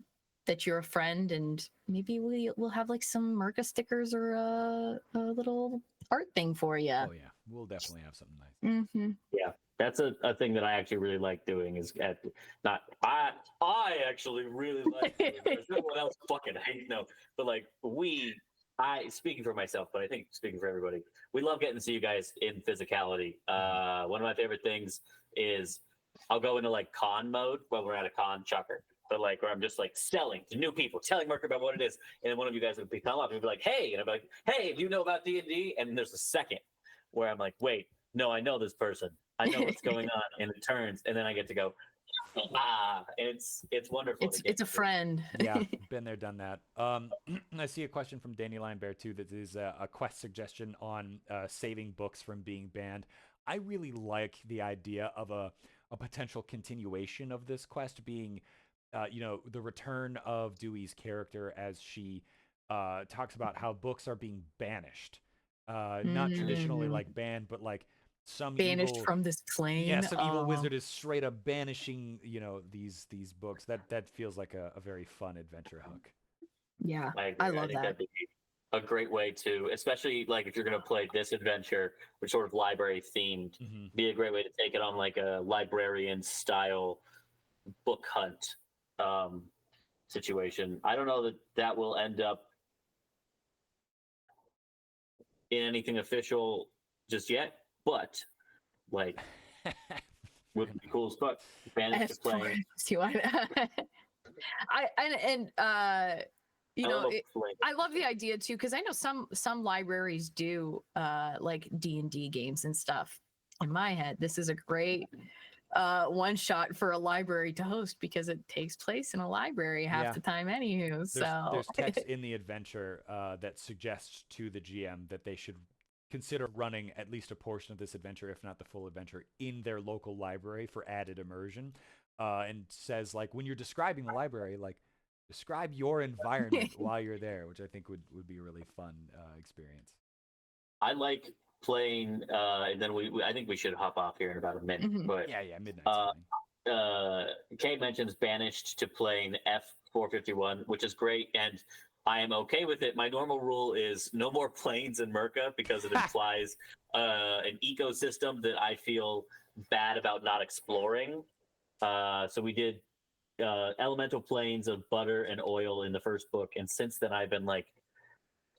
that you're a friend, and maybe we'll have like some Murka stickers or a little art thing for you. Oh yeah, we'll definitely have something nice. Mm-hmm. Yeah, that's a thing that I actually really like doing. I actually really like doing it. Everyone else fucking hates but like speaking for myself, but I think speaking for everybody, we love getting to see you guys in physicality. One of my favorite things is I'll go into like con mode when we're at a con chucker, but like where I'm just like selling to new people, telling Murka about what it is, and then one of you guys would come up and be like, "Hey," and I'd be like, "Hey, do you know about D&D?" And then there's a second where I'm like, "Wait, no, I know this person. I know what's going on," and it turns, and then I get to go, it's wonderful. It's a friend. Yeah, been there, done that. I see a question from Danny Linebear too that is a quest suggestion on saving books from being banned. I really like the idea of a potential continuation of this quest being, the return of Dewey's character as she talks about how books are being banished. Not traditionally like banned, but like some banished evil, from this plane. Yeah, some evil wizard is straight up banishing, these books. That feels like a very fun adventure hook. Yeah, I love think that. that'd be a great way to, especially like if you're going to play this adventure, which sort of library themed, be a great way to take it on like a librarian style book hunt situation. I don't know that will end up in anything official just yet, but like would be cool as fuck. Banished to As playing. far as you want. You I know, love playing. I love the idea too, because I know some libraries do like D&D games and stuff. In my head, this is a great one shot for a library to host because it takes place in a library half Yeah. the time anywho. So There's text in the adventure that suggests to the GM that they should consider running at least a portion of this adventure, if not the full adventure, in their local library for added immersion. And says, like, when you're describing the library, like, describe your environment while you're there, which I think would be a really fun experience. I like playing, and then I think we should hop off here in about a minute. Mhm. But Yeah, midnight's fine. Kate mentions banished to playing F451, which is great, and I am okay with it. My normal rule is no more planes in Murka because it implies an ecosystem that I feel bad about not exploring. So we did elemental planes of butter and oil in the first book, and since then I've been like,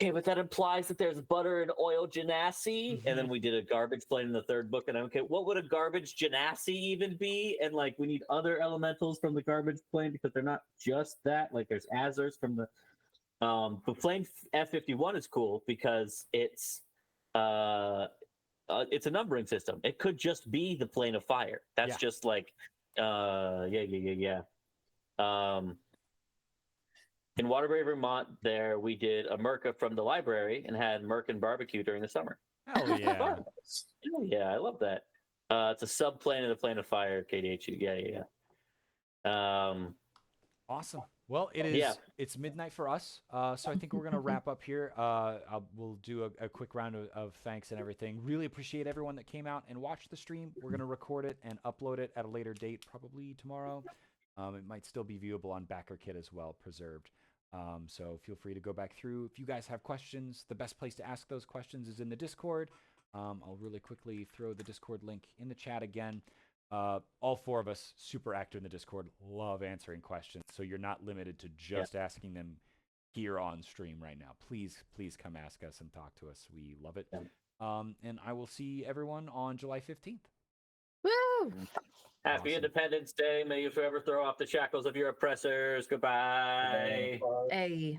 okay, but that implies that there's butter and oil genasi. And then we did a garbage plane in the third book, and I'm okay, what would a garbage genasi even be? And like, we need other elementals from the garbage plane because they're not just that. Like, there's Azers from the plane F51 is cool because it's a numbering system. It could just be the plane of fire. That's just like, yeah. In Waterbury, Vermont, there we did a Murka from the library and had Murkan barbecue during the summer. Hell yeah. Hell yeah, I love that. It's a subplane of the plane of fire, KDHU. Yeah. Awesome. Well, it's midnight for us, so I think we're going to wrap up here. We'll do a quick round of thanks and everything. Really appreciate everyone that came out and watched the stream. We're going to record it and upload it at a later date, probably tomorrow. It might still be viewable on BackerKit as well, preserved. So feel free to go back through. If you guys have questions, the best place to ask those questions is in the Discord. I'll really quickly throw the Discord link in the chat again. All four of us super active in the Discord, love answering questions, so you're not limited to just asking them here on stream right now. Please come ask us and talk to us. We love it. And I will see everyone on July 15th. woo! Happy Independence Day. May you forever throw off the shackles of your oppressors. Goodbye. Hey.